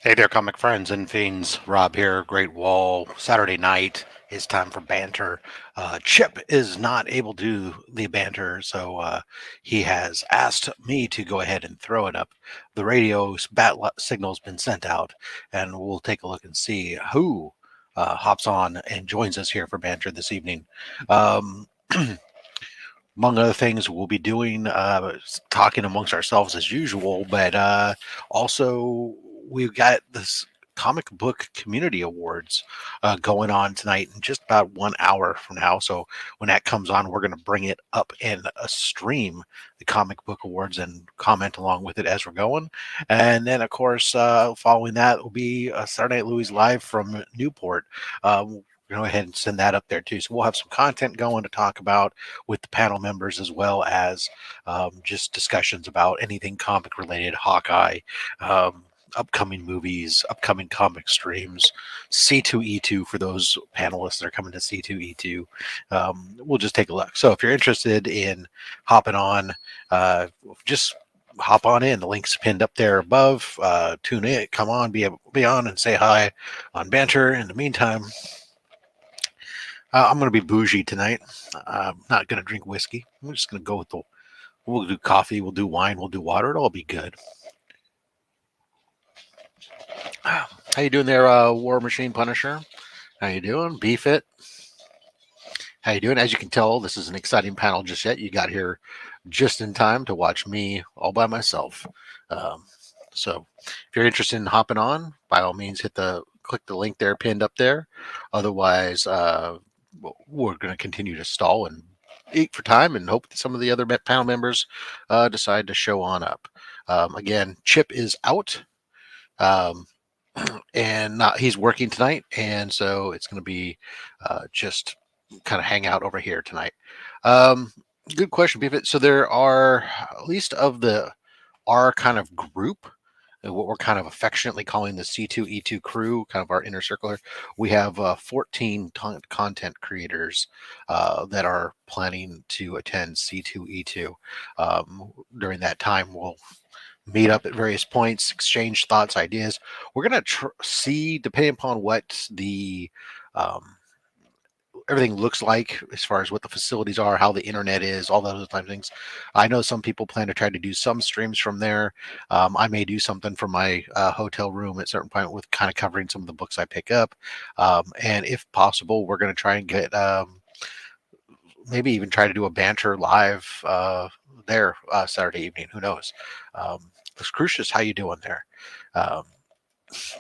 Hey there, comic friends and fiends. Rob here, Great Wall. Saturday night is time for banter. Chip is not able to do the banter, so he has asked me to go ahead and throw it up. The radio's signal's been sent out, and we'll take a look and see who hops on and joins us here for banter this evening. Um, Among other things, we'll be doing talking amongst ourselves as usual, but also we've got this comic book community awards going on tonight in just about 1 hour from now. So when that comes on, we're going to bring it up in a stream, the comic book awards, and comment along with it as we're going. And then, of course, following that will be Saturday Night Louie's live from Newport. Go ahead and send that up there too. So we'll have some content going to talk about with the panel members, as well as just discussions about anything comic related, Hawkeye, upcoming movies, upcoming comic streams, C2E2 for those panelists that are coming to C2E2. We'll just take a look. So if you're interested in hopping on, just hop on in. The link's pinned up there above. Tune in, come on, be on and say hi on Banter. In the meantime, I'm going to be bougie tonight. I'm not going to drink whiskey. I'm just going to go with the. We'll do coffee. We'll do wine. We'll do water. It'll all be good. How you doing there, War Machine Punisher? How you doing? Beef it. How you doing? As you can tell, this is an exciting panel just yet. You got here just in time to watch me all by myself. So if you're interested in hopping on, by all means, click the link there pinned up there. Otherwise, we're going to continue to stall and eat for time and hope that some of the other panel members decide to show on up. Again, Chip is out. And he's working tonight, and so it's going to be just kind of hang out over here tonight. Good question, Beefit. So there are, at least of our kind of group, what we're kind of affectionately calling the C2E2 crew, kind of our inner circle. We have 14 content creators that are planning to attend C2E2. During that time, we'll meet up at various points, exchange thoughts, ideas. We're going to see, depending upon what the everything looks like as far as what the facilities are, how the internet is, all those type of things. I know some people plan to try to do some streams from there. I may do something from my hotel room at a certain point with kind of covering some of the books I pick up. And if possible, we're going to try and get maybe even try to do a banter live there Saturday evening. Who knows? Crucius, how you doing there?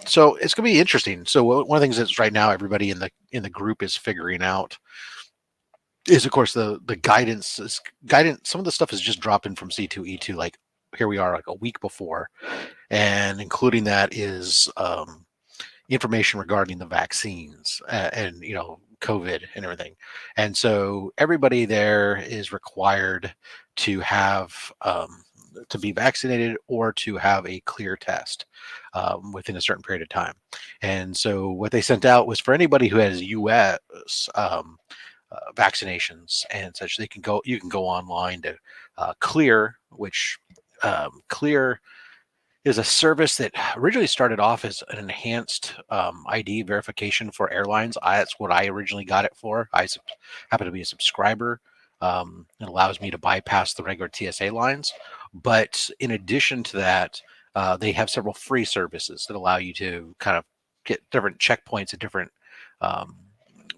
So it's going to be interesting. So one of the things that's right now everybody in the group is figuring out is, of course, the guidance. Some of the stuff is just dropping from C2E2. Like here we are, like a week before, and including that is information regarding the vaccines and COVID and everything. And so everybody there is required to have to be vaccinated or to have a clear test within a certain period of time. And so what they sent out was for anybody who has U.S. Vaccinations and such, you can go online to Clear, which Clear is a service that originally started off as an enhanced ID verification for airlines. That's what I originally got it for. I happen to be a subscriber. It allows me to bypass the regular TSA lines. But in addition to that, they have several free services that allow you to kind of get different checkpoints at different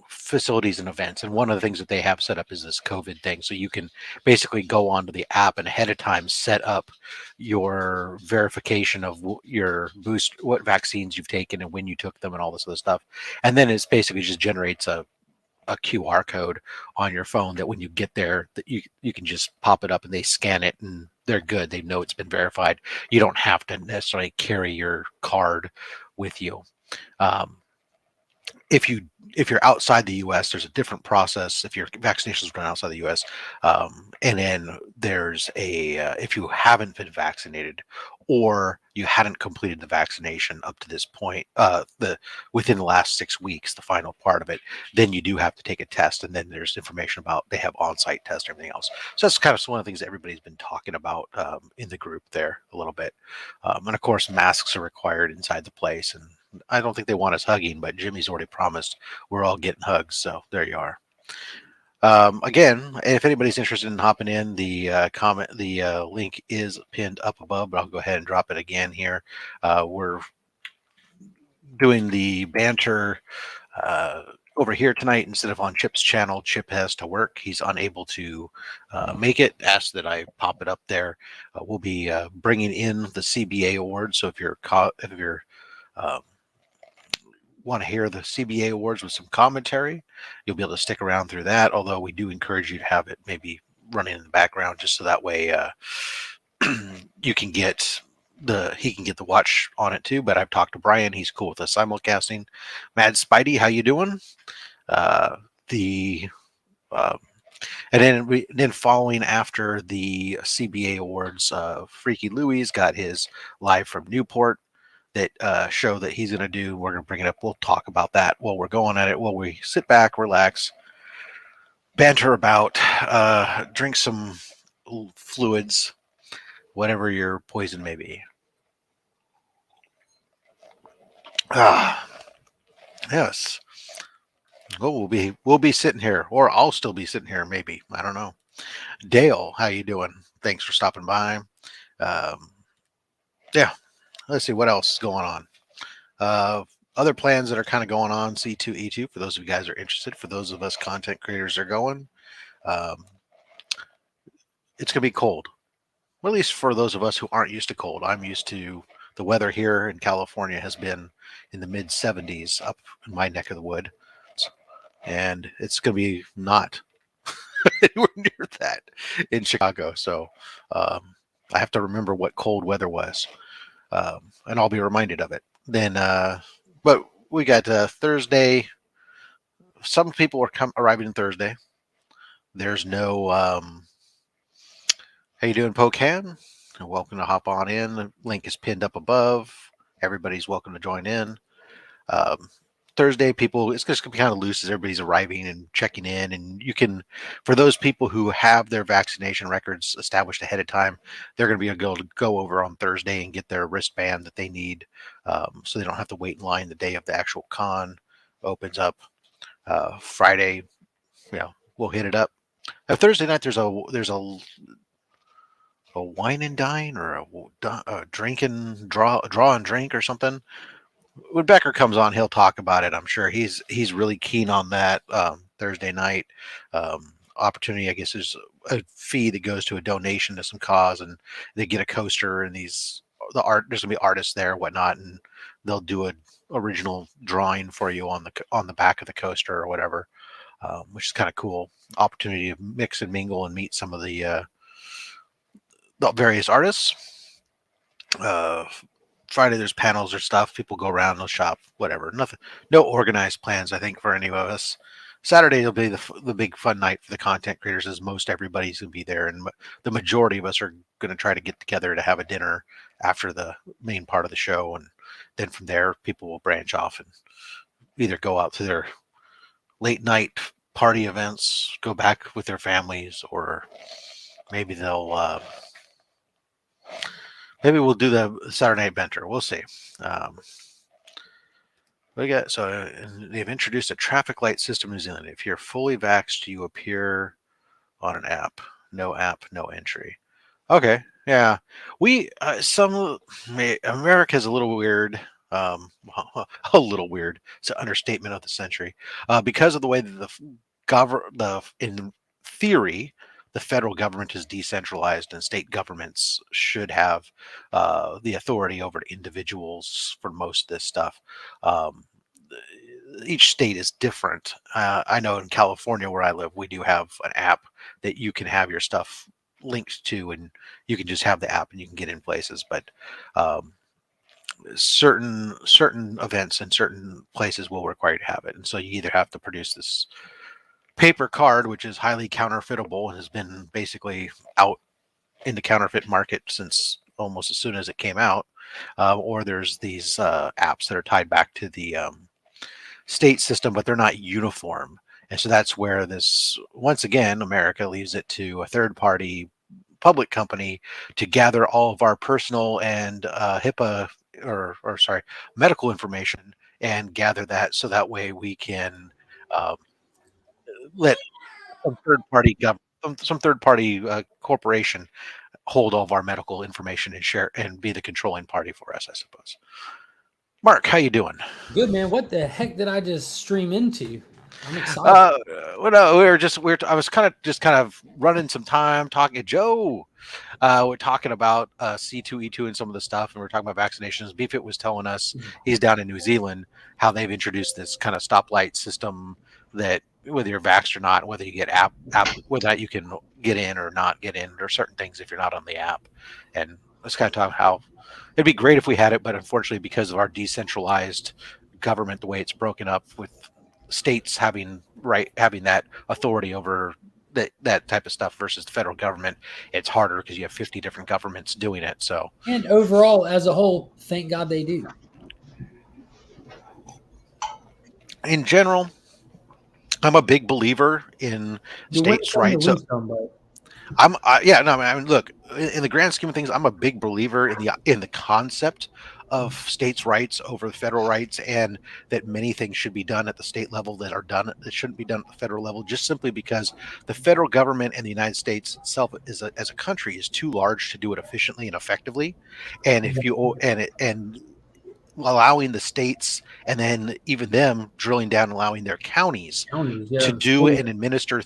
facilities and events. And one of the things that they have set up is this COVID thing. So you can basically go onto the app and ahead of time set up your verification of your boost, what vaccines you've taken and when you took them and all this other stuff. And then it's basically just generates a QR code on your phone that when you get there that you can just pop it up and they scan it and they're good. They know it's been verified. You don't have to necessarily carry your card with you. If you're outside the U.S., there's a different process. If your vaccinations run outside the U.S., and then there's if you haven't been vaccinated, or you hadn't completed the vaccination up to this point, the within the last 6 weeks, the final part of it, then you do have to take a test, and then there's information about they have on-site tests and everything else. So that's kind of one of the things that everybody's been talking about in the group there a little bit. And of course, masks are required inside the place, and I don't think they want us hugging, but Jimmy's already promised we're all getting hugs. So there you are. Again, if anybody's interested in hopping in, the link is pinned up above, but I'll go ahead and drop it again here. We're doing the banter uh, over here tonight instead of on Chip's channel. Chip has to work; he's unable to make it. Asked that I pop it up there. We'll be bringing in the CBA awards. So if you're um, want to hear the CBA awards with some commentary, you'll be able to stick around through that. Although we do encourage you to have it maybe running in the background, just so that way you can get he can get the watch on it too. But I've talked to Brian; he's cool with us simulcasting. Mad Spidey, how you doing? The and then following after the CBA awards, Freaky Louie's got his live from Newport that show that he's going to do. We're going to bring it up. We'll talk about that while we're going at it. While we sit back, relax, banter about, drink some fluids, whatever your poison may be. Ah, yes. Oh, we'll be sitting here, or I'll still be sitting here. Maybe, I don't know. Dale, how you doing? Thanks for stopping by. Yeah. Let's see what else is going on. Other plans that are kind of going on, C2E2, for those of you guys who are interested. For those of us content creators that are going, um, it's going to be cold. Well, at least for those of us who aren't used to cold. I'm used to the weather here in California has been in the mid 70s up in my neck of the wood. And it's going to be not anywhere near that in Chicago. So I have to remember what cold weather was. And I'll be reminded of it. Then, but we got Thursday. Some people are arriving Thursday. There's no. How you doing, Pocan? Welcome to hop on in. The link is pinned up above. Everybody's welcome to join in. Thursday, people, it's just going to be kind of loose as everybody's arriving and checking in. And you can, for those people who have their vaccination records established ahead of time, they're going to be able to go over on Thursday and get their wristband that they need, so they don't have to wait in line the day of the actual con opens up. Friday, we'll hit it up. Thursday night, there's a wine and dine, or a drink and draw and drink or something. When Becker comes on, he'll talk about it. I'm sure he's really keen on that. Thursday night opportunity, I guess, is a fee that goes to a donation to some cause, and they get a coaster, and there's gonna be artists there, whatnot, and they'll do an original drawing for you on the back of the coaster or whatever, which is kind of cool. Opportunity to mix and mingle and meet some of the various artists. Friday there's panels or stuff. People go around, they'll shop, whatever. Nothing, no organized plans, I think, for any of us. Saturday will be the big fun night for the content creators, as most everybody's gonna be there, and the majority of us are gonna try to get together to have a dinner after the main part of the show, and then from there people will branch off and either go out to their late night party events, go back with their families, or maybe maybe we'll do the Saturday Night Banter. We'll see. They've introduced a traffic light system in New Zealand. If you're fully vaxxed, you appear on an app. No app, no entry. Okay, yeah. America's a little weird. Um, a little weird. It's an understatement of the century. Because of the way that in theory, the federal government is decentralized, and state governments should have the authority over individuals for most of this stuff. Each state is different. I know in California, where I live, we do have an app that you can have your stuff linked to, and you can just have the app and you can get in places. But certain events and certain places will require you to have it, and so you either have to produce this paper card, which is highly counterfeitable and has been basically out in the counterfeit market since almost as soon as it came out, or there's these apps that are tied back to the state system, but they're not uniform. And so that's where this, once again, America leaves it to a third party public company to gather all of our personal and HIPAA or sorry, medical information and gather that so that way we can um, let some third party some third party corporation hold all of our medical information and share and be the controlling party for us, I suppose. Mark, how you doing? Good, man. What the heck did I just stream into? I'm excited. Well, no, I was kind of running some time talking to Joe. We're talking about C2E2 and some of the stuff, and we're talking about vaccinations. Beefit was telling us he's down in New Zealand how they've introduced this kind of stoplight system that whether you're vaxxed or not, whether you get app whether that you can get in or not get in, or certain things if you're not on the app. And let's kind of talk how it'd be great if we had it, but unfortunately, because of our decentralized government, the way it's broken up with states having that authority over that type of stuff versus the federal government, it's harder because you have 50 different governments doing it. So, and overall, as a whole, thank God they do. in general, I'm a big believer in states' rights. Look, in the grand scheme of things, I'm a big believer in the concept of states' rights over the federal rights, and that many things should be done at the state level that shouldn't be done at the federal level, just simply because the federal government and the United States itself as a country is too large to do it efficiently and effectively. And if you and allowing the states and then even them drilling down, allowing their counties to do and administer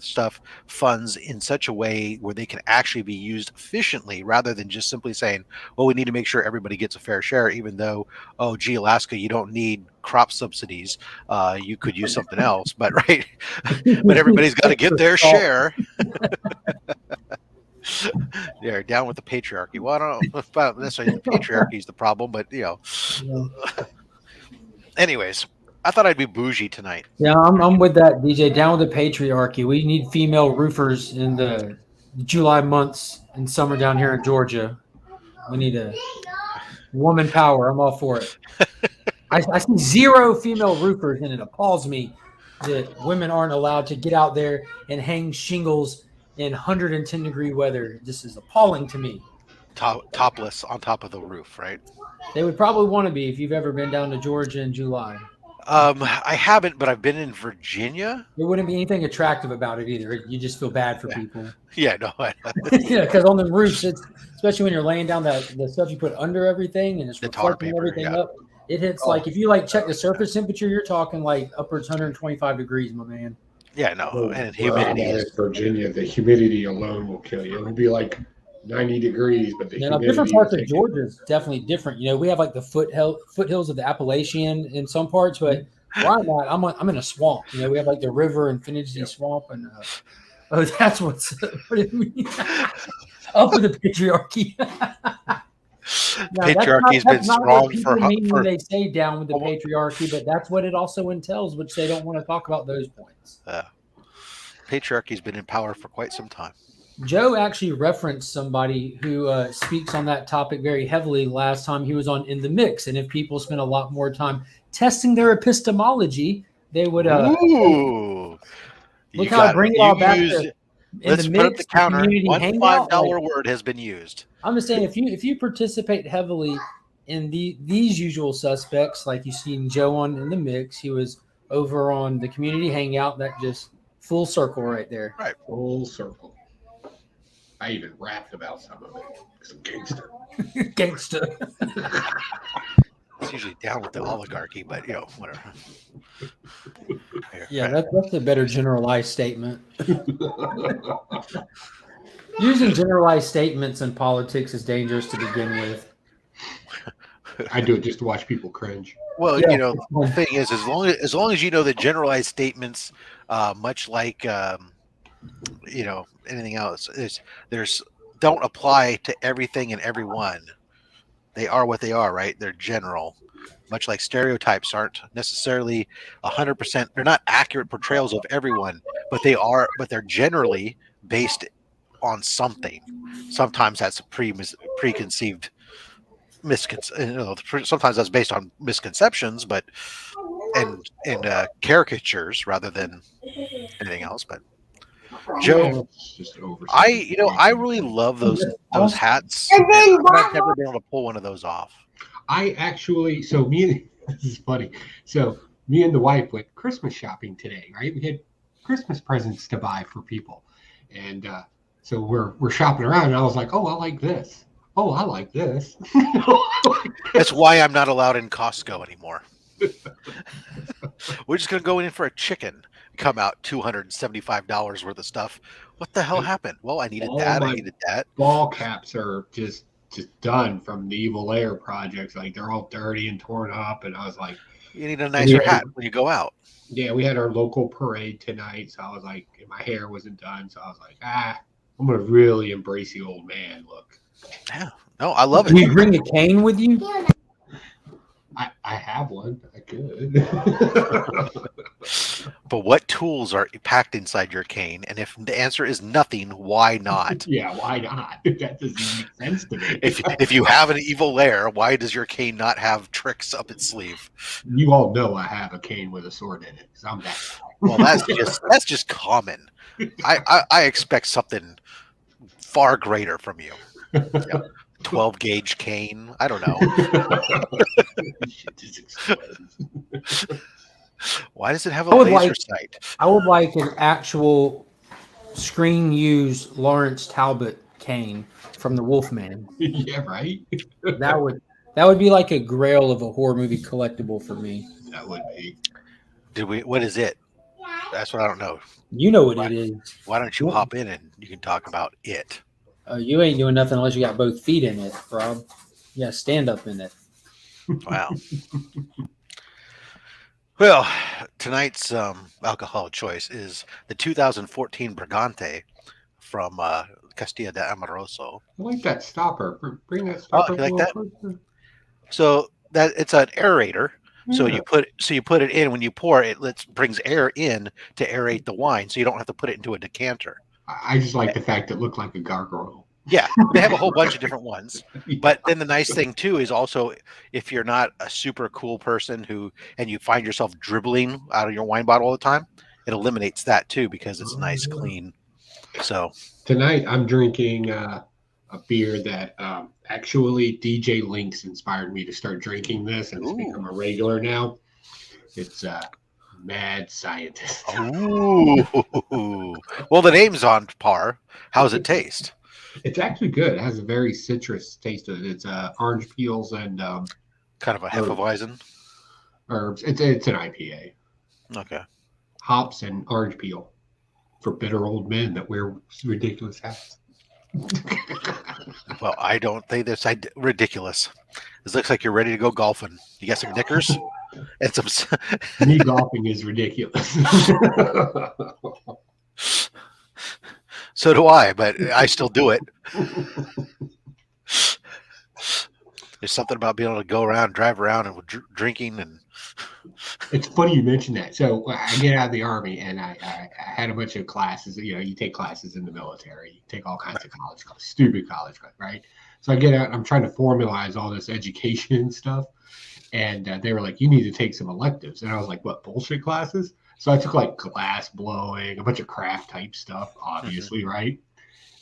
funds in such a way where they can actually be used efficiently rather than just simply saying, well, we need to make sure everybody gets a fair share, even though, oh, gee, Alaska, you don't need crop subsidies. You could use something else, but right. But everybody's got to get their share. They're down with the patriarchy. Well, I don't know if necessarily the patriarchy is the problem, but anyways, I thought I'd be bougie tonight. Yeah, I'm with that, DJ. Down with the patriarchy. We need female roofers in the July months and summer down here in Georgia. We need a woman power. I'm all for it. I see zero female roofers, and it appalls me that women aren't allowed to get out there and hang shingles in 110-degree weather. This is appalling to me. Topless on top of the roof, right? They would probably want to be if you've ever been down to Georgia in July. I haven't, but I've been in Virginia. There wouldn't be anything attractive about it either. You just feel bad for people. Yeah, no. Yeah, because on the roofs, especially when you're laying down the stuff you put under everything and it's reflecting everything up. It hits if you check the surface temperature, you're talking upwards 125 degrees, my man. Yeah, no, and humidity is Virginia. The humidity alone will kill you. It'll be 90 degrees, but the humidity. Different parts of Georgia is definitely different. We have the foothills of the Appalachian in some parts, but where I'm at, I'm in a swamp. We have the river Infinity Swamp, and that's what's up with the patriarchy. Patriarchy's been strong for when they say down with the patriarchy, but that's what it also entails, which they don't want to talk about those points. Patriarchy's been in power for quite some time. Joe actually referenced somebody who speaks on that topic very heavily last time he was on In the Mix, and if people spend a lot more time testing their epistemology, they would. Ooh, look how I bring it all back to. Let's put up the counter. One $5 word has been used. I'm just saying, if you participate heavily in these usual suspects, like you seen Joe on In the Mix, he was over on the community hangout. That just full circle right there. Right, full circle. I even rapped about some of it because I'm gangster. Gangster. It's usually down with the oligarchy, but whatever. Yeah, that's a better generalized statement. Using generalized statements in politics is dangerous to begin with. I do it just to watch people cringe. Well, the thing is, as long as you know that generalized statements, much like anything else, don't apply to everything and everyone. They are what they are, right? They're general. Much like stereotypes aren't necessarily 100%. They're not accurate portrayals of everyone, but they're generally based on something. Sometimes that's a preconceived sometimes that's based on misconceptions, but and caricatures rather than anything else. But Yeah, Joe, it's just I oversimplification. really love those Also, hats, but I've never been able to pull one of those off. I actually, so me and this is funny. So me and the wife went Christmas shopping today, right? We had Christmas presents to buy for people, and so we're shopping around, and I was like, oh, I like this. Oh, I like this. That's why I'm not allowed in Costco anymore. We're just gonna go in for a chicken, come out $275 worth of stuff. What the hell happened? Well, I needed All that. I my needed that. ball caps are just done from the Evil Lair projects. Like they're all dirty and torn up, and I was like, You need a and we nicer had hat when you go out. yeah, we had our local parade tonight, so I was like, and my hair wasn't done, so I was like, I'm gonna really embrace the old man look. Yeah. No, I love do you it. bring a cane with you? I have one. I could. But what tools are packed inside your cane? And if the answer is nothing, why not? Yeah, why not? That doesn't make sense to me. If you have an evil lair, why does your cane not have tricks up its sleeve? You all know I have a cane with a sword in it, because I'm that guy. Well, that's just common. I expect something far greater from you. Yeah. 12 gauge cane. I don't know. Shit just explodes. Why does it have a I would laser like- sight? I would like an actual screen used Lawrence Talbot cane from the Wolfman. Yeah, right. That would be like a grail of a horror movie collectible for me. That would be. What is it? That's what I don't know. You know what it is. Why don't you hop in and you can talk about it? You ain't doing nothing unless you got both feet in it, Rob. You got to stand up in it. Wow. Well, tonight's alcohol choice is the 2014 Brigante from Castilla de Amoroso. I like that stopper. Bring that stopper. you like a that? little closer. So that it's an aerator. So Yeah. you put it in when you pour it. Brings air in to aerate the wine, so you don't have to put it into a decanter. I just like the fact it looked like a gargoyle. Yeah, they have a whole bunch of different ones. But then the nice thing too is also if you're not a super cool person and you find yourself dribbling out of your wine bottle all the time, it eliminates that too because it's nice, clean. So Tonight I'm drinking a beer that actually DJ Lynx inspired me to start drinking this, and it's become a regular now. It's Mad Scientist. Ooh. Well, the name's on par. How's it taste? It's actually good. It has a very citrus taste to it. It's orange peels and Kind of a Hefeweizen. herbs. It's an IPA. Okay. Hops and orange peel for bitter old men that wear ridiculous hats. Well, I don't think that's ridiculous. This looks like you're ready to go golfing. You got some knickers and some. Me golfing is ridiculous. So do I, but I still do it. There's something about being able to go around, drive around, and drinking. And it's funny you mentioned that. So I get out of the Army, and I had a bunch of classes. You know, you take classes in the military. You take all kinds of college classes, stupid college classes, right? So I get out, and I'm trying to formalize all this education and stuff. And they were like, you need to take some electives. And I was like, what, bullshit classes? So I took like glass blowing, a bunch of craft type stuff, obviously, right?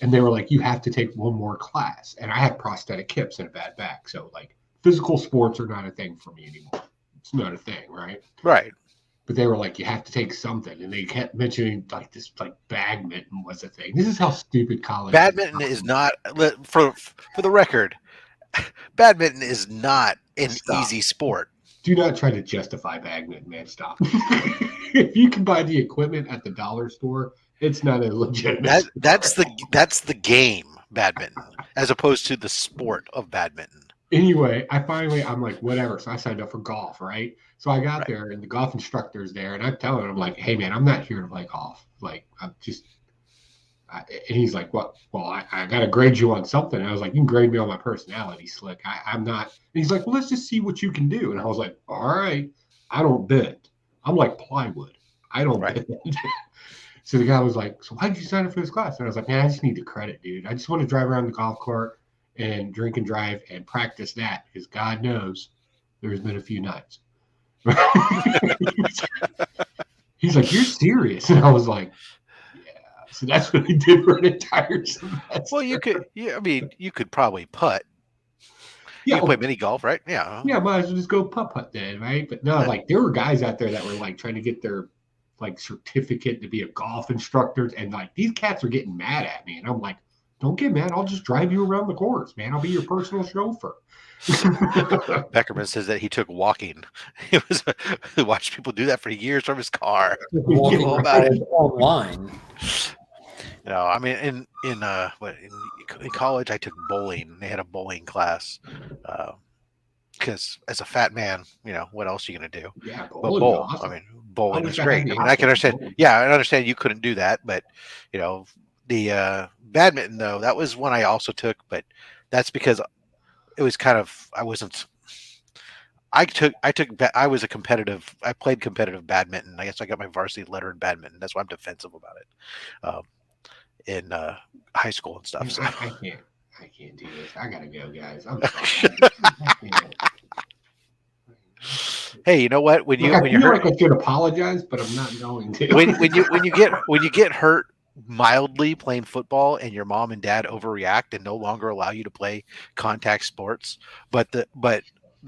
And they were like, you have to take one more class. And I have prosthetic hips and a bad back. So like physical sports are not a thing for me anymore. It's not a thing, right? right. But they were like, you have to take something. And they kept mentioning like this, like badminton was a thing. This is how stupid college Badminton is not, for the record, badminton is not an easy sport. Do not try to justify badminton, man. Stop. If you can buy the equipment at the dollar store, it's not a legitimate. That's the game, badminton, as opposed to the sport of badminton. Anyway, I'm like, whatever. So I signed up for golf, right? So I got there, and the golf instructor's there, and I'm telling him, I'm like, hey, man, I'm not here to play golf. Like, I'm just. And he's like, what? Well, I got to grade you on something. And I was like, you can grade me on my personality, slick. I'm not. And he's like, well, let's just see what you can do. And I was like, all right, I don't bend. I'm like plywood. I don't bend. So the guy was like, so why did you sign up for this class? And I was like, man, I just need the credit, dude. I just want to drive around the golf cart and drink and drive and practice that, because God knows there's been a few nights. He's like, "You're serious?" And I was like, "Yeah." So that's what I did for an entire semester. Well, I mean, you could probably putt. You Yeah, can play mini golf, right? Yeah. yeah, might as well just go putt then, right? But no, like there were guys out there that were like trying to get their like certificate to be a golf instructor, and like these cats are getting mad at me, and I'm like, don't get mad. I'll just drive you around the course, man. I'll be your personal chauffeur. Beckerman says that he took walking. He was watched people do that for years from his car. Walking All about it. online. No, I mean in college I took bowling. They had a bowling class. Because as a fat man, what else are you gonna do? Yeah, But bowling bowl. was awesome. I mean, bowling I is wish I had great. the I mean, I can option. understand. Yeah, I understand you couldn't do that, but the badminton though, that was one I also took, but that's because it was kind of I wasn't. I was a competitive. I played competitive badminton. I guess I got my varsity letter in badminton. That's why I'm defensive about it. In high school and stuff. So. I can't do this. I gotta go, guys. I'm sorry. I can't. Hey, you know what? When I you're feel hurt, like I should apologize, but I'm not going to. when you get hurt mildly playing football and your mom and dad overreact and no longer allow you to play contact sports, but the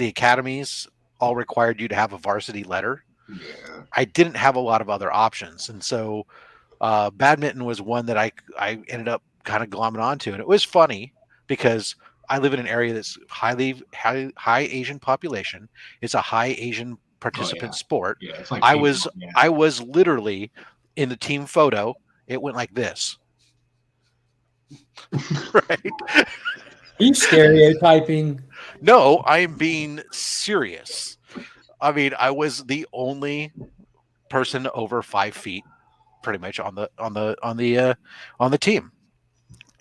academies all required you to have a varsity letter. Yeah. I didn't have a lot of other options, and so badminton was one that I ended up kind of glomming onto, and it was funny because I live in an area that's high Asian population. It's a high Asian participant sport. Yeah, it's like I ping was pong, yeah. I was literally in the team photo. It went like this, right? He's stereotyping. No, I am being serious. I mean, I was the only person over 5 feet, pretty much on the team.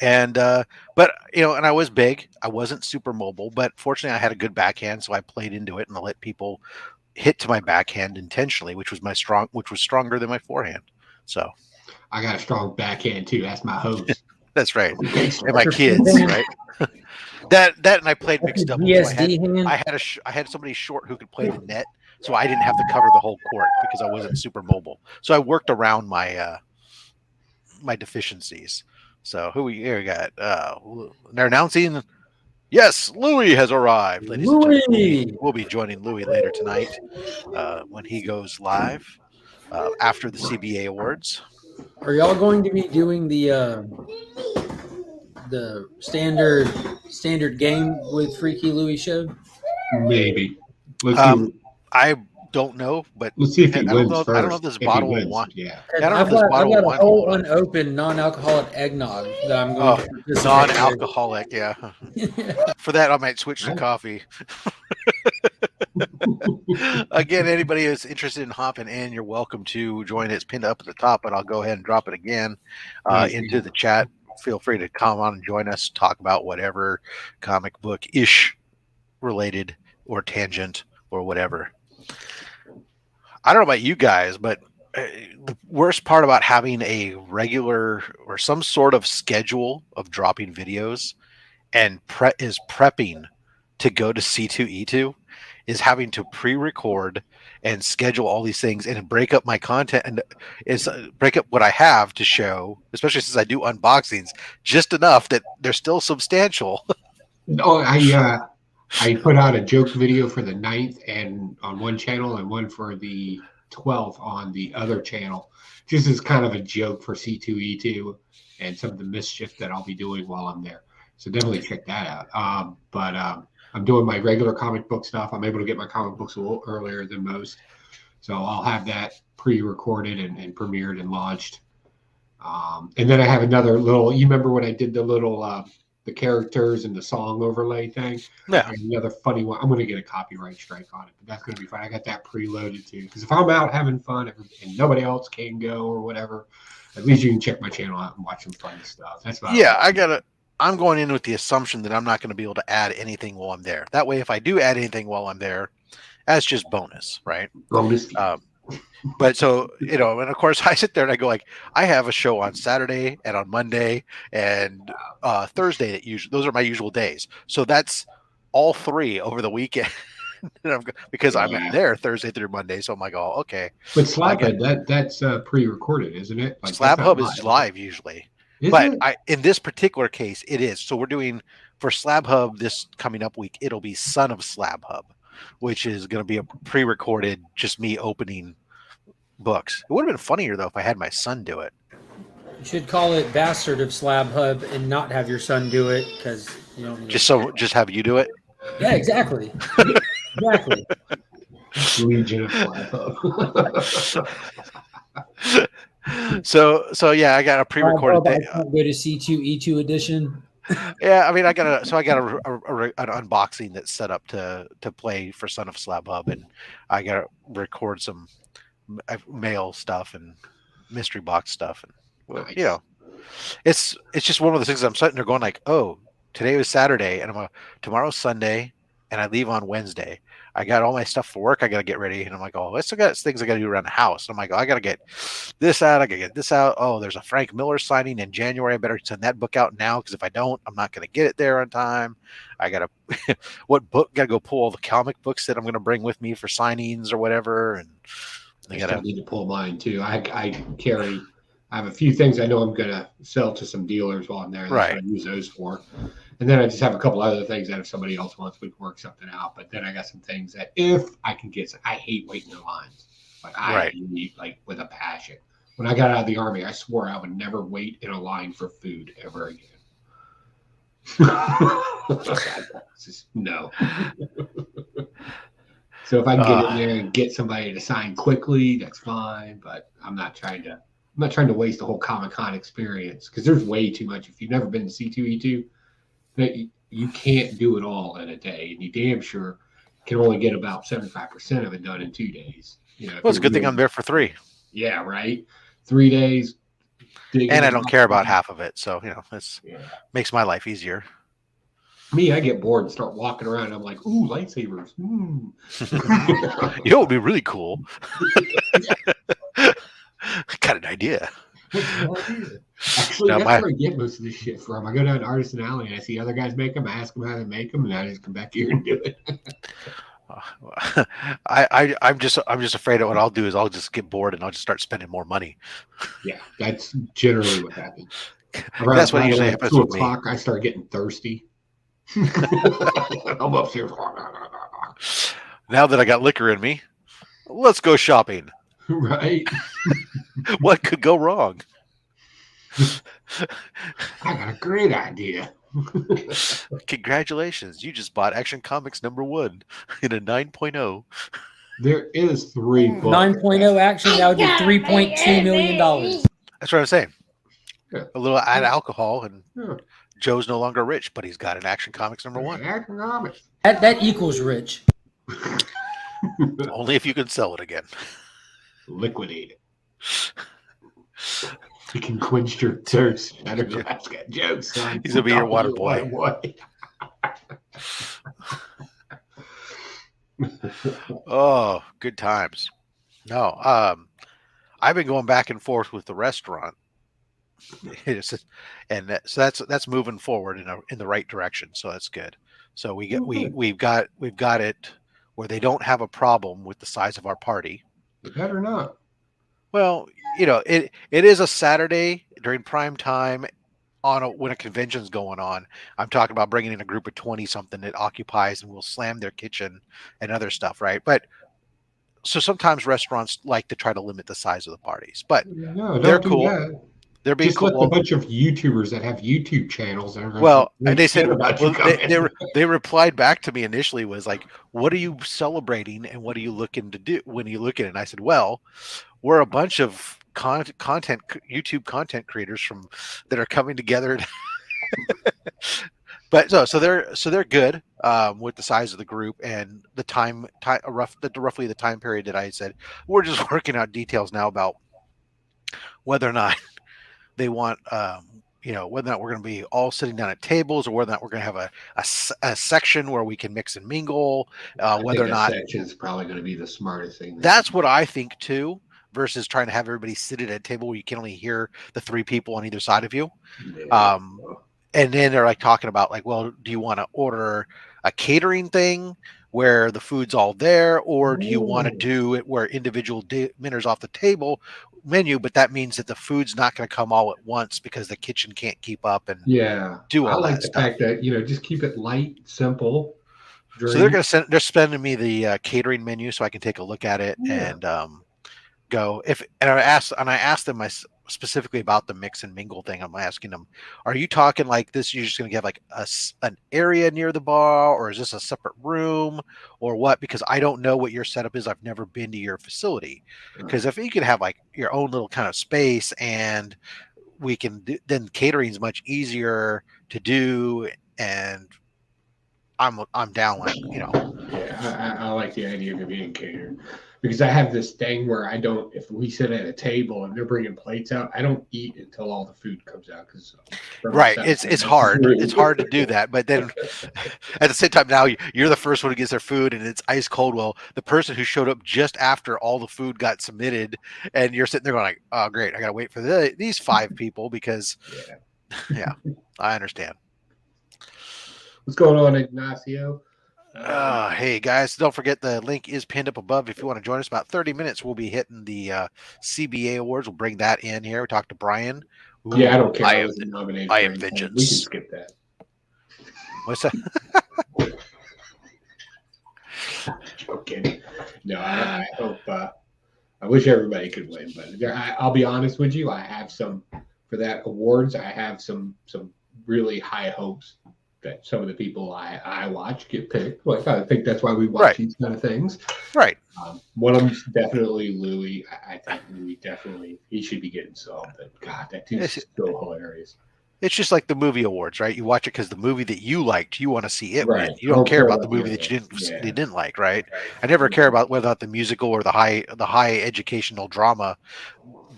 And but and I was big. I wasn't super mobile, but fortunately I had a good backhand, so I played into it and I let people hit to my backhand intentionally, which was stronger than my forehand. So I got a strong backhand too. That's my hose. that's right. Thanks, And my Your kids, forehand. right? That and I played mixed doubles. So VSD hand. I had somebody short who could play the net, so I didn't have to cover the whole court because I wasn't super mobile. So I worked around my my deficiencies. So who we here got? They're announcing. Yes, Louis has arrived, ladies and gentlemen. We'll be joining Louis later tonight when he goes live after the CBA Awards. Are y'all going to be doing the standard game with Freaky Louis show? Maybe. Let's see. I don't know, but Let's see if he I don't wins know. first. I don't know if this If he bottle will wins, want. yeah. I don't know if this I've bottle got will a whole want. unopened non-alcoholic eggnog that I'm going to participate in. Non-alcoholic, yeah. For that, I might switch to coffee. Again, anybody who's interested in hopping in, you're welcome to join. It's pinned up at the top, but I'll go ahead and drop it again into the chat. Feel free to come on and join us, talk about whatever comic book-ish related or tangent or whatever. I don't know about you guys, but the worst part about having a regular or some sort of schedule of dropping videos and is prepping to go to C2E2 is having to pre-record and schedule all these things and break up my content and is break up what I have to show, especially since I do unboxings, just enough that they're still substantial. No, I put out a joke video for the 9th and on one channel and one for the 12th on the other channel, just as kind of a joke for C2E2 and some of the mischief that I'll be doing while I'm there. So definitely check that out. But I'm doing my regular comic book stuff. I'm able to get my comic books a little earlier than most. So I'll have that pre-recorded and premiered and launched. And then I have another little, you remember when I did the little the characters and the song overlay thing? Yeah. Another funny one. I'm going to get a copyright strike on it, but that's going to be fun. I got that preloaded too. Because if I'm out having fun and nobody else can go or whatever, at least you can check my channel out and watch some fun stuff. That's about it. I'm going in with the assumption that I'm not going to be able to add anything while I'm there. That way, if I do add anything while I'm there, that's just bonus, right? Bonus. But so, and of course I sit there and I go like, I have a show on Saturday and on Monday and Thursday that usually those are my usual days. So that's all three over the weekend. Because I'm Yeah. there Thursday through Monday. So I'm like, oh, okay. But I get Slabhead, that's pre-recorded, isn't it? Like that's Slab not Hub is live. live usually. Is But it? in this particular case, it is. So we're doing for Slab Hub this coming up week. It'll be Son of Slab Hub, which is going to be a pre-recorded, just me opening books. It would have been funnier though if I had my son do it. You should call it Bastard of Slab Hub and not have your son do it because you don't. Just have you do it. Yeah, exactly. Exactly. Legion of Slab Hub. So yeah, I got a pre-recorded. I can't go to C2E2 edition. Yeah, I mean, I got an unboxing that's set up to play for Son of Slab Hub, and I got to record some mail stuff and mystery box stuff, and well, Nice. it's just one of those things. I'm sitting there going like, oh, today was Saturday, and tomorrow's Sunday, and I leave on Wednesday. I got all my stuff for work. I got to get ready, and I'm like, oh, I still got things I got to do around the house. And I'm like, oh, I got to get this out. I got to get this out. Oh, there's a Frank Miller signing in January. I better send that book out now because if I don't, I'm not going to get it there on time. I got to what book? Got to go pull all the comic books that I'm going to bring with me for signings or whatever. And I still need to pull mine too. I have a few things I know I'm gonna sell to some dealers while I'm there. That's what I use those for. And then I just have a couple other things that if somebody else wants, we can work something out. But then I got some things that if I can get, I hate waiting in lines. Like I hate, like with a passion. When I got out of the Army, I swore I would never wait in a line for food ever again. Just, no. So if I can get in there and get somebody to sign quickly, that's fine. But I'm not trying to waste the whole Comic-Con experience because there's way too much. If you've never been to C2E2, that you can't do it all in a day, and you damn sure can only get about 75% of it done in 2 days. Well, it's a good thing I'm there for 3. Yeah, right. 3 days. And I don't care about half of it, so makes my life easier. Me, I get bored and start walking around. I'm like, ooh, lightsabers. It would be really cool. Got an idea. Actually, that's where I get most of this shit from. I go down to Artisan Alley and I see other guys make them. I ask them how they make them, and I just come back here and do it. I'm just afraid of what I'll do is I'll just get bored and I'll just start spending more money. Yeah, that's generally what happens. That's what usually happens with me. 2:00, I start getting thirsty. I'm upstairs. Now that I got liquor in me, let's go shopping. Right. What could go wrong? I got a great idea. Congratulations. You just bought Action Comics #1 in a 9.0. There is 3 books. 9.0 Action, that would be $3.2 million. That's what I'm saying. Yeah. A little add alcohol and Joe's no longer rich, but he's got an Action Comics #1. Action Comics. That equals rich. Only if you can sell it again. Liquidate it. You can quench your thirst. I don't know. That's got jokes, son. He's gonna be your water boy. Oh, good times. No, I've been going back and forth with the restaurant, so that's moving forward in the right direction. So that's good. So we've got it where they don't have a problem with the size of our party. You better not. Well, it is a Saturday during prime time when a convention's going on. I'm talking about bringing in a group of 20 something that occupies and will slam their kitchen and other stuff, right? But so sometimes restaurants like to try to limit the size of the parties, but they're cool. That. They're being just cool. Let a bunch of YouTubers that have YouTube channels. And they said they replied back to me initially was like, "What are you celebrating and what are you looking to do when you look at it?" And I said, "Well, we're a bunch of YouTube content creators that are coming together." But so they're good with the size of the group and the roughly the time period that I said. We're just working out details now about whether or not they want whether or not we're going to be all sitting down at tables or whether or not we're going to have a section where we can mix and mingle, I whether think or a not. section is probably going to be the smartest thing. That's what I think too, versus trying to have everybody seated at a table where you can only hear the three people on either side of you. Yeah. And then they're like talking about like, well, do you want to order a catering thing where the food's all there, or do you want to do it where individual dinners off the table menu, but that means that the food's not going to come all at once because the kitchen can't keep up and Yeah. do I all like that the stuff. fact that, just keep it light, simple. So they're sending me the catering menu so I can take a look at it and go and I asked them specifically about the mix and mingle thing. I'm asking them, are you talking like this? You're just going to have like an area near the bar, or is this a separate room, or what? Because I don't know what your setup is. I've never been to your facility. Because if you could have like your own little kind of space and we can then catering is much easier to do, and I'm down like Yeah, I like the idea of it being catered because I have this thing where I don't. If we sit at a table and they're bringing plates out, I don't eat until all the food comes out because right, it's hard. It's hard to do that, but then at the same time, now you're the first one who gets their food and it's ice cold. Well, the person who showed up just after all the food got submitted, and you're sitting there going like, "Oh, great! I got to wait for these 5 people because." Yeah, I understand. What's going on, Ignacio? Hey guys, don't forget the link is pinned up above if you want to join us. About 30 minutes, we'll be hitting the CBA awards. We'll bring that in here. We talked to Brian. Ooh, yeah, I don't care. I am vengeance. We can skip that. What's that? Joking. No, I hope. I wish everybody could win, but I'll be honest with you. I have some for that awards. I have some really high hopes that some of the people I watch get picked. Like I think that's why we watch these kind of things. Right. One of them's definitely Louis. I think Louis definitely he should be getting something. God, that dude's so hilarious. It's just like the movie awards, right? You watch it because the movie that you liked, you want to see it win. You don't care about the movie that you didn't like, right? I never care about whether or not the musical or the high educational drama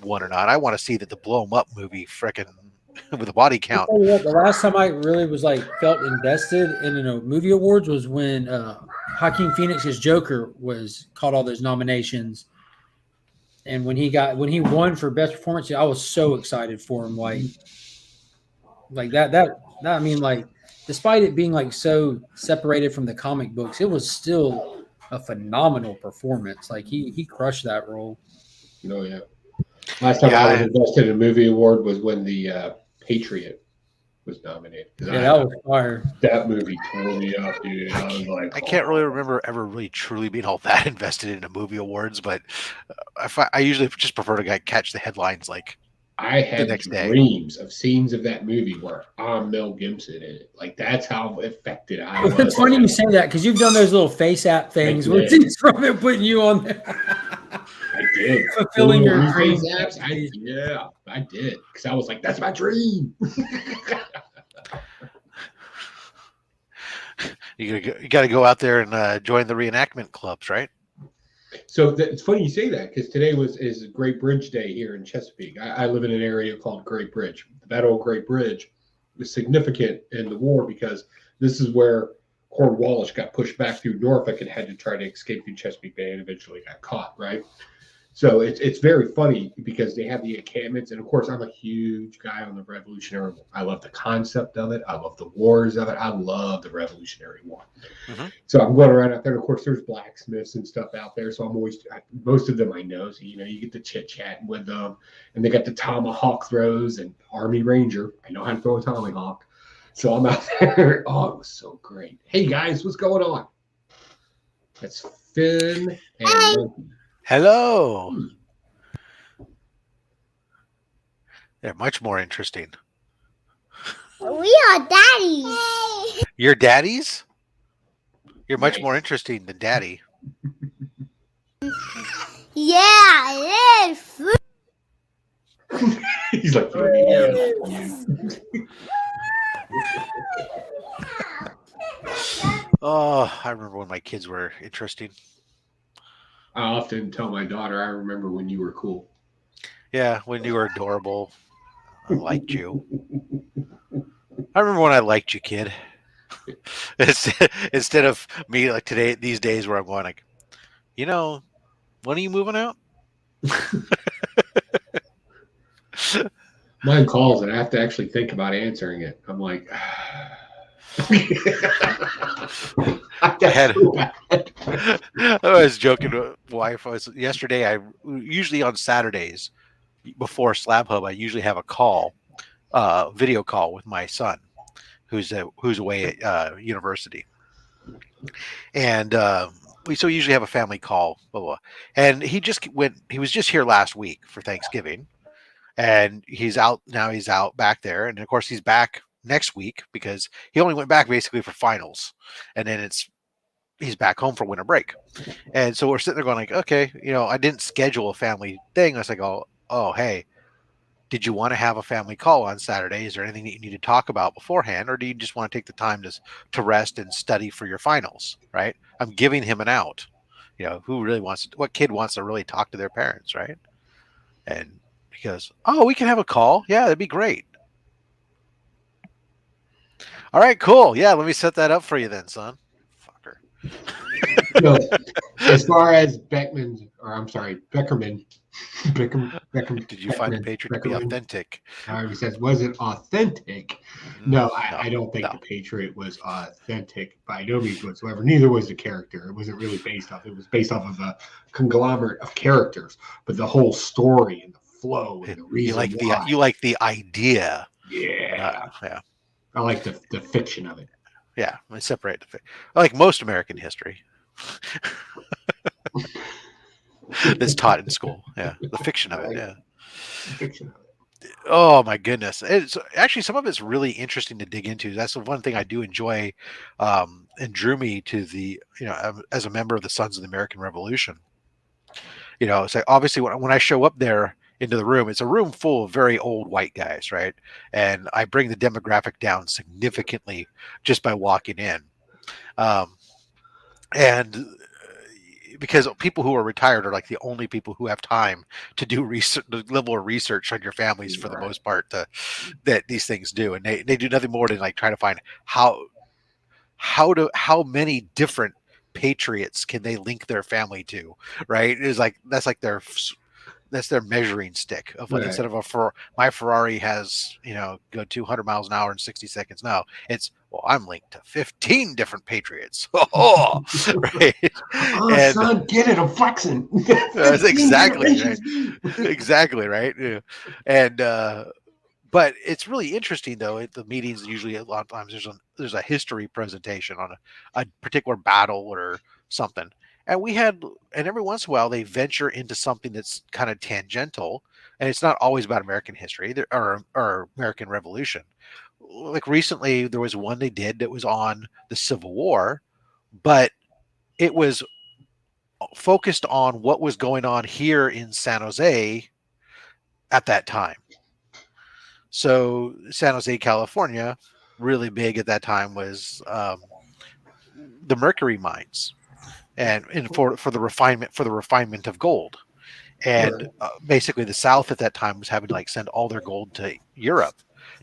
won or not. I want to see that the blow 'em up movie frickin' with a body count. The last time I really was felt invested in movie awards was when Joaquin Phoenix's Joker caught all those nominations, and when he won for best performance, I was so excited for him. Like that. I mean, despite it being so separated from the comic books, it was still a phenomenal performance. Like he crushed that role. Oh yeah. Last time I was invested in a movie award was when the Patriot was nominated. Yeah, that was fire. That movie tore me up, dude. I can't really remember ever really truly being all that invested in a movie awards, but I usually just prefer to catch the headlines I had dreams of scenes of that movie where I'm Mel Gibson in it. That's how affected I was. It's funny you say that because you've done those little face app things where it's from it putting you on there. I did. Fulfilling your dreams. I did. Because I was like, that's my dream. You got to go out there and join the reenactment clubs, right? So it's funny you say that because today is Great Bridge Day here in Chesapeake. I live in an area called Great Bridge. The Battle of Great Bridge was significant in the war because this is where Cornwallis got pushed back through Norfolk and had to try to escape through Chesapeake Bay and eventually got caught, right? So it's very funny because they have the encampments. And, of course, I'm a huge guy on the Revolutionary War. I love the concept of it. I love the wars of it. I love the Revolutionary War. Mm-hmm. So I'm going around out there. And, of course, there's blacksmiths and stuff out there. So I'm always most of them I know. So, you get to chit-chatting with them. And they got the tomahawk throws and Army Ranger. I know how to throw a tomahawk. So I'm out there. Oh, it was so great. Hey, guys, what's going on? That's Finn and Loki. Hello. They're much more interesting. We are daddies. You're daddies? You're much more interesting than daddy. Yeah, it is. He's like, oh, I remember when my kids were interesting. I often tell my daughter, I remember when you were cool. Yeah, when you were adorable. I liked you. I remember when I liked you, kid. Instead of me like today, these days where I'm going like, when are you moving out? Mine calls and I have to actually think about answering it. I'm like, I had. so bad. I was joking with my wife. Yesterday. I usually on Saturdays before Slab Hub, I usually have a video call with my son, who's away at university, and we usually have a family call. Blah, blah. And he just went. He was just here last week for Thanksgiving, and he's out now. He's out back there, and of course he's back next week because he only went back basically for finals, and then he's back home for winter break. And so we're sitting there going like, okay, I didn't schedule a family thing. I was like, oh, hey, did you want to have a family call on Saturday? Is there anything that you need to talk about beforehand, or do you just want to take the time to rest and study for your finals? Right? I'm giving him an out. What kid wants to really talk to their parents, right? And he goes, oh, we can have a call. Yeah, that'd be great. All right, cool. Yeah, let me set that up for you then, son. Fucker. So, as far as Beckerman, Did you find the Patriot to be authentic? He says, was it authentic? No, I don't think the Patriot was authentic by no means whatsoever. Neither was the character. It wasn't really based off. It was based off of a conglomerate of characters, but the whole story and the flow and the reason you like the idea. Yeah. Yeah. I like the fiction of it. Yeah, I separate the fiction. I like most American history. That's taught in school. Yeah, the fiction of it. Yeah, fiction of it. Oh my goodness! It's actually some of it's really interesting to dig into. That's the one thing I do enjoy, and drew me to the as a member of the Sons of the American Revolution. It's like obviously when I show up there into the room, it's a room full of very old white guys, right? And I bring the demographic down significantly just by walking in. And because people who are retired are like the only people who have time to do research, the level of research on your families for the most part that these things do. And they do nothing more than like try to find how many different patriots can they link their family to, right? It's like, that's their measuring stick of like, instead of my Ferrari has, go 200 miles an hour in 60 seconds. No, it's, well, I'm linked to 15 different patriots. Oh, right. Son, get it. I'm flexing. That's exactly right. Exactly right. Yeah. And, but it's really interesting though. At the meetings, usually a lot of times there's a history presentation on a particular battle or something. And every once in a while they venture into something that's kind of tangential, and it's not always about American history or American Revolution. Like recently, there was one they did that was on the Civil War, but it was focused on what was going on here in San Jose at that time. So San Jose, California, really big at that time was the mercury mines. And for the refinement of gold, and basically the South at that time was having to like send all their gold to Europe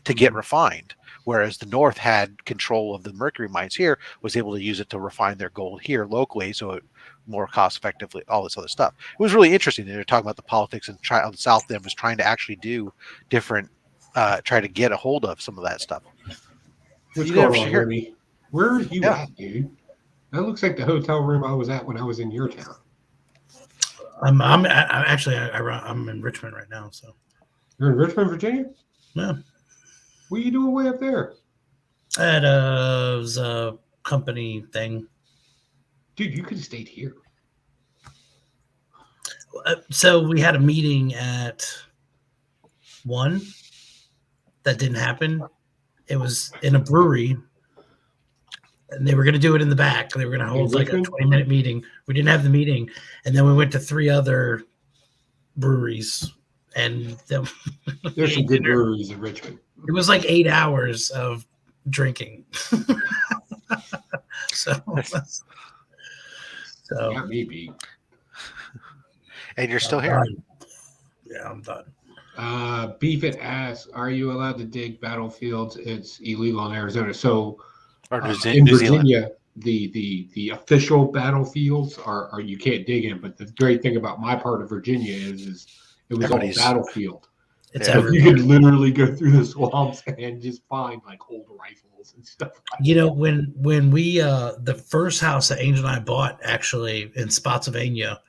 to get refined, whereas the North had control of the mercury mines here, was able to use it to refine their gold here locally, so it more cost effectively, all this other stuff. It was really interesting. They were talking about the politics, and the South then was trying to actually do different, try to get a hold of some of that stuff. What's going on, Remy? Where are you at, dude? That looks like the hotel room I was at when I was in your town. I'm in Richmond right now. So you're in Richmond, Virginia? Yeah. What are you doing way up there? It was a company thing. Dude, you could have stayed here. So we had a meeting at 1 that didn't happen. It was in a brewery. And they were going to do it in the back. They were going to hold like a 20-minute meeting. We didn't have the meeting. And then we went to 3 other breweries. And there's some good breweries in Richmond. It was like 8 hours of drinking. so got me beat. And you're still here. Yeah, I'm done. Beefit asks, "Are you allowed to dig battlefields? It's illegal in Arizona." So Or in New Zealand. Virginia, the official battlefields are you can't dig in. But the great thing about my part of Virginia is it was all Everybody's- battlefield. It's Yeah. So everywhere. you could literally go through the swamps and just find like old rifles and stuff. You know, when we the first house that Angel and I bought actually in Spotsylvania,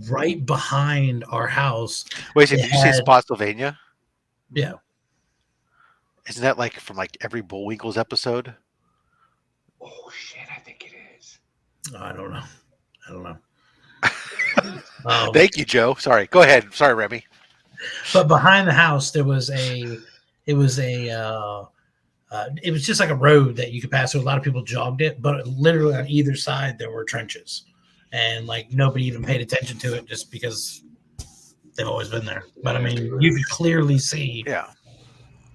right behind our house, Wait, so it did you say had- Spotsylvania? yeah, Isn't that like from like every Bullwinkle's episode? Oh shit! I think it is. I don't know. Thank you, Joe. Sorry. Go ahead. Sorry, Remy. But behind the house there was it was just like a road that you could pass through. A lot of people jogged it, but literally on either side there were trenches, and like nobody even paid attention to it just because they've always been there. But I mean, you could clearly see, Yeah.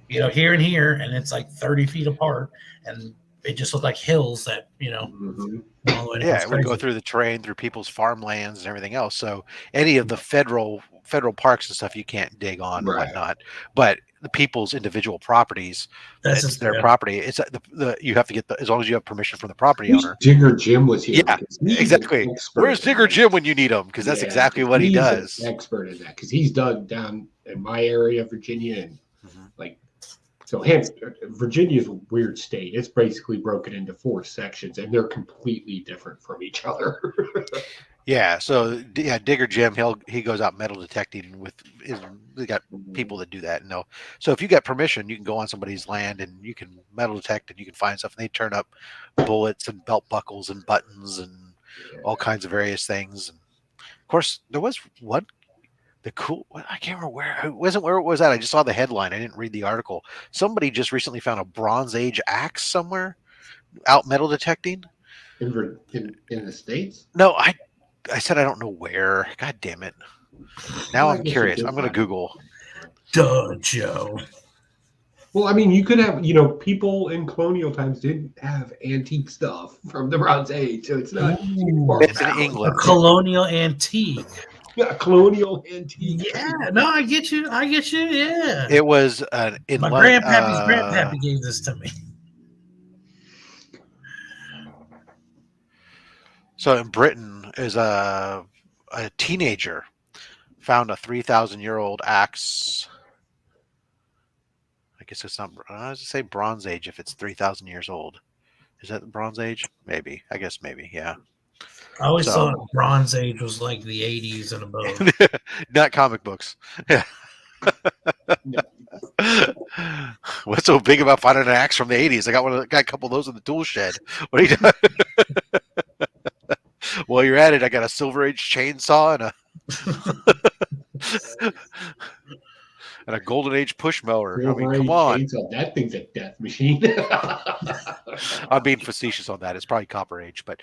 you know, here and here, and it's like 30 feet apart, and it just looked like hills that, you know, Mhm. all the way down. Yeah, It's it would go crazy. through the terrain, through people's farmlands and everything else. So any of the federal parks and stuff you can't dig on and Right. whatnot. But the people's individual properties, That's it's just their yeah. property. It's the you have to get as long as you have permission from the property Wish owner. Digger Jim was here. Yeah, because he's an exactly. expert Where's in Digger that. Jim when you need him? Because that's Yeah, exactly what he he's an does. expert in that because he's dug down in my area of Virginia and Mhm. like so. Virginia's a weird state. It's basically broken into 4 sections, and they're completely different from each other. Yeah, so yeah, Digger Jim, he goes out metal detecting with they got people that do that. No, so if you get permission, you can go on somebody's land and you can metal detect and you can find stuff. And they turn up bullets and belt buckles and buttons and all kinds of various things. And of course, there was one I can't remember where it wasn't where it was at. I just saw the headline. I didn't read the article. Somebody just recently found a Bronze Age axe somewhere out metal detecting. in the States. No, I said I don't know where. God damn it. Now Well, I I'm guess you curious. could I'm going to find it. Google. Duh, Joe. Well, I mean, you could have, people in colonial times didn't have antique stuff from the Bronze Age, so it's not too far It's in back. A England. colonial antique. Yeah, colonial antique. Yeah, no, I get you. Yeah. It was in My London. grandpappy's grandpappy gave this to me. So in Britain, is a teenager found a 3,000-year-old axe. I guess it's not. I was to say Bronze Age if it's 3,000 years old. Is that the Bronze Age? Maybe. I guess maybe. Yeah. I always So- thought Bronze Age was like the 80s and above. Not comic books. Yeah. What's so big about finding an axe from the 80s? I got a couple of those in the tool shed. What are you doing? While you're at it, I got a Silver Age chainsaw and a Golden Age push mower. I mean, come on. Chainsaw, that thing's a death machine. I'm being facetious on that. It's probably Copper Age, but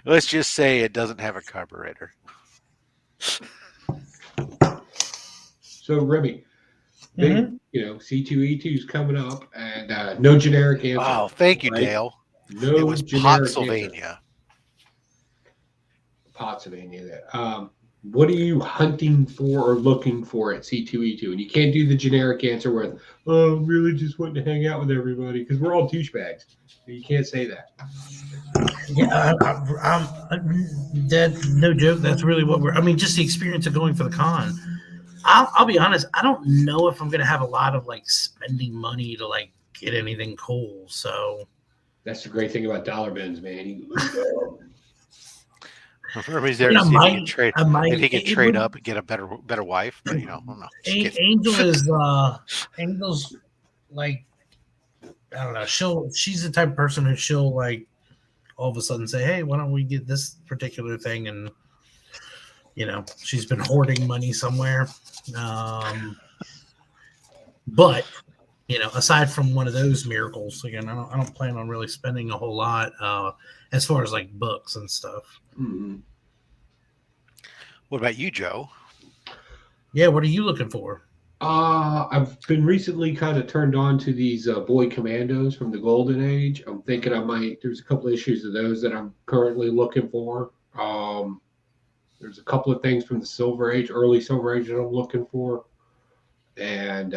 let's just say it doesn't have a carburetor. So, Remy, big, C2E2 is coming up, and no generic answer. Oh, thank you, right? Dale. No It was generic answer. Pottsylvania. Pottsylvania. What are you hunting for or looking for at C2E2? And you can't do the generic answer with, "Oh, I'm really just wanting to hang out with everybody," because we're all douchebags. You can't say that. Yeah, I'm dead. No joke. That's really what I mean, just the experience of going for the con. I'll be honest. I don't know if I'm going to have a lot of like spending money to like get anything cool. So That's the great thing about dollar bins, man. Everybody's there Yeah, to see if he can trade. I might. If he can It trade would- up and get a better wife, but I don't know. Just kidding. Angel is Angel's like, I don't know. She's the type of person who she'll like all of a sudden say, "Hey, why don't we get this particular thing?" And she's been hoarding money somewhere. But aside from one of those miracles, again, I don't plan on really spending a whole lot as far as like books and stuff. Mhm. What about you, Joe? Yeah, what are you looking for? I've been recently kind of turned on to these boy commandos from the Golden Age. I'm thinking I might. There's a couple issues of those that I'm currently looking for. There's a couple of things from the Silver Age, early Silver Age that I'm looking for, and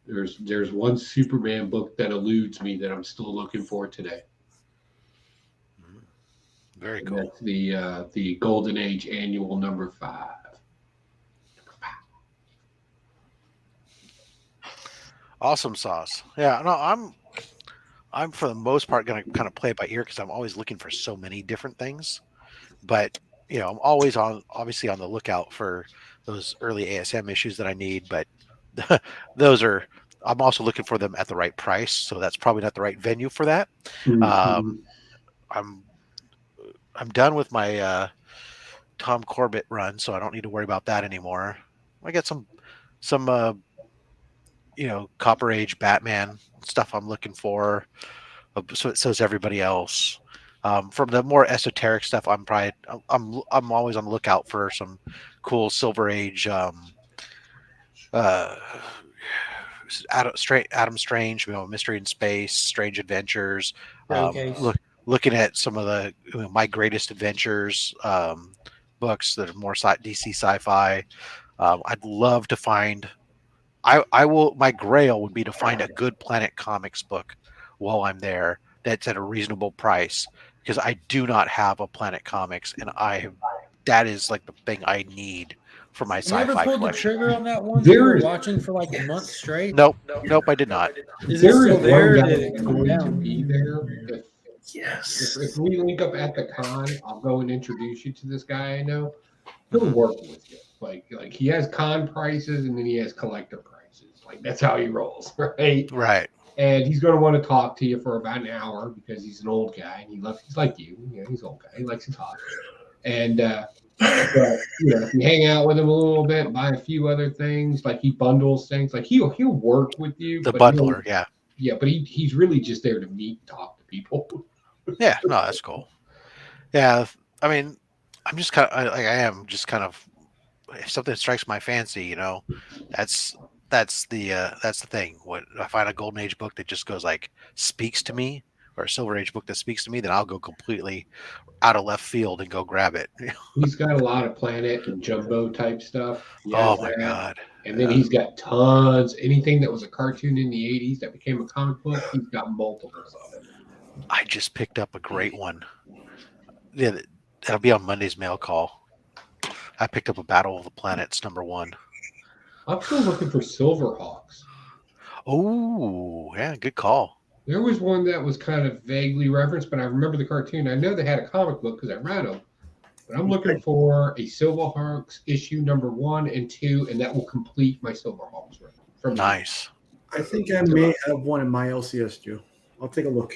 there's one Superman book that eludes me that I'm still looking for today. Very And cool. that's the Golden Age Annual number 5. Awesome sauce. Yeah, no, I'm for the most part going to kind of play it by ear because I'm always looking for so many different things. But I'm always obviously on the lookout for those early ASM issues that I need. But I'm also looking for them at the right price. So that's probably not the right venue for that. Mhm. I'm done with my Tom Corbett run, so I don't need to worry about that anymore. I got some Copper Age Batman stuff I'm looking for. So is everybody else. From the more esoteric stuff, I'm always on the lookout for some cool Silver Age uh, Adam Strange, Mystery in Space, Strange Adventures. Showcase. Looking at some of the My Greatest Adventures books that are more DC sci-fi. I'd love to find. I will. My grail would be to find a good Planet Comics book while I'm there that's at a reasonable price because I do not have a Planet Comics, and that is like the thing I need for my Have you ever sci-fi pulled the collection. trigger on that one that you There were is watching for like a month straight? Nope, I did not. Is it there still is there? one Or guy did it that's come going to down? be there. Yes. If we link up at the con, I'll go and introduce you to this guy I know. He'll Mhm. work with you. Like he has con prices and then he has collector prices. Like that's how he rolls, right? Right. And he's going to want to talk to you for about an hour because he's an old guy and he's like you. He's an old guy. He likes to talk. And but if you hang out with him a little bit, buy a few other things, like he bundles things, like he'll work with you. The But bundler, yeah. yeah, but he's really just there to meet and talk to people. Yeah, no, that's cool. Yeah, I mean, I'm just kind of like I am just kind of if something strikes my fancy, that's that's the thing. What if I find a Golden Age book that just goes like speaks to me, or a Silver Age book that speaks to me, then I'll go completely out of left field and go grab it. He's got a lot of Planet and Jumbo type stuff. He has Oh my that. god! And then he's got tons. Anything that was a cartoon in the 80s that became a comic book, he's got multiples of it. I just picked up a great one. Yeah, that'll be on Monday's mail call. I picked up a Battle of the Planets #1. I'm still looking for Silverhawks. Oh, yeah, good call. There was one that was kind of vaguely referenced, but I remember the cartoon. I know they had a comic book because I read them. But I'm looking for a Silverhawks issue #1 and 2, and that will complete my Silverhawks run. From Nice. I think I may have one in my LCS, Joe. I'll take a look.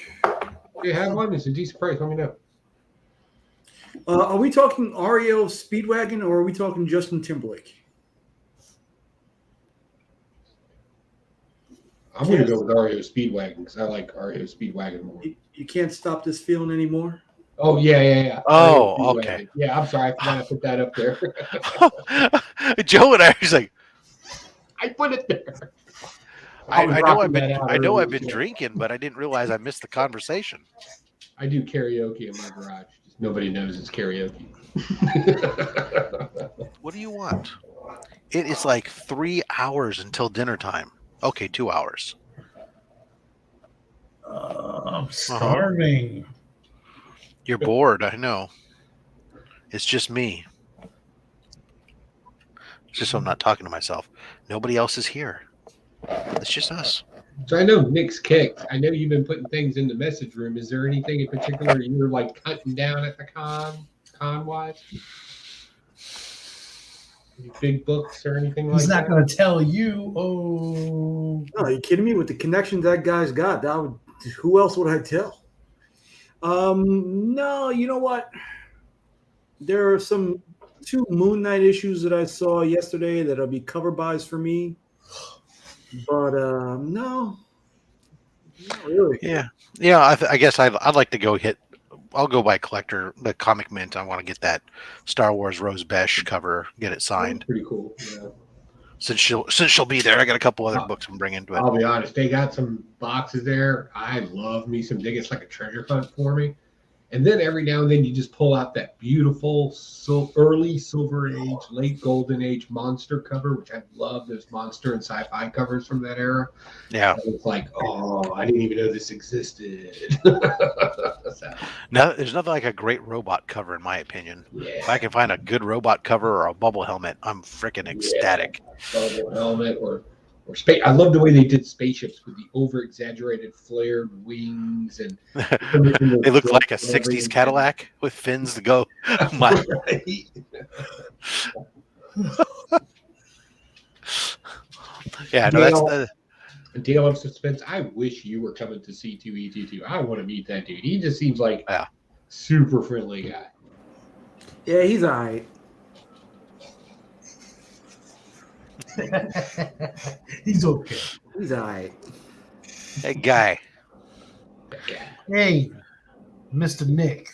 If you have one, it's a decent price. Let me know. Are we talking REO Speedwagon or are we talking Justin Timberlake? I'm going to go with REO Speedwagon because I like REO Speedwagon more. You can't stop this feeling anymore? Oh, yeah. Oh, REO Speedwagon. okay. Yeah, I'm sorry. I forgot to put that up there. Joe and I was like, I put it there. I was know rocking that out earlier I've been today. drinking, but I didn't realize I missed the conversation. I do karaoke in my garage. Just nobody knows it's karaoke. What do you want? It is like 3 hours until dinner time. Okay, 2 hours. I'm starving. You're bored, I know. It's just me. It's just so I'm not talking to myself. Nobody else is here. It's just us. So I know Nick's kicked. I know you've been putting things in the message room. Is there anything in particular you're like cutting down at the con wise? Any big books or anything like He's that? not going to tell you. Oh, No, are you kidding me? With the connections that guy's got, who else would I tell? No, you know what? There are some 2 Moon Knight issues that I saw yesterday that'll be cover buys for me. But no, not really. Yeah. I guess I'd like to go I'll go buy collector, the Comic Mint. I want to get that Star Wars Rose Besh cover, get it signed. Pretty cool. Yeah. since she'll be there, I got a couple other books I'm bringing to it. I'll be honest, they got some boxes there. I love me some dig. It's like a treasure hunt for me. And then every now and then you just pull out that beautiful early Silver Age, late Golden Age monster cover, which I love those monster and sci-fi covers from that era. Yeah. And it's like, oh, I didn't even know this existed. No, there's nothing like a great robot cover, in my opinion. Yeah. If I can find a good robot cover or a bubble helmet, I'm freaking ecstatic. Bubble helmet or space. I love the way they did spaceships with the over-exaggerated flared wings and They look like a '60s Cadillac with fins to go. My, yeah, no, that's the. Deal of suspense. I wish you were coming to C2E22. I want to meet that dude. He just seems like a super friendly guy. Yeah, he's all right. He's okay. He's all right. Hey, guy. Hey, Mr. Nick.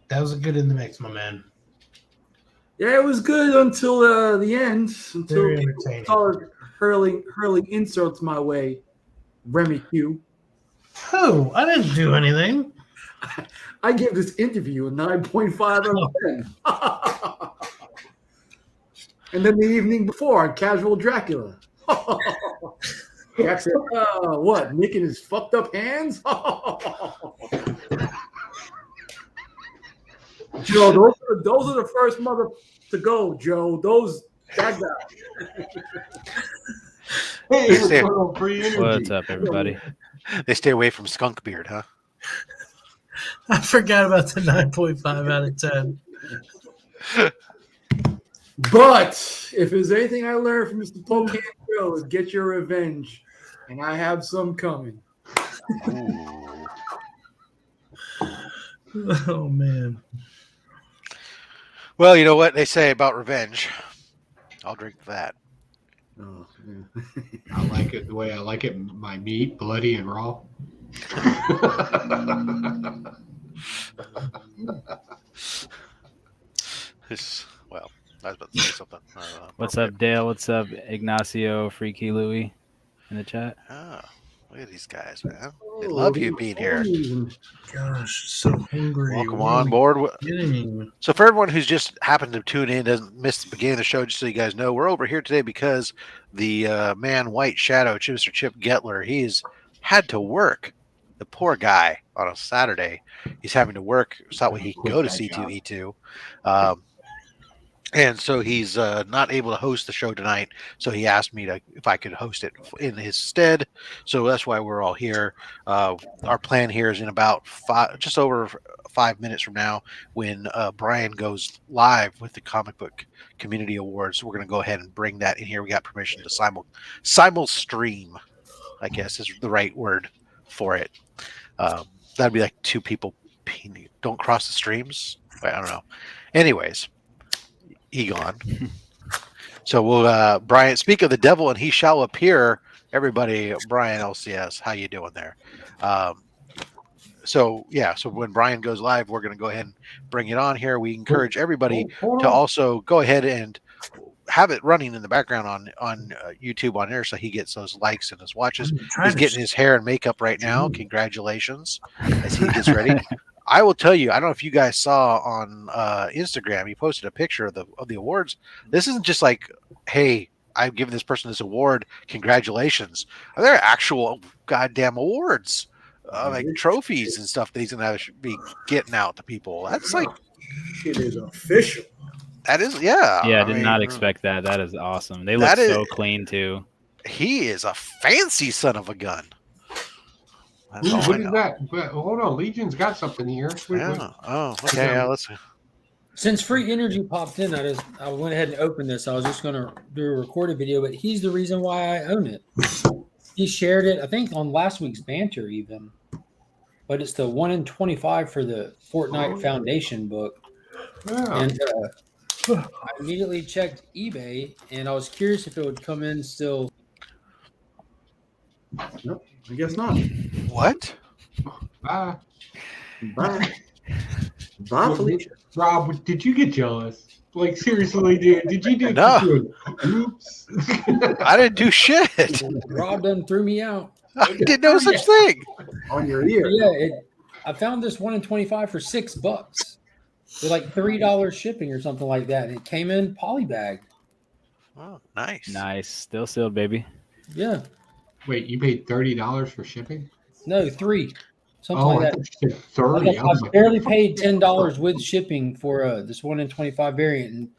That was a good in the mix, my man. Yeah, it was good until the end. Until Very people entertaining. started hurling insults my way. Remy Q. Oh, I didn't do anything. I gave this interview a 9.5 out of 10. And then the evening before on Casual Dracula. Jack said, what, Nick and his fucked up hands? Joe, those are the first mother to go, Joe. That guy. Hey, What's up, everybody? They stay away from skunk beard, huh? I forgot about the 9.5 out of 10. But if there's anything I learned from Mr. Pocan Joe is get your revenge. And I have some coming. Oh, man. Well, you know what they say about revenge. I'll drink that. Oh, yeah. I like it the way I like it. My meat, bloody and raw. Well, I was about to say something. What's up, Dale? What's up, Ignacio, Freaky Louie in the chat? Oh, look at these guys, man. They love you being here. Gosh, so hungry. Welcome on board. Kidding. So for everyone who's just happened to tune in, doesn't miss the beginning of the show, just so you guys know, we're over here today because the man White Shadow, Mr. Chip Getler, he's had to work. The poor guy on a Saturday, he's having to work so that way he can go to C2E2. And so he's not able to host the show tonight. So he asked me if I could host it in his stead. So that's why we're all here. Our plan here is in about just over 5 minutes from now, when Brian goes live with the Comic Book Community Awards. We're going to go ahead and bring that in here. We got permission to simul stream, I guess is the right word for it. That'd be like two people don't cross the streams. I don't know. Anyways. Egon. So we'll Brian, speak of the devil and he shall appear. Everybody, Brian LCS, how you doing there? So when Brian goes live, we're going to go ahead and bring it on here. We encourage everybody to also go ahead and have it running in the background on YouTube on there, so he gets those likes and his watches. He's getting his hair and makeup right now. Congratulations as he gets ready. I will tell you, I don't know if you guys saw on Instagram, he posted a picture of the awards. This isn't just like, hey, I've given this person this award. Congratulations. They're actual goddamn awards, like trophies and stuff that he's going to be getting out to people. That's like, it is official. That is, yeah. Yeah, I did not expect that. That is awesome. They look so clean, too. He is a fancy son of a gun. That's what is that? But hold on, Legion's got something here. Yeah. Oh, okay. Yeah, let's. Since Free Energy popped in, I went ahead and opened this. I was just going to do a recorded video, but he's the reason why I own it. He shared it, I think, on last week's Banter even. But it's the 1 in 25 for the Fortnite Foundation book. Yeah. And I immediately checked eBay, and I was curious if it would come in still. Nope, I guess not. What? Bye. Bye. Bye, Felicia. Rob, did you get jealous? Like seriously, dude, did you do? No. Oops. I didn't do shit. Rob done threw me out. I did no such thing. On your ear. Yeah, I found this 1 in 25 for $6 with like $3 shipping or something like that. And it came in polybag. Oh, nice. Nice. Still sealed, baby. Yeah. Wait, you paid $30 for shipping? No, 3. Something Oh, like I that. thought you said 30. I was I like, barely paid $10 with shipping for this 1 in 25 variant. And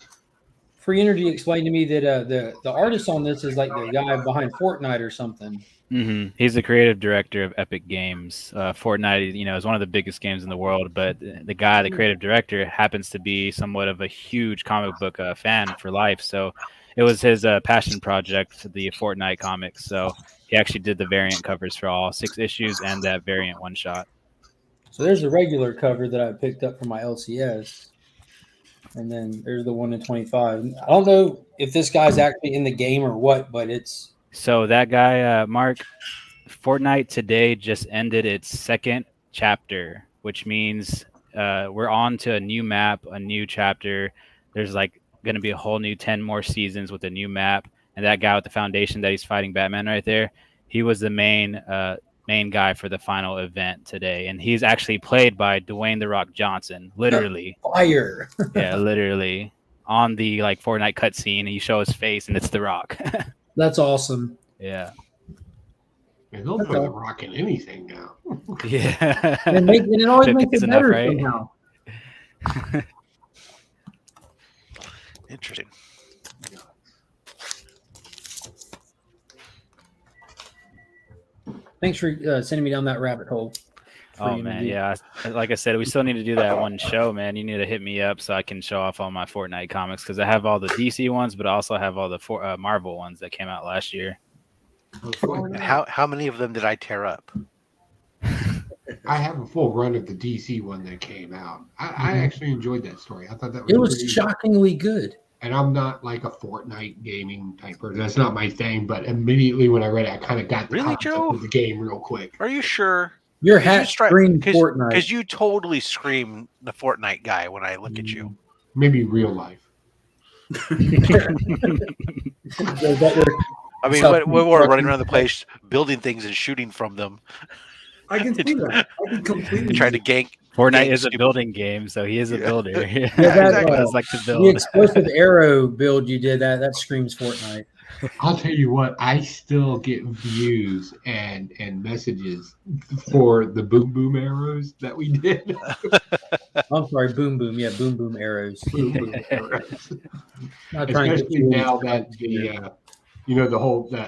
Free Energy explained to me that the artist on this is like the guy behind Fortnite or something. He's the creative director of Epic Games. Fortnite, is one of the biggest games in the world, but the guy, the creative director, happens to be somewhat of a huge comic book fan for life. So it was his passion project, the Fortnite comics. So he actually did the variant covers for all 6 issues and that variant one shot. So there's the regular cover that I picked up for my LCS. And then there's the 1 in 25. I don't know if this guy's actually in the game or what, but it's. So that guy, Mark, Fortnite today just ended its 2nd chapter, which means we're on to a new map, a new chapter. There's like going to be a whole new 10 more seasons with a new map. And that guy with the foundation that he's fighting Batman right there, he was the main guy for the final event today. And he's actually played by Dwayne The Rock Johnson, literally. Fire. Yeah, literally. On the like Fortnite cutscene, and you show his face and it's The Rock. That's awesome. Yeah. Man, they'll put The Rock in anything now. Yeah. And it always If makes it's it enough, better right? somehow. Interesting. Thanks for sending me down that rabbit hole. Oh man, yeah. Like I said, we still need to do that one show, man. You need to hit me up so I can show off all my Fortnite comics because I have all the DC ones, but I also have all the Marvel ones that came out last year. And how many of them did I tear up? I have a full run of the DC one that came out. I actually enjoyed that story. I thought that was It was pretty, shockingly good. and I'm not like a Fortnite gaming type person. That's not my thing. But immediately when I read it, I kind of got the Really, concept Joe? of the game real quick. Are you sure? Your hat screamed Fortnite. Because you totally scream the Fortnite guy when I look at you. Maybe real life. I mean, when we're running around the place, building things and shooting from them. I can see that. I can completely Trying to gank. Fortnite gank is a stupid- building game, so he is a builder. Yeah, Exactly. I like to The build. explosive arrow build you did that screams Fortnite. I'll tell you what, I still get views and messages for the boom boom arrows that we did. I'm sorry, boom boom. Yeah, boom boom arrows. Boom boom arrows. Not trying to Especially get now that the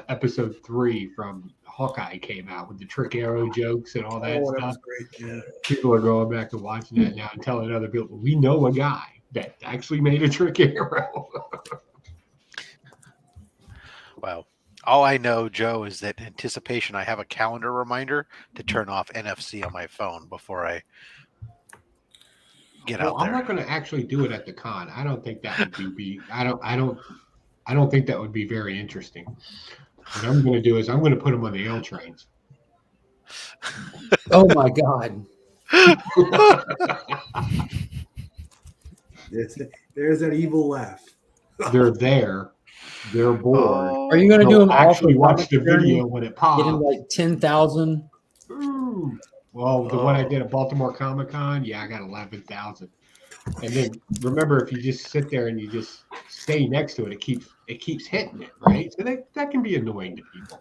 episode 3 from Hawkeye came out with the trick arrow jokes and all that Oh, that stuff. was great. Yeah. People are going back and watching that now and telling other people, we know a guy that actually made a trick arrow. Wow. All I know, Joe, is that in anticipation, I have a calendar reminder to turn off NFC on my phone before I get out I'm there. not going to actually do it at the con. I don't think that would be. I don't think that would be very interesting. What I'm going to do is I'm going to put them on the L trains. Oh my god. There's that evil laugh. They're there. They're bored. Are you going to do They'll them actually off watch the video when it pops. Get him like 10,000. Ooh. Well, the one I did at Baltimore Comic Con, I got 11,000. And then remember, if you just sit there and you just stay next to it, it keeps hitting it, right? So that can be annoying to people.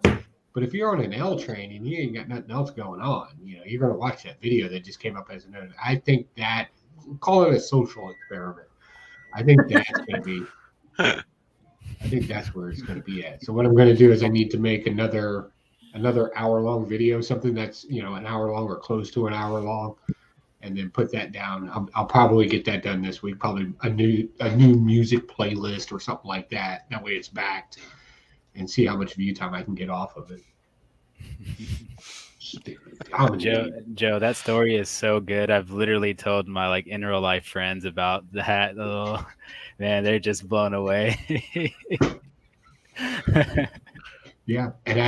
But if you're on an L train and you ain't got nothing else going on, you're going to watch that video that just came up as a note. I think that, call it a social experiment. I think that's going to be. I think that's where it's going to be at. So what I'm going to do is I need to make another hour-long video, something that's an hour long or close to an hour long, and then put that down. I'll probably get that done this week. Probably a new music playlist or something like that. That way it's backed, and see how much view time I can get off of it. Joe, that story is so good. I've literally told my in real life friends about that. Oh, man, they're just blown away. Yeah, and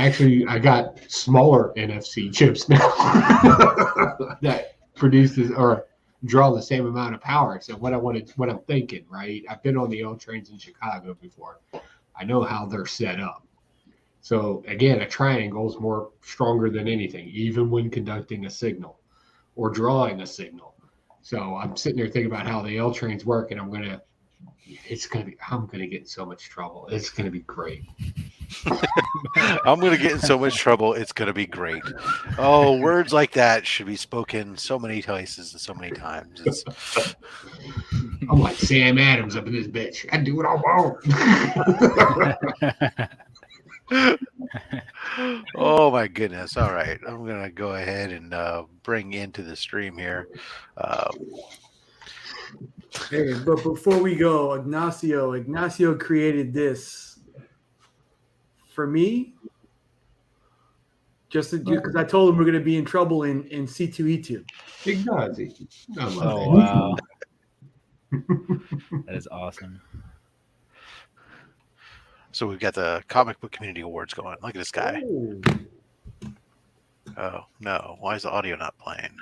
I got smaller NFC chips now that produces or draw the same amount of power. So what I'm thinking, right? I've been on the L trains in Chicago before. I know how they're set up. So again, a triangle is more stronger than anything, even when conducting a signal or drawing a signal. So I'm sitting there thinking about how the L trains work, and I'm gonna get in so much trouble. It's gonna be great. I'm going to get in so much trouble. It's going to be great. Oh, words like that should be spoken so many places and so many times. I'm like Sam Adams up in this bitch. I do what I want. Oh my goodness. All right. I'm going to go ahead and bring into the stream here. Hey, but before we go, Ignacio created this for me, just because I told him we're going to be in trouble in C2E2. Ignacio. I love Oh, it. wow. That is awesome. So we've got the Comic Book Community Awards going. Look at this guy. Oh. Oh, no. Why is the audio not playing?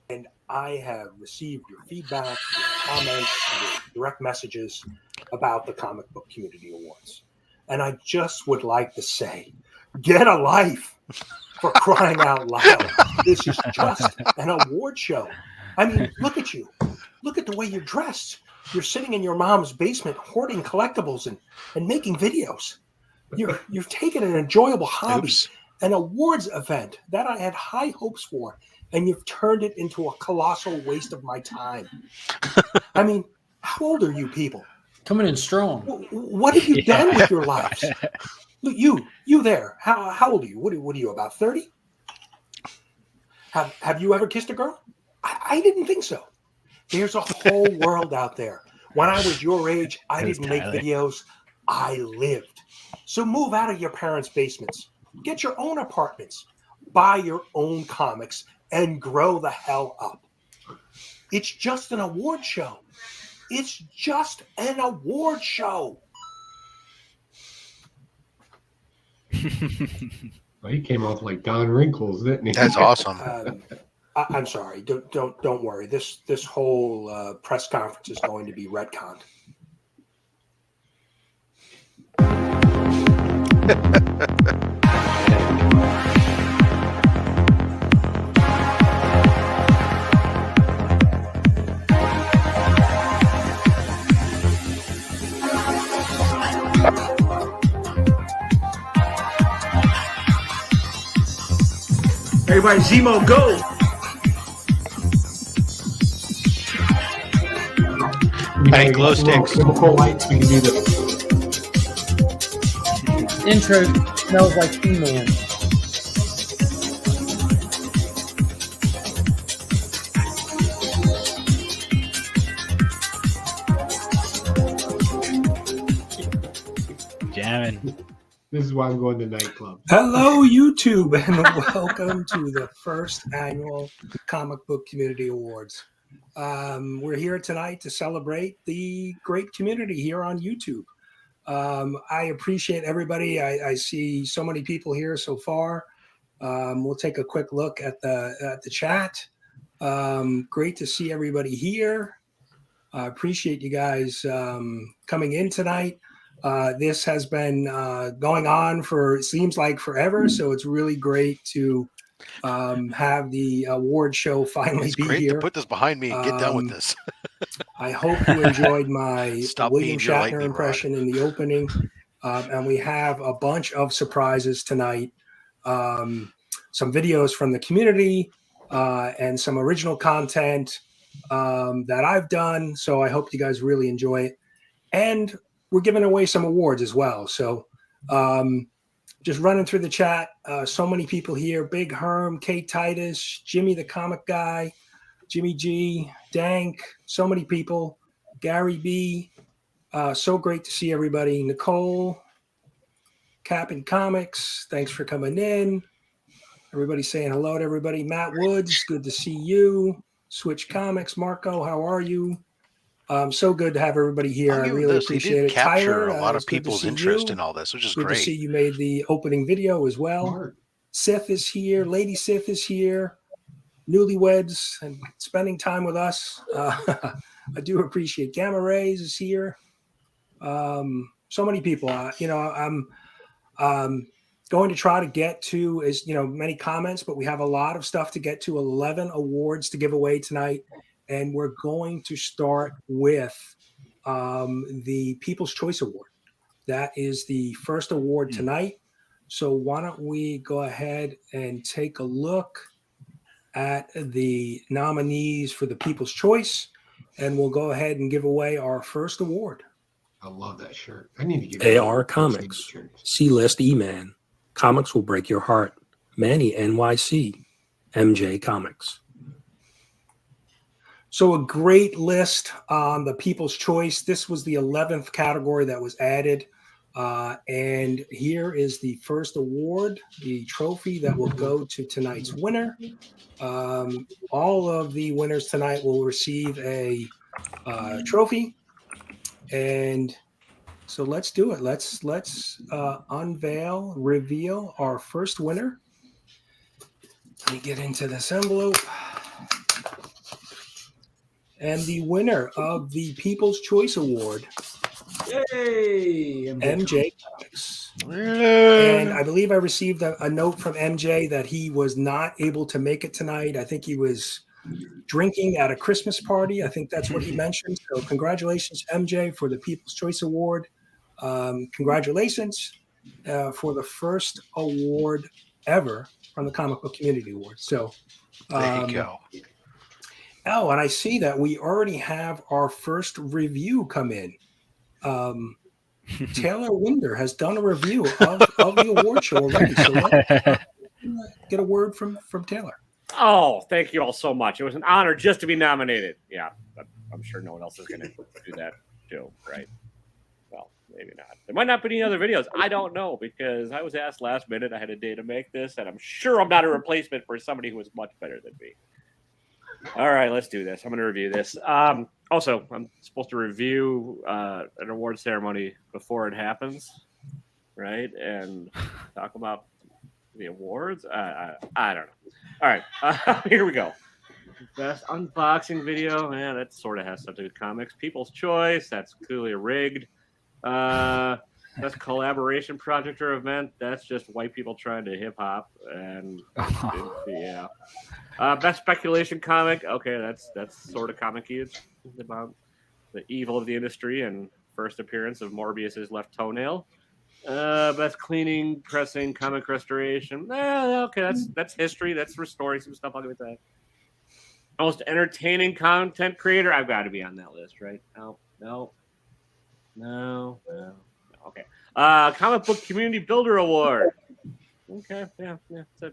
And I have received your feedback, your comments, your direct messages about the Comic Book Community Awards. And I just would like to say, get a life, for crying out loud. This is just an award show. I mean, look at you. Look at the way you're dressed. You're sitting in your mom's basement hoarding collectibles and making videos. You've taken an enjoyable hobby, Oops. an awards event that I had high hopes for, and you've turned it into a colossal waste of my time. I mean, how old are you people? Coming in strong. What have you done with your lives? Look, you there. How old are you? What are you, about 30? Have you ever kissed a girl? I didn't think so. There's a whole world out there. When I was your age, I didn't make videos. I lived. So move out of your parents' basements. Get your own apartments. Buy your own comics and grow the hell up. It's just an award show. It's just an award show. Well, he came off like Don Wrinkles, didn't he? That's awesome. I'm sorry. Don't worry. This whole press conference is going to be retconned. Everybody, Zemo, go! Hey, glow sticks. Chemical lights. We can do the Intro smells like He-Man. Jamming. This is why I'm going to nightclubs. Hello, YouTube, and welcome to the first annual Comic Book Community Awards. We're here tonight to celebrate the great community here on YouTube. I appreciate everybody. I see so many people here so far. We'll take a quick look at the chat. Great to see everybody here. I appreciate you guys coming in tonight. This has been going on for, it seems like forever, so it's really great to have the award show finally It's be great here. to put this behind me and get done with this. I hope you enjoyed my Stop William being your Shatner lightning impression in the opening. And we have a bunch of surprises tonight. Some videos from the community and some original content that I've done. So I hope you guys really enjoy it. And we're giving away some awards as well. So just running through the chat. So many people here. Big Herm, Kate Titus, Jimmy the Comic Guy, Jimmy G, Dank, so many people. Gary B. So great to see everybody. Nicole, Cap'n Comics, thanks for coming in. Everybody saying hello to everybody. Matt Woods, good to see you. Switch Comics, Marco, how are you? So good to have everybody here. I'll I give him really this. He appreciate did it. capture Tyler, a lot it's of good to people's see interest you. in all this, which is Good great. to see you made the opening video as well. Mark. Sith is here. Lady Sith is here. newlyweds and spending time with us. I do appreciate Gamma Rays is here. So many people. I'm going to try to get to many comments, but we have a lot of stuff to get to. 11 awards to give away tonight, and we're going to start with the People's Choice Award. That is the first award tonight. So why don't we go ahead and take a look at the nominees for the People's Choice, and we'll go ahead and give away our first award. I love that shirt. I need to get AR Comics, C-List E-Man, Comics Will Break Your Heart, Manny NYC, MJ Comics. So a great list on the People's Choice. This was the 11th category that was added. And here is the first award, the trophy that will go to tonight's winner. All of the winners tonight will receive a trophy. And so let's do it. Let's reveal our first winner. Let me get into this envelope. And the winner of the People's Choice Award, Yay! MJ Comics. And I believe I received a note from MJ that he was not able to make it tonight. I think he was drinking at a Christmas party. I think that's what he mentioned. So congratulations, MJ, for the People's Choice Award. Congratulations for the first award ever from the Comic Book Community Award. So There you go. Oh, and I see that we already have our first review come in. Taylor Winder has done a review of the award show already. So let's get a word from Taylor. Oh, thank you all so much. It was an honor just to be nominated. Yeah, I'm sure no one else is going to do that too, right? Well, maybe not. There might not be any other videos. I don't know, because I was asked last minute. I had a day to make this, and I'm sure I'm not a replacement for somebody who is much better than me. All right, let's do this. I'm going to review this. Also, I'm supposed to review an award ceremony before it happens, right? And talk about the awards. I don't know. All right, here we go. Best unboxing video. Man, that sort of has something to do with comics. People's Choice. That's clearly rigged. Best collaboration project or event. That's just white people trying to hip hop. And yeah. Best speculation comic. Okay, that's sort of comic-y. It's about the evil of the industry and first appearance of Morbius's left toenail. Best cleaning, pressing, comic restoration. Okay, that's history. That's restoring some stuff. I'll give it that. Most entertaining content creator. I've got to be on that list, right? No. Okay. Comic Book Community Builder Award. Okay, yeah.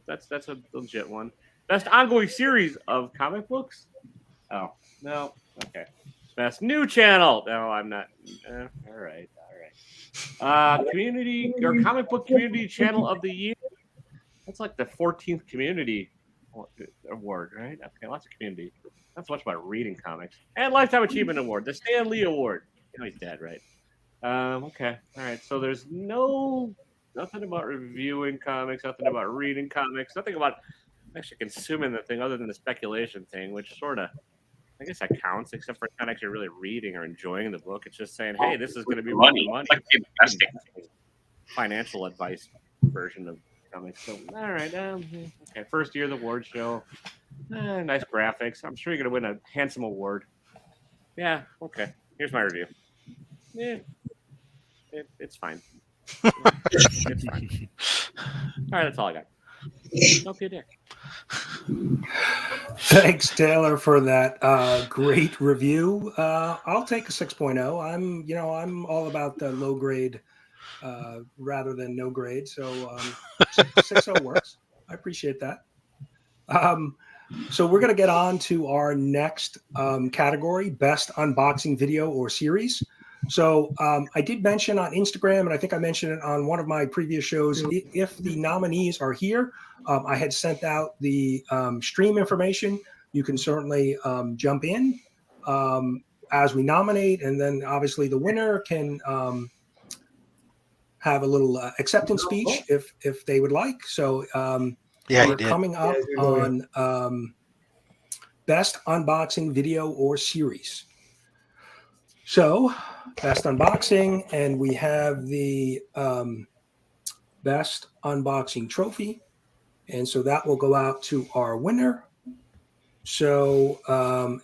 That's a legit one. Best ongoing series of comic books. Oh no. Okay. Best new channel. No, I'm not. All right. Community or comic book community channel of the year. That's like the 14th community award, right? Okay, lots of community. Not so much about reading comics. And Lifetime Achievement Award, the Stan Lee Award. You know he's dead, right? Okay. All right. So there's nothing about reviewing comics, nothing about reading comics, nothing about actually consuming the thing other than the speculation thing, which sort of, I guess that counts, except for not actually really reading or enjoying the book. It's just saying, hey, this is going to be money. Like investing. Financial advice version of comics. So, all right. Okay. First year of the award show. Nice graphics. I'm sure you're going to win a handsome award. Yeah. Okay. Here's my review. Yeah. It's fine. It's fine. All right. That's all I got. Don't be a dick. Thanks, Taylor, for that great review. I'll take a 6.0. I'm all about the low grade rather than no grade. So 6.0 works. I appreciate that. So we're going to get on to our next category, best unboxing video or series. So I did mention on Instagram, and I think I mentioned it on one of my previous shows, if the nominees are here, I had sent out the stream information. You can certainly jump in as we nominate, and then obviously the winner can have a little acceptance speech if they would like. So Yeah, we're coming up on best unboxing video or series. So, best unboxing, and we have the best unboxing trophy. And so that will go out to our winner. So,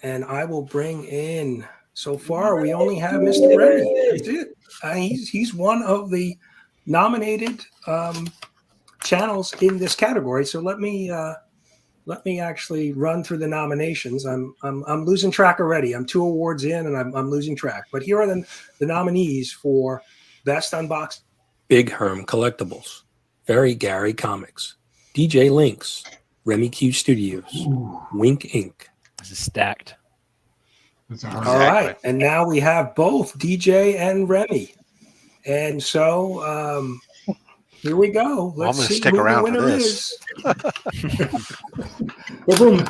and I will bring in, so far, we only have Mr. Remy. That's it. He's one of the nominated channels in this category. So let me actually run through the nominations. I'm losing track already. I'm 2 awards in, and I'm losing track. But here are the nominees for best unboxing. Big Herm Collectibles, Very Gary Comics, DJ Links, Remy Q Studios, Wink Inc. This is stacked. That's a All hard right, and now we have both DJ and Remy, and so here we go. Well, I'm Let's gonna see stick who around the for winner this. is. Boom.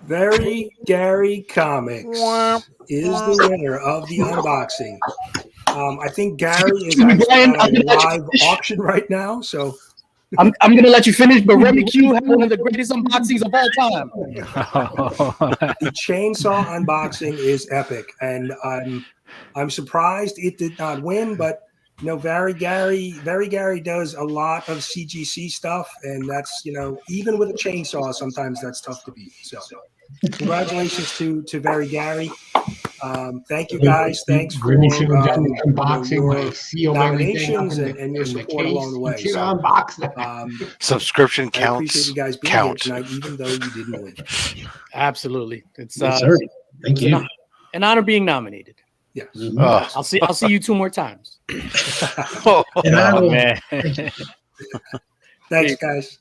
Very Gary Comics is the winner of the unboxing. I think Gary is Excuse me, actually Brian, at I'm a gonna let you live finish. auction right now, so I'm going to let you finish, but Remy Q had one of the greatest unboxings of all time. the chainsaw unboxing is epic, and I'm surprised it did not win. But you know, Very Gary does a lot of CGC stuff, and that's, you know, even with a chainsaw, sometimes that's tough to beat. So, congratulations to Very Gary. Thank you guys. Thanks for Remy should have done the unboxing your when I sealed everything up nominations and your in the support case. along the way. You should So, unbox that. Subscription I appreciate counts. you guys being here tonight, even though you didn't win. Absolutely. It's Yes, sir. Thank it's you. an honor being nominated. Yes. Oh. I'll see you 2 more times. And I will, man. Thanks, guys.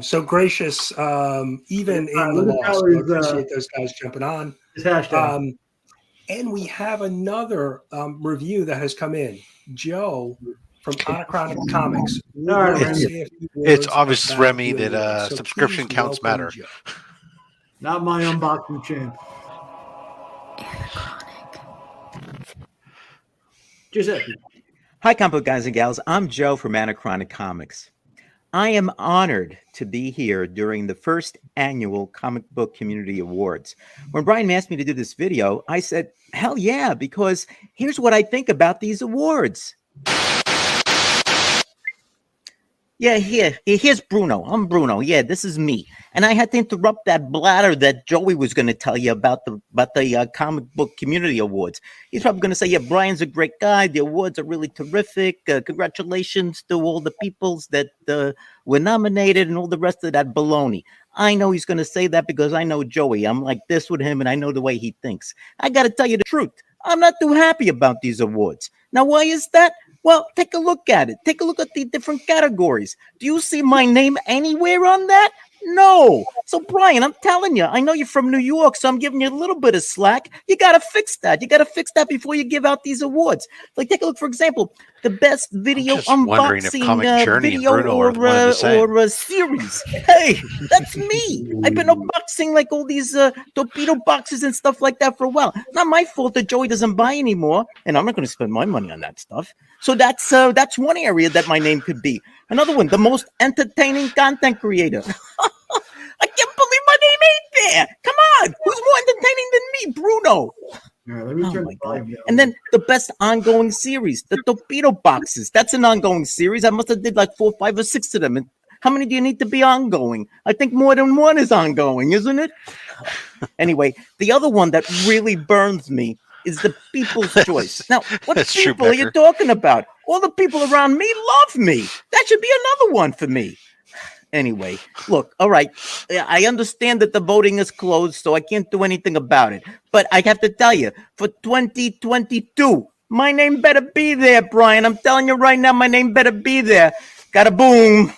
So gracious, even in the look at loss. Howard's, I appreciate those guys jumping on. His hashtag. And we have another review that has come in. Joe from Anachronic Comics. All right, It's obvious, about Remy, the that award. So subscription please counts welcome matter. Joe. Not my unboxing champ. Giuseppe. Hi, comic book guys and gals. I'm Joe from Anachronic Comics. I am honored to be here during the first annual Comic Book Community Awards. When Brian asked me to do this video, I said, hell yeah, because here's what I think about these awards. Yeah, here's Bruno. I'm Bruno. Yeah, this is me. And I had to interrupt that bladder that Joey was going to tell you about the Comic Book Community Awards. He's probably going to say, yeah, Brian's a great guy. The awards are really terrific. Congratulations to all the peoples that were nominated and all the rest of that baloney. I know he's going to say that because I know Joey. I'm like this with him, and I know the way he thinks. I got to tell you the truth. I'm not too happy about these awards. Now, why is that? Well, take a look at it. Take a look at the different categories. Do you see my name anywhere on that? No. So, Brian, I'm telling you, I know you're from New York, so I'm giving you a little bit of slack. You got to fix that. You got to fix that before you give out these awards. Like, take a look, for example, the best video unboxing video or a series. Hey, that's me. I've been unboxing like all these torpedo boxes and stuff like that for a while. Not my fault that Joey doesn't buy anymore, and I'm not going to spend my money on that stuff. So that's one area that my name could be. Another one, the most entertaining content creator. I can't believe my name ain't there. Come on, who's more entertaining than me, Bruno? Yeah, let me turn the volume down. And then the best ongoing series, the torpedo boxes. That's an ongoing series. I must have did like 4, 5, or 6 of them. And how many do you need to be ongoing? I think more than one is ongoing, isn't it? Anyway, the other one that really burns me is the People's Choice. Now, what people are you talking about? All the people around me love me. That should be another one for me. Anyway, look, all right, I understand that the voting is closed, so I can't do anything about it. But I have to tell you, for 2022, my name better be there, Brian. I'm telling you right now, my name better be there. Got a boom.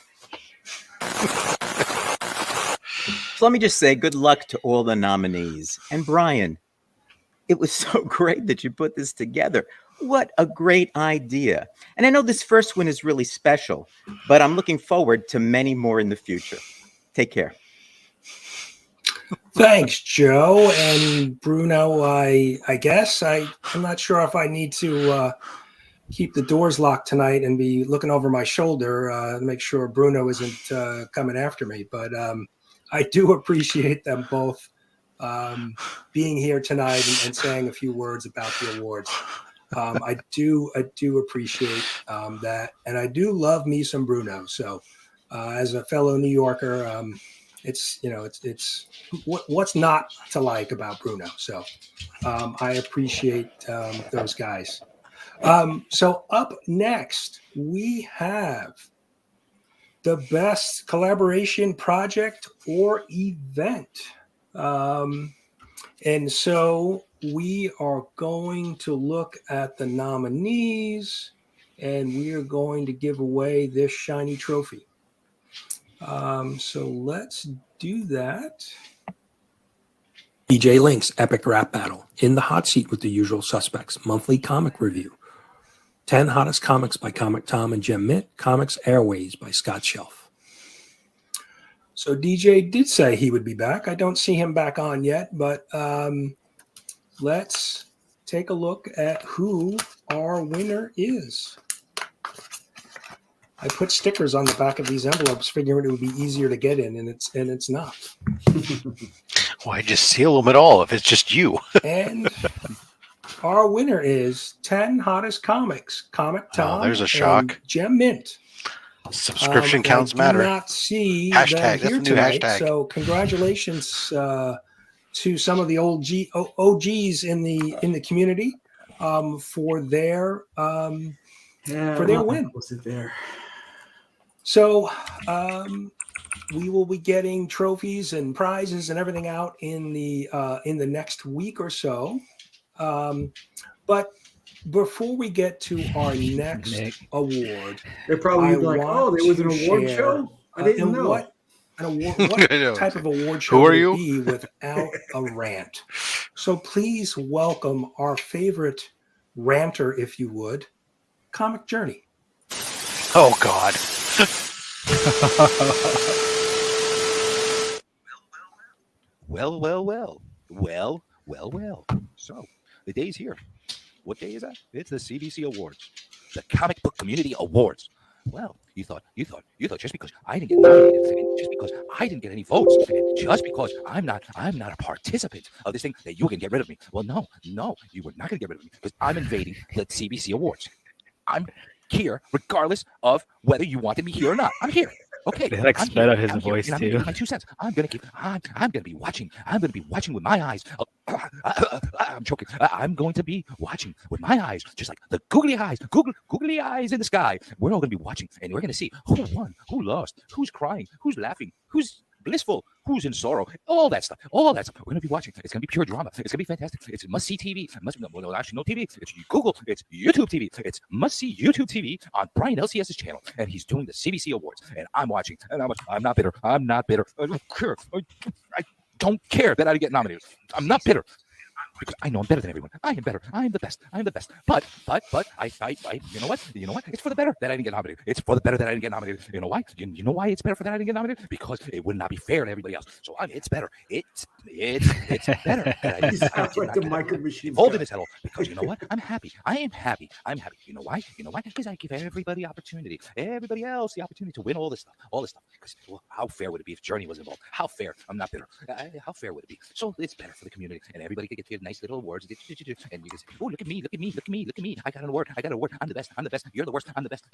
So let me just say good luck to all the nominees. And Brian, it was so great that you put this together. What a great idea. And I know this first one is really special, but I'm looking forward to many more in the future. Take care. Thanks, Joe. And Bruno, I guess I'm not sure if I need to keep the doors locked tonight and be looking over my shoulder to make sure Bruno isn't coming after me. But I do appreciate them both being here tonight and saying a few words about the awards. I do appreciate that, and I do love me some Bruno. So, as a fellow New Yorker, it's what's not to like about Bruno. So, I appreciate those guys. So up next, we have the best collaboration project or event. And so we are going to look at the nominees, and we are going to give away this shiny trophy. So let's do that. DJ Link's Epic Rap Battle. In the Hot Seat with the Usual Suspects. Monthly Comic Review. 10 Hottest Comics by Comic Tom and Jem Mitt. Comics Airways by Scott Shelf. So DJ did say he would be back. I don't see him back on yet, but let's take a look at who our winner is. I put stickers on the back of these envelopes, figuring it would be easier to get in, and it's not. Why just seal them at all if it's just you? And our winner is 10 Hottest Comics. Comic Tom. Oh, there's a shock. Jem Mint. Subscription counts matter. I do not see hashtag. them That's here the new tonight. hashtag. So congratulations to some of the OGs in the community for their win. Was it there? So we will be getting trophies and prizes and everything out in the next week or so. But before we get to our next award, They're probably like, "Oh, there was an award show. I didn't know." What type of award show Who are would you? it be without a rant? So please welcome our favorite ranter, if you would, Comic Journey. Oh God. Well. So the day's here. What day is that? It's the CBC Awards, the Comic Book Community Awards. Well, you thought just because I didn't get nominated, and just because I didn't get any votes, and just because I'm not a participant of this thing, that you can get rid of me. Well, no, you were not going to get rid of me because I'm invading the CBC Awards. I'm here regardless of whether you wanted me here or not. I'm here. Okay. They like I'm sped here. up his I'm here, voice and I'm too. giving my 2 cents. I'm gonna be watching. I'm gonna be watching with my eyes. I'm joking. I'm going to be watching with my eyes, just like the googly eyes in the sky. We're all gonna be watching, and we're gonna see who won, who lost, who's crying, who's laughing, who's blissful, who's in sorrow, all that stuff. We're gonna be watching. It's gonna be pure drama. It's gonna be fantastic. It's must-see TV. No TV. It's Google. It's YouTube TV. It's must-see YouTube TV on Brian LCS's channel, and he's doing the CBC Awards, and I'm watching. And I'm not bitter. I don't care. I don't care that I didn't get nominated. I'm not bitter. Because I know I'm better than everyone. I am better. I am the best. But I you know what? It's for the better that I didn't get nominated. It's for the better that I didn't get nominated. You know why? You know why it's better for that I didn't get nominated? Because it would not be fair to everybody else. So it's better. It's better. That I Sounds like the micro machine. involved in this at all. Because you know what? I'm happy. I am happy. You know why? Because I give everybody opportunity. Everybody else the opportunity to win all this stuff. Because how fair would it be if Journey was involved? How fair? I'm not bitter. How fair would it be? So it's better for the community, and everybody could get nice little awards, and you can say, "Oh, look at me! I got an award! I'm the best! You're the worst! I'm the best!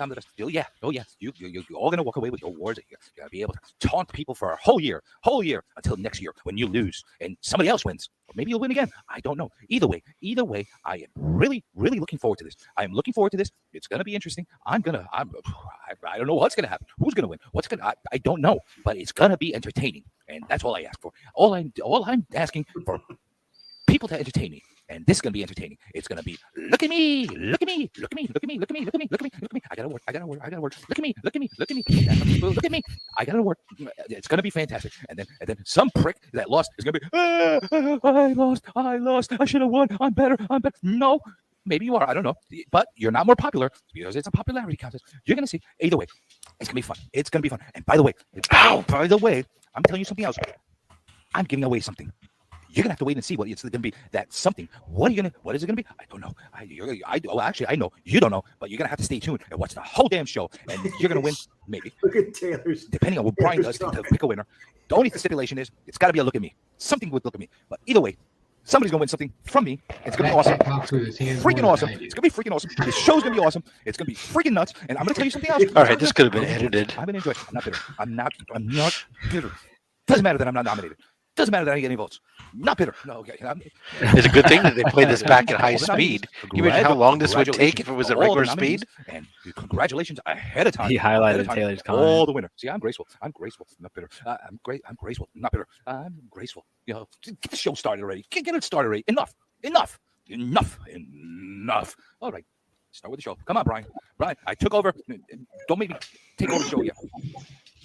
Oh yeah! You're all gonna walk away with your awards. You're gonna be able to taunt people for a whole year until next year when you lose and somebody else wins, or maybe you'll win again. I don't know. Either way, I am really looking forward to this. I am looking forward to this. It's gonna be interesting. I don't know what's gonna happen. Who's gonna win? I don't know, but it's gonna be entertaining, and that's all I ask for. All I'm asking for. People to entertain me, and this is gonna be entertaining. It's gonna be look at me. I got a word. Look at me. Look at me. I got a word. It's gonna be fantastic. And then some prick that lost is gonna be I lost. I should have won. I'm better. No, maybe you are. I don't know, but you're not more popular because it's a popularity contest. You're gonna see. Either way, it's gonna be fun. And by the way, I'm telling you something else. I'm giving away something. You're gonna have to wait and see what it's gonna be. That something. What is it gonna be? I don't know. Actually, I know. You don't know, but you're gonna have to stay tuned and watch the whole damn show, and you're gonna win. Maybe. Look at Taylor's. Depending on what Brian does to pick a winner. The only stipulation is it's got to be a look at me. Something would look at me. But either way, somebody's gonna win something from me. It's gonna be awesome. Freaking awesome. It's gonna be freaking awesome. The show's gonna be awesome. It's gonna be freaking nuts. And I'm gonna tell you something else. All right, this could have been edited. I've been enjoying. I'm not bitter. I'm not bitter. Doesn't matter that I'm not nominated. Doesn't matter that I didn't get any votes. Not bitter. No, okay. It's a good thing that they played this back at high speed. Can you imagine how long this would take if it was at regular speed? And congratulations ahead of time. He highlighted Taylor's comment. All the winner. See, I'm graceful. I'm graceful. Not bitter. I'm great. I'm graceful. Not bitter. I'm graceful. You know, get the show started already. Get it started already. Enough. All right. Start with the show. Come on, Brian. Brian, I took over. Don't make me take over the show again.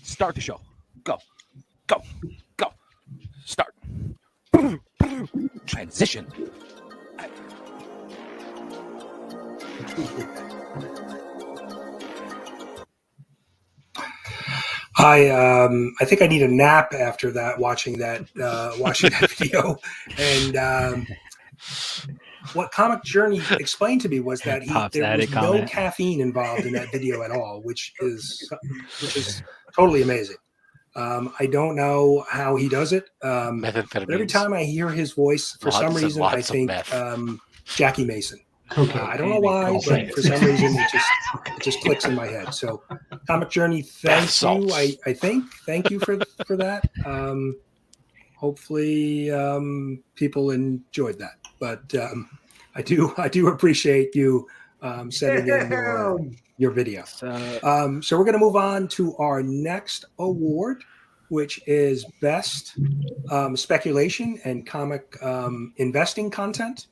Start the show. Go. Start. Transition. I think I need a nap after that. Watching that video, and what Comic Journey explained to me was that there was no caffeine involved in that video at all, which is totally amazing. I don't know how he does it. But every time I hear his voice, for some reason, I think Jackie Mason. I don't know why, but for some reason, it just clicks in my head. So, Comic Journey, thank you. I think thank you for that. Hopefully, people enjoyed that. But I do appreciate you sending in your video. So we're going to move on to our next award, which is Best Speculation and Comic Investing Content.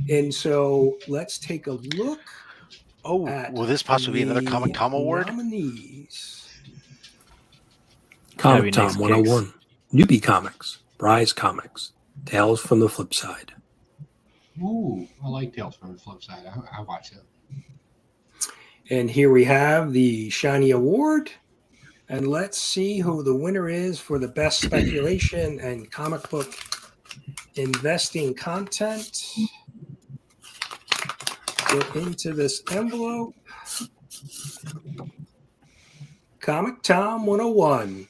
And so let's take a look. Will this possibly be another Comic Tom Award? Nominees. Comic Tom 101, Newbie Comics, Rise Comics, Tales from the Flip Side. Ooh, I like Tales from the Flip Side. I watch it. And here we have the Shiny Award. And let's see who the winner is for the best speculation and comic book investing content. Get into this envelope. Comic Tom 101.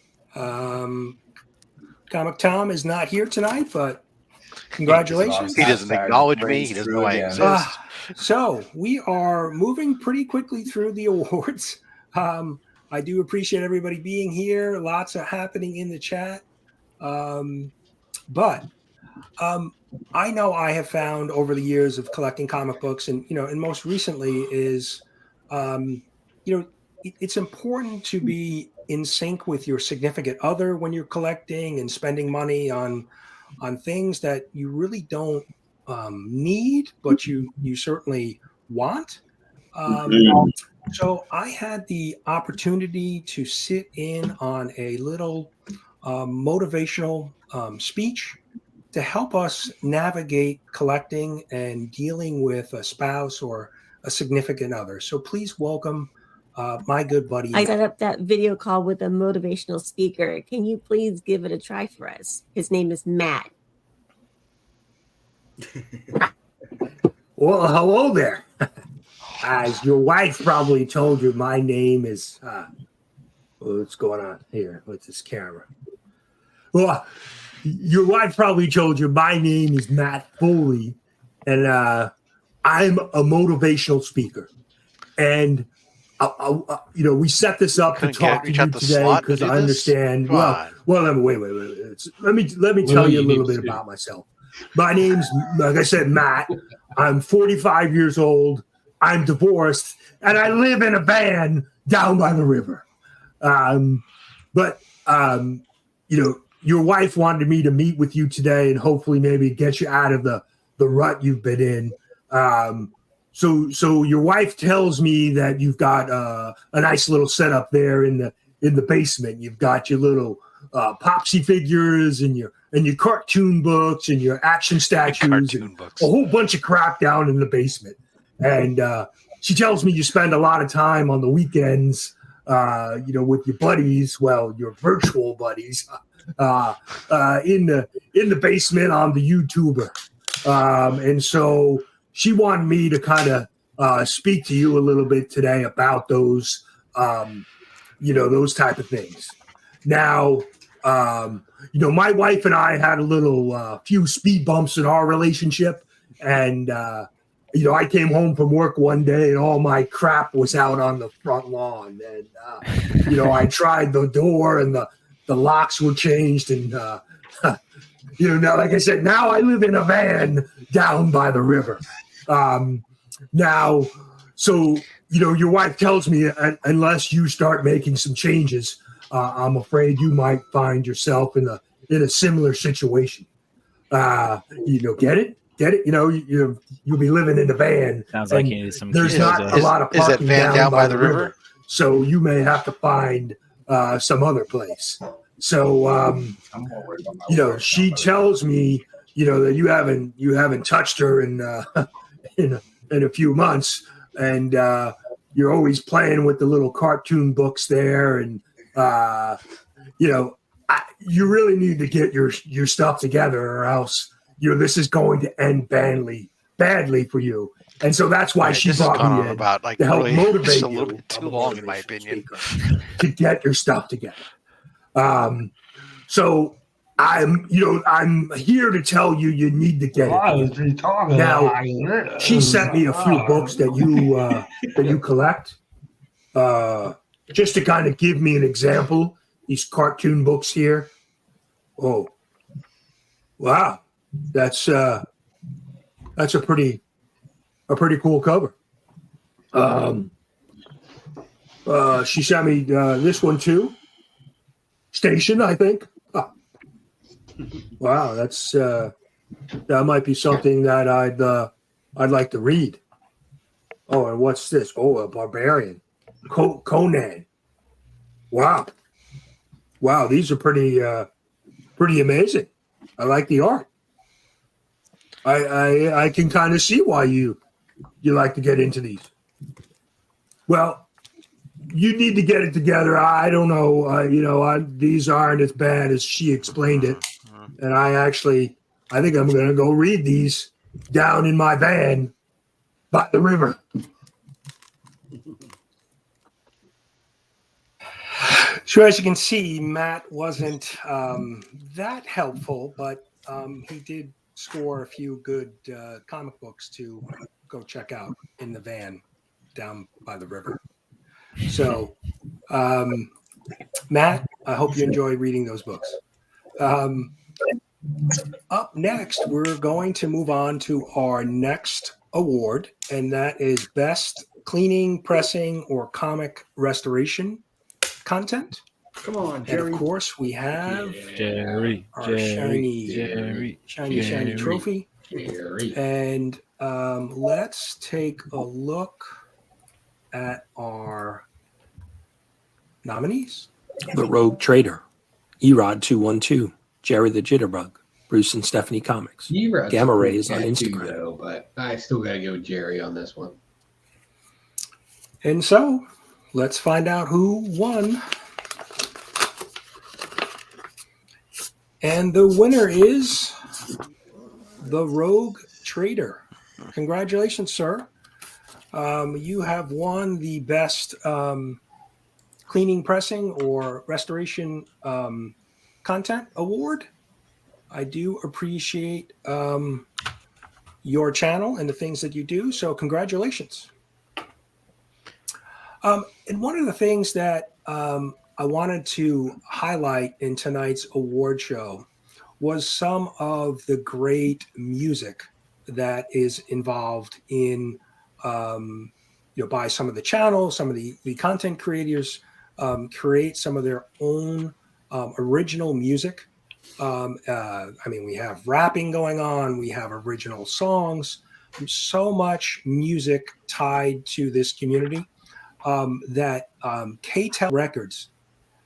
Comic Tom is not here tonight, but congratulations. He doesn't acknowledge me. He doesn't know I exist. So we are moving pretty quickly through the awards. I do appreciate everybody being here. Lots of happening in the chat. But I know I have found over the years of collecting comic books, and and most recently is, it's important to be in sync with your significant other when you're collecting and spending money on things that you really don't need, but you certainly want. So I had the opportunity to sit in on a little motivational speech to help us navigate collecting and dealing with a spouse or a significant other. So please welcome my good buddy. I set up that video call with a motivational speaker. Can you please give it a try for us? His name is Matt. Well, hello there. As your wife probably told you, my name is what's going on here with this camera? Well, your wife probably told you my name is Matt Foley, and I'm a motivational speaker. And we set this up to talk to you today because I understand. Well, wait. Let me tell you a little bit about myself. My name's, like I said, Matt. I'm 45 years old. I'm divorced, and I live in a van down by the river. But your wife wanted me to meet with you today and hopefully maybe get you out of the rut you've been in. So your wife tells me that you've got a nice little setup there in the basement. You've got your little Popsy figures and your cartoon books and your action statues and a whole bunch of crap down in the basement. And she tells me you spend a lot of time on the weekends, with your buddies, your virtual buddies, in the basement. I'm the YouTuber, and so she wanted me to kind of speak to you a little bit today about those, those type of things. Now, my wife and I had a little few speed bumps in our relationship, and I came home from work one day and all my crap was out on the front lawn, and I tried the door and the locks were changed, and now, like I said, now I live in a van down by the river. Now, so your wife tells me unless you start making some changes, I'm afraid you might find yourself in a similar situation. Get it? You'll be living in a van. Sounds like you need some. There's not a lot of parking is that van down by the river, so you may have to find some other place. So, she tells me, that you haven't touched her in a few months, and you're always playing with the little cartoon books there, and you really need to get your stuff together, or else this is going to end badly for you. And so that's why she brought me in about to help motivate just a you. little bit too long, in my opinion, to get your stuff together. So I'm here to tell you need to get it. Now, she sent me a few books that you collect, just to kind of give me an example. These cartoon books here. Oh, wow, that's a pretty cool cover. She sent me this one too. Station, I think. Oh. Wow, that's that might be something that I'd like to read. Oh, and what's this? Oh, a barbarian, Conan. Wow, these are pretty amazing. I like the art. I can kind of see why you like to get into these. Well, you need to get it together. I don't know. These aren't as bad as she explained it. And I think I'm going to go read these down in my van by the river. So as you can see, Matt wasn't that helpful, but he did score a few good comic books to go check out in the van down by the river. So, Matt, I hope you enjoy reading those books. Up next, we're going to move on to our next award, and that is Best Cleaning, Pressing, or Comic Restoration Content. Come on, Jerry. And of course, we have our shiny trophy. Jerry. And let's take a look at our nominees. The Rogue Trader, Erod 212, Jerry the Jitterbug, Bruce and Stephanie Comics, Gamma Rays on Instagram. Though, but I still got to go with Jerry on this one. And so, let's find out who won. And the winner is the Rogue Trader. Congratulations, sir. You have won the best cleaning, pressing, or restoration content award. I do appreciate your channel and the things that you do. So congratulations. And one of the things that I wanted to highlight in tonight's award show was some of the great music that is involved in by some of the channels, some of the content creators create some of their own original music. We have rapping going on, we have original songs, so much music tied to this community that KTEL Records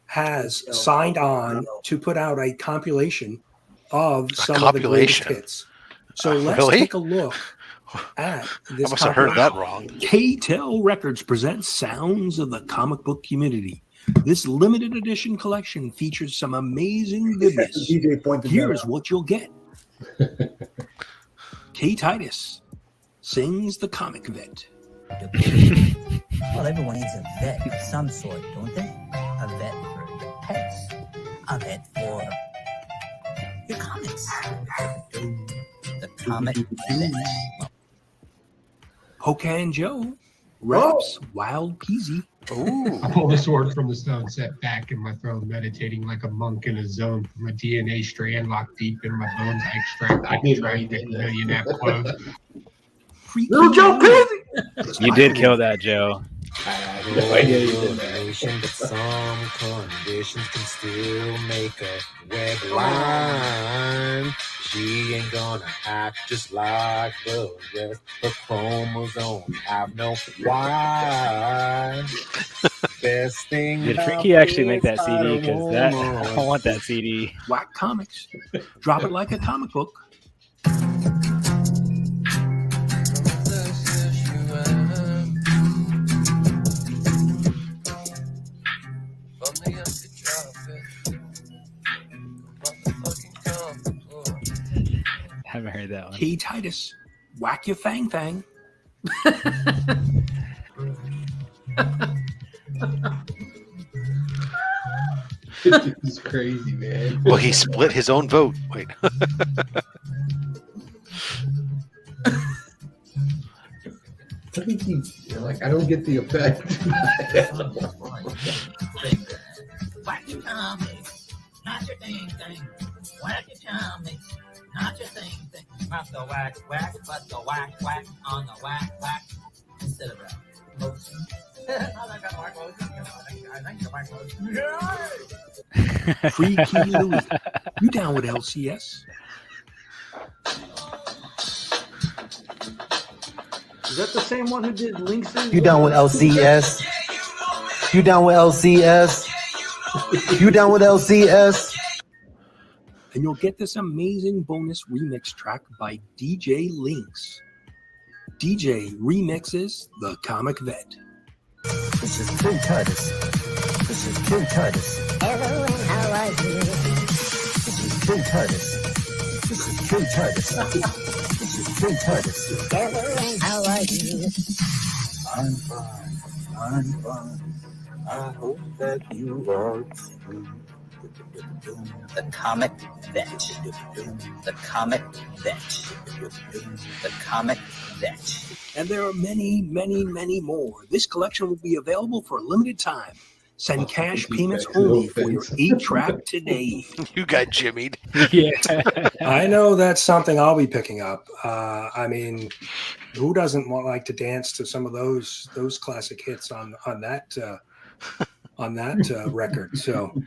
has signed on to put out a compilation of some of the greatest hits. So let's take a look at this. I must have heard that wrong. KTEL Records presents sounds of the comic book community This limited edition collection features some amazing goodness. DJ pointed that Here's out. what you'll get. Kay Titus sings the comic vet. Well, everyone needs a vet of some sort, don't they? A vet for your pets. A vet for your comics. The comic vet. Hokan Joe raps Wild Peasy. I pull the sword from the stone, set back in my throne, meditating like a monk in a zone. My DNA strand locked deep in my bones. I extract a millionaire quote. Little Joe Peasy! You did kill that, Joe. Some conditions can still make her wear blind. She ain't gonna act just like the rest. Her chromosomes have no why. Best thing. Did Freaky actually make that CD? Because that I want that CD. Whack Comics. Drop it like a comic book. Haven't heard that one. Kay Titus, whack your fang fang. It's crazy, man. Well, he split his own vote. Wait. I think I don't get the effect. Whack your comics, not your thing. Whack your comics, not your thing. Not the whack, but the whack on the whack. Instead of motion. Freaky Louie. You down with LCS? Is that the same one who did Links? You down with LCS? You down with LCS? You down with LCS? And you'll get this amazing bonus remix track by DJ Lynx. DJ remixes the comic vet. This is Kay Titus. This is Kay Titus. Hello and how are you? This is Kay Titus. This is Kay Titus. This is Kay Titus. Hello and how are you? I'm fine. I hope that you are too. The comic vet. The comic vet. The comic vet. And there are many, many, many more. This collection will be available for a limited time. Send cash payments only for your 8-track today. You got jimmied. Yeah. I know that's something I'll be picking up. I mean, who doesn't like to dance to some of those classic hits on that record? So,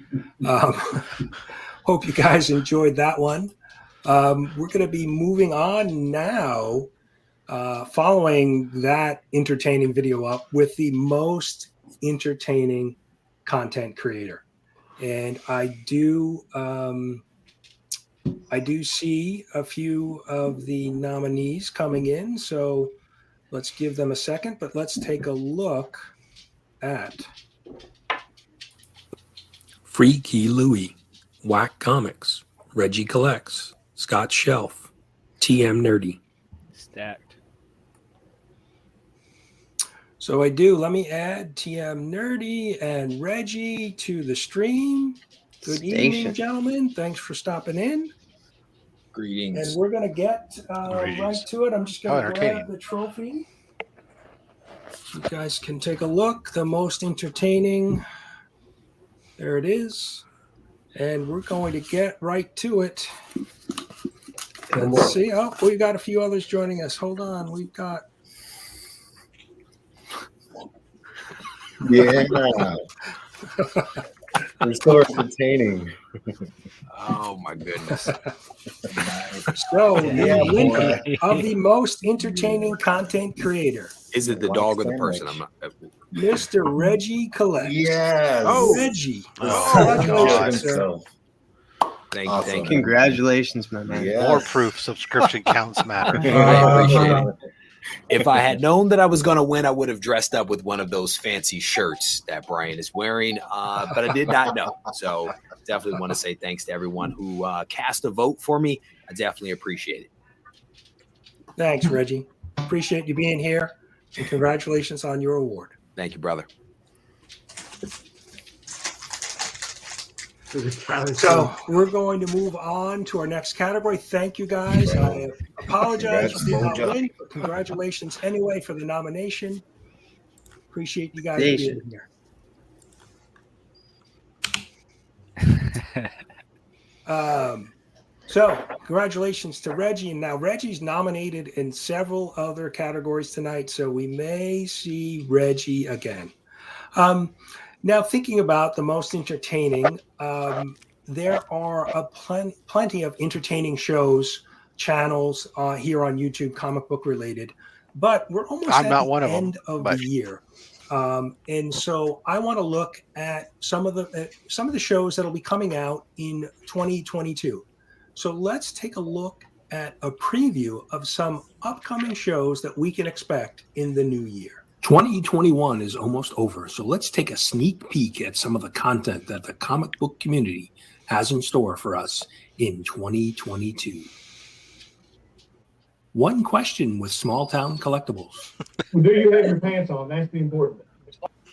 hope you guys enjoyed that one. We're going to be moving on now, following that entertaining video up with the most entertaining content creator, and I do see a few of the nominees coming in, so let's give them a second, but let's take a look at Freaky Louie, Whack Comics, Reggie Collects, Scott Shelf, TM Nerdy. Stacked. So let me add TM Nerdy and Reggie to the stream. Good evening, gentlemen. Thanks for stopping in. Greetings. And we're going to get right to it. I'm just going to grab the trophy. You guys can take a look. The most entertaining. There it is. And we're going to get right to it. Let's see. Oh, we got a few others joining us. Hold on. We've got. Yeah. They're so entertaining. Oh my goodness. So the winner of the most entertaining content creator. Is it the dog or the person? I'm not. Mr. Reggie Collect. Yes. Oh, Reggie. Congratulations, sir. Thank you. Congratulations, my man. More proof subscription counts matter. I appreciate it. If I had known that I was going to win, I would have dressed up with one of those fancy shirts that Brian is wearing, but I did not know. So definitely want to say thanks to everyone who cast a vote for me. I definitely appreciate it. Thanks, Reggie. Appreciate you being here, and congratulations on your award. Thank you, brother. So we're going to move on to our next category. Thank you, guys. I apologize you did not win, but congratulations anyway for the nomination. Appreciate you guys being here. So congratulations to Reggie. And now Reggie's nominated in several other categories tonight, so we may see Reggie again. Now, thinking about the most entertaining, there are plenty of entertaining shows, channels here on YouTube, comic book related, but we're almost at the end of the year. And so I want to look at some of the shows that'll be coming out in 2022. So let's take a look at a preview of some upcoming shows that we can expect in the new year. 2021 is almost over, so let's take a sneak peek at some of the content that the comic book community has in store for us in 2022. One question with Small Town Collectibles. Do you have your pants on? That's the important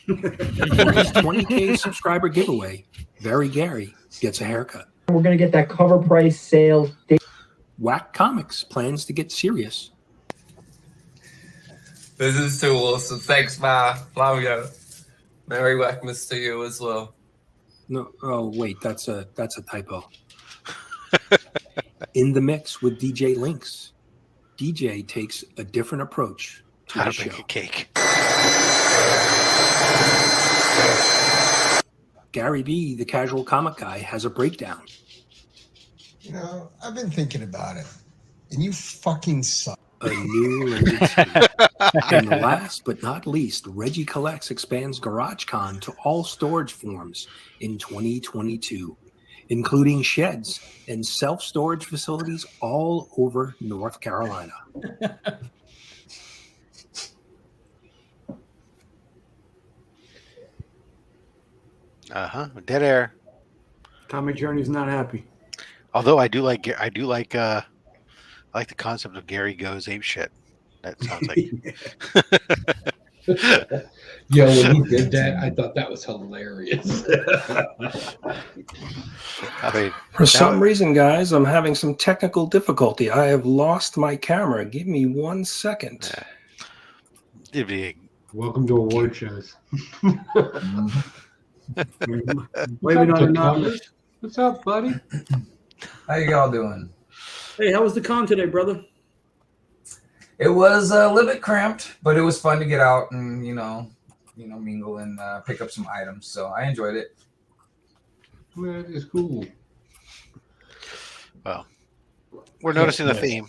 For his 20K subscriber giveaway, Very Gary gets a haircut. We're going to get that cover price sale. Whack Comics plans to get serious. This is too awesome. Thanks, Ma. Love you. Merry Whackmas to you as well. No, oh wait, that's a typo. In the mix with DJ Links, DJ takes a different approach to the show. Make a cake. Gary B, the casual comic guy, has a breakdown. You know, I've been thinking about it, and you fucking suck. A new limited series. And last but not least, Reggie Collects expands GarageCon to all storage forms in 2022, including sheds and self-storage facilities all over North Carolina. Dead air. Comic Journey's not happy. Although I do like the concept of Gary Goes Ape Shit. That sounds like. Yo, when he did that, I thought that was hilarious. I mean, For some reason, guys, I'm having some technical difficulty. I have lost my camera. Give me 1 second. Welcome to award shows. Waving on the numbers. What's up, buddy? How you all doing? Hey, how was the con today, brother? It was a little bit cramped, but it was fun to get out and mingle and pick up some items. So I enjoyed it. Well, it's cool. Well, we're noticing the theme.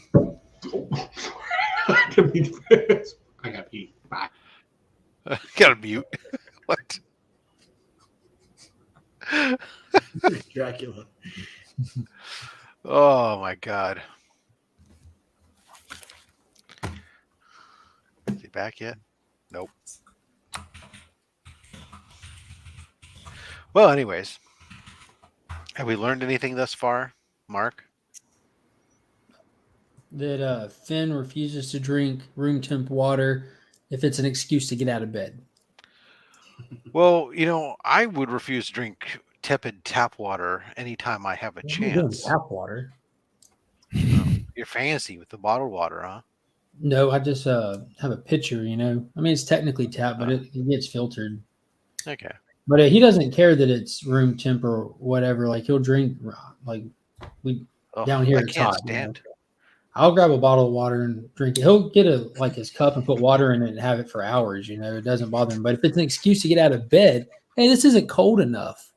I got pee. Bye. Gotta mute. What? Dracula. Oh my God. Is he back yet? Nope. Well, anyways, have we learned anything thus far, Mark? That Finn refuses to drink room temp water if it's an excuse to get out of bed. Well, I would refuse to drink tepid tap water anytime I have a chance. Tap water. You're fancy with the bottled water, huh? No, I just have a pitcher, I mean, it's technically tap, but it gets filtered. Okay. But he doesn't care that it's room temp or whatever. Like, he'll drink, like, down here I it's can't hot. stand. I'll grab a bottle of water and drink it. He'll get his cup and put water in it and have it for hours, It doesn't bother him. But if it's an excuse to get out of bed, hey, this isn't cold enough.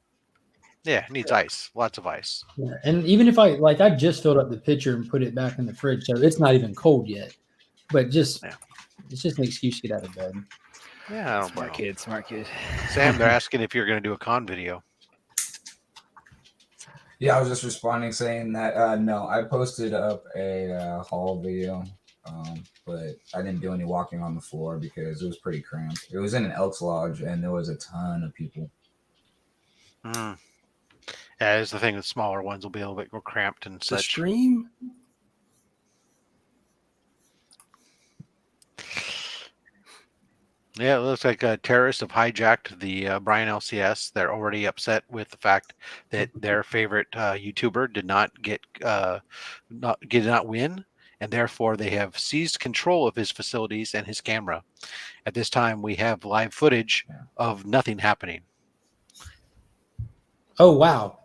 Yeah, it needs ice. Lots of ice. Yeah. And even if I just filled up the pitcher and put it back in the fridge, so it's not even cold yet. But it's just an excuse to get out of bed. Yeah, I don't Smart kid, smart kid. Sam, they're asking if you're going to do a con video. Yeah, I was just responding saying that no, I posted up a haul video but I didn't do any walking on the floor because it was pretty cramped. It was in an Elks Lodge, and there was a ton of people. Yeah, that's the thing. The smaller ones will be a little bit more cramped and The such. stream. Yeah, it looks like terrorists have hijacked the Brian LCS. They're already upset with the fact that their favorite YouTuber did not win, and therefore they have seized control of his facilities and his camera. At this time, we have live footage of nothing happening. Oh wow!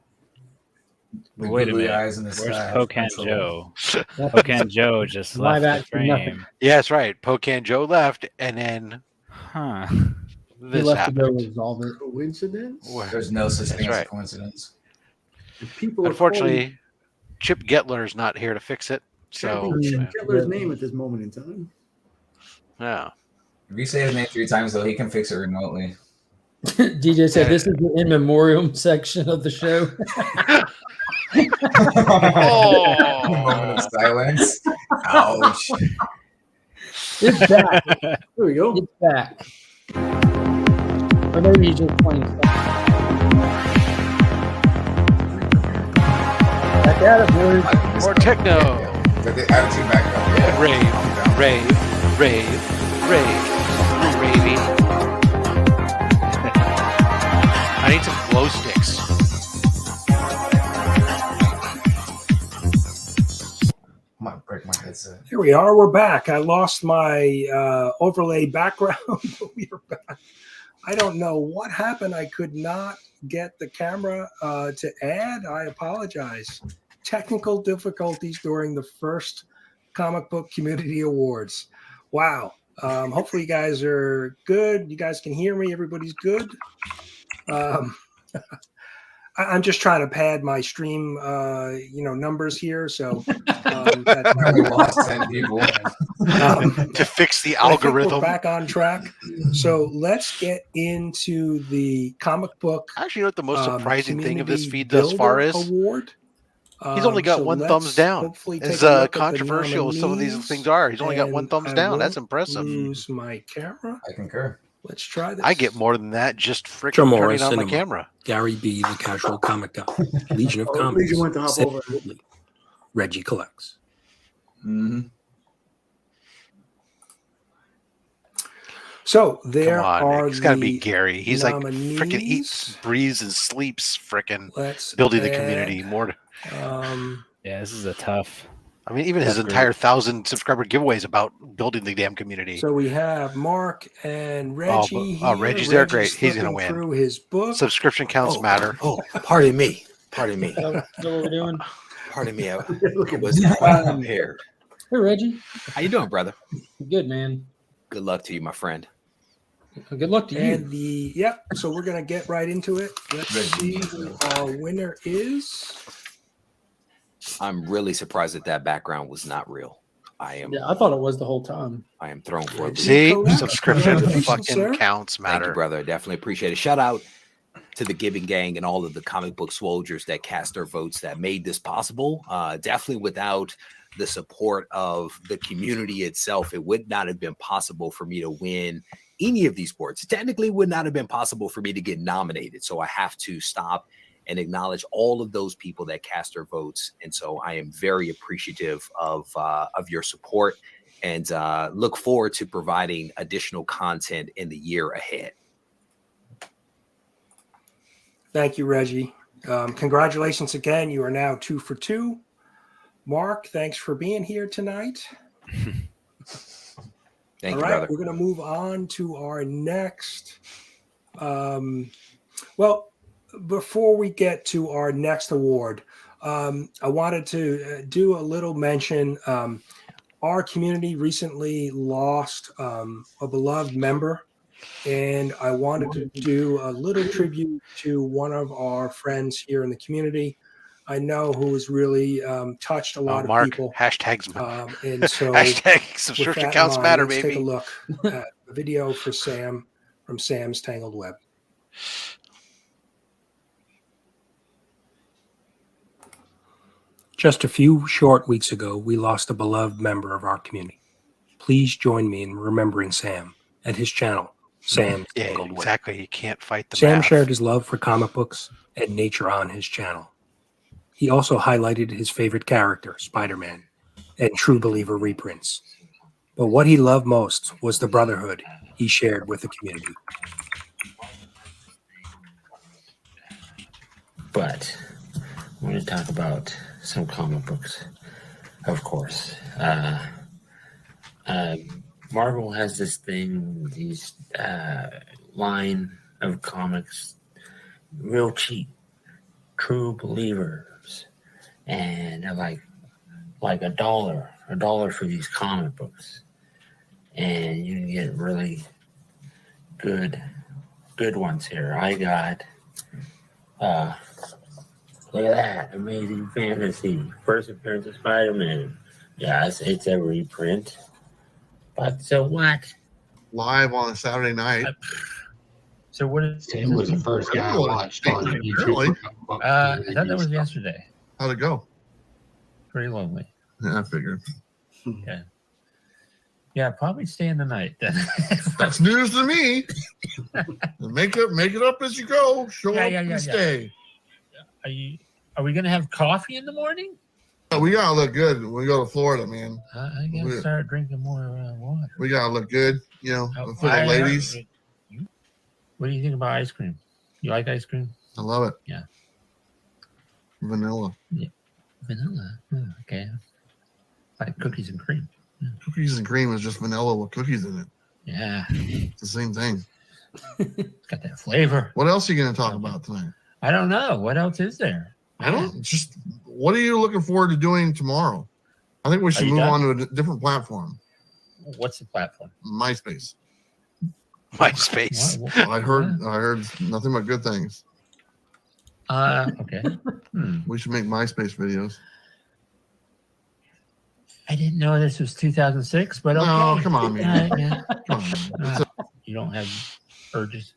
But wait a googly minute. eyes in the Where's sky. Pocan Joe? Pocan Joe just Live left the action nothing. frame. Yeah, that's right. Pocan Joe left, and then He this left to go happened. resolve it. Coincidence? There's no such That's thing as a right. coincidence. People are Unfortunately, Chip Gettler's not here to fix it. So, chanting Chip Hitler's name at this moment in time. yeah. If you say his name 3 times, though, he can fix it remotely. DJ said this is the in memoriam section of the show. Moment of silence. Ouch. It's back. There we go. It's back. Or maybe he's just playing. Back at it, boys. More techno. But the attitude back up. Yeah. Rave. Raving. I need some glow sticks. Might break my headset. Here we are. We're back. I lost my overlay background, but we are back. I don't know what happened. I could not get the camera to add. I apologize. Technical difficulties during the first Comic Book Community Awards. Wow. Hopefully you guys are good. You guys can hear me. Everybody's good. I'm just trying to pad my stream, numbers here. So we lost 10 people. To fix the algorithm. We're back on track. So let's get into the comic book. Actually, you know what the most surprising thing of this Community feed thus far Builder is? Award. He's only got So one let's thumbs down. hopefully take As a look at the controversial as some of these nominees, things are, he's only got one and thumbs I down. That's won't impressive. Lose my camera. I concur. Let's try this. I get more than that just freaking Joe turning Morris, on my Cinema. camera. Gary B, the casual comic guy. Legion of Oh, Comics. Legion went to hop Sid over. Woodley. Reggie collects. Mm-hmm. So Come there on, are Nick. It's got to be the Gary. He's like freaking nominees. eats, breathes, and sleeps freaking Let's building the add, community more. Yeah, this is a tough. I mean, even his That's entire great. 1,000 subscriber giveaway is about building the damn community. So we have Mark and Reggie. Oh, here. Reggie's there. Great. Reggie's He's going to flipping win. Through his book. Subscription counts matter. Oh, pardon me. Pardon me. Is that what we're doing? Pardon me. I wasn't quite prepared. Hey, Reggie. How you doing, brother? Good, man. Good luck to you, my friend. Good luck to you. And so we're gonna get right into it. Let's see who our winner is. I'm really surprised that background was not real. I I thought it was the whole time. I am thrown for a loop. See, subscription Congratulations, fucking sir. counts Thank matter. you, brother. I definitely appreciate it. Shout out to the Giving Gang and all of the comic book soldiers that cast their votes that made this possible. Definitely without the support of the community itself, it would not have been possible for me to win any of these awards. Technically, it would not have been possible for me to get nominated. So I have to stop and acknowledge all of those people that cast their votes. And so I am very appreciative of your support and look forward to providing additional content in the year ahead. Thank you, Reggie. Congratulations again. You are now 2 for 2. Mark, thanks for being here tonight. Thank All you, right, brother. we're going to move on to our next. Before we get to our next award, I wanted to do a little mention. Our community recently lost a beloved member, and I wanted to do a little tribute to one of our friends here in the community. I know who has really touched a lot Mark, of people. hashtags, And so hashtag with subscription that in counts mind, matter, let's baby. take a look at a video for Sam from Sam's Tangled Web. Just a few short weeks ago, we lost a beloved member of our community. please join me in remembering Sam and his channel, Sam's Yeah, Tangled Web. exactly. You can't fight the Sam math. shared his love for comic books and nature on his channel. He also highlighted his favorite character, Spider-Man, and True Believer reprints. But what he loved most was the brotherhood he shared with the community. But we're going to talk about some comic books, of course. Marvel has this thing, these line of comics, real cheap, True Believers, and they're like a dollar for these comic books, and you can get really good ones here. I got look at that, Amazing Fantasy, first appearance of Spider-Man. Yeah, it's a reprint, but so what? Live on a Saturday night. So what is Sam was the first guy I watched on YouTube. Really? I thought that was yesterday. How'd it go? Pretty lonely. Yeah, I figured. Okay. Yeah, probably stay in the night then. That's news to me. Make it up as you go. Show up and stay. Are we gonna have coffee in the morning? We gotta look good when we go to Florida, man. I gotta start drinking more water. We gotta look good, for the ladies. What do you think about ice cream? You like ice cream? I love it. Yeah. Vanilla. Yeah. Vanilla. Oh, okay. Like cookies and cream. Yeah. Cookies and cream is just vanilla with cookies in it. Yeah. It's the same thing. It's got that flavor. What else are you going to talk about tonight? I don't know. What else is there? What are you looking forward to doing tomorrow? I think we should move on to a different platform. What's the platform? MySpace. MySpace. I heard nothing but good things. Okay. We should make MySpace videos. I didn't know this was 2006, but okay. No, come on, man. Yeah. Come on. You don't have urges.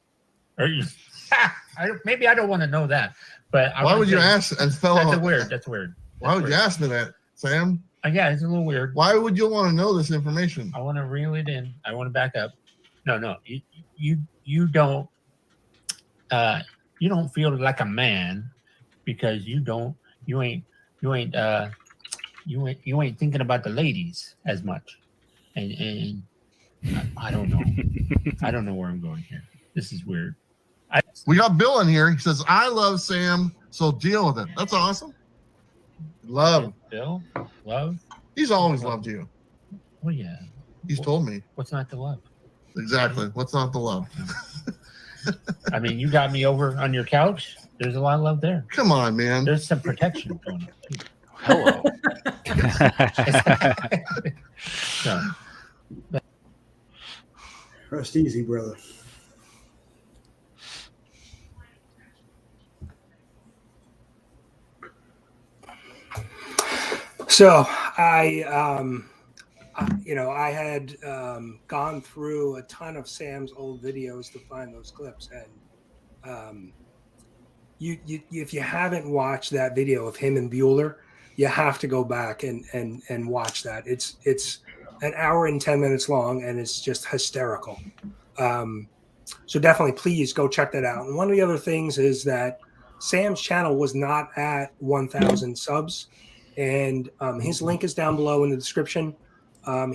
Maybe I don't want to know that. But why would you ask? That's weird. Why would you ask me that, Sam? Yeah, it's a little weird. Why would you want to know this information? I want to reel it in. I want to back up. No. You don't feel like a man because you ain't thinking about the ladies as much. And I don't know. I don't know where I'm going here. This is weird. We got Bill in here. He says, I love Sam, so deal with it. That's awesome. Love. Bill? Love? He's always loved you. Well, yeah. He's told me. What's not to love? Exactly. What's not to love? I mean, you got me over on your couch. There's a lot of love there. Come on, man. There's some protection going on. Hello. Rest easy, brother. So I had gone through a ton of Sam's old videos to find those clips, and if you haven't watched that video of him and Bueller, you have to go back and watch that. It's an hour and 10 minutes long, and it's just hysterical. So definitely, please go check that out. And one of the other things is that Sam's channel was not at 1,000 subs. And his link is down below in the description.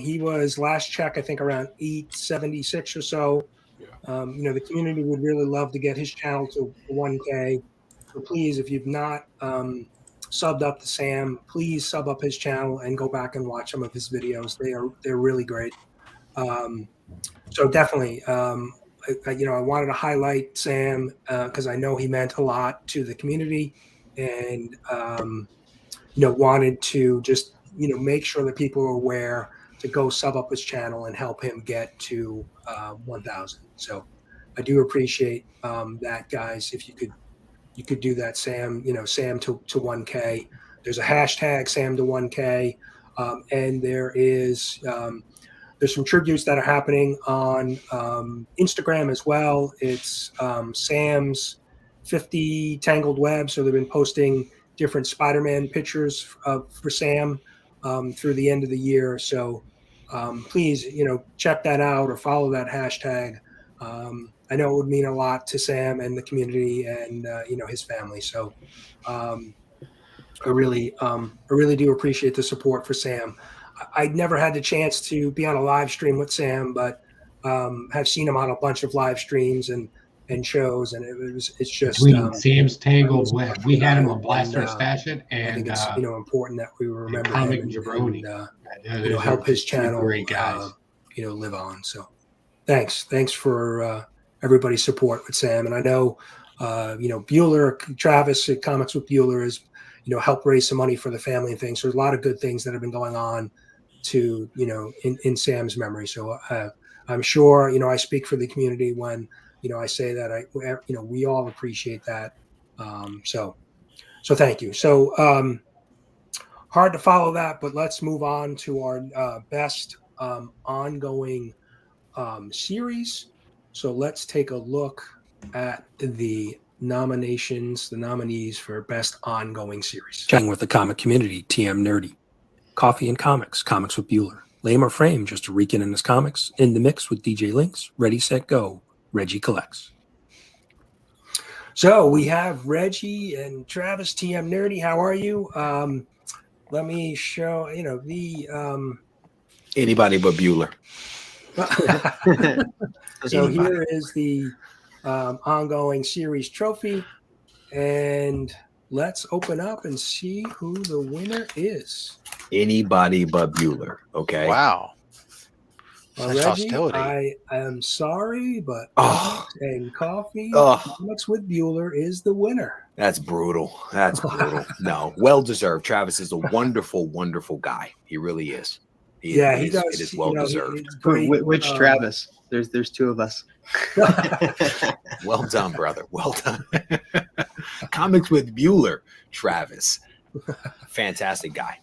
He was last check, I think, around 876 or so. The community would really love to get his channel to 1K. So please, if you've not subbed up to Sam, please sub up his channel and go back and watch some of his videos. They're really great. So definitely, I wanted to highlight Sam because I know he meant a lot to the community, and wanted to just, make sure that people are aware to go sub up his channel and help him get to 1,000. So I do appreciate that, guys. If you could do that, Sam, Sam to 1K. There's a hashtag Sam to 1K. And there's some tributes that are happening on Instagram as well. It's Sam's 50 Tangled Web. So they've been posting different Spider-Man pictures for Sam through the end of the year. So please, check that out or follow that hashtag. I know it would mean a lot to Sam and the community and his family. So I really do appreciate the support for Sam. I'd never had the chance to be on a live stream with Sam, but have seen him on a bunch of live streams and shows, and it's just Between Sam's Tangled so Web, much we had him about on it, Blast and, Our Stash It, I think and it's important that we remember Comic him Jabroni. and help his channel great guys. live on. So thanks for everybody's support with Sam, and I know Bueller, Travis at Comics with Bueller is help raise some money for the family and things. So there's a lot of good things that have been going on to in Sam's memory. So I'm sure I speak for the community when I say that we all appreciate that. So thank you. So hard to follow that, but let's move on to our best ongoing series. So let's take a look at the nominees for best ongoing series. Chatting with the comic community, TM Nerdy, Coffee and Comics, Comics with Bueller, Lame or Frame, just a Rican in his comics, in the mix with DJ Links, Ready, Set, Go, Reggie Collects. So we have Reggie and Travis, TM Nerdy. How are you? Let me show, the Anybody but Bueller. So here is the ongoing series trophy, and let's open up and see who the winner is. Anybody but Bueller. Okay. Wow. Reggie, hostility. I am sorry, but Oh. Comics and Coffee, Oh. Comics with Bueller is the winner. That's brutal. That's brutal. No, well deserved. Travis is a wonderful, wonderful guy. He really is. He does. does. It is well deserved. It's great. Which Travis? There's two of us. Well done, brother. Well done. Comics with Bueller, Travis. Fantastic guy.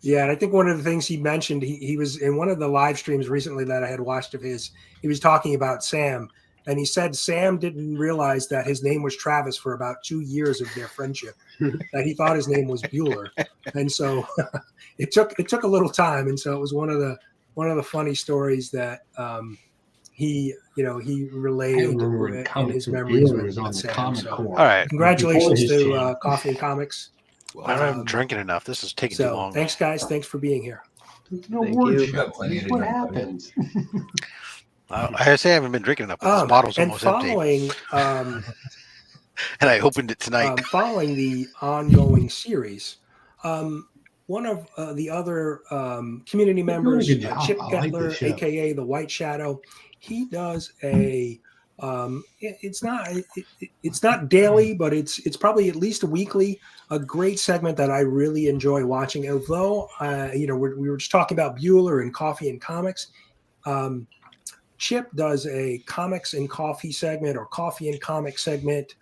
Yeah, and I think one of the things he mentioned, he was in one of the live streams recently that I had watched of his, he was talking about Sam, and he said Sam didn't realize that his name was Travis for about 2 years of their friendship, that he thought his name was Bueller. And so it took a little time, and so it was one of the funny stories that he relayed in his memories with Sam. So, all right, congratulations to Coffee and Comics. Well, I haven't drinking enough. This is taking too long. Thanks, guys. Thanks for being here. No Thank word. you. Got plenty That's to what drink. happens. I say I haven't been drinking enough, but this bottle's almost empty. And I opened it tonight. Following the ongoing series, one of the other community members, Doing a good job. Chip I like Gettler, this show. aka the White Shadow, he does a. It's not daily, but it's probably at least weekly. A great segment that I really enjoy watching. Although we were just talking about Bueller and Coffee and Comics. Chip does a Comics and Coffee segment or Coffee and Comics segment.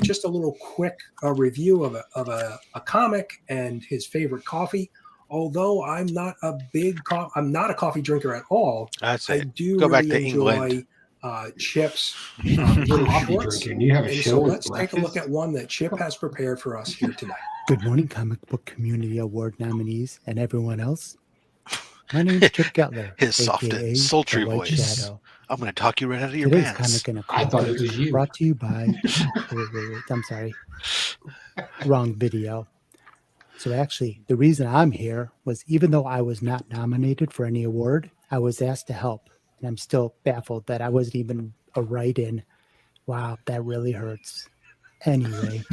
Just a little quick review of a comic and his favorite coffee. Although I'm not a coffee drinker at all. I do go really back to enjoy England. Chip's little Coffee shorts. drinking. You have a And show so with let's take a look breakfast? at one that Chip has prepared for us here tonight. Good morning, Comic Book Community Award nominees and everyone else. My name is Chip Gettler, His soft aka and sultry the White voice. Shadow. I'm going to talk you right out of your Today's pants. Comic and a I thought it Coffee was you. brought to you by. wait, I'm sorry. Wrong video. So actually, the reason I'm here was even though I was not nominated for any award, I was asked to help, and I'm still baffled that I wasn't even a write-in. Wow, that really hurts. Anyway,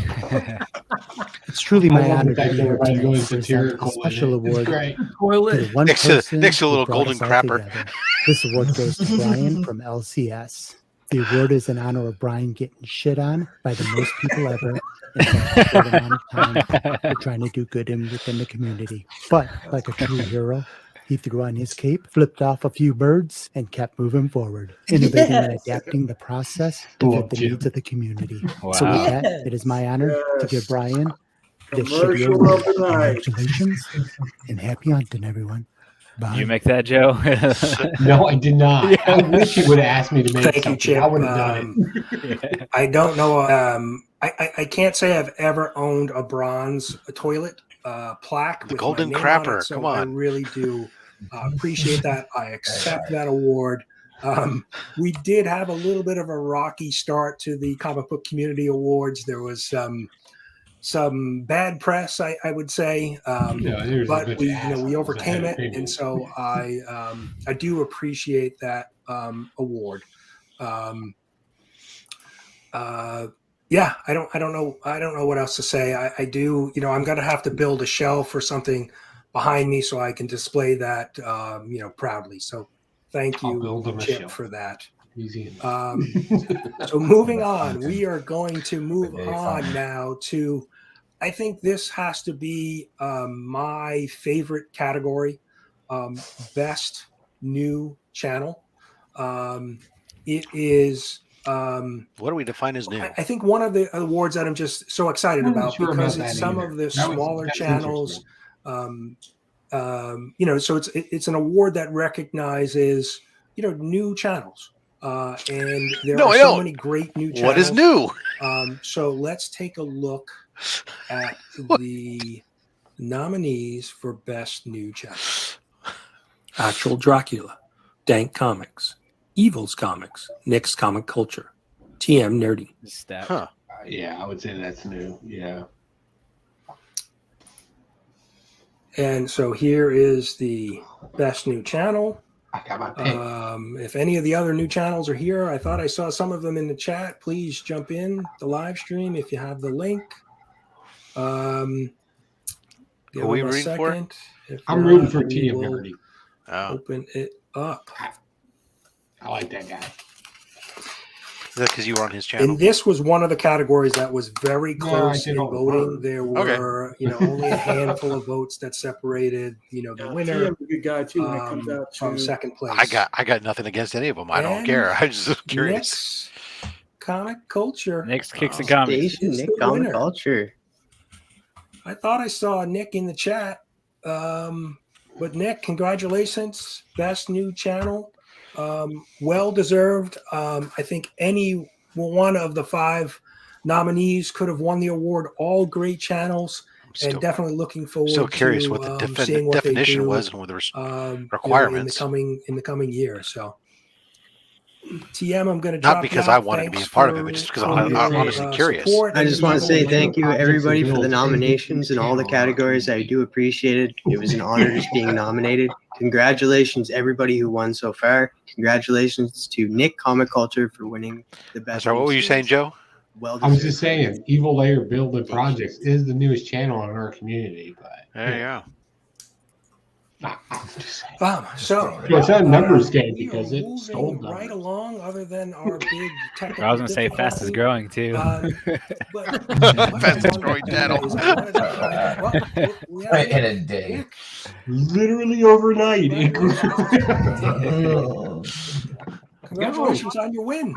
it's truly my I love honor the to fact be that here everybody tonight goes to present satirical a with special it. It's award great. to the one Next to person a who little brought golden us all crapper. together. This award goes to Brian from LCS. The award is in honor of Brian getting shit on by the most people ever in such a short amount of time for trying to do good within the community. But like a true hero, he threw on his cape, flipped off a few birds, and kept moving forward, innovating and adapting the process to fit the needs of the community. So with Wow. that, it is my honor to give Brian this shitty Commercial award. of the night. Congratulations and happy hunting, everyone. Bye. Did you make that, Joe? No, I did not. Yeah. I wish he would have asked me to make Thank you, something. Chip. I would have done it. I don't know. I can't say I've ever owned a bronze toilet plaque The with golden my name on crapper, it, so come on. I really do Appreciate that. I accept that award. We did have a little bit of a rocky start to the comic book community awards. There was some bad press, I would say, there's a but bunch we of assholes we that overcame had it, and opinions. so I do appreciate that award. Yeah, I don't know what else to say. I do, I'm gonna have to build a shelf or something behind me so I can display that proudly. So thank I'll you, build them a Chip, shelf. for that. Easy. So moving on, we are going to move on now to, I think this has to be my favorite category, best new channel. It is. What do we define as new? I think one of the awards that I'm just so excited I'm not about sure because about it's that some either. of the That's smaller channels. So it's an award that recognizes new channels, and there No, are I so don't. many great new channels. What is new? So let's take a look at the nominees for best new channel. Actual Dracula, Dank Comics, Evil's Comics, Nick's Comic Culture, TM Nerdy. Huh. Yeah, I would say that's new. Yeah. And so here is the best new channel. I got my pick. If any of the other new channels are here, I thought I saw some of them in the chat. Please jump in the live stream if you have the link. Give Who are we them a rooting for? second. If I'm not, rooting for we TM will Nerdy. open it up. I like that guy. Is that because you were on his channel? And this was one of the categories that was very Yeah, I close did in all the voting. work. There were, only a handful of votes that separated, the winner TM's a good guy too when it comes out to from second place. I got nothing against any of them. I don't And care. I'm just curious. Nick's Comic Culture. Nick's Kicks and Comics. Station Is Nick the Comic winner. Culture. I thought I saw Nick in the chat. But Nick, congratulations. Best new channel. Well deserved. I think any one of the 5 nominees could have won the award. All great channels. And definitely looking forward Still curious to what the seeing what definition they do, was and what the in requirements. the coming year. So TM, I'm going to Not because I wanted to be a part of it, but just because I'm honestly curious. I just want to say thank you, everybody, for the nominations and all the categories. I do appreciate it. It was an honor just being nominated. Congratulations, everybody who won so far. Congratulations to Nick Comic Culture for winning the best. Sorry, what were you saying, Joe? Well, I was just saying, Evil Layer Builder Projects is the newest channel in our community. But there you go. So it's a numbers game because it stole numbers. Right along, other than our big technical. I was gonna say fastest growing too. Fastest growing channel. Right in a day. Literally overnight. Congratulations on your win.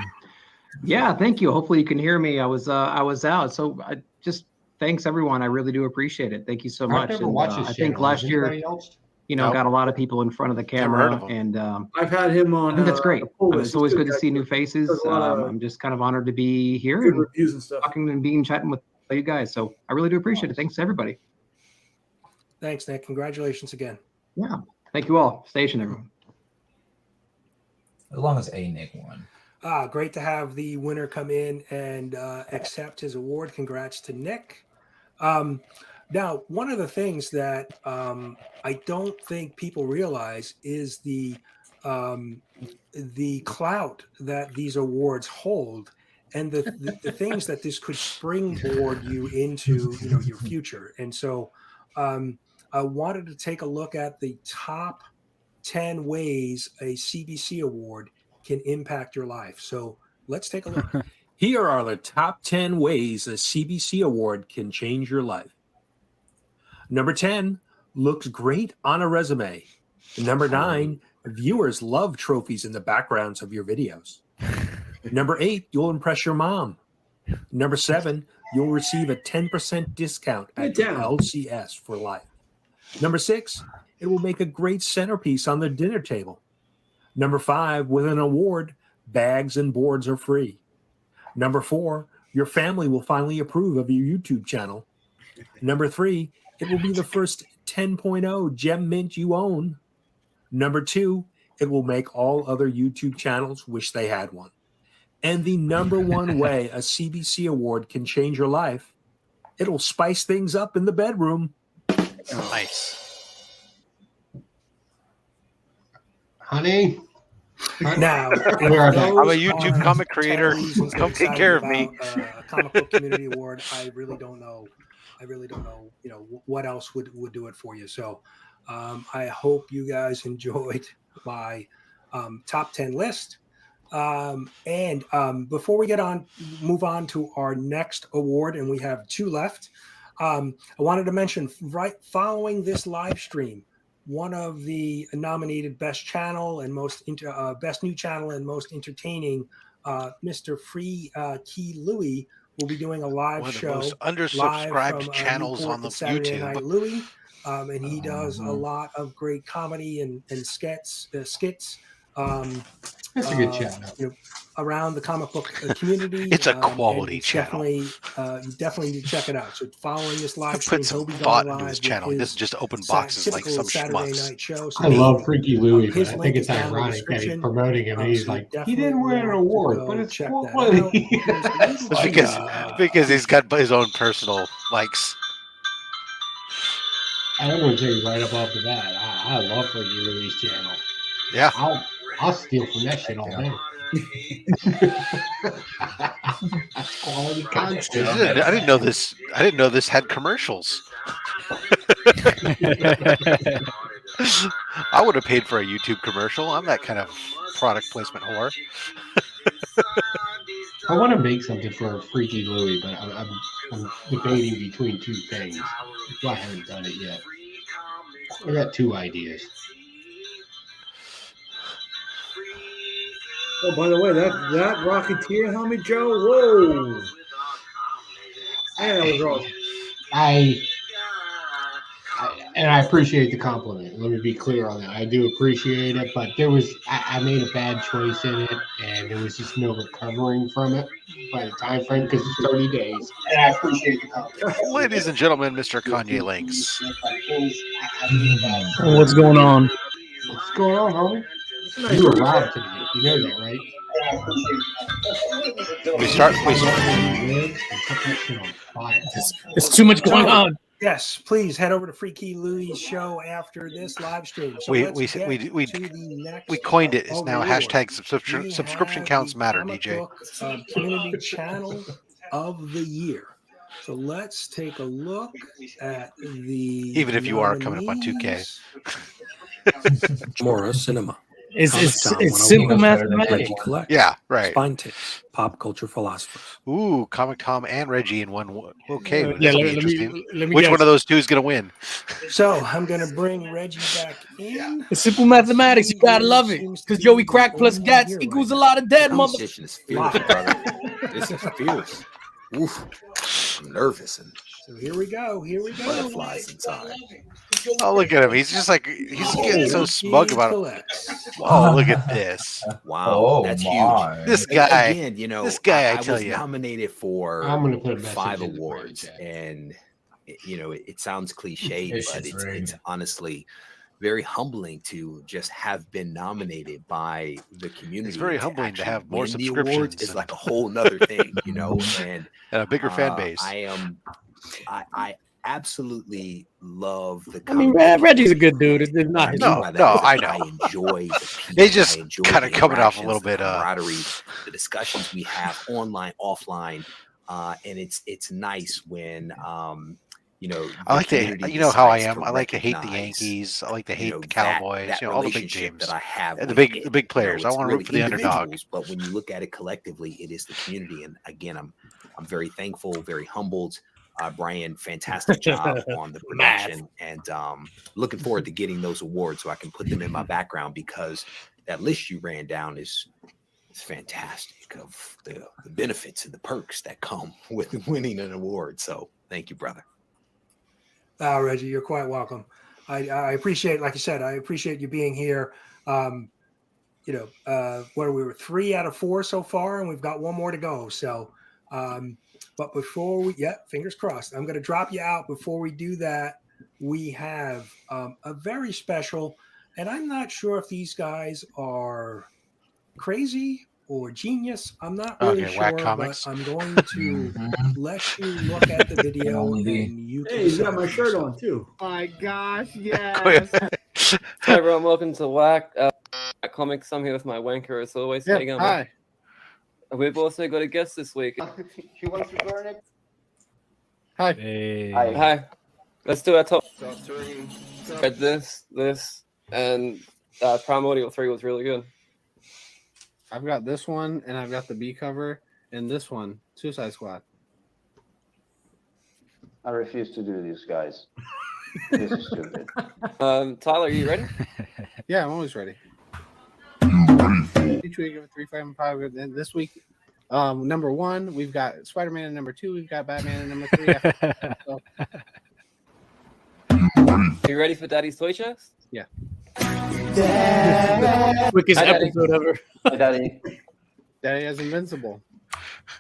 Yeah, thank you. Hopefully you can hear me. I was out, so I just thanks everyone. I really do appreciate it. Thank you so much. never And, watched this I think channel. last Does year, anybody else? Nope. got a lot of people in front of the Never heard camera, of him. and I've had him on. I think that's great. the pull list. It's always He's good to guy. see new faces. Does a lot of I'm just kind of honored to be here good and reviews and stuff. talking and chatting with you guys. So I really do appreciate it. Thanks to everybody. Thanks, Nick. Congratulations again. Yeah, thank you all. Station everyone. As long as A Nick won. Great to have the winner come in and accept his award. Congrats to Nick. Now, one of the things that I don't think people realize is the clout that these awards hold, and the things that this could springboard you into, your future. And so, I wanted to take a look at the top 10 ways a CBC award can impact your life. So let's take a look. Here are the top 10 ways a CBC award can change your life. Number 10, looks great on a resume. Number 9, viewers love trophies in the backgrounds of your videos. Number 8, you'll impress your mom. Number 7, you'll receive a 10% discount at your LCS for life. Number 6, it will make a great centerpiece on the dinner table. Number 5, with an award, bags and boards are free. Number 4, your family will finally approve of your YouTube channel. Number 3, it will be the first 10.0 gem mint you own. Number 2, it will make all other YouTube channels wish they had one. And the number one way a CBC award can change your life, it'll spice things up in the bedroom. Nice. Honey. Now, I'm a YouTube comic creator. Come take care of me. A comic book community award. I really don't know. What else would do it for you. So I hope you guys enjoyed my top 10 list. And before we move on to our next award, and we have 2 left, I wanted to mention right following this live stream, one of the nominated best channel and best new channel and most entertaining, Mr. Free Key Louie, will be doing a live One of the show most undersubscribed live from, channels Newport on the Saturday YouTube. Night Louie, and he does a lot of great comedy and skits. That's a good channel. Around the comic book community. It's a quality channel. You definitely need to check it out. So following this live stream, Put some he'll be thought going into live his with channel. He his doesn't just open boxes like some Saturday schmucks. night show. So I love Freaky Louie, but his I link think it's is down in the ironic that he's description. promoting him. And he's So like, you he didn't win an definitely award, want but to it's check that quality. out. because he's got his own personal likes. I'm going to tell you right up off the bat, I love Freaky Louie's channel. Yeah. I'll steal from that shit all day. That's quality content. I didn't know this. I didn't know this had commercials. I would have paid for a YouTube commercial. I'm that kind of product placement whore. I want to make something for Freaky Louie, but I'm debating between 2 things. That's why I haven't done it yet. I got 2 ideas. Oh, by the way, that Rocketeer helmet, Joe. Whoa, man, that was awesome. I appreciate the compliment. Let me be clear on that. I do appreciate it, but I made a bad choice in it, and there was just no recovering from it by the time frame because it's 30 days. And I appreciate the compliment. Ladies and gentlemen, Mr. Kanye Links. What's going on? What's going on, homie? You were robbed tonight. You know that, right? We start. It's too much going on. Yes, please head over to Free Key Louie's show after this live stream. So We coined it. It's now hashtag subscription counts matter, DJ. Community channel of the year. So let's take a look at the. Even if you are coming up on 2K. Mora Cinema. It's simple mathematics. Yeah, right. Spine tips, pop culture philosophers. Ooh, Comic Tom and Reggie in one. Okay, Yeah, this will be interesting. Which one of those two is going to win? So I'm going to bring Reggie back in. It's simple mathematics. You gotta love it, because Joey Crack plus Gats equals a lot of dead Competition is fierce, brother. This is fierce. Oof. I'm nervous and So here we go. butterflies inside. Oh, look at him. He's just like, he's getting so smug about it. Oh, look at this. Wow, that's huge. This guy, Again, this guy, I I tell was you. nominated for I'm gonna put a message 5 in the awards, chat. and it sounds cliche, This but is it's rigged. honestly very humbling to just have been nominated by the community. It's very and humbling to actually have more win the awards subscriptions is like a whole nother thing, and a bigger fan base. I absolutely love the. I mean, Reggie's a good dude. It's not his No, by that no, is I that know. I enjoy the people. They just I enjoy kinda the coming off a interactions, little bit, the camaraderie, the discussions we have online, offline, and it's nice when I like the to, community you know how I decides am. to I like to hate the recognize, Yankees. I like to hate the that Cowboys. All the big relationship teams. that I have And the with big players. I it's want to root really for the underdog. individuals, but when you look at it collectively, it is the community. And again, I'm very thankful, very humbled. Brian, fantastic job on the production, and looking forward to getting those awards so I can put them in my background, because that list you ran down is fantastic of the benefits and the perks that come with winning an award. So thank you, brother. Reggie, you're quite welcome. I appreciate, like you said, I appreciate you being here. What are we? 3 out of 4 so far, and we've got 1 more to go. So, but before we, fingers crossed, I'm going to drop you out. Before we do that, we have a very special And I'm not sure if these guys are crazy or genius. I'm not really Okay, Whack sure, but Comics. I'm going to let you look at the video only be. and you can Hey, he's got decide my for shirt yourself. on too. My gosh, Go yes. ahead. Hi everyone, welcome to Whack Comics. I'm here with my wanker as always. How you going, man? Hi. We've also got a guest this week. He wants to burn it. Hi. Hey. Hi. Let's do our top. Bantering. Read this, and Primordial 3 was really good. I've got this one, and I've got the B cover, and this one, Suicide Squad. I refuse to do this, guys. This is stupid. Tyler, are you ready? Yeah, I'm always ready. Each week of 3, 5, and 5. And this week, number 1, we've got Spider-Man, and number 2, we've got Batman, and number 3. So, Are you ready for Daddy's Toy Chest? yeah. Quickest Hi, Daddy. episode ever. Hi, Daddy. Daddy has Invincible.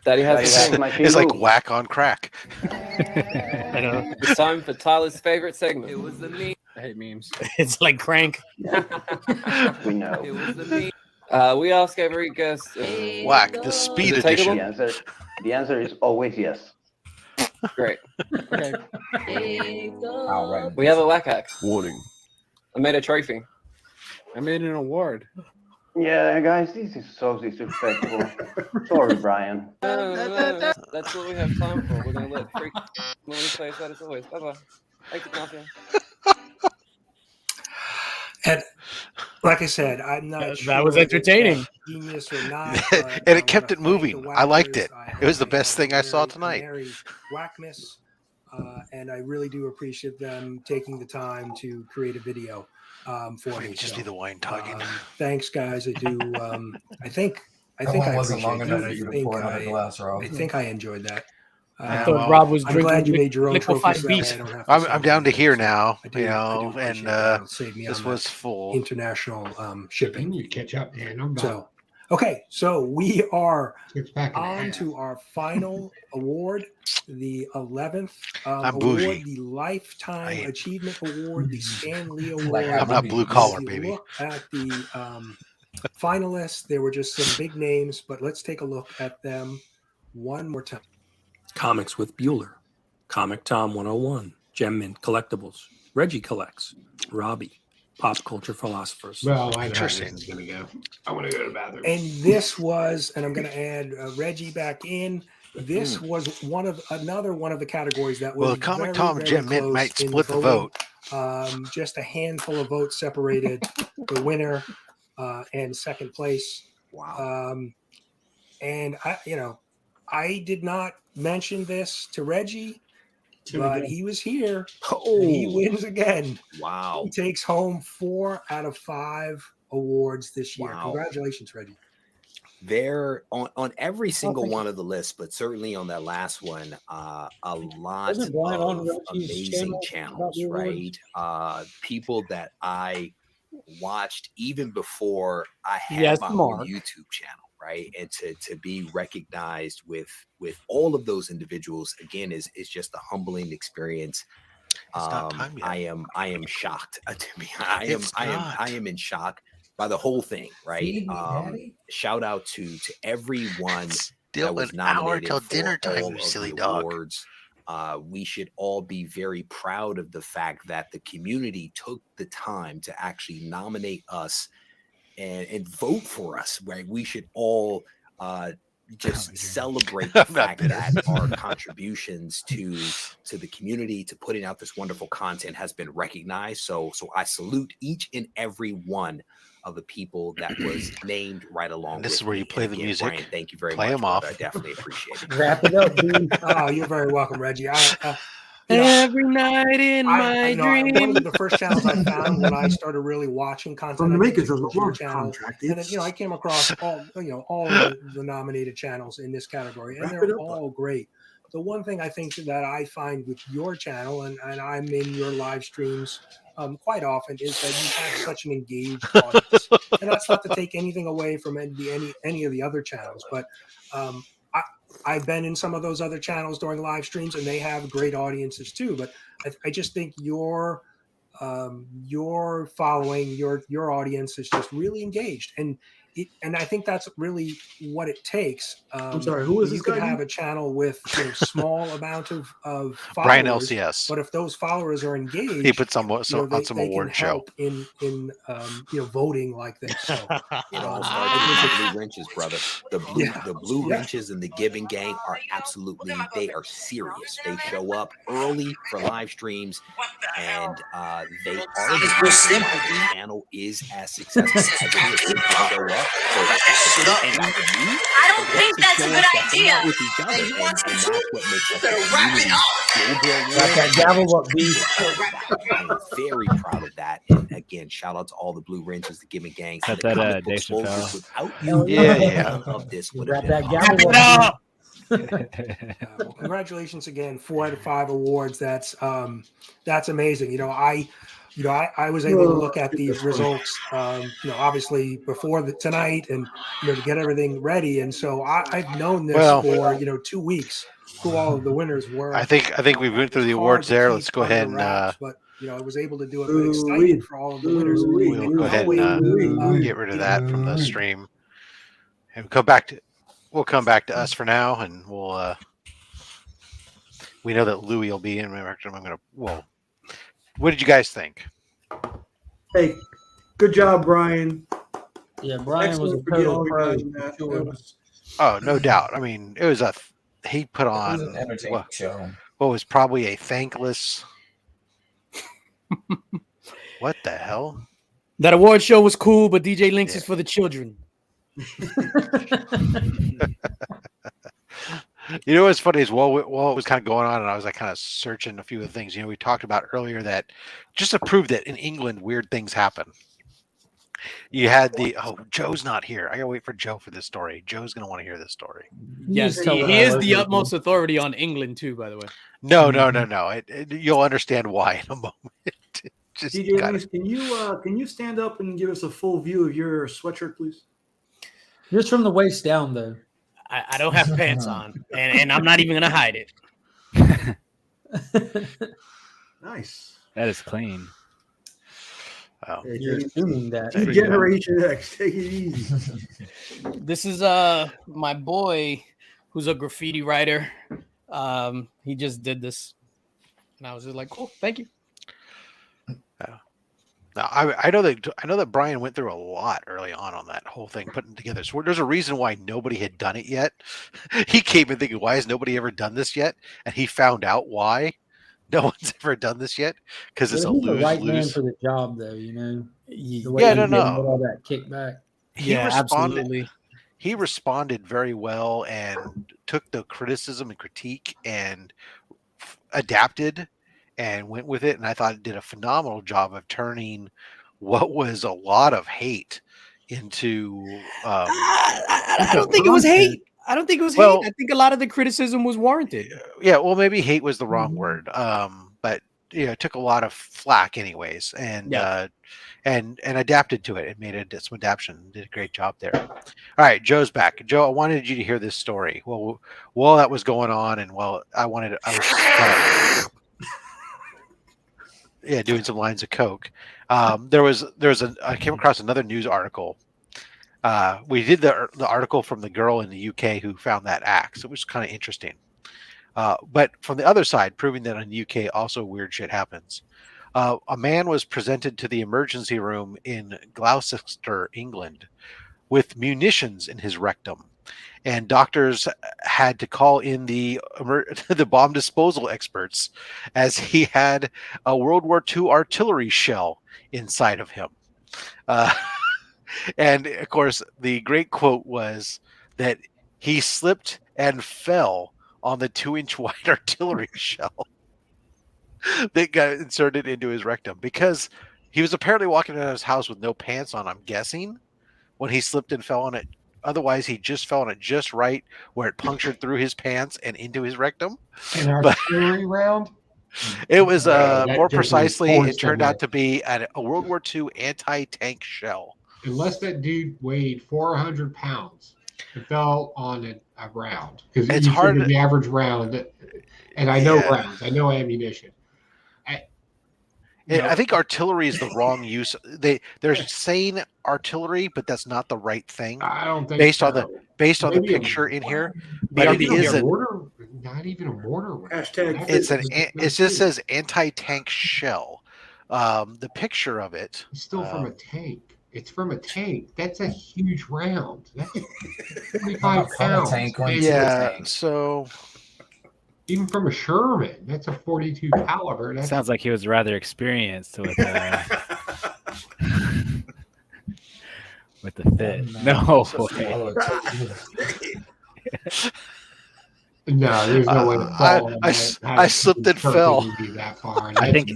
Daddy has Daddy the has thing. my It's like Kingu. Whack on crack. I know. It's time for Tyler's favorite segment. It was the meme. I hate memes. It's like Crank. We know. It was the meme. We ask every guest. Whack, the speed Is it takeable? edition. The answer is always yes. Great. Okay. All right. We have a whack hack. Warning. I made a trophy. I made an award. Yeah, guys, this is so disrespectful. Sorry, Brian. No. That's what we have time for. We're gonna let freak money play us out as always. Bye bye. Thank you, Mafia. And like I said, I'm not sure That was if entertaining. that's genius or not. And it kept it moving. I liked it. It was the best thing I saw tonight. Whackmas, and I really do appreciate them taking the time to create a video for me. Just So, be the wine tugging. thanks, guys. I do. I think That one wasn't long appreciate enough that. for you to pour another glass, Rob. I think I enjoyed that. I thought Rob was I'm drinking glad you made your own liquefied trophy. beast. I'm down to here now, I do you know, appreciate and that. It'll save me this on was that full. international shipping. You catch up, man. I'm So, okay, so we are It's back in on half. to our final award, the 11th I'm award, bougie. the Lifetime Achievement Award, the Stan Lee Award. Like I'm not blue collar, If you baby. look at the finalists, there were just some big names, but let's take a look at them one more time. Comics with Bueller, Comic Tom 101, Gem Mint Collectibles, Reggie Collects, Robbie, Pop Culture Philosophers. Well, I know how this is going to go. I want to go to the bathroom. And this was, and I'm going to add Reggie back in. This was another one of the categories that was Well, Comic very, Tom very Gem Mint close might in split the voting. vote. Just a handful of votes separated the winner and second place. Wow. And I did not mention this to Reggie, but he was here. And he wins again. Wow. He takes home 4 out of 5 awards this year. Wow. Congratulations, Reggie. They're on every single thank one of the lists, but certainly on that last one, a lot Wasn't Brian on of Reggie's amazing channel about channels, the right? People that I watched even before I had Yes, my own Mark. YouTube channel, right? And to be recognized with all of those individuals again is just a humbling experience. not time yet. I am shocked. To be honest. I It's am in shock by the whole thing, right? Feed me, Daddy. Shout out to everyone Still that was an hour nominated till for dinner time, all you of silly the dog. awards. We should all be very proud of the fact that the community took the time to actually nominate us and vote for us, right? We should all just celebrate the I'm not fact bitter. that our contributions to the community, to putting out this wonderful content, has been recognized. So I salute each and every one of the people that was named right along. And this with is where me. you play And the again, music. Brian, thank you very Play much. 'em brother. off. I definitely appreciate it. Wrap it up, dude. Oh, you're very welcome, Reggie. Every night in my One dreams. of the first channels I found when I started really watching content From the I makers think of the was your Love channel. Contract. And then, I came across all of the nominated channels in this category, and Wrap it they're up. all great. The one thing I think that I find with your channel, and I'm in your live streams quite often, is that you have such an engaged audience. And that's not to take anything away from any of the other channels, but I've been in some of those other channels during live streams, and they have great audiences too. But I just think your your following, your audience is just really engaged, and I think that's really what it takes. I'm sorry, who is you this could guy have again? a channel with small amount of Brian followers, LCS. but if those followers are engaged, He put some you know, on some they can award show. help in voting like this. So it all starts with the blue wrenches, brother. The blue wrenches and the Giving Gang are absolutely, they are serious. They show up early for live streams, and they are the reason why the channel is as successful as it is. They show up to hang out with me. I don't think that's a good idea. With each other, and that's what makes us a community. Got that gavel up, B. I am very proud of that. And again, shout out to all the blue wrenches, the Giving Gangs, and Cut the that, comic book Dave soldiers. Chappelle. Without you, none of this would have been gavel possible. Well, congratulations again, 4 out of 5 awards. That's amazing. I was able to look at these results, obviously before tonight, and to get everything ready. And so I've known this for 2 weeks, who all of the winners were. I think we went through the awards there. Let's go ahead and but I was able to do it. But excited for all of the winners. we'll go ahead and get rid of that from the stream, and we'll come back to us for now, and we'll we know that Louis will be in. What did you guys think? Hey, good job, Brian. Yeah, Brian was a Excellent for getting total pro. organized in that. Sure. It was- Oh, no doubt. I mean, it was he put on an entertaining show. what was probably a thankless. What the hell? That award show was cool, but DJ Links is for the children. You know what's funny is while it was kind of going on, and I was like kind of searching a few of the things. We talked about earlier that just to prove that in England weird things happen. You had Joe's not here. I gotta wait for Joe for this story. Joe's gonna want to hear this story. Yes, he is the utmost authority on England too, by the way. No. You'll understand why in a moment. Just DJ Links, can you stand up and give us a full view of your sweatshirt, please? Just from the waist down, though. I don't have pants on, and I'm not even gonna hide it. Nice. That is clean. Oh. You're assuming that. Generation X, take it easy. This is my boy, who's a graffiti writer. He just did this, and I was just like, "Cool, thank you." Now, I know that Brian went through a lot early on that whole thing putting together. So there's a reason why nobody had done it yet. He came in thinking, "Why has nobody ever done this yet?" And he found out why no one's ever done this yet, because it's a He's the right man lose-lose. for the job, though. The way Yeah, he no. did all that kickback. He responded very well and took the criticism and critique and adapted and went with it. And I thought it did a phenomenal job of turning what was a lot of hate into. I don't think it was hate. I don't think it was hate. I think a lot of the criticism was warranted. Yeah, well, maybe hate was the wrong word. But it took a lot of flack, anyways, and adapted to it. It made some adaptation. Did a great job there. All right, Joe's back. Joe, I wanted you to hear this story. Well, while that was going on, and I was doing some lines of coke. I came across another news article. We did the article from the girl in the UK who found that axe. It was kind of interesting. But from the other side, proving that in the UK also weird shit happens. A man was presented to the emergency room in Gloucester, England, with munitions in his rectum. And doctors had to call in the bomb disposal experts as he had a World War II artillery shell inside of him. And, of course, the great quote was that he slipped and fell on the 2-inch wide artillery shell that got inserted into his rectum because he was apparently walking out of his house with no pants on, I'm guessing, when he slipped and fell on it. Otherwise, he just fell on it just right where it punctured through his pants and into his rectum. An artillery round? It was that more just precisely, it reinforced turned them. out to be a World War II anti-tank shell. Unless that dude weighed 400 pounds, it fell on a round. Because It's hard the average round, and I know rounds, I know ammunition. I think artillery is the wrong use. They're saying artillery, but that's not the right thing. I don't think based so. on the Maybe picture in here. But But it isn't. Not even a mortar. Hashtag. It just says anti-tank shell. The picture of it. It's still from a tank. It's from a tank. That's a huge round. That's 45 pounds. Yeah. So. Even from a Sherman, that's a 42 caliber. That sounds like he was rather experienced with the fit. No way. No, there's no way to fall. I slipped and fell. I think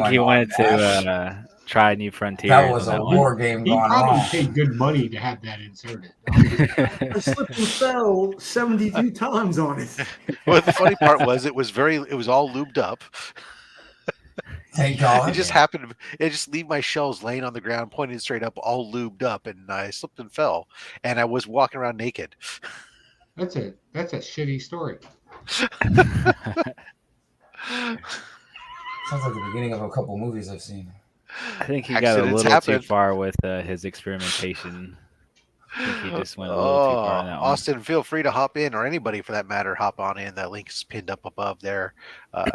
he wanted to try New Frontier. That was a war game He gone probably wrong. paid good money to have that inserted. I slipped and fell 72 times on it. Well, the funny part was it was all lubed up. Thank God. It just happened. It just leave my shells laying on the ground, pointed straight up, all lubed up, and I slipped and fell, and I was walking around naked. That's a shitty story. Sounds like the beginning of a couple movies I've seen. I think he got a little too far with his experimentation. I think he just went a little too far on that one. Austin, feel free to hop in, or anybody for that matter, hop on in. That link is pinned up above there.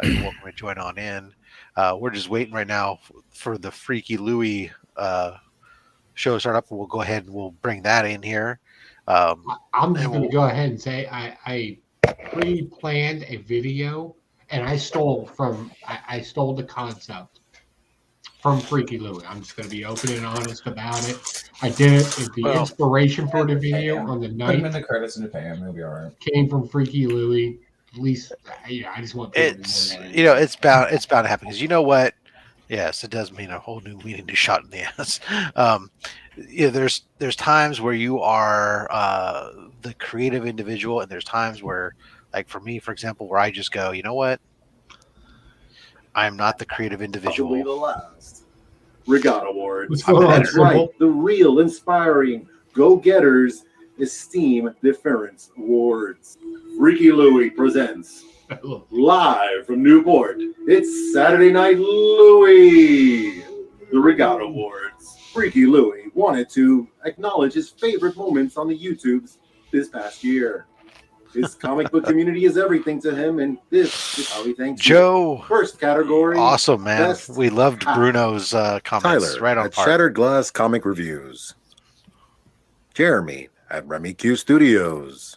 You're welcome to join on in. We're just waiting right now for the Freaky Louie show to start up. We'll go ahead and we'll bring that in here. I'm just going to go ahead and say I pre-planned a video, and I stole the concept from Freaky Louie. I'm just going to be open and honest about it. I did it. The inspiration for the video on the Put night him in the credits and to pay him. He'll be all right. came from Freaky Louie. At least, I just want people to know that. It's bound to happen because you know what? Yes, it does mean a whole new meaning to shot in the ass. There's times where you are the creative individual, and there's times where, like for me, for example, where I just go, you know what? I'm not the creative individual. Probably the last. Regatta Awards. That's right. The real inspiring go-getters esteem difference awards. Freaky Louie presents live from Newport. It's Saturday Night Louie. The Regatta Awards. Freaky Louie wanted to acknowledge his favorite moments on the YouTubes this past year. His comic book community is everything to him, and this is how he thanks Joe. you. First category. Awesome, man. Best We loved Bruno's comments. Tyler Right on at par. Shattered Glass Comic Reviews. Jeremy at Remy Q Studios.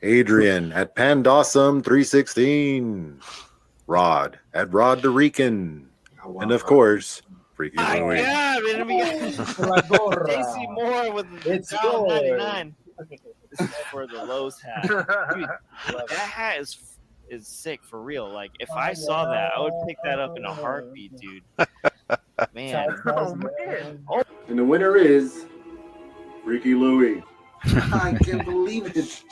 Adrian at Pandawesome 316. Rod at Rod the Rican. And of course, Freaky Louie. Yeah, man, we got Casey Moore with the Down 99. This is for the Lowe's hat. Dude, that hat is sick for real. Like, if I saw that, I would pick that up in a heartbeat, dude. Man. Oh, man. And the winner is Freaky Louie. I can't believe it.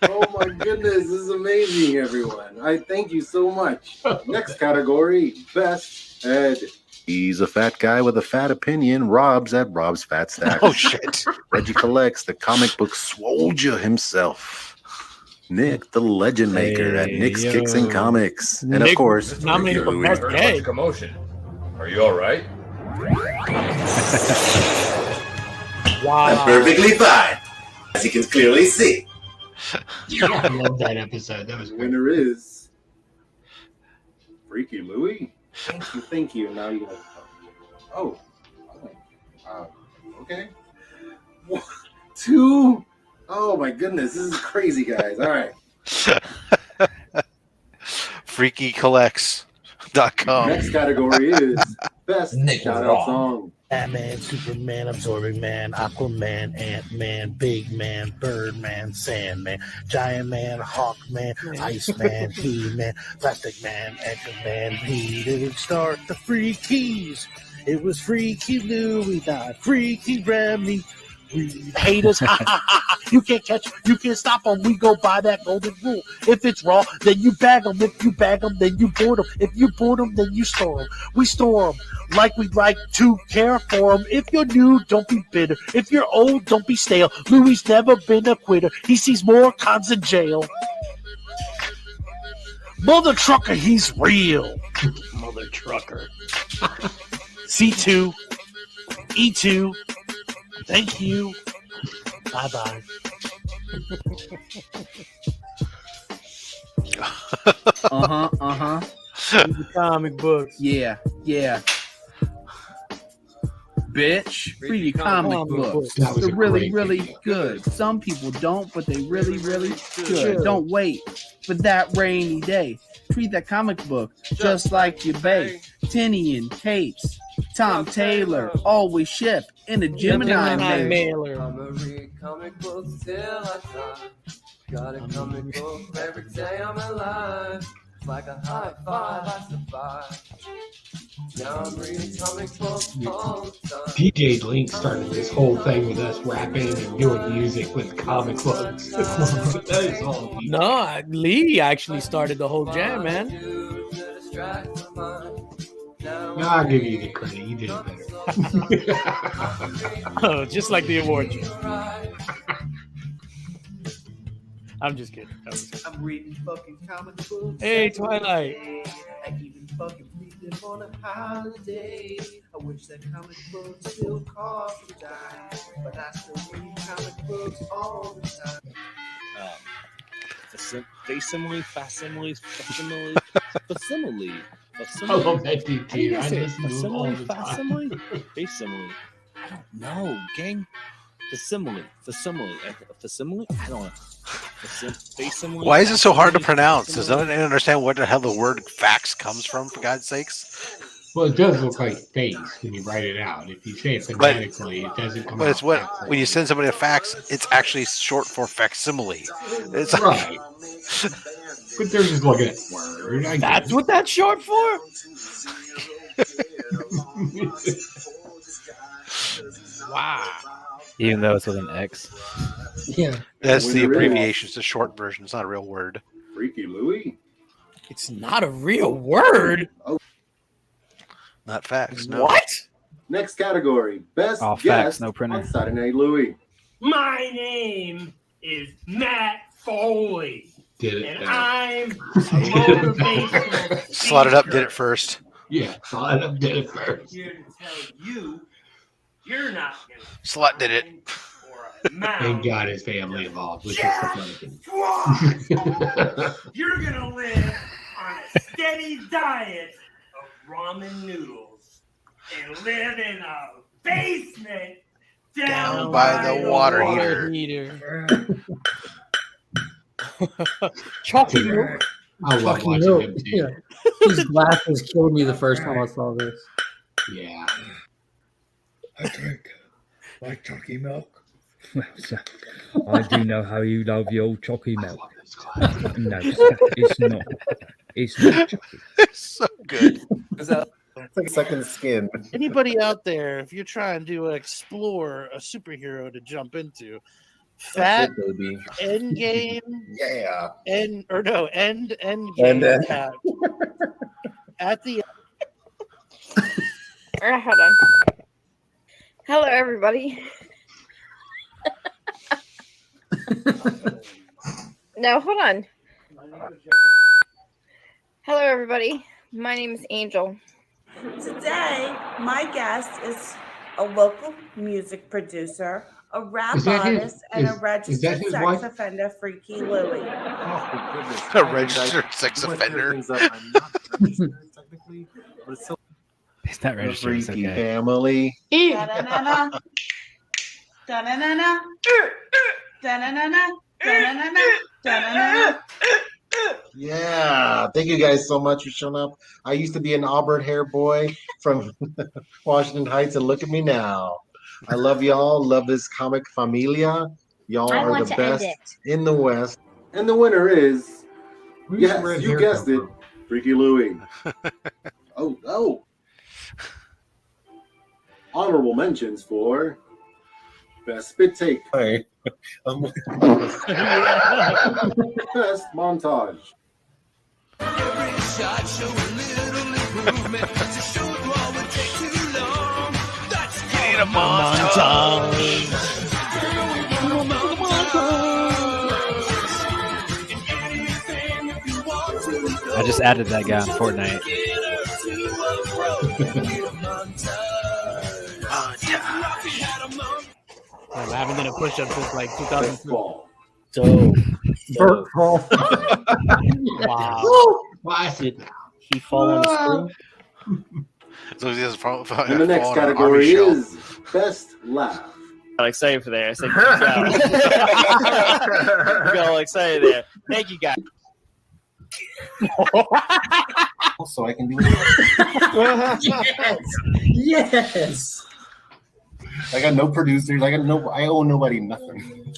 Oh my goodness, this is amazing, everyone. I thank you so much. Next category, Best Ed. He's a fat guy with a fat opinion. Rob's at Rob's Fat Stack. Oh, shit. Reggie collects the comic book Swolja himself. Nick, the legend maker at Nick's Kicks and Comics. And of Nick course, nominated for Best Heard a bunch Gay. of commotion. Are you all right? Wow. I'm perfectly fine, as you can clearly see. I love that episode. That was The great. winner is Freaky Louie. Thank you. Now you have. Okay. 1, 2. Oh my goodness, this is crazy, guys. All right. FreakyCollects.com. Next category is Best Nick Shout was Out wrong. Song. Batman, Superman, Absorbing Man, Aquaman, Ant-Man, Big Man, Birdman, Sandman, Giant Man, Hawkman, Iceman, He-Man, Plastic Man, Anchorman, he didn't start the Freakies. It was Freaky Louie, not Freaky Remy. We haters, ha ha ha. You can't catch, you can't stop them. We go by that golden rule. If it's raw, then you bag them. If you bag them, then you board them. If you board them, then you store them. We store them like we'd like to care for them. If you're new, don't be bitter. If you're old, don't be stale. Louie's never been a quitter. He sees more cons in jail. Mother trucker, he's real. Mother trucker. C2, E2, thank you. Bye bye. Read the comic books. Yeah. Bitch, read your comic books. That was They're a really, great really video. good. Some people don't, but they really, really Should. should. Don't wait for that rainy day. Treat that comic book just like your bae. Tinian capes. Tom Taylor always ship in a Gemini mailer. I'ma read comic books till I die. Got a comic book every day I'm alive. It's like a high five, I survive. Now I'm reading comic books all the time. DJ Link started this whole thing with us rapping and doing music with comic books. That is all. No, Lee actually started the whole jam, man. No, I'll give you the credit. You did it better. Oh, just like the award show. I'm just kidding. I'm reading fucking comic books. Hey, Twilight. I even fucking read them on a holiday. I wish that comic books still cost a dime, but I still read comic books all the time. Facsimile, facsimile. I love that dude How do you too. guys I say it? listen to him all Facsimile, the time. facsimile, facsimile. I don't know, gang. Facsimile. I don't know. Facsimile. Why is it so hard to pronounce? Does anyone understand what the hell the word fax comes from, for God's sakes? Well, it does look like face when you write it out. If you say it phonetically, it doesn't come out. But it's what when you send somebody a fax, it's actually short for facsimile. It's right. But they're just looking at the word. That's what that's short for? Wow. Even though it's with an X. Yeah. That's the Winner is abbreviation. It's a short version. It's not a real word. Freaky Louie. It's not a real word. Not fax. No. What? Next category: best Oh, facts, guest no printer. on Saturday Night Louie. My name is Matt Foley, Did and it. I'm a motivational Slot it up. Did speaker it first. Yeah, slot it up. Did it first. here to tell you you're not gonna Slut did it. Thank God his family involved, which is the funny thing. You're gonna live on a steady diet of ramen noodles and live in a basement down by the water heater. Chalky milk. I love Chalky watching milk. him too. Yeah. These glasses killed me the first time I saw this. Yeah. I drink like chalky milk. I do know how you love your chalky milk. No, it's not. It's not chalky. It's so good. It's like second skin. Anybody out there, if you're trying to explore a superhero to jump into, Fat That's it, baby. Endgame, Yeah. End And, Game Cap at the All right, hold on. Hello, everybody. No, hold on. Hello, everybody. My name is Angel. Today, my guest is a local music producer, a rap Is that his- artist, and a is registered that his sex wife? offender, Freaky Louie. Oh, goodness. A registered sex offender. I'm not registered technically, but it's so He's not registered. It's freaky okay. family. Da-na-na-na. Da-na-na-na. Da-na-na-na. Da-na-na-na. Da-na-na-na. Yeah, thank you guys so much for showing up. I used to be an auburn hair boy from Washington Heights, and look at me now. I love y'all. Love this comic familia. Y'all I are want the to end best it. in the West. And the winner is, Where's yes, the red you hair guessed come it, Freaky Louie. Oh. Honorable mentions for best spit take, Hey, best montage, You need a montage. I just added that guy on Fortnite. I haven't done a push-up since like 2002. So, Bert Hall. Wow. Did he fall on a screw? So he has And the next category is Best Laugh. Got excited for that. I said, got all excited there. Thank you, guys. So I can do Yes. I got no producers. I owe nobody nothing.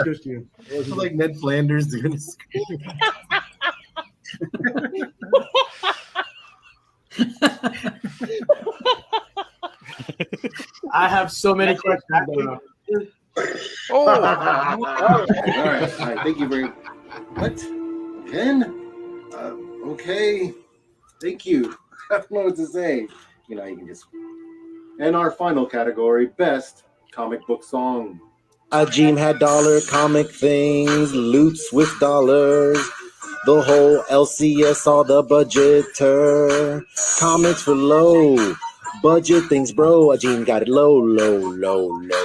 Just you. It's like Ned Flanders doing a scream. I have so many questions. All right. Thank you very much. What? Ken? Okay. Thank you. I don't know what to say. You know, you can just. And our final category, Best Comic Book Song. Ajim had dollar comic things, loots with dollars. The whole LCS, all the budgeter. Comics for low budget things, bro. Ajim got it low.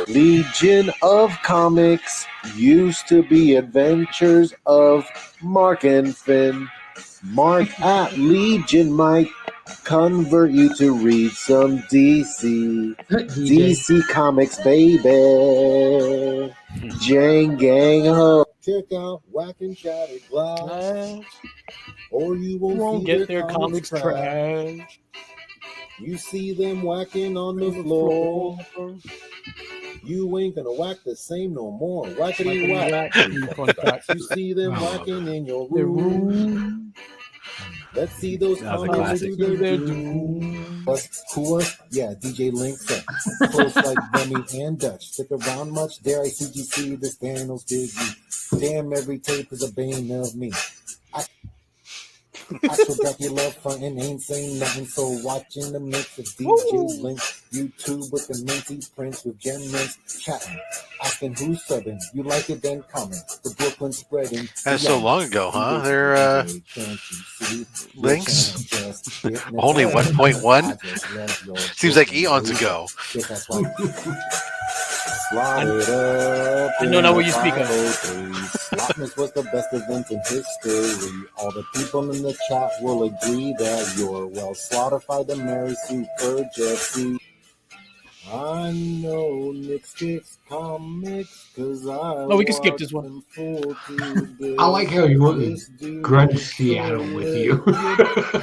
Legion of Comics used to be Adventures of Mark and Finn. Mark at Legion might convert you to read some DC Comics, baby. Jang gang ho. Check out Whack and Shattered Glass, or you won't get their comics trash. You see them whacking on the floor. You ain't gonna whack the same no more. Whackity whack. You see them whacking in your room. Let's see those comics do their doom. Who was? Yeah, DJ Link's up. Close like Remy and Dutch. Stick around much? Dare I CGC this Thanos Biggie? Damn, every tape is a bane of me. Actual Dracula frontin' ain't saying nothing, so watching the mix of DJ Link, YouTube with the minty prints with Gem Mints, chatting, asking who's subbing. You like it, then comment. The Brooklyn spreading. That's so long ago, huh? They're links. Only 1.1. Seems like eons ago. Slide it up. I don't know what you speak of. Slotmas was the best event in history. All the people in the chat will agree that you're well slaughterified the Mary Super Jesse. I know Nick skips comics because we can skip this one. I like how you went grunge Seattle with you.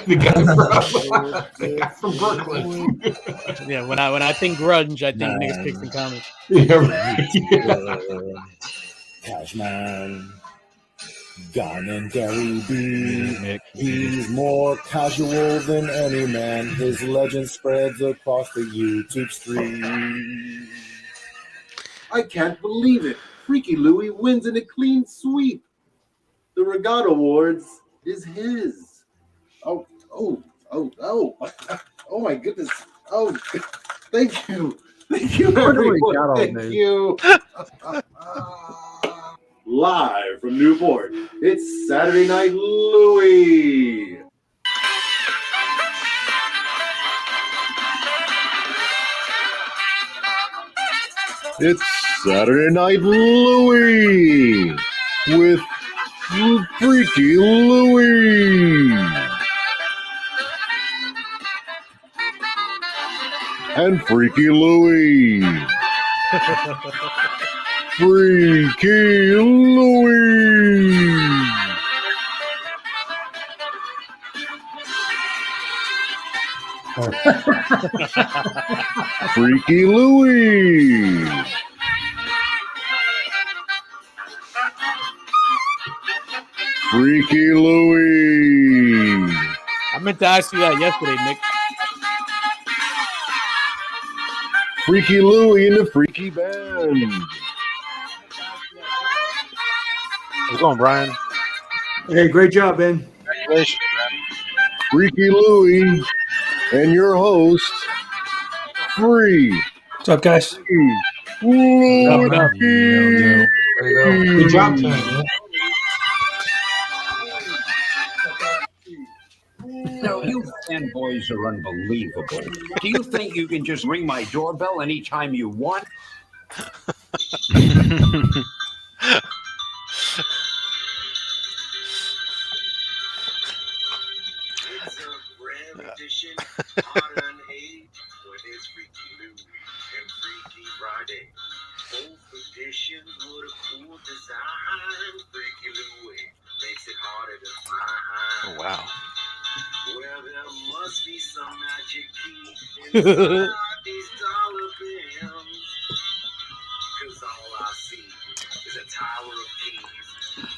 the guy from Brooklyn. Yeah, when I think grunge, I think niggas kicks and comics. Yeah, right. Cashman, Gun and Gary B. He's more casual than any man. His legend spreads across the YouTube stream. I can't believe it. Freaky Louie wins in a clean sweep. The Regatta Awards is his. Oh my goodness. Oh, thank you. Thank you, everyone. Thank you. Live from Newport, it's Saturday Night Louie. It's Saturday Night Louie with Freaky Louie and Freaky Louie. Freaky Louie. Freaky Louie. Freaky Louie. I meant to ask you that yesterday, Nick. Freaky Louie and the Freaky Band. How's it going, Brian? Hey, great job, Ben. Congratulations, man. Freaky Louie and your host, What's up, guys? Louie. There you go. Good job tonight, man. fanboys are unbelievable. Do you think you can just ring my doorbell anytime you want? It's a rare edition, modern age, when it's Freaky Lou and Freaky Friday. Both editions with a cool design. Freaky Louie makes it harder to find. Oh, wow. Well, there must be some magic key inside these dollar bills. Cause all I see is a tower of keys.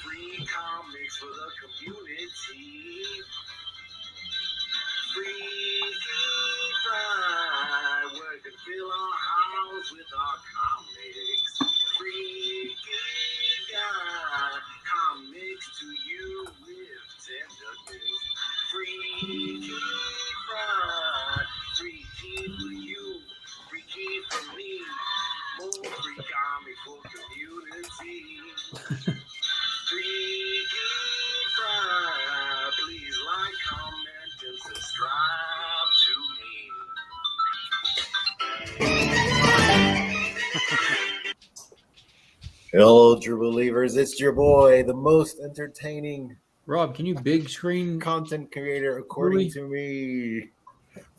Free comics for the community. Freaky Friday, where we can fill our house with our comics. Freaky guy, comics to you with tenderness. Freaky Friday, freaky for you, freaky for me. More free comic for community. Freaky Friday, please like, comment, and subscribe to me. Hello, true believers. It's your boy, the most entertaining Rob, can you big screen content creator, according Louis? to me,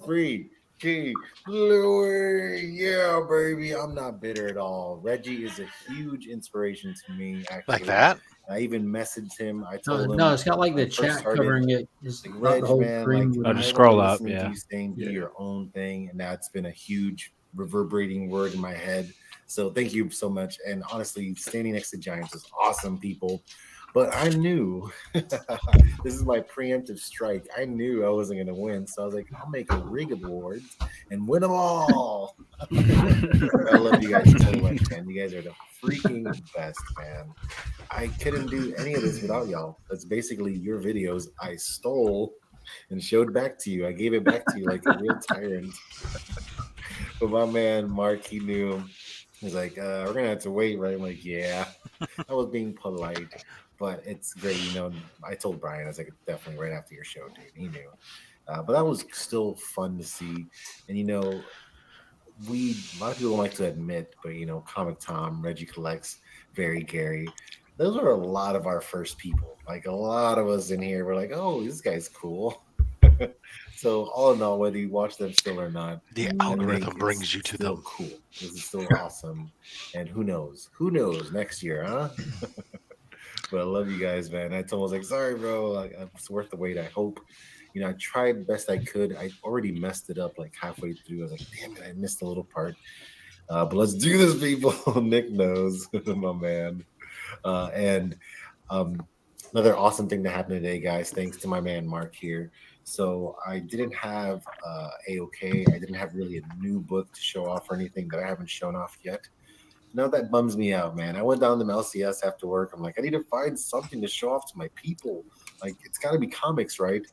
Freaky Louis. Yeah, baby. I'm not bitter at all. Reggie is a huge inspiration to me. Actually, Like that? I even messaged him. I No, told him. no, it's got like when the I first chat started, covering it. It's like, not Reg, the whole man, screen. like, Oh, I just remember scroll up, listening to yeah. you saying do your own thing, and now it's been a huge reverberating word in my head. So thank you so much. And honestly, standing next to Giants is awesome, people. But I knew this is my preemptive strike. I knew I wasn't going to win. So I was like, I'll make a rig of awards and win them all. I love you guys so much, man. You guys are the freaking best, man. I couldn't do any of this without y'all. That's basically your videos I stole and showed back to you. I gave it back to you like a real tyrant. But my man, Mark, he knew. He's like, we're going to have to wait, right? I'm like, yeah. I was being polite. But it's great, you know. I told Brian, I was like, definitely right after your show, dude. He knew. But that was still fun to see. And, you know, a lot of people don't like to admit, but, you know, Comic Tom, Reggie Collects, Very Gary, those are a lot of our first people. Like, a lot of us in here were like, oh, this guy's cool. So, all in all, whether you watch them still or not, The I algorithm think brings it's you to still them. cool. This is still awesome. And who knows? Who knows next year, huh? But I love you guys, man. I told him, I was like, sorry, bro. Like, it's worth the wait, I hope. You know, I tried best I could. I already messed it up like halfway through. I was like, damn it, I missed a little part. But let's do this, people. Nick knows, my man. And another awesome thing that happened today, guys, thanks to my man Mark here. So I didn't have AOK. I didn't have really a new book to show off or anything that I haven't shown off yet. No, that bums me out, man. I went down to LCS after work. I'm like, I need to find something to show off to my people. Like, it's got to be comics, right?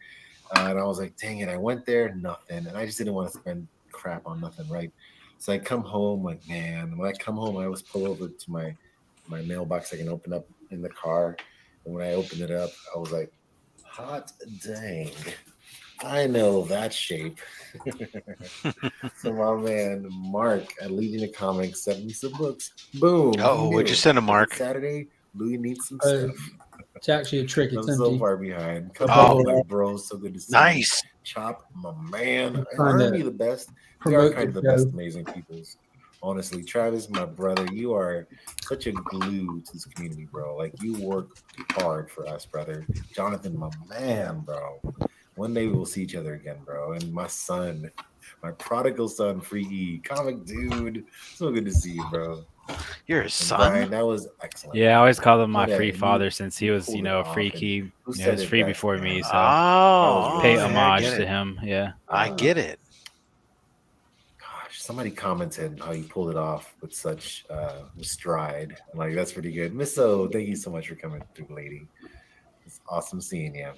And I was like, dang it. I went there, nothing. And I just didn't want to spend crap on nothing, right? So I come home, like, man. When I come home, I always pull over to my mailbox I can open up in the car. And when I opened it up, I was like, hot dang. I know that shape. So my man Mark at Legion of Comics sent me some books. Boom. Oh, what'd you send him, Mark? Saturday, Louis needs some stuff. It's actually a trick. It's I'm empty. so far behind. Come Oh, on, my bro. So good to see nice. you. Chop, my man. Trying to Aren't we the best? We promote are kind of the the show. best amazing peoples. Honestly, Travis, my brother, you are such a glue to this community, bro. Like, you work hard for us, brother. Jonathan, my man, bro. One day we will see each other again, bro. And my son, my prodigal son, Free Comic Dude. So good to see you, bro. You're his And son? Brian, that was excellent. Yeah, I always call him my Yeah, free you- father since he you was, pulled you it know, a off, free and key. who You know, said he was it free best, before man? me, so Oh, pay okay, I homage get to it. him. Yeah. I get it. Gosh, somebody commented how you pulled it off with such stride. I'm like, that's pretty good. Miss O, thank you so much for coming through, lady. It's awesome seeing you.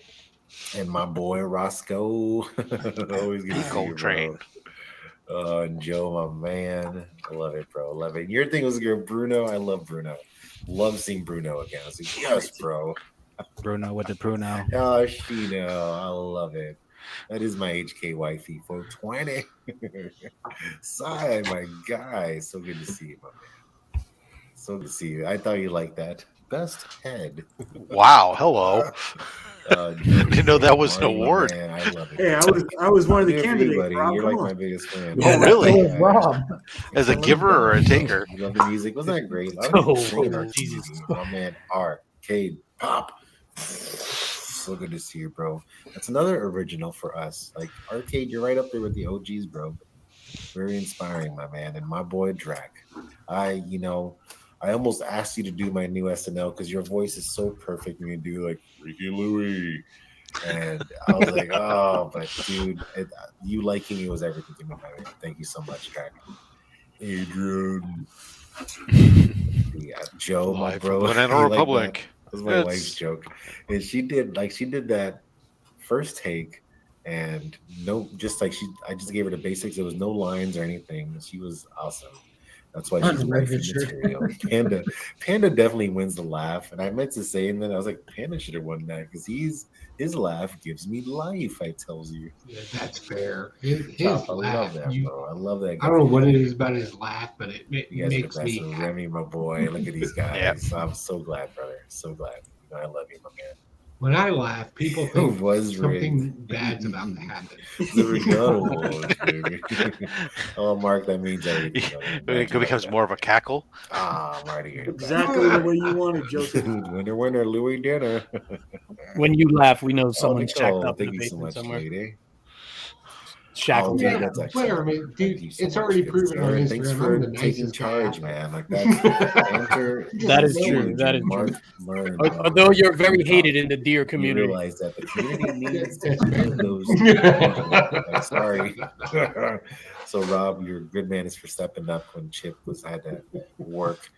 And my boy Roscoe, always good to see you, Coltrane. bro. And Joe, my man, I love it, bro. Love it. Your thing was good, Bruno. I love Bruno. Love seeing Bruno again. I was like, yes, bro. Bruno with the Bruno. Oh, Shino, I love it. That is my HK wifey, 420. Sai, my guy. So good to see you, my man. So good to see you. I thought you liked that. Best head. Wow. Hello. Didn't know that was an Marty, my award. man, I love it. Hey, I was one of the Good for you, candidates, buddy. Rob. You're Come like on. my biggest fan. Oh, really? Yeah, Rob. As a giver or a taker? You love the music. Wasn't that great? A lot of people singing on Jesus. TV. My man, Arcade Pop. So good to see you, bro. That's another original for us. Like Arcade, you're right up there with the OGs, bro. Very inspiring, my man. And my boy Drac. I almost asked you to do my new SNL because your voice is so perfect when you do like Ricky Louie. And I was like, oh, but dude, you liking me was everything to me, my man. Thank you so much, Drac. Adrian. Yeah, Joe, my Live bro. from Banana You like Republic. that was my wife's joke. And she did that first take and I just gave her the basics. There was no lines or anything. She was awesome. That's why she's wifey material. Panda definitely wins the laugh. And I meant to say, and then I was like, Panda should have won that because his laugh gives me life, I tells you. Yeah, that's fair. His Chop, I laugh. love that, bro. I love that. I don't know what it is about his laugh, but it You guys are the makes best. me And Remy, my boy. Look at these guys. I'm so glad, brother. So glad. I love you, my man. When I laugh, people think was something bad's about to happen. The Regatta Awards, baby. Oh, Mark, that means everything. It becomes more of a cackle. Ah, I'm right here. Exactly the way you want it, Joseph. Winner, Louis dinner. When you laugh, we know someone's Nicole, shacked up in thank the you so basement much, somewhere. lady. Shackled. dude, that's Whatever, man, dude. It's already proven on Instagram. Thanks I'm for the taking nicest charge, guy. man. Like that's Banter. That is true. That is Mark true. Murray, Although you're very hated in the deer you community. realize that the community needs to find those people. I'm sorry. So Rob, your good man is for stepping up when Chip had to work.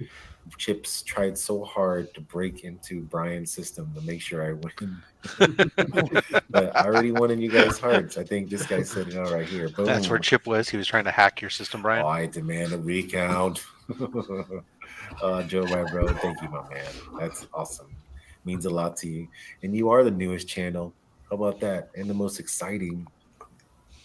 Chips tried so hard to break into Brian's system to make sure I win. But I already won in you guys' hearts. I think this guy said it all right here. Boom. That's where Chip was. He was trying to hack your system, Brian. Oh, I demand a recount. Joe, my bro, thank you, my man. That's awesome. Means a lot to you. And you are the newest channel. How about that? And the most exciting.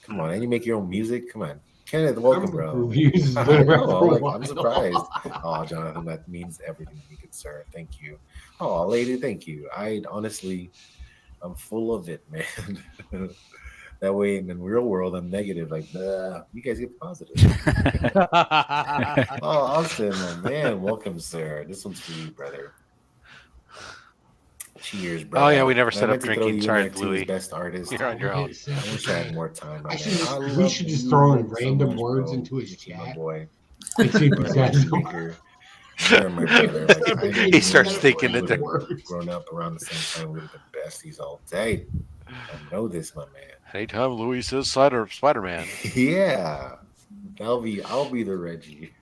Come on, and you make your own music. Come on. Kenneth, welcome, bro. I'm surprised. Oh, Jonathan, that means everything to me, good sir. Thank you. Oh, lady, thank you. I'm full of it, man. That way, in the real world, I'm negative. Like, you guys get positive. Oh, Austin, my man, welcome, sir. This one's for you, brother. Cheers, bro. Oh yeah, we never set up drinking. Sorry, Louis. Best artist. You're on your own. I wish I had more time. We should just throw in random words into his chat. My boy. And see if he says You're my brother. Like, He starts thinking that they're grown up around the same time. We were the besties all day. I know this, my man. Anytime Louis says Spider-Man. Yeah. I'll be the Reggie.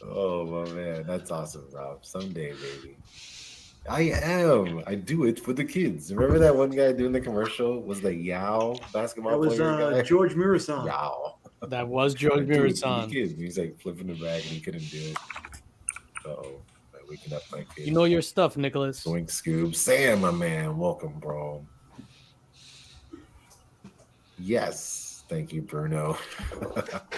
Oh my man, that's awesome, Rob. Someday, baby. I am. I do it for the kids. Remember that one guy doing the commercial? Was the Yao basketball That was player guy? George Mirasan. Yao. That was George Mirasan. He's like flipping the bag and he couldn't do it. Uh-oh. Like waking up my kid. You know your stuff, Nicholas. Doink Scoob. Sam, my man. Welcome, bro. Yes. Thank you, Bruno.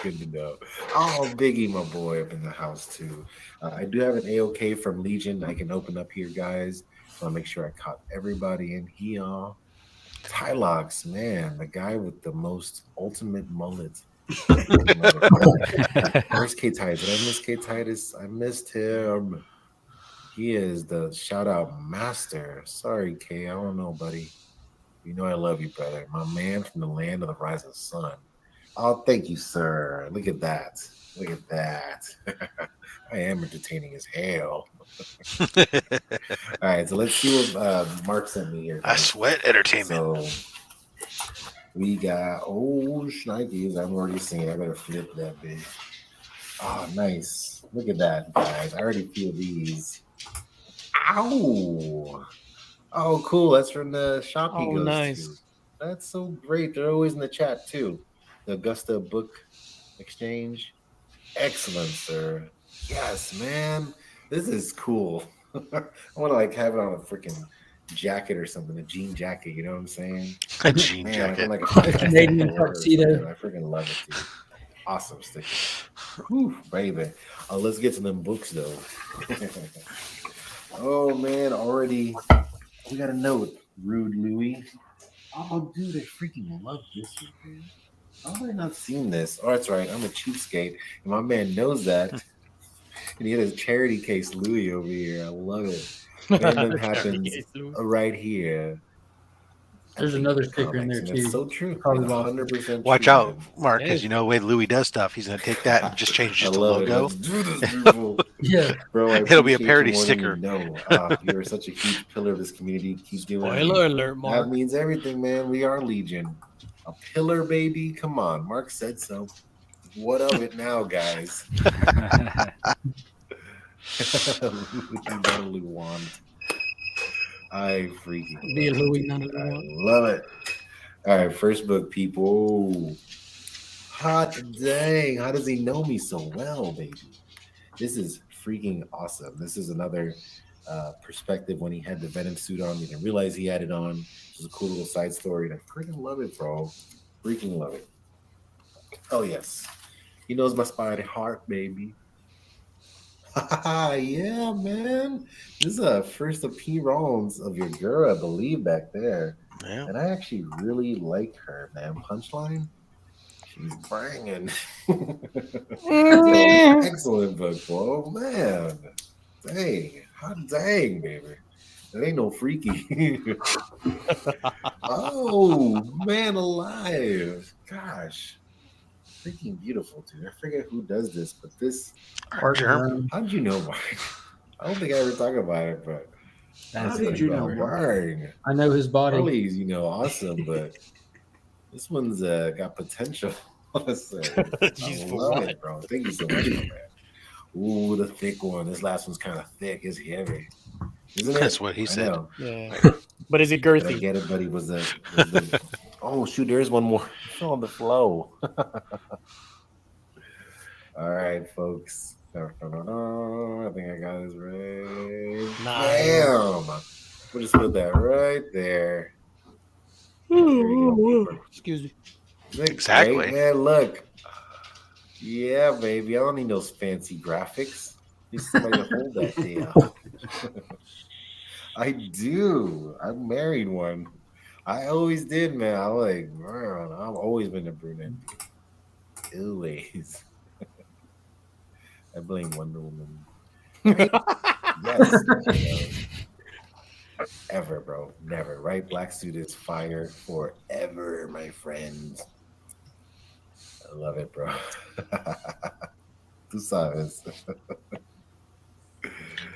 Good to know. Oh, Biggie, my boy, up in the house, too. I do have an AOK from Legion I can open up here, guys. So I'll make sure I caught everybody in here. Tylox, man, the guy with the most ultimate mullet. Where's K-Titus? Did I miss K-Titus? I missed him. He is the shout-out master. Sorry, K. I don't know, buddy. You know I love you, brother. My man from the land of the rising sun. Oh, thank you, sir. Look at that. Look at that. I am entertaining as hell. All right, so let's see what Mark sent me here. I sweat entertainment. So we got Schnikes. I'm already seeing. I better flip that big. Oh, nice. Look at that, guys. I already feel these. Ow. Oh, cool. That's from the shop he goes nice. to. That's so great. They're always in the chat, too. The Augusta Book Exchange. Excellent, sir. Yes, man. This is cool. I want to have it on a freaking jacket or something, a jean jacket. You know what I'm saying? A jean Man, jacket. like a Canadian tuxedo. I freaking love it, dude. Awesome sticker. Whew, baby. Let's get to them books though. Oh man, already we got a note. Rude Louie. Oh dude, I freaking love this one, man. How have I not seen this? Oh, that's right. I'm a cheapskate, and my man knows that. And he had his charity case Louis over here. I love it. Fandom happens right here. There's another sticker in there And too. it's so true. Probably lost it. 100% Watch true, out, man. Mark, because you know the way Louis does stuff. He's going to take that and just change just I the love it. logo. Let's do this, people. Yeah. Bro, I It'll be a appreciate parody you wanting me sticker. to know. You are such a huge pillar of this community. Keep doing it. Spoiler alert, Mark. That means everything, man. We are Legion. A pillar, baby. Come on. Mark said so. What of it now, guys? Louis wand. I freaking Be a love Louis, it. not a Louis I wand. love it. All right, first book, people. Hot dang. How does he know me so well, baby? This is freaking awesome. This is another perspective when he had the Venom suit on. We didn't realize he had it on. It was a cool little side story. And I freaking love it, bro. Freaking love it. Oh, yes. He knows my spine heart, baby. Yeah, man. This is a first of P rounds of your girl, I believe, back there. Yeah. And I actually really like her, man. Punchline. She's banging. Excellent book, bro. Man. Dang. Hot dang, baby. That ain't no freaky. Oh, man alive. Gosh. Freaking beautiful, dude. I forget who does this, but this Art Germ. How'd you know, Mark? I don't think I ever talk about it, but How did you know, Mark? Darn. I know his body. Harley's, awesome, but this one's got potential. Jeez, I for love what? it, bro. Thank you so much, man. Ooh, the thick one. This last one's kind of thick. It's heavy, isn't it? That's what he I said. know. Yeah. But is it Did I girthy? get it, buddy? Was the... Oh shoot, there's one more. It's on the flow. All right, folks. I think I got this right. Nice. Damn. We'll just put that right there. Excuse me. Exactly. Great, man, look. Yeah, baby. I don't need those fancy graphics. Need somebody to hold that thing. I do. I married one. I always did, man. I'm like, man, I've always been a brunette. Always. I blame Wonder Woman. Yes. Ever, bro. Never. Right? Black suit is fire forever, my friends. I love it, bro. Tú sabes.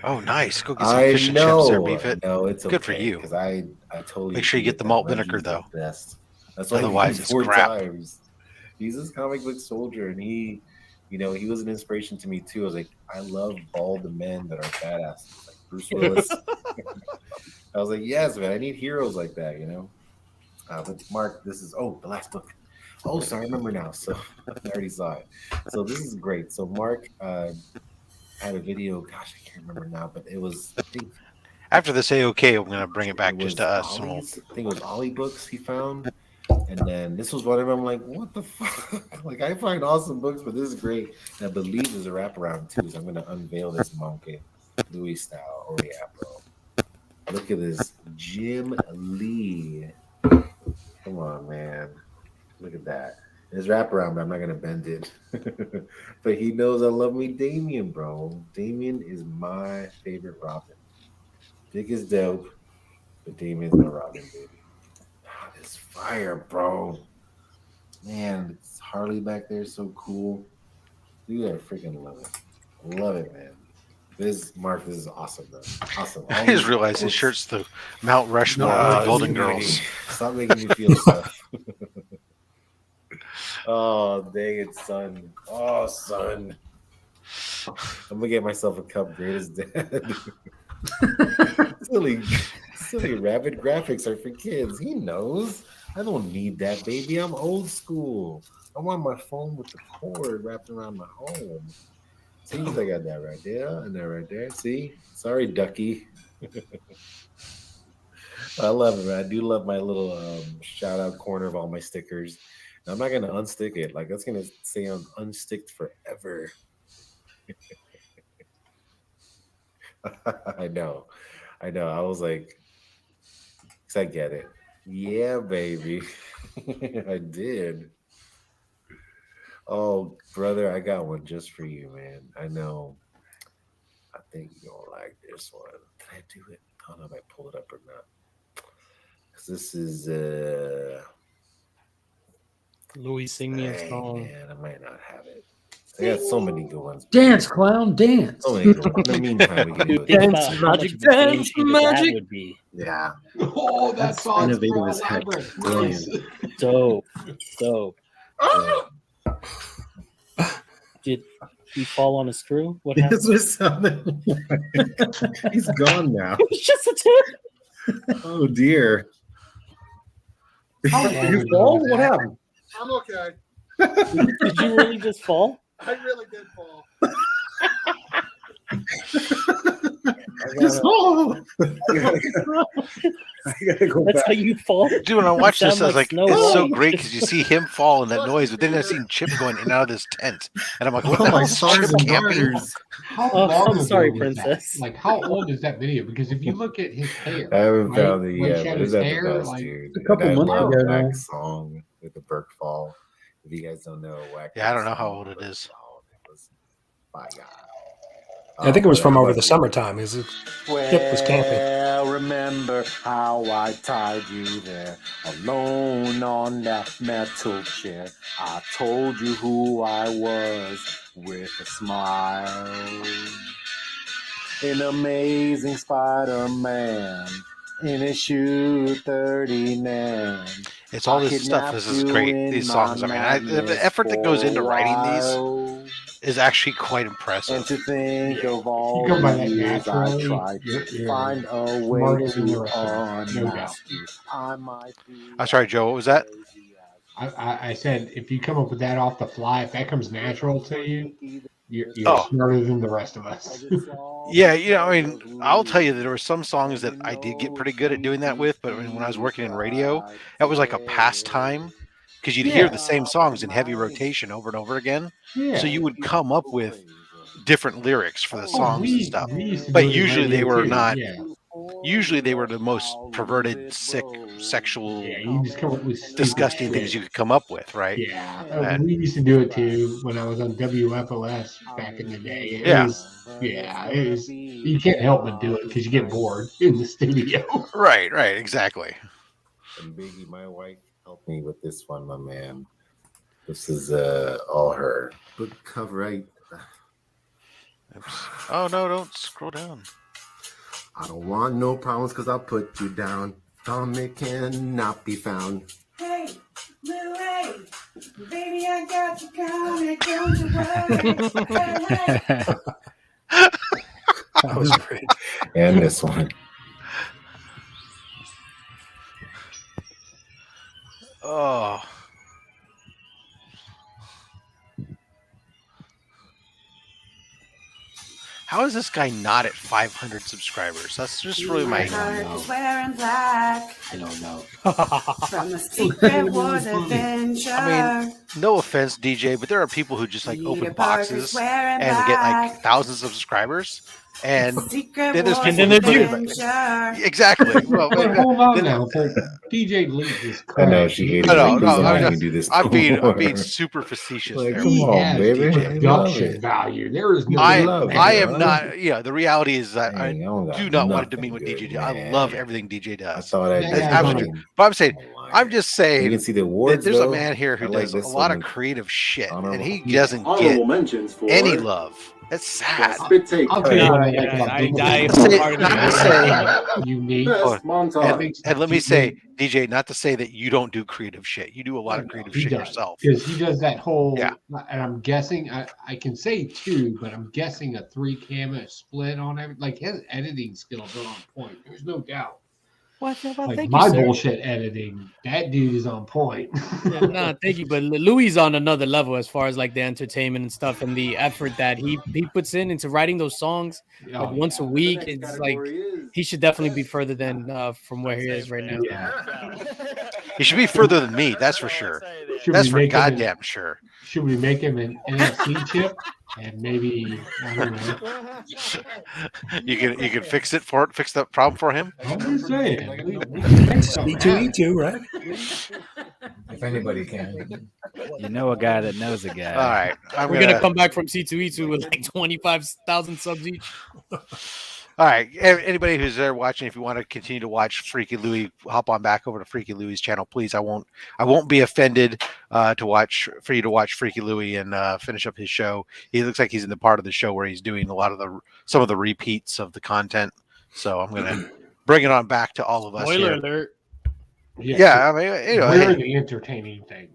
Oh, nice. Go get some fish and chips there, beef it. No, it's good for okay, you. because I totally Make sure you get the malt vinegar, though. Best. That's why Otherwise, he it's 4 crap. times. He's this comic book soldier, and he was an inspiration to me too. I was like, I love bald men that are badasses, like Bruce Willis. I was like, yes, man, I need heroes like that, But Mark, this is the last book. Oh, so I remember now. So I already saw it. So this is great. So Mark had a video. Gosh, I can't remember now, but it was. I think After this AOK, I'm going to bring it back it just was to us. and Ollie's. I think it was Ollie books he found. And then this was one of them. I'm like, what the fuck? Like, I find awesome books, but this is great. And I believe there's a wraparound too. So I'm going to unveil this monkey, Louis style. Oh, yeah, bro. Look at this. Jim Lee. Come on, man. Look at that. His wraparound, but I'm not going to bend it. But he knows I love me Damien, bro. Damien is my favorite Robin. Dick is dope, but Damien's my Robin, baby. This fire, bro. Man, it's Harley back there is so cool. Dude, I freaking love it. Love it, man. This is awesome, bro. Awesome. I just realized his shirt's the Mount Rushmore of the Golden Girls. Stop making me feel stuff. Oh, dang it, son. Oh, son. I'm going to get myself a cup, greatest dad. Silly rabbit graphics are for kids. He knows. I don't need that, baby. I'm old school. I want my phone with the cord wrapped around my home. See, I got that right there and that right there. See? Sorry, Ducky. I love it, man. I do love my little shout out corner of all my stickers. And I'm not gonna unstick it. Like that's gonna stay unsticked forever. I know. I was like, 'cause I get it. Yeah, baby. I did. Oh, brother, I got one just for you, man. I know. I think you're gonna like this one. Can I do it? I don't know if I pull it up or not. Cause this is Louis, sing me a dang, song. man, I might not have it. I got so many good ones. Dance, clown, dance. So many good ones. In the meantime, we can Dude, do think it. about how much of a game changer that would be. Yeah. Oh, that song's innovative for as heck. elaborate. Brilliant. Nice. Dope. Did he fall on a screw? What happened? He's gone now. It was just a tip. Oh dear. Did you fall? What happened? I'm okay. Did you really just fall? I really did fall. Just fall. I gotta go That's back. how you fall. Dude, when I watched this, I was like, Snow it's so White. great because you see him fall and that noise, but then I seen Chip going in and out of this tent. And I'm like, what the hell is Chip camping? How Oh, long I'm ago sorry, was Princess. that? Like, how old is that video? Because if you look at his hair, I haven't right, found it when yet, he had but his it's the hair, best, like, dude. A couple And I months love ago, Whack man. song with the Burke Fall. If you guys don't know, Whack. Yeah, I don't know how old it is. It was by God. I think it was But from how over about the you? summertime. His hip was camping. Well, remember how I tied you there, alone on that metal chair. I told you who I was with a smile. An amazing Spider-Man in issue 39. It's all this stuff. This is great. These songs. I mean, the effort that goes into writing these is actually quite impressive. And to think of all go by the that years I naturally, tried you're to find a way smarter than the to rest of us, no doubt. unmask you. I might be I'm sorry, Joe. What was that? I said, if you come up with that off the fly, if that comes natural to you, you're Oh. smarter than the rest of us. Yeah, I mean, I'll tell you that there were some songs that I did get pretty good at doing that with, but I mean, when I was working in radio, that was like a pastime because you'd hear the same songs in heavy rotation over and over again. Yeah. So you would come up with different lyrics for the Oh, songs and we stuff. used to But do it in usually they radio were too, not. yeah. Usually they were the most perverted, sick, sexual, You just come up with stupid disgusting shit. things you could come up with, right? Yeah, And- we used to do it too when I was on WFOS back in the day. It was, you can't help but do it because you get bored in the studio. Right, exactly. And Biggie, my wife, helped me with this one, my man. This is all her. Book cover right. Oops. Oh no, don't scroll down. I don't want no problems because I'll put you down. It cannot be found. Hey, Louie, baby, I got you coming, don't you worry. Hey, That was great. And this one. Oh. How is this guy not at 500 subscribers? That's just really my. Heart is wearing black I don't know. from the Secret Wars adventure. I mean, no offense, DJ, but there are people who just like open Peter Parker's boxes wearing and get like black. thousands of subscribers, and Secret then there's Wars people who put it adventure. exactly. Well, But hold on now. So DJ Leak is I know correct. she hated No, me. no, Please I'm don't just- do this. I'm being more. super facetious Like, there. come He on, has baby. I love production it. value. There is no. I love it, am huh? not. Yeah, the reality is that I Dang, don't got do not want to nothing demean what good, DJ does. I man. love everything DJ I does. thought I That did. guy's absolutely. on- But I'm saying, I'm just You saying can see the that awards. there's though. a man here who I like does a this lot of one. creative shit, and Honorable- he doesn't Honorable get mentions for any love. That's sad. Spit take. I'll tell you what I like Yeah, about I DJ. die Not to say- wholeheartedly. not to say- Unique. Best montage. And let me say, DJ, not to say that you don't do creative shit. You do a lot of creative He shit does, yourself. because he does that whole. Yeah. And I'm guessing I can say two, but I'm guessing a 3 camera split on every. Like his editing skills are on point. There's no doubt. Well, Like thank you, my sir. bullshit editing, that dude is on point. Yeah, nah, thank you. But Louis on another level as far as like the entertainment and stuff and the effort that he puts into writing those songs like Oh, once a yeah. week. next It's like category is he should definitely be further than from where he is right now. Yeah. He should be further than me, that's for sure. Should That's we for make him goddamn sure. Should we make him an NFC chip and maybe I don't know? You can fix that problem for him. I'm just saying. C2E2, right? If anybody can. You know a guy that knows a guy. All right, We're gonna come back from C2E2 with like 25,000 subs each. All right, anybody who's there watching, if you want to continue to watch Freaky Louie, hop on back over to Freaky Louie's channel, please. I won't be offended for you to watch Freaky Louie and finish up his show. He looks like he's in the part of the show where he's doing some of the repeats of the content. So I'm gonna bring it on back to all of us. Spoiler here. alert. Yeah, I mean, we're the entertaining thing.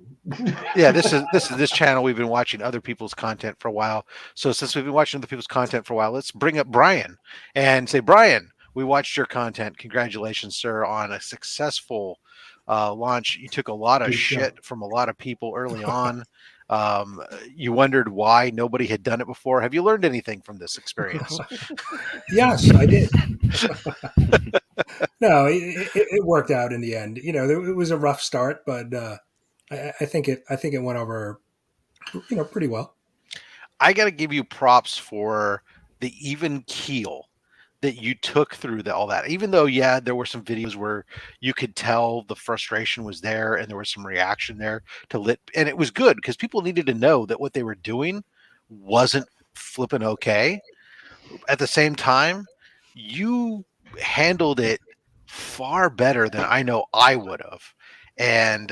Yeah, this is this channel. We've been watching other people's content for a while. So since we've been watching other people's content for a while, let's bring up Brian and say, Brian, we watched your content. Congratulations, sir, on a successful launch. You took a lot of shit from a lot of people early on. You wondered why nobody had done it before. Have you learned anything from this experience? Yes, I did. No, it worked out in the end. It was a rough start, but I think it went over, pretty well. I got to give you props for the even keel that you took through all that. Even though, yeah, there were some videos where you could tell the frustration was there and there was some reaction there and it was good because people needed to know that what they were doing wasn't flipping okay. At the same time, you handled it far better than I know I would have. And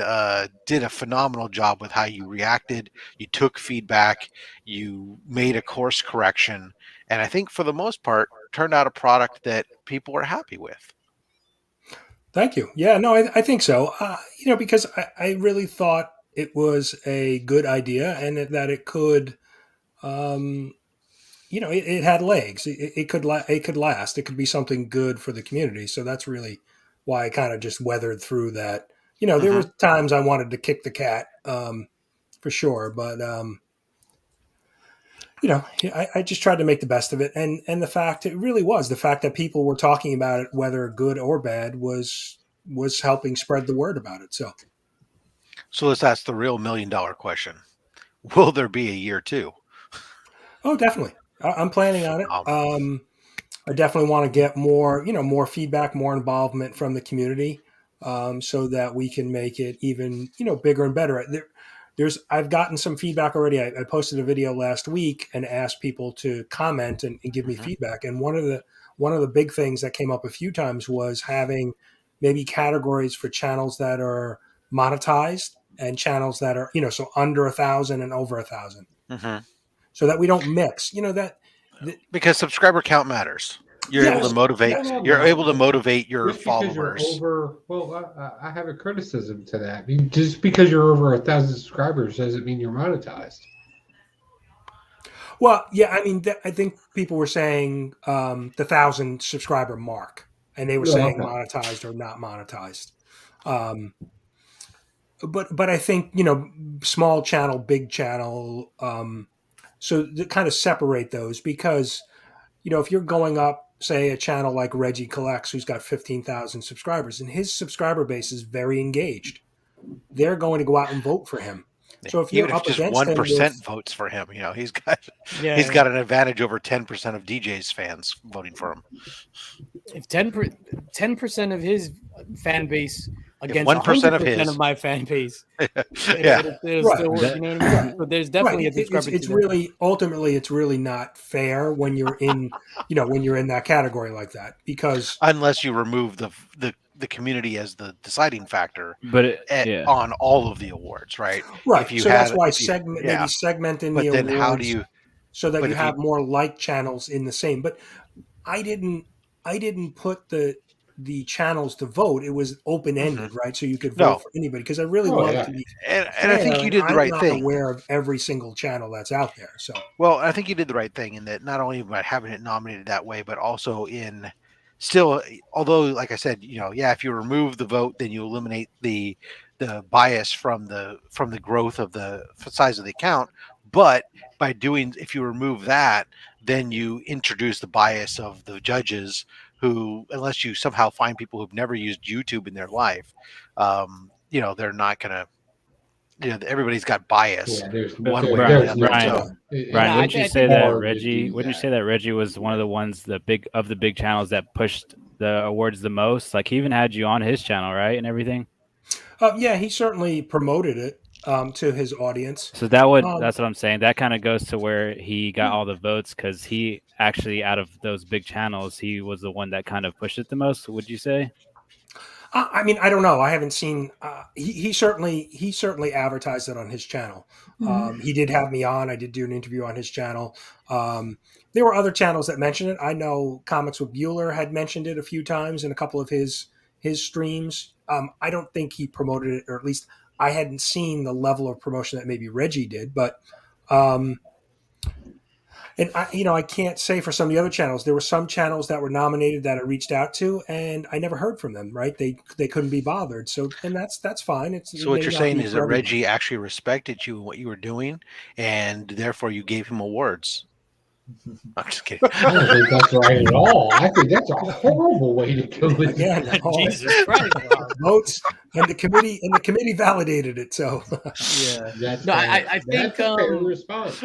did a phenomenal job with how you reacted. You took feedback, you made a course correction, and I think for the most part turned out a product that people are happy with. Thank you. Yeah, no, I think so. Because I really thought it was a good idea and that it could, it had legs. It could last. It could be something good for the community. So that's really why I kind of just weathered through that. There were times I wanted to kick the cat, for sure, but I just tried to make the best of it. And the fact that people were talking about it, whether good or bad, was helping spread the word about it. So let's ask the real $1 million question: will there be a year 2? Oh, definitely. I'm planning on it. I definitely want to get more, more feedback, more involvement from the community. So that we can make it even, bigger and better. I've gotten some feedback already. I posted a video last week and asked people to comment and give me feedback. And one of the big things that came up a few times was having maybe categories for channels that are monetized and channels that are, so under 1,000 and over 1,000, so that we don't mix. Because subscriber count matters. You're able to motivate. You're able to motivate your followers. I have a criticism to that. I mean, just because you're over 1,000 subscribers doesn't mean you're monetized. Well, yeah, I mean, I think people were saying the 1,000 subscriber mark, and they were saying monetized or not monetized. But I think small channel, big channel. So to kind of separate those, because if you're going up, say, a channel like Reggie Collects, who's got 15,000 subscribers, and his subscriber base is very engaged, they're going to go out and vote for him. So if you're up just against 1% votes for him, he's got an advantage over 10% of DJ's fans voting for him. If 10% of his fan base against 1% of my fan base, it'll still work. You know what I mean? But there's definitely a discrepancy. It's really ultimately it's really not fair when you're in when you're in that category like that, because unless you remove the community as the deciding factor, but on all of the awards, right? Right. So that's why maybe segmenting the awards. How do you so that you have more like channels in the same? But I didn't put the channels to vote. It was open-ended, right? So you could vote for anybody, because I really wanted to be and I think you did the right thing. I'm not aware of every single channel that's out there. So well, I think you did the right thing in that not only by having it nominated that way, but also in still, although like I said, yeah, if you remove the vote, then you eliminate the bias from the growth of the size of the account. But by doing, if you remove that, then you introduce the bias of the judges who, unless you somehow find people who've never used YouTube in their life, they're not gonna. Everybody's got bias. Yeah, there's one way or Brian, the other. So, Brian, wouldn't you say that Reggie? do Wouldn't you that. say that Reggie was one of the ones, the big channels that pushed the awards the most? Like he even had you on his channel, right, and everything. Yeah, he certainly promoted it to his audience. So that's what I'm saying. That kind of goes to where he got all the votes because he actually, out of those big channels, he was the one that kind of pushed it the most. Would you say? I mean, I don't know. I haven't seen. He certainly advertised it on his channel. He did have me on. I did do an interview on his channel. There were other channels that mentioned it. I know Comics with Bueller had mentioned it a few times in a couple of his streams. I don't think he promoted it, or at least I hadn't seen the level of promotion that maybe Reggie did. But and I can't say for some of the other channels. There were some channels that were nominated that I reached out to, and I never heard from them. Right? They couldn't be bothered. So, and that's fine. So what you're saying is that Reggie actually respected you and what you were doing, and therefore you gave him awards. I'm just kidding. I don't think that's right at all. I think that's a horrible way to go. Again, Jesus Christ, votes, and the committee validated it. So Yeah. I think that's a fair response.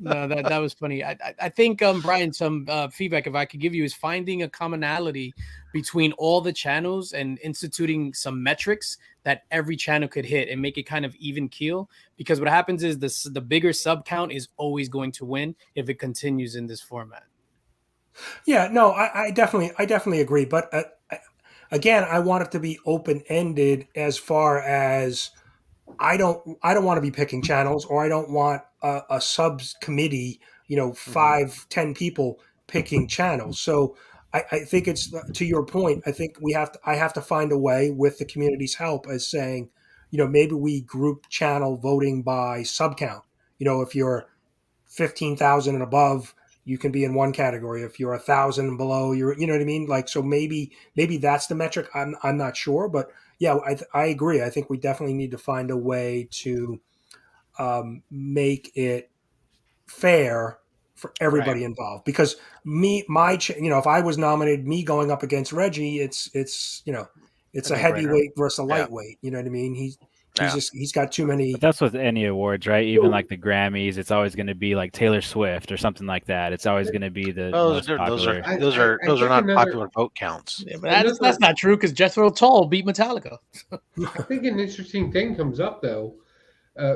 No, that was funny. I think Brian, some feedback if I could give you is finding a commonality between all the channels and instituting some metrics that every channel could hit and make it kind of even keel. Because what happens is the bigger sub count is always going to win if it continues in this format. Yeah, no, I definitely agree. But again, I want it to be open ended as far as I don't want to be picking channels, or I don't want a subs committee, 5-10 people picking channels. So I think it's, to your point, I think I have to find a way with the community's help as saying, maybe we group channel voting by sub count. If you're 15,000 and above, you can be in one category. If you're 1,000 and below, you know what I mean? Like, so maybe that's the metric. I'm not sure, but yeah, I agree. I think we definitely need to find a way to make it fair for everybody involved. Because if I was nominated, me going up against Reggie, it's a heavyweight versus a lightweight. You know what I mean? He's got too many. But that's with any awards, right? Even like the Grammys, it's always going to be like Taylor Swift or something like that. It's always going to be the most popular. Those are not popular vote counts. Yeah, but that's not true because Jethro Tull beat Metallica. I think an interesting thing comes up though.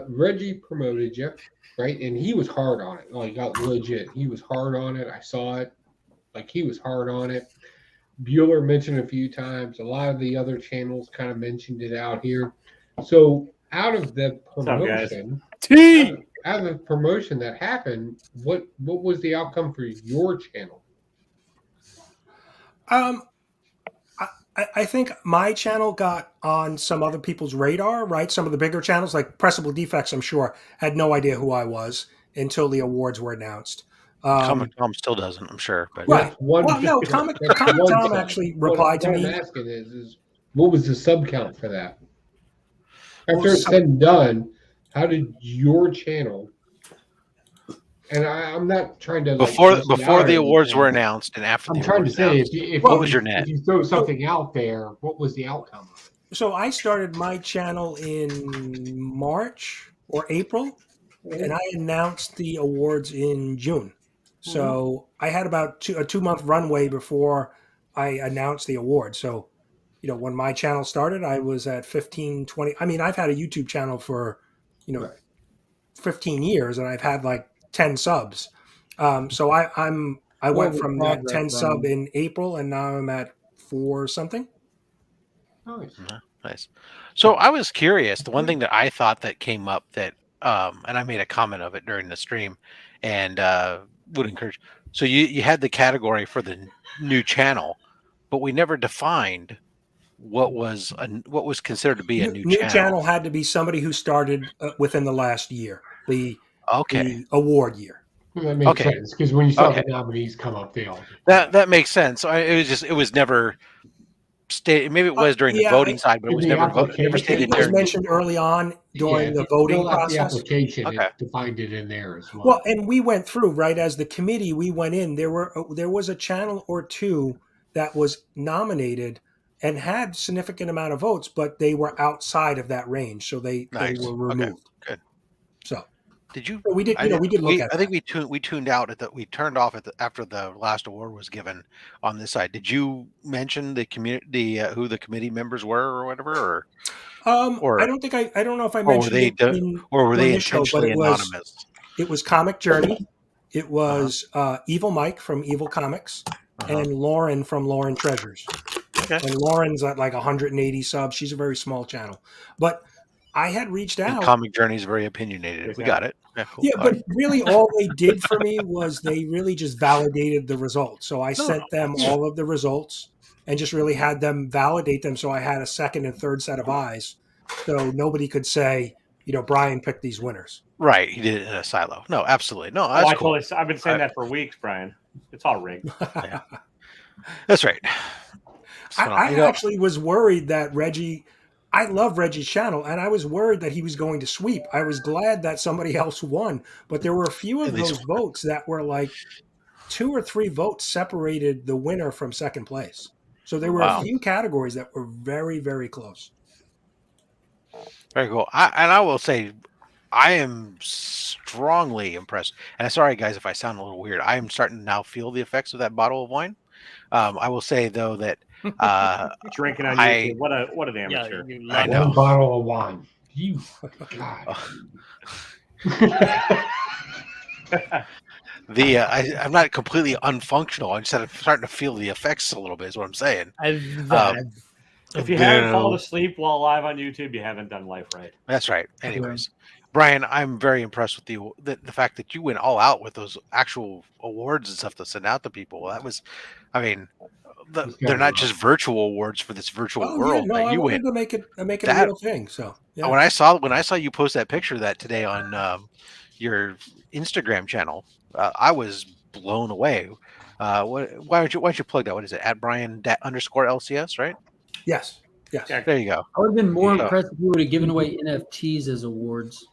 Reggie promoted you, right? And he was hard on it. Like, legit. He was hard on it. I saw it. Like, he was hard on it. Bueller mentioned a few times. A lot of the other channels kind of mentioned it out here. So out of the promotion, out of the promotion that happened, what was the outcome for your channel? I think my channel got on some other people's radar, right? Some of the bigger channels, like Pressable Defects, I'm sure, had no idea who I was until the awards were announced. Comic Tom still doesn't, I'm sure. But right. Comic Tom actually replied to me. What I'm asking is what was the sub count for that? After it's said and done, how did your channel? And I'm not trying to before the awards were announced and after. I'm trying to say what was your net? If you throw something out there, what was the outcome? So I started my channel in March or April, and I announced the awards in June. So I had about a 2-month runway before I announced the award. So, when my channel started, I was at 15, 20. I mean, I've had a YouTube channel for, 15 years, and I've had like 10 subs. So I went from that 10 sub in April, and now I'm at 4 something. Nice. So I was curious. The one thing that I thought that came up that, and I made a comment of it during the stream, and would encourage. So you had the category for the new channel, but we never defined what was considered to be a new channel. New channel had to be somebody who started within the last year, the award year. That makes Okay. sense because when you saw Okay. the nominees come up, they all. That makes sense. So it was never stated. Maybe it was during the voting side, but it was never never I think stated it was during. mentioned early on during if the you voting fill out the process. application, Okay. it defined it in there as well. Well, and we went through, right, as the committee, we went in, there was a channel or two that was nominated and had significant amount of votes, but they were outside of that range, so they Nice. were removed. Okay. Good. So Did you? we did, we did look at I think we tuned out we turned off after the last award was given on this side. Did you mention the community, who the committee members were or whatever, I don't think I don't know if I or were mentioned they it were during they the show, but intentionally anonymous? it was Comic Journey, it was Evil Mike from Evil Comics, and Lauren from Lauren Treasures. Okay. And Lauren's at like 180 subs. She's a very small channel, but I had reached And out. Comic Journey is very opinionated. We got it. Yeah, cool. Yeah, but really all they did for me was they really just validated the results. So I sent them all of the results and just really had them validate them. So I had a second and third set of eyes. So nobody could say, Brian picked these winners. Right. He did it in a silo. No, absolutely. No, Oh, that's cool. I've been saying that for weeks, Brian. It's all rigged. Yeah. That's right. I actually was worried that Reggie, I love Reggie's channel, and I was worried that he was going to sweep. I was glad that somebody else won, but there were a few of those votes that were like 2 or 3 votes separated the winner from second place. So there were a few categories that were very, very close. Very cool. I will say, I am strongly impressed. And sorry, guys, if I sound a little weird. I am starting to now feel the effects of that bottle of wine. I will say though that drinking on YouTube. What an amateur! I know. One bottle of wine. You God. I'm not completely unfunctional. I'm just starting to feel the effects a little bit. Is what I'm saying. If you haven't fallen asleep while live on YouTube, you haven't done life right. That's right. Anyways, Brian, I'm very impressed with the fact that you went all out with those actual awards and stuff to send out to people. That was, I mean, they're not just virtual awards for this virtual world. Yeah, no, I wanted to make it a real thing. So yeah. When I saw you post that picture of that today on your Instagram channel, I was blown away. Why don't you plug that? What is it? At Brian_LCS, right? Yes. There you go. I would have been more impressed if you would have given away NFTs as awards.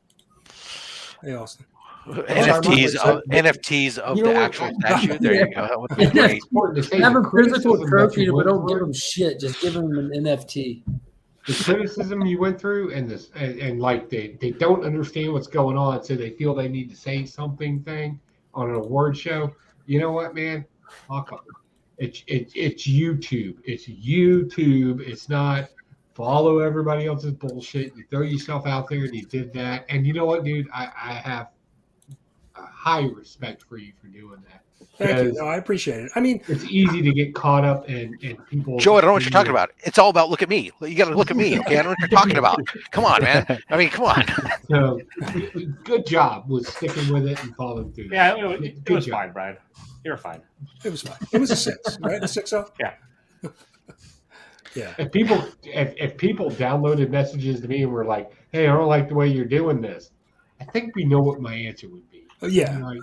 Hey, Austin. NFTs of the actual statue. There you go. That would be great. Have a physical trophy, but don't give them shit. Just give them an NFT. The criticism you went through and this and like they don't understand what's going on, so they feel they need to say something on an award show. You know what, man? Fuck 'em. It's YouTube. It's YouTube. It's not follow everybody else's bullshit. You throw yourself out there and you did that. And you know what, dude? I have a high respect for you for doing that. Thank you. No, I appreciate it. I mean, it's easy to get caught up in people. Joe, I don't know what you're talking about. It's all about look at me. You got to look at me. Okay, I don't know what you're talking about. Come on, man. I mean, come on. So, good job with sticking with it and following through. Yeah, it was fine, Brian. You're fine. It was fine. It was a 6, right? A 6-0? Yeah. Yeah. If people downloaded messages to me and were like, "Hey, I don't like the way you're doing this," I think we know what my answer would be. Yeah. Like,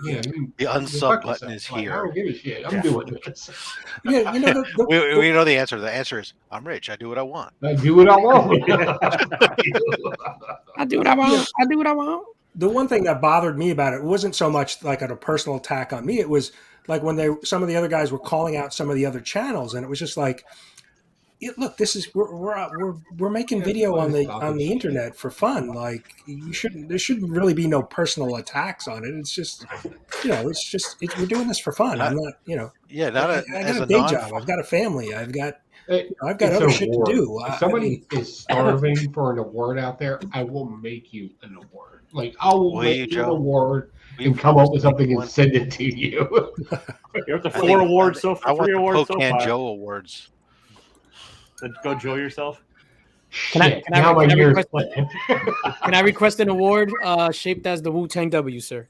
The unsub button is here. I don't give a shit. I'm doing this. Yeah, you know we know the answer. The answer is I'm rich. I do what I want. I do what I want. I do what I want. I do what I want. The one thing that bothered me about it wasn't so much like a personal attack on me. It was like when some of the other guys were calling out some of the other channels, and it was just like, look, this is we're making video on the internet for fun. Like there shouldn't really be no personal attacks on it. It's just we're doing this for fun. I'm not Yeah, I got a day job. I've got a family. I've got other shit to do. If somebody is starving for an award out there, I will make you an award. Like I will make you an award and come up with something and send it to you. You're up to 4 awards so far. I want 3 the awards so Pocan far. Joe awards. Then go Joe yourself. Can I request an award shaped as the Wu-Tang W, sir?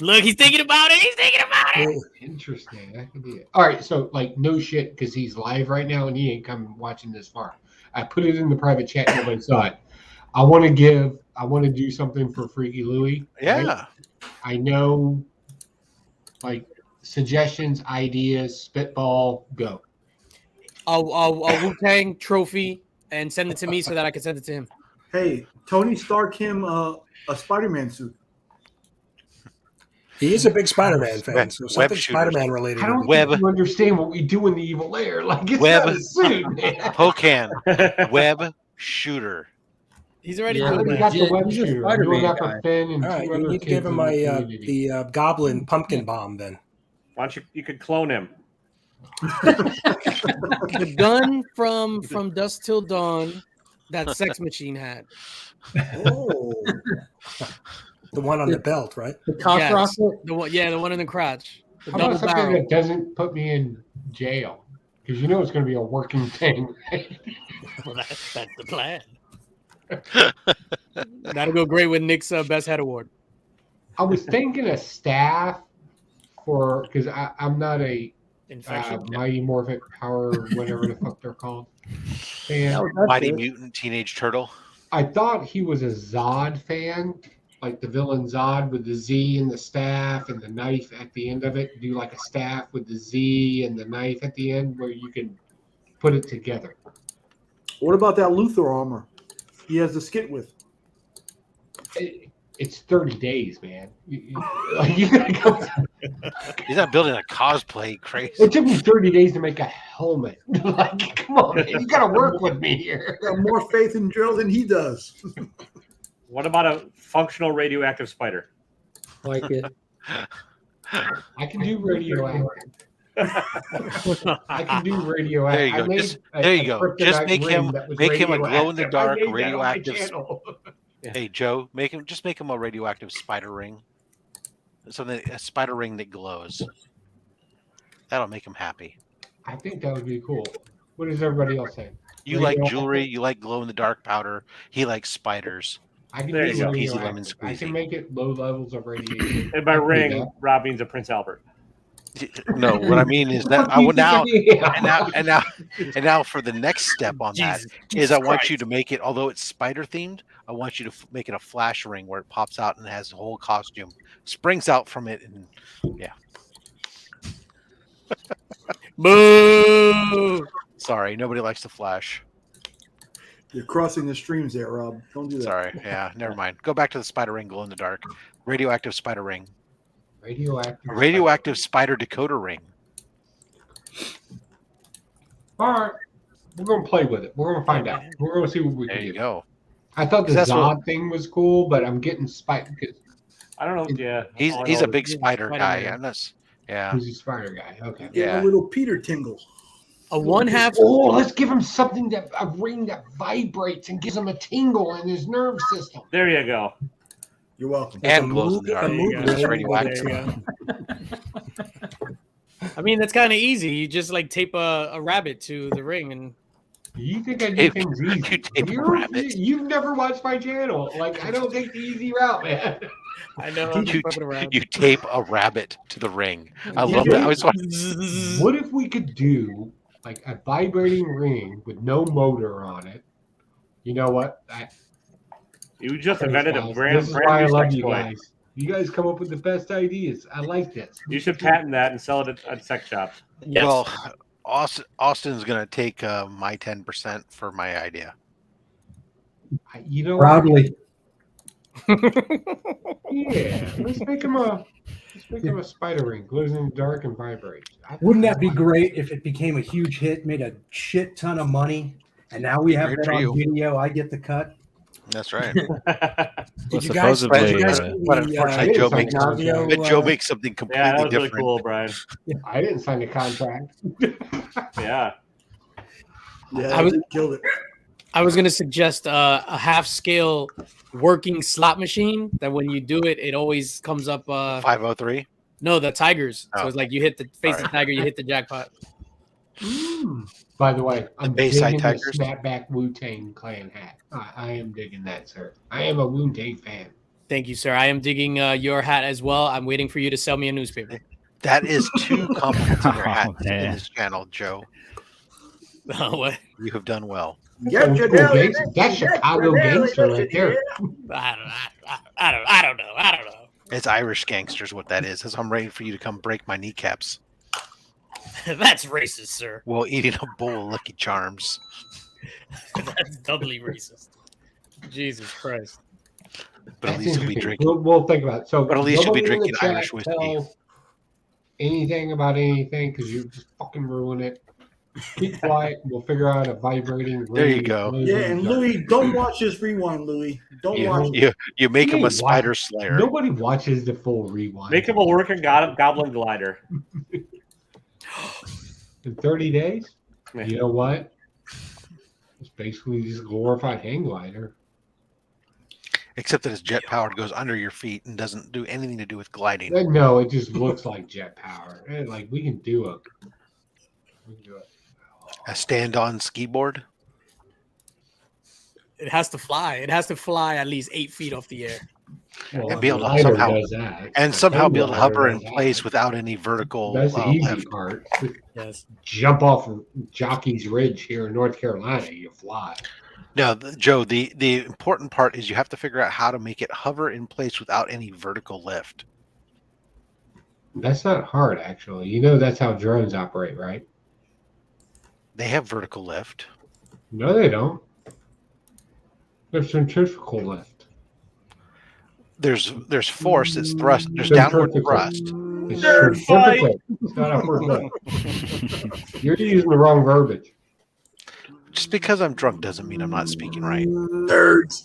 Look, he's thinking about it. He's thinking about it. Interesting. That could be it. All right. So, like, no shit, because he's live right now and he ain't come watching this far. I put it in the private chat. Nobody saw it. I want to give I want to do something for Freaky Louie. Yeah. Right? I know, like suggestions, ideas, spitball, go. A Wu-Tang trophy and send it to me so that I can send it to him. Hey, Tony Stark him a Spider-Man suit. He is a big Spider-Man fan, so something Spider-Man related. I don't think you understand what we do in the Evil Lair. Like it's Web. not a suit, man. Pocan. Web shooter. He's already Yeah, doing we that. got the web He's a shooter. I'm Spider-Man doing that guy. for Finn and All right, two you other need to give kids him in the community. the Goblin pumpkin bomb then. Why don't you could clone him? The gun from Dusk Till Dawn that Sex Machine had. Oh. The one on the belt, right? The cock Yes. rocket? The one in the crotch. The How double about something barrel. that doesn't put me in jail? Because you know it's going to be a working thing. Right? Well, that's the plan. That'll go great with Nick's Best Head Award. I was thinking of staff for because I'm not a Mighty Morphic Power, whatever the fuck they're called. Fan. Mighty Mutant Teenage Turtle. I thought he was a Zod fan, like the villain Zod with the Z and the staff and the knife at the end of it. Do like a staff with the Z and the knife at the end where you can put it together. What about that Luthor armor? He has the skit with. It's 30 days, man. You gotta go. He's not building a cosplay crazy. It took me 30 days to make a helmet. Like, come on, man. You gotta work with me here. Got more faith in drill than he does. What about a functional radioactive spider? Like it. I can do radioactive. I can do radioactive. There you go. Just make him a glow in the dark radioactive. Hey Joe, make him a radioactive spider ring. A spider ring that glows. That'll make him happy. I think that would be cool. What does everybody else say? You like jewelry, you like glow in the dark powder. He likes spiders. I can There do you go. Easy lemon radioactive. I squeezy. can make it low levels of radiation. And by I can do ring, that. Rob means a Prince Albert. No, what I mean is that I would now and now for the next step on that is I want you to make it, although it's spider themed, I want you to make it a flash ring where it pops out and has the whole costume, springs out from it, and yeah. Boo! Sorry, nobody likes the Flash. You're crossing the streams there, Rob. Don't do that. Sorry, yeah, never mind. Go back to the spider ring, glow in the dark, radioactive spider ring, radioactive spider decoder ring. All right, we're gonna play with it. We're gonna find out. We're gonna see what we can do. There you go. I thought the That's Zod what- thing was cool, but I'm getting spiked because I don't know. Yeah, He's a big spider guy. Spider-Man. I'm not, yeah. he's a spider guy. Okay. Yeah, a little Peter tingle. A one half. Oh, let's give him something a ring that vibrates and gives him a tingle in his nerve system. There you go. You're welcome. And glows in the dark. There you It's go. radioactive. There you go. I mean, that's kind of easy. You just like tape a rabbit to the ring and. You think I do things easy? You've never watched my channel. Like I don't take the easy route, man. I know. You tape a rabbit to the ring. I love that. I was What if we could do like a vibrating ring with no motor on it? You know what? You just Thanks, invented a guys. brand This is why I new love sex you toy. guys. You guys come up with the best ideas. I like this. You should patent that and sell it at sex shops. Well, Austin's gonna take my 10% for my idea. You know, Proudly. Yeah, let's make him a spider ring, glows in the dark and vibrates. Wouldn't that be great if it became a huge hit, made a shit ton of money, and now we have Great that for on you. video? I get the cut. That's right. Did you guys see But the, unfortunately, Joe makes Navio, Joe makes something completely Yeah, that was really different. cool, Brian. I didn't sign the contract. Yeah. Yeah, I was killed it. I was gonna suggest a half scale working slot machine that when you do it, it always comes up. 503. No, the tigers. So Oh. it's like you hit the face the Alright. tiger, you hit the jackpot. By the way, I'm Bayside digging the Tigers? snapback Wu-Tang Clan hat. I am digging that, sir. I am a Wu-Tang fan. Thank you, sir. I am digging your hat as well. I'm waiting for you to sell me a newspaper. That is 2 compliments in your hat man. in this channel, Joe. What? You have done well. Get your Old school daily gangster. That's Chicago gangster right there. I don't know. It's Irish gangsters, what that is. I'm ready for you to come break my kneecaps That's racist, sir. while eating a bowl of Lucky Charms. That's doubly racist. Jesus Christ. But at least you'll be interesting. drinking. We'll think about it. So, But at least you'll be nobody in the drinking chat Irish whiskey. tell anything about anything because you just fucking ruin it. Keep quiet. We'll figure out a vibrating. There you go. Yeah, and Louis, don't watch this rewind, Louis. Don't watch it. You make him a ain't spider watch- slayer. Nobody watches the full rewind. Make him a working goblin glider. In 30 days? You know what? It's basically just a glorified hang glider. Except that his jet powered goes under your feet and doesn't do anything to do with gliding. No, it just looks like jet power. Like we can do it. A stand-on ski board. It has to fly. It has to fly at least 8 feet off the air. Well, And be able to glider somehow does that. and The somehow hang be able to glider hover in does place that. without any vertical That's the easy lift. part. Yes. Jump off of Jockey's Ridge here in North Carolina, you fly. No, Joe, the important part is you have to figure out how to make it hover in place without any vertical lift. That's not hard, actually. You know that's how drones operate, right? They have vertical lift. No, they don't. There's centrifugal lift. There's force, it's thrust, there's downward thrust. It's centrifugal. It's not upward lift. You're using the wrong verbiage. Just because I'm drunk doesn't mean I'm not speaking right. Nerds.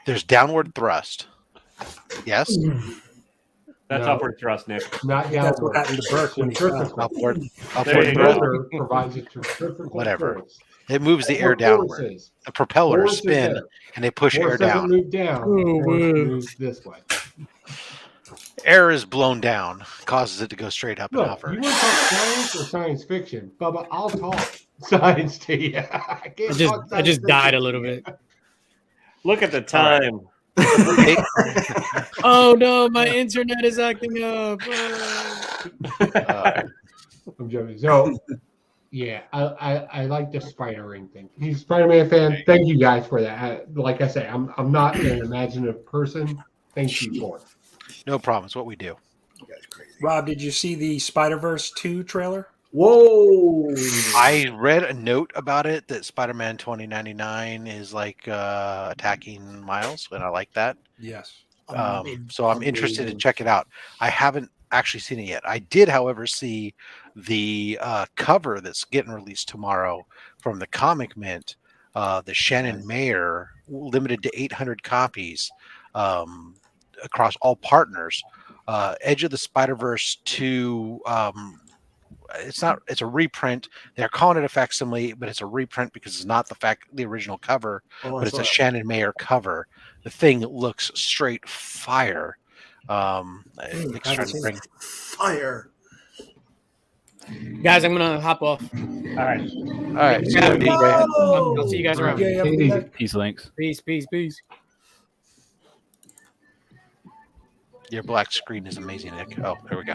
There's downward thrust. Yes? That's No. upward thrust, Nick. Not downward. That's what happened to Burke when he Centrifugal. Upward There you thrust. go. Rotor provides a centrifugal Whatever. force. It moves the That's air what force downward. is. The propellers Force is spin there. and they push air Force doesn't down. move down. Oh, Force man. moves this way. Air is blown down, causes it to go straight up and Look, hover. you want to talk science or science fiction? Bubba, I'll talk science to you. I can't talk I just science died a fiction. little bit. Look at the time. Oh no, my internet is acting up. I'm joking. So, yeah, I like the spider ring thing. He's a Spider-Man fan. Thank you guys for that. Like I say, I'm not an imaginative person. Thank you for it. No problem. It's what we do. Rob, did you see the Spider-Verse 2 trailer? Whoa! I read a note about it that Spider-Man 2099 is like attacking Miles, and I like that. Yes. So I'm interested to check it out. I haven't actually seen it yet. I did, however, see the cover that's getting released tomorrow from the Comic Mint, the Shannon Mayer, limited to 800 copies across all partners. Edge of the Spider-Verse 2. It's a reprint. They're calling it a facsimile, but it's a reprint because it's not the original cover, but it's a Shannon Mayer cover. The thing looks straight fire. Nick's trying to bring Fire. Guys, I'm gonna hop off. All right. All right. Yeah, So, DJ, I'll see you guys around. Yeah, yeah, Peace links. Peace, peace, peace. your black screen is amazing, Nick. Oh, there we go.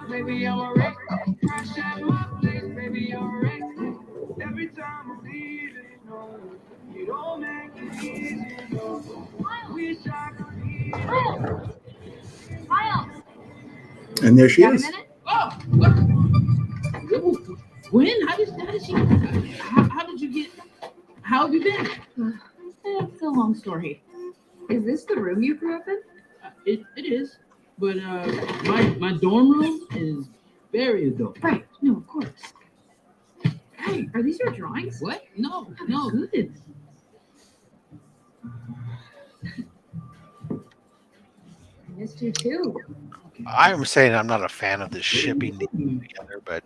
Baby, I'm a wreck. Crash at my place, baby, I'm a wreck. Every time I'm leaving, no, you don't make it easy, no. Wish I could leave. Miles, And there she got a is. minute? Oh, what? When? How did you get? How have you been? It's a long story. Is this the room you grew up in? It is, but my dorm room is very adult. Right. No, of course. Hey, are these your drawings? What? No. Good. I missed you too. I'm saying I'm not a fan of this shipping together, but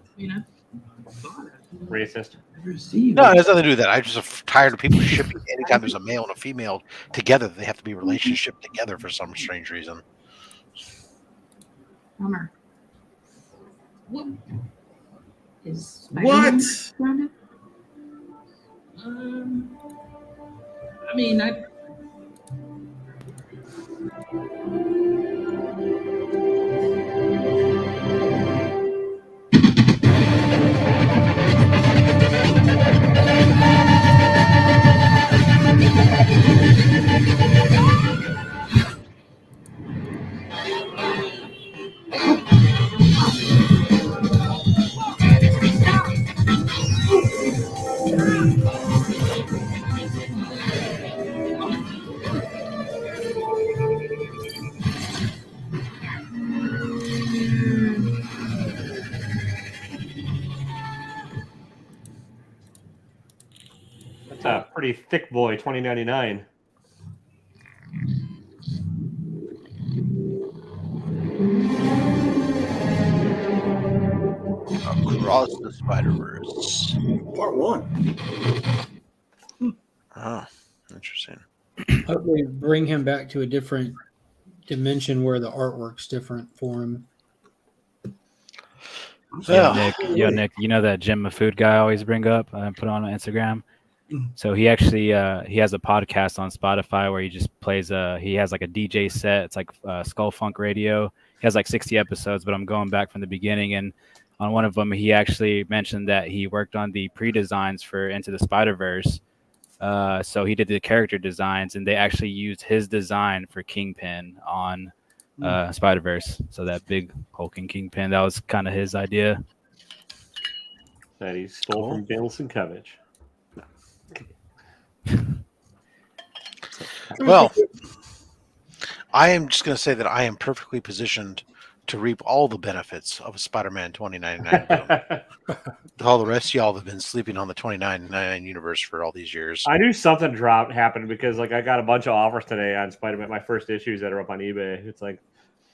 Racist. no, it has nothing to do with that. I'm just tired of people shipping. Anytime there's a male and a female together, they have to be relationship together for some strange reason. Bummer. What is What? Spider-Man around it? I mean, That's a pretty thick boy, $20.99. Across the Spider-Verse. Part 1. Oh, interesting. Hopefully, bring him back to a different dimension where the artwork's different for him. Yo, Nick, you know that Jim Food guy I always bring up? I put on Instagram. So he actually he has a podcast on Spotify where he just plays he has like a DJ set. It's like Skull Funk Radio. He has like 60 episodes, but I'm going back from the beginning, and on one of them he actually mentioned that he worked on the pre-designs for Into the Spider-Verse. So he did the character designs, and they actually used his design for Kingpin on Spider-Verse. So that big hulking Kingpin, that was kind of his idea. That he stole from Bill Sienkiewicz. Well, I am just going to say that I am perfectly positioned to reap all the benefits of a Spider-Man 2099 boom. All the rest of y'all have been sleeping on the 2099 universe for all these years. I knew something happened because like I got a bunch of offers today on Spider-Man, my first issues that are up on eBay. It's like,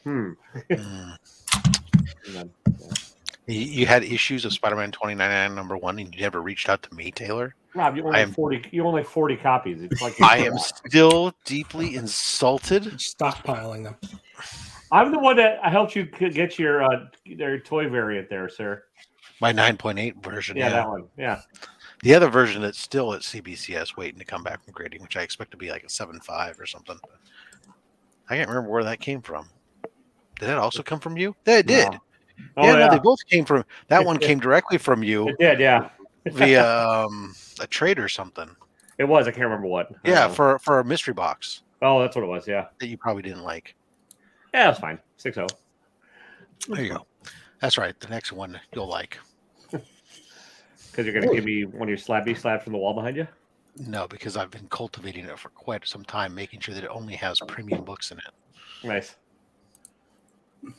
And then, You had issues of Spider-Man 2099 #1, and you never reached out to me, Taylor. Rob, you only have 40. You only have 40 copies. It's like I am still deeply insulted. Stockpiling them. I'm the one that helped you get your toy variant there, sir. My 9.8 version. Yeah, that one. Yeah. The other version that's still at CBCS waiting to come back from grading, which I expect to be like a 7.5 or something. I can't remember where that came from. Did that also come from you? It did. No. Oh, No, yeah. they both came from. That one came directly from you. It did, yeah. Via a trade or something. It was. I can't remember what. Yeah, for a mystery box. Oh, that's what it was. Yeah. That you probably didn't like. Yeah, that's fine. 6-0. There you go. That's right. The next one you'll like. Because you're going to give me one of your slabs from the wall behind you? No, because I've been cultivating it for quite some time, making sure that it only has premium books in it. Nice.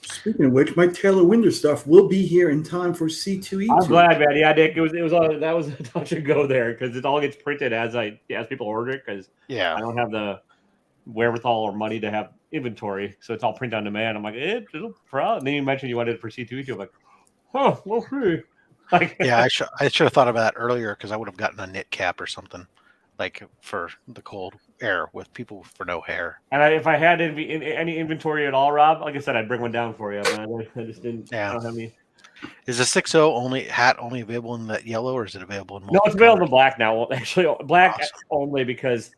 Speaking of which, my Taylor Winder stuff will be here in time for C2E2. I'm glad, man. Yeah, Nick, that was a touch and go there because it all gets printed as people order it because I don't have the wherewithal or money to have inventory, so it's all print on demand. I'm like, it'll probably. And then you mentioned you wanted it for C2E2. I'm like, well, free. Like, yeah, I should have thought about that earlier because I would have gotten a knit cap or something, like for the cold air with people for no hair. And if I had any inventory at all, Rob, like I said, I'd bring one down for you. But I just didn't. I don't have any. Is the 6.0 hat only available in that yellow, or is it available in? No, it's available in black now. Actually, black only because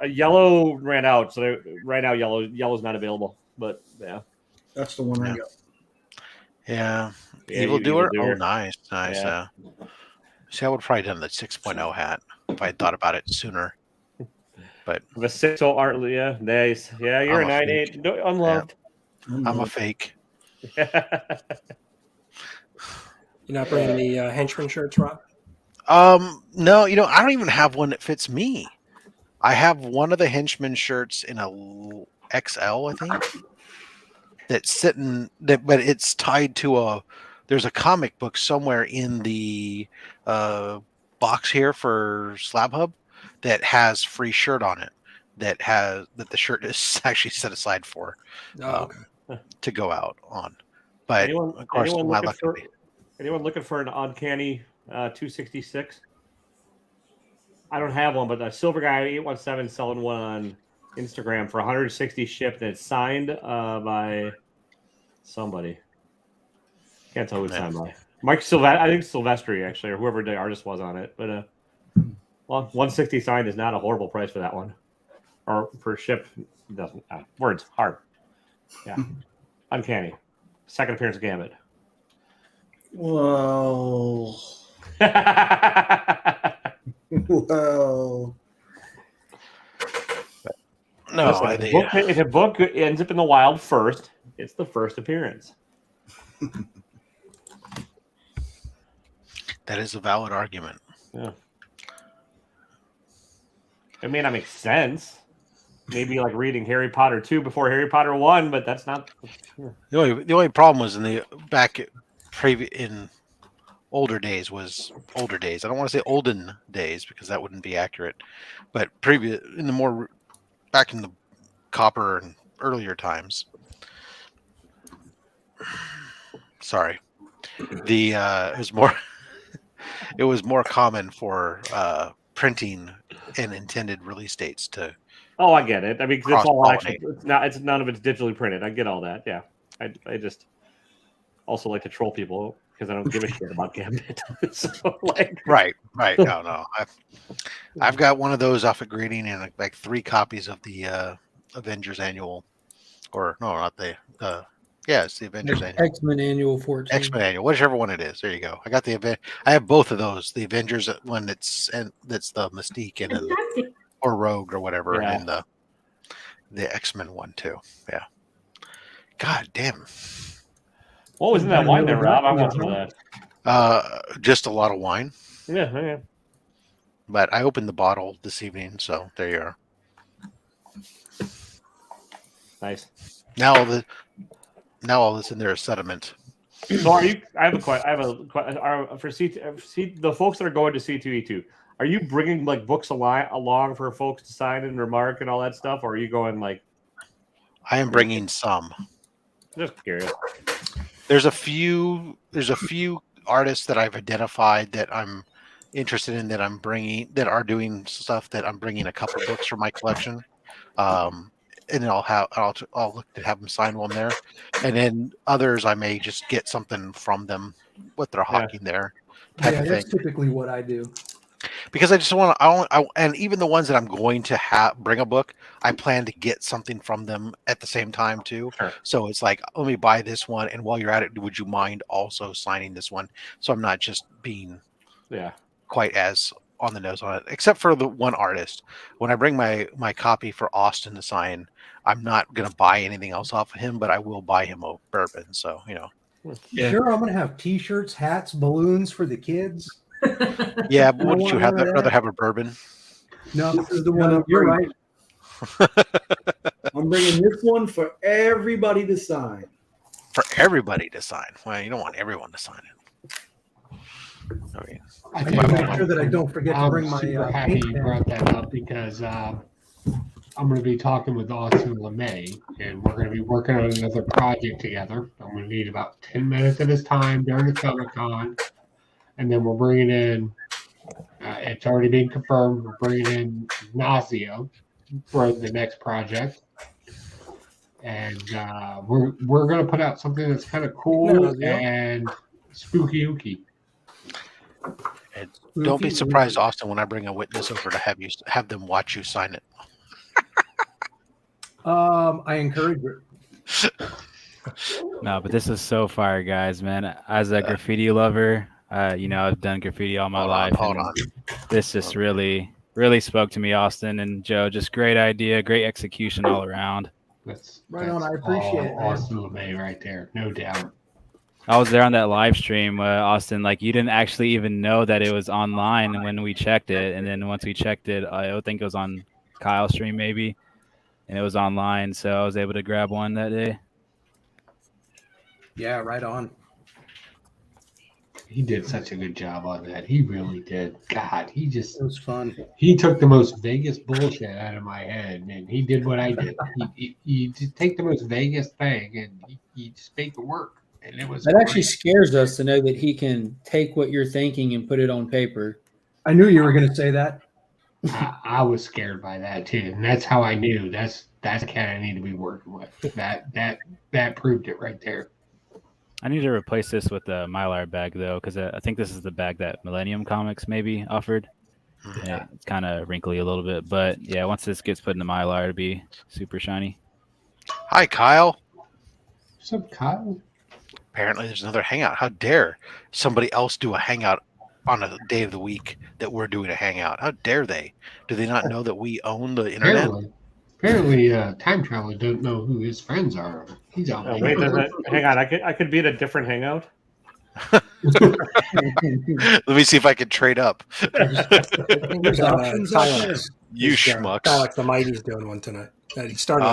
yellow ran out. So right now, yellow's not available. But yeah, that's the one I got. Yeah, Evildoer. Oh, nice. Yeah. See, I would have probably done the 6.0 hat if I had thought about it sooner. But the 6.0 aren't. Yeah, nice. Yeah, you're a 9.8. No, unloved. Yeah. I'm a fake. You're not bringing the henchman shirts, Rob? No, I don't even have one that fits me. I have one of the henchman shirts in a XL, I think. That's sitting that, but it's tied to there's a comic book somewhere in the box here for Slab Hub that has free shirt on it. That the shirt is actually set aside for to go out on. But of course, anyone looking for an uncanny 266? I don't have one, but the Silver Guy 817 selling one on Instagram for 160 shipped, and it's signed by somebody. Can't tell who it's signed by. Mike Silvestri, I think Silvestri actually, or whoever the artist was on it. But 160 signed is not a horrible price for that one, or for ship. Doesn't words hard. Yeah, uncanny. Second appearance of Gambit. Well. Well. No, if a book ends up in the wild first, it's the first appearance. That is a valid argument. Yeah. It may not make sense. Maybe like reading Harry Potter 2 before Harry Potter 1, but that's not. The only problem was in older days was older days. I don't want to say olden days because that wouldn't be accurate, but previous in the more back in the copper and earlier times. Sorry, the it was more common for printing and intended release dates to. Oh, I get it. I mean, because it's all actual. Cross-pollinate. It's not. It's none of it's digitally printed. I get all that. Yeah. I just also like to troll people because I don't give a shit about Gambit. So, like, Right. No. I've got one of those off at grading and like 3 copies of the Avengers Annual, or no, not the. Yeah, it's the Avengers Annual. X-Men Annual 14. X-Men Annual, whichever one it is. There you go. I got the event. I have both of those. The Avengers one that's the Mystique and or Rogue or whatever, Yeah. and the X-Men one too. Yeah. God damn. what was in that wine there, Rob? I want some of that. Just a lot of wine. Yeah. Yeah. But I opened the bottle this evening, so there you are. Nice. Now all this in there is sediment. So are you? I have a question. For the folks that are going to C2E2, are you bringing like books along for folks to sign and remark and all that stuff, or are you going like? I am bringing some. Just curious. There's a few artists that I've identified that I'm interested in that I'm bringing that are doing stuff that I'm bringing a couple books from my collection. And then I'll look to have them sign one there, and then others I may just get something from them with their hawking there type of thing. That's typically what I do. Because I just want to, and even the ones that I'm going to bring a book, I plan to get something from them at the same time too. Sure. So it's like, let me buy this one, and while you're at it, would you mind also signing this one? So I'm not just being quite as on the nose on it, except for the one artist. When I bring my copy for Austin to sign, I'm not going to buy anything else off of him, but I will buy him a bourbon. So, you know. Yeah. Sure, I'm going to have T-shirts, hats, balloons for the kids. Yeah, but wouldn't you rather have a bourbon? No, this is the one. You're right. I'm bringing this one for everybody to sign. For everybody to sign? Well, you don't want everyone to sign it. I mean, I need to make sure that I don't forget to bring my. I'm super happy you brought that up because I'm going to be talking with Austin LeMay, and we're going to be working on another project together. I'm going to need about 10 minutes of his time during the Comic-Con, and then we're bringing in. It's already been confirmed. We're bringing in Nazio for the next project, and we're going to put out something that's kind of cool and spooky ooky. And don't be surprised, Austin, when I bring a witness over to have them watch you sign it. I encourage it. No, but this is so fire, guys, man. As a graffiti lover, I've done graffiti all my life. Hold on. This just really spoke to me, Austin and Joe. Just great idea, great execution all around. That's right on. I appreciate it. Austin LeMay right there, no doubt. I was there on that live stream, Austin. Like, you didn't actually even know that it was online when we checked it, and then once we checked it, I think it was on Kyle's stream maybe, and it was online, so I was able to grab one that day. Yeah, right on. He did such a good job on that. He really did. God, it was fun. He took the most Vegas bullshit out of my head, and he did what I did. He just take the most Vegas thing, and he just make it work. And it was that actually scares us to know that he can take what you're thinking and put it on paper. I knew you were going to say that. I was scared by that too, and that's how I knew that's the cat I need to be working with. That proved it right there. I need to replace this with the Mylar bag though, because I think this is the bag that Millennium Comics maybe offered. Yeah, it's kind of wrinkly a little bit, but yeah, once this gets put in the Mylar, it'll be super shiny. Hi, Kyle. What's up, Kyle? Apparently, there's another hangout. How dare somebody else do a hangout on a day of the week that we're doing a hangout? How dare they? Do they not know that we own the internet? Apparently, Time Traveler doesn't know who his friends are. He's out. Oh, wait, hang on. I could be at a different hangout. Let me see if I can trade up. There's Alex. You schmucks. Alex the Mighty's doing one tonight. He started.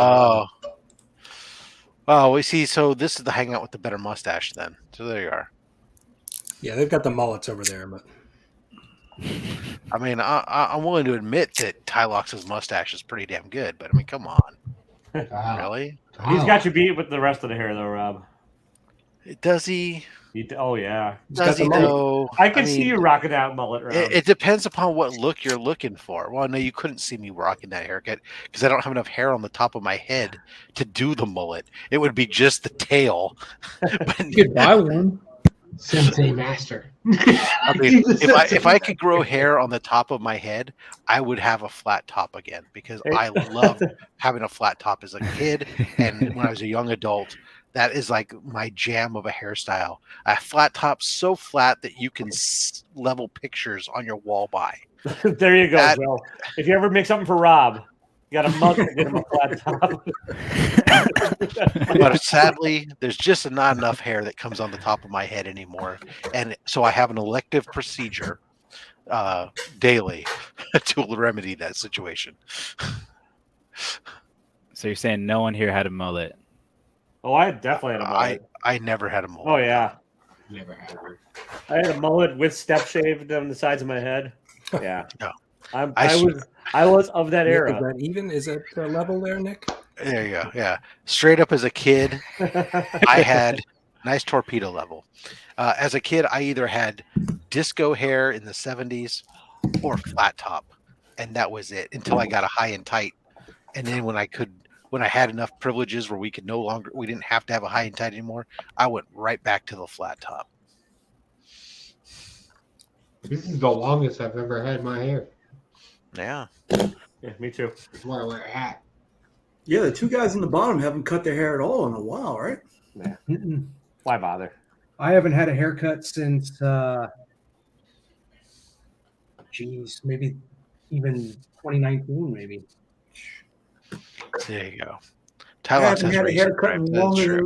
Oh, we see. So this is the hangout with the better mustache then. So there you are. Yeah, they've got the mullets over there, but I mean, I'm willing to admit that Tylox's mustache is pretty damn good, but I mean, come on, really? He's got you beat with the rest of the hair, though, Rob. Does he? Oh yeah. Does he though? I can see you rocking that mullet, Rob. It depends upon what look you're looking for. Well, no, you couldn't see me rocking that haircut because I don't have enough hair on the top of my head to do the mullet. It would be just the tail. But You could buy one. Sensei master. I mean, if I could grow hair on the top of my head, I would have a flat top again because I loved having a flat top as a kid and when I was a young adult. That is like my jam of a hairstyle. A flat top so flat that you can level pictures on your wall by. There you go, Joe. If you ever make something for Rob, you got a mug to get him a flat top. But sadly, there's just not enough hair that comes on the top of my head anymore. And so I have an elective procedure daily to remedy that situation. So you're saying no one here had a mullet? Oh, I definitely had a mullet. I never had a mullet. Oh yeah, never had one. I had a mullet with step shaved on the sides of my head. Yeah, no, I was of that era. Is that even? Is it level there, Nick? There you go. Yeah, straight up as a kid, I had nice torpedo level. As a kid, I either had disco hair in the 70s or flat top, and that was it until I got a high and tight. And then when I had enough privileges where we didn't have to have a high and tight anymore, I went right back to the flat top. This is the longest I've ever had my hair. Yeah. Yeah, me too. That's why I wear a hat. Yeah, the two guys on the bottom haven't cut their hair at all in a while, right? Yeah. Why bother? I haven't had a haircut since, maybe even 2019, maybe. There you go. I Tylox haven't has had a racing haircut stripes. in That's longer true. than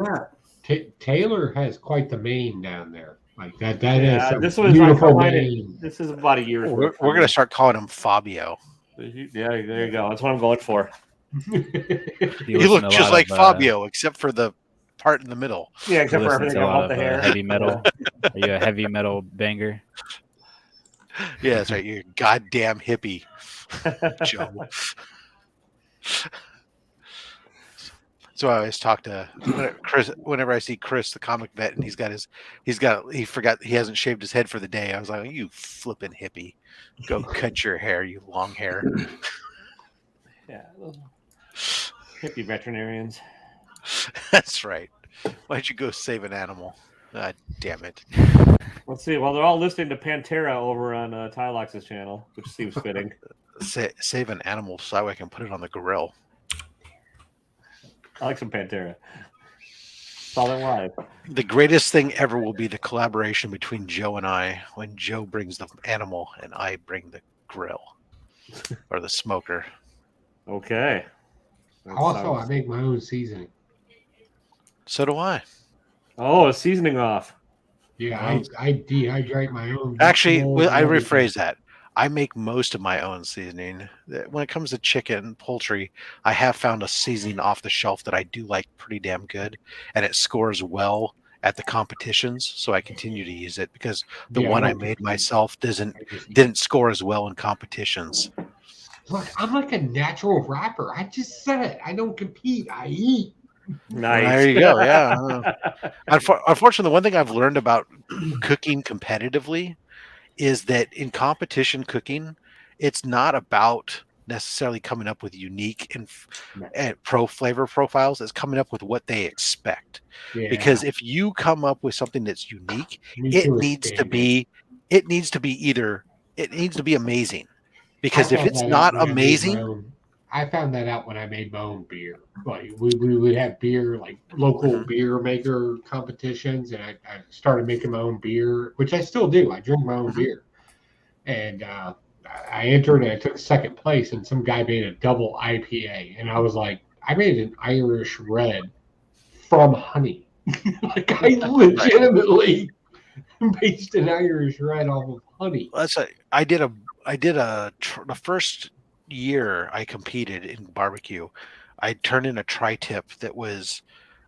that. Taylor has quite the mane down there. Like that. That is Yeah, some this was beautiful mane. This is about a year. We're going to start calling him Fabio. Yeah, there you go. That's what I'm going for. You look just like Fabio, except for the part in the middle. Yeah, except You for listen everything to a lot about the of hair. heavy metal. Are you a heavy metal banger? Yeah, that's right. You're a goddamn hippie, Joe. So I always talk to Chris whenever I see Chris, the comic vet, and he forgot he hasn't shaved his head for the day. I was like, you flipping hippie, go cut your hair, you long hair. Yeah, hippie veterinarians. That's right. Why'd you go save an animal? God damn it. Let's see. Well, they're all listening to Pantera over on Tylox's channel, which seems fitting. Save an animal so I can put it on the grill. I like some Pantera. Solid live. The greatest thing ever will be the collaboration between Joe and I when Joe brings the animal and I bring the grill or the smoker. Okay. Also, I make my own seasoning. So do I. Oh, a seasoning off. Yeah, I dehydrate my own. Actually, vegetables I and everything. rephrase that. I make most of my own seasoning. When it comes to chicken, poultry, I have found a seasoning off the shelf that I do like pretty damn good, and it scores well at the competitions, so I continue to use it because the Yeah, one I I don't made myself didn't score as well in competitions. Look, I'm like a natural rapper. I just said it. I don't compete. I eat. Nice. There you go. Yeah. Unfortunately, the one thing I've learned about cooking competitively is that in competition cooking, it's not about necessarily coming up with unique and pro flavor profiles. It's coming up with what they expect. Yeah. Because if you come up with something that's unique, Need it to needs to expand be amazing. Because I if found it's that out not when I made my amazing, own- I found that out when I made my own beer. Like we would have beer, like local beer maker competitions, and I started making my own beer, which I still do. I drink my own beer, and I entered and I took second place, and some guy made a double IPA, and I was like, I made an Irish red from honey. Like I legitimately based an Irish red off of honey. The first year I competed in barbecue, I turned in a tri-tip that was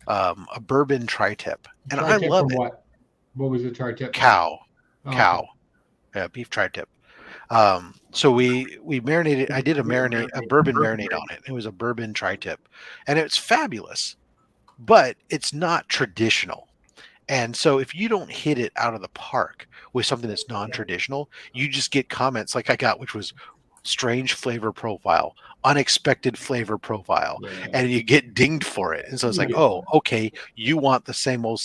a bourbon tri-tip, and I Tri-tip love from it. what? What was the tri-tip? Cow. cow, beef tri-tip. So we marinated. I did a bourbon marinade on it. It was a bourbon tri-tip, and it's fabulous, but it's not traditional. And so if you don't hit it out of the park with something that's non-traditional, you just get comments like I got, which was strange flavor profile, unexpected flavor profile, and you get dinged for it. And so it's like, oh, okay, you want the same old,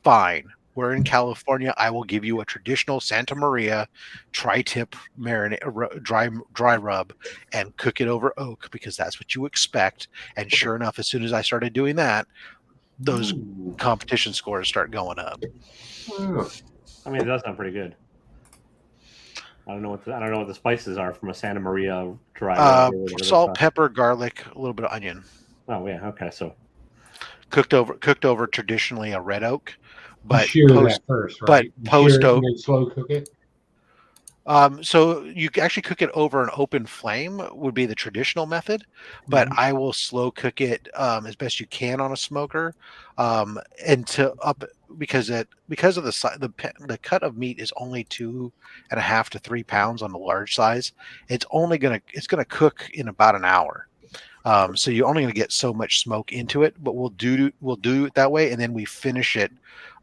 fine. We're in California. I will give you a traditional Santa Maria tri-tip marinade, dry rub, and cook it over oak because that's what you expect. And sure enough, as soon as I started doing that, those competition scores start going up. I mean, it does sound pretty good. I don't know what the spices are from a Santa Maria dry. Salt, pepper, garlic, a little bit of onion. Oh yeah, okay. So cooked over traditionally a red oak, but that first, right? But post oak. Slow cook it. So you actually cook it over an open flame would be the traditional method, but I will slow cook it as best you can on a smoker, because of the cut of meat is only 2.5 to 3 pounds on the large size. It's gonna cook in about an hour. So you're only going to get so much smoke into it, but we'll do it that way, and then we finish it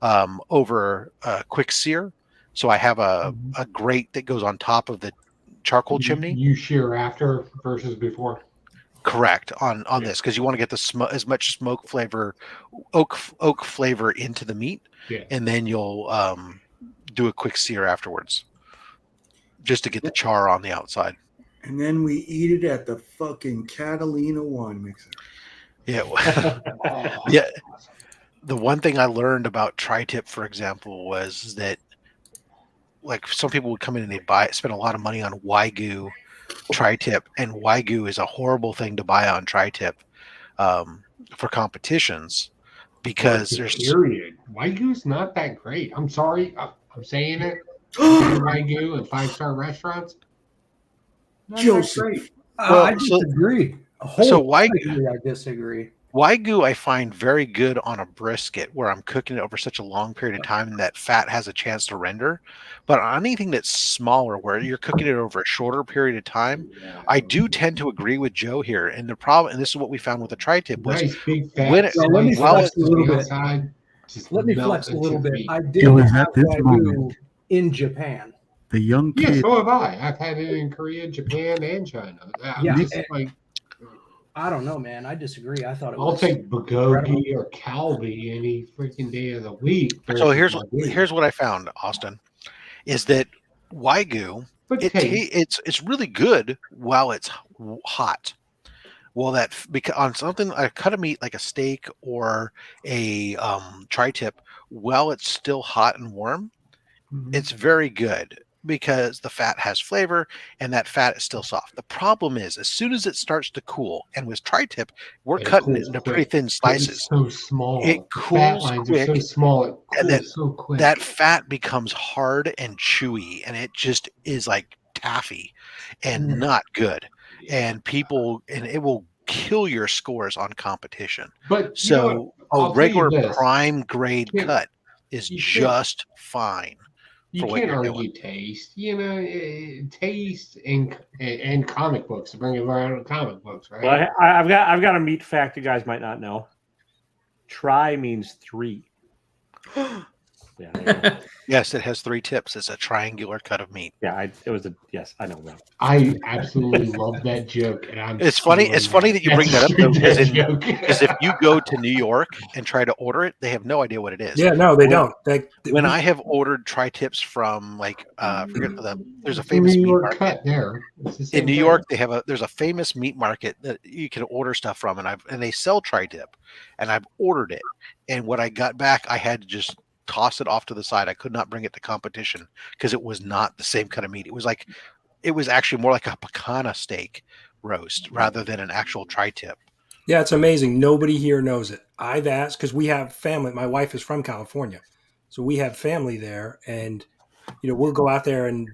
over a quick sear. So I have a grate that goes on top of the charcoal chimney. You shear after versus before. Correct on this because you want to get the as much smoke flavor, oak flavor into the meat, and then you'll do a quick sear afterwards, just to get the char on the outside. And then we eat it at the fucking Catalina wine mixer. Yeah. Yeah. The one thing I learned about tri-tip, for example, was that like some people would come in and they'd spend a lot of money on Wagyu tri-tip, and Wagyu is a horrible thing to buy on tri-tip for competitions because there's Wagyu's not that great. I'm sorry, I'm saying it. Wagyu at 5-star restaurants. Joseph, I disagree. I disagree. Wagyu I find very good on a brisket where I'm cooking it over such a long period of time and that fat has a chance to render. But on anything that's smaller where you're cooking it over a shorter period of time, I do tend to agree with Joe here. And the problem, and this is what we found with the tri-tip, was big fat. Let me flex a little bit. I did have Wagyu in Japan. The young kid. Yeah, so have I. I've had it in Korea, Japan, and China. I don't know, man. I disagree. I thought I'll take bulgogi or kalbi any freaking day of the week. So here's what I found, Austin, is that Wagyu it's really good while it's hot. Well, because on something a cut of meat like a steak or a tri-tip, while it's still hot and warm, it's very good because the fat has flavor and that fat is still soft. The problem is as soon as it starts to cool, and with tri-tip, we're cutting it into pretty thin slices. It's so small. It cools quick. Are so small. It cools and then so quick. That fat becomes hard and chewy, and it just is like taffy and not good. And it will kill your scores on competition. But so a regular prime grade cut is just fine. You can't argue taste. Taste and comic books. To bring it around to comic books, right? Well, I've got a meat fact you guys might not know. Tri means 3. Yeah. Yes, it has 3 tips. It's a triangular cut of meat. Yeah, yes, I know that. I absolutely love that joke, and It's funny that you bring that up though, because if you go to New York and try to order it, they have no idea what it is. Yeah, no, they don't. When I have ordered tri-tips from there's a famous meat market cut there. In New York. There's a famous meat market that you can order stuff from, and they sell tri-tip, and I've ordered it, and when I got back, I had to just toss it off to the side. I could not bring it to competition because it was not the same kind of meat. It was actually more like a picanha steak roast rather than an actual tri-tip. Yeah, it's amazing. Nobody here knows it. I've asked because we have family. My wife is from California, so we have family there, and we'll go out there and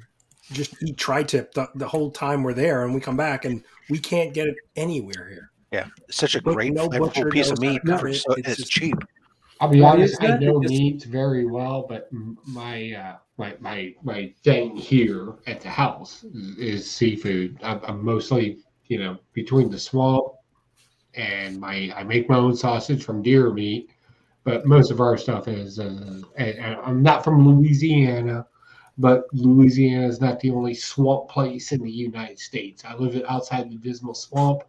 just eat tri-tip the whole time we're there, and we come back and we can't get it anywhere here. Yeah, it's such a great flavorful piece of meat. It's cheap. I'll be What honest, is I that? know It's- meats very well, but my thing here at the house is seafood. I'm mostly, between the swamp and I make my own sausage from deer meat, but most of our stuff is. And I'm not from Louisiana, but Louisiana is not the only swamp place in the United States. I live outside the Dismal Swamp,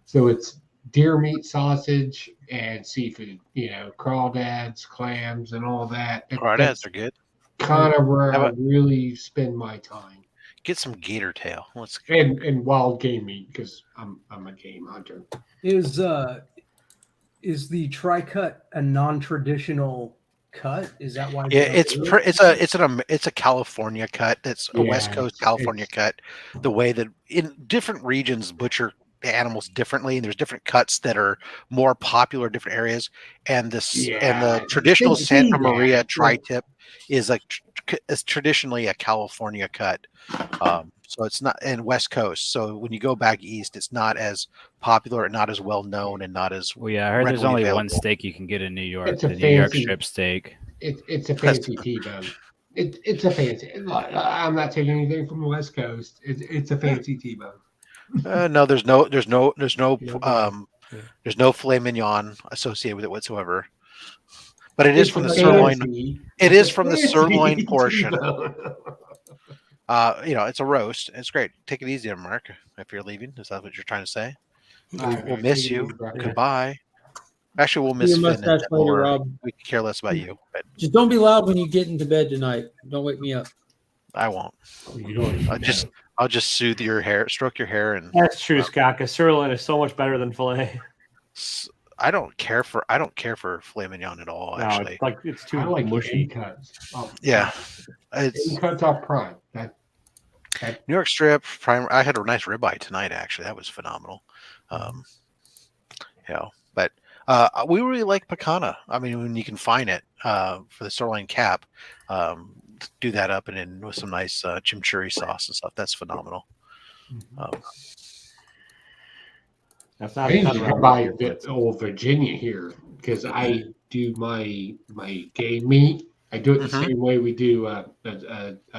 so it's deer meat, sausage, and seafood. Crawdads, clams, and all that. Crawdads are good. Kind of where How I about really spend my time. get some gator tail? Let's And wild game meat because I'm a game hunter. Is the tri-cut a non-traditional cut? Is that why? Yeah, you don't do it? it's a California cut. It's a West Coast California cut. The way that in different regions butcher animals differently, and there's different cuts that are more popular in different areas. And the traditional see Santa that. Maria Yeah. tri-tip is is traditionally a California cut. So it's not in West Coast. So when you go back east, it's not as popular, and not as well known, and not as Well, yeah, I heard there's readily only available. one steak you can get in New York, It's a the New York fancy- strip steak. It's a fancy T-bone. It's a fancy. I'm not taking anything from the West Coast. It's a fancy T-bone. No, there's no filet mignon associated with it whatsoever. But it is It's from a the sirloin. fancy- It it's is a from the fancy sirloin portion. T-bone. It's a roast. It's great. Take it easy, Mark. If you're leaving, is that what you're trying to say? All right, We'll take miss it you. easy, bro. Goodbye. Actually, we'll See miss your Finn. mustache later, Or Rob. we could care less about you, but Just don't be loud when you get into bed tonight. Don't wake me up. I won't. Oh, I'll just soothe your hair, stroke your hair, and That's true, Scott. Because sirloin is so much better than filet. I don't care for filet mignon at all. No, Actually, it's too I like mushy. end cuts. Yeah, End cuts off prime. New York strip prime. I had a nice ribeye tonight. Actually, that was phenomenal. But we really like picana. I mean, when you can find it for the sirloin cap, do that up and then with some nice chimichurri sauce and stuff. That's phenomenal. That's I need to buy old Virginia here because I do my game meat. I do it the same way we do a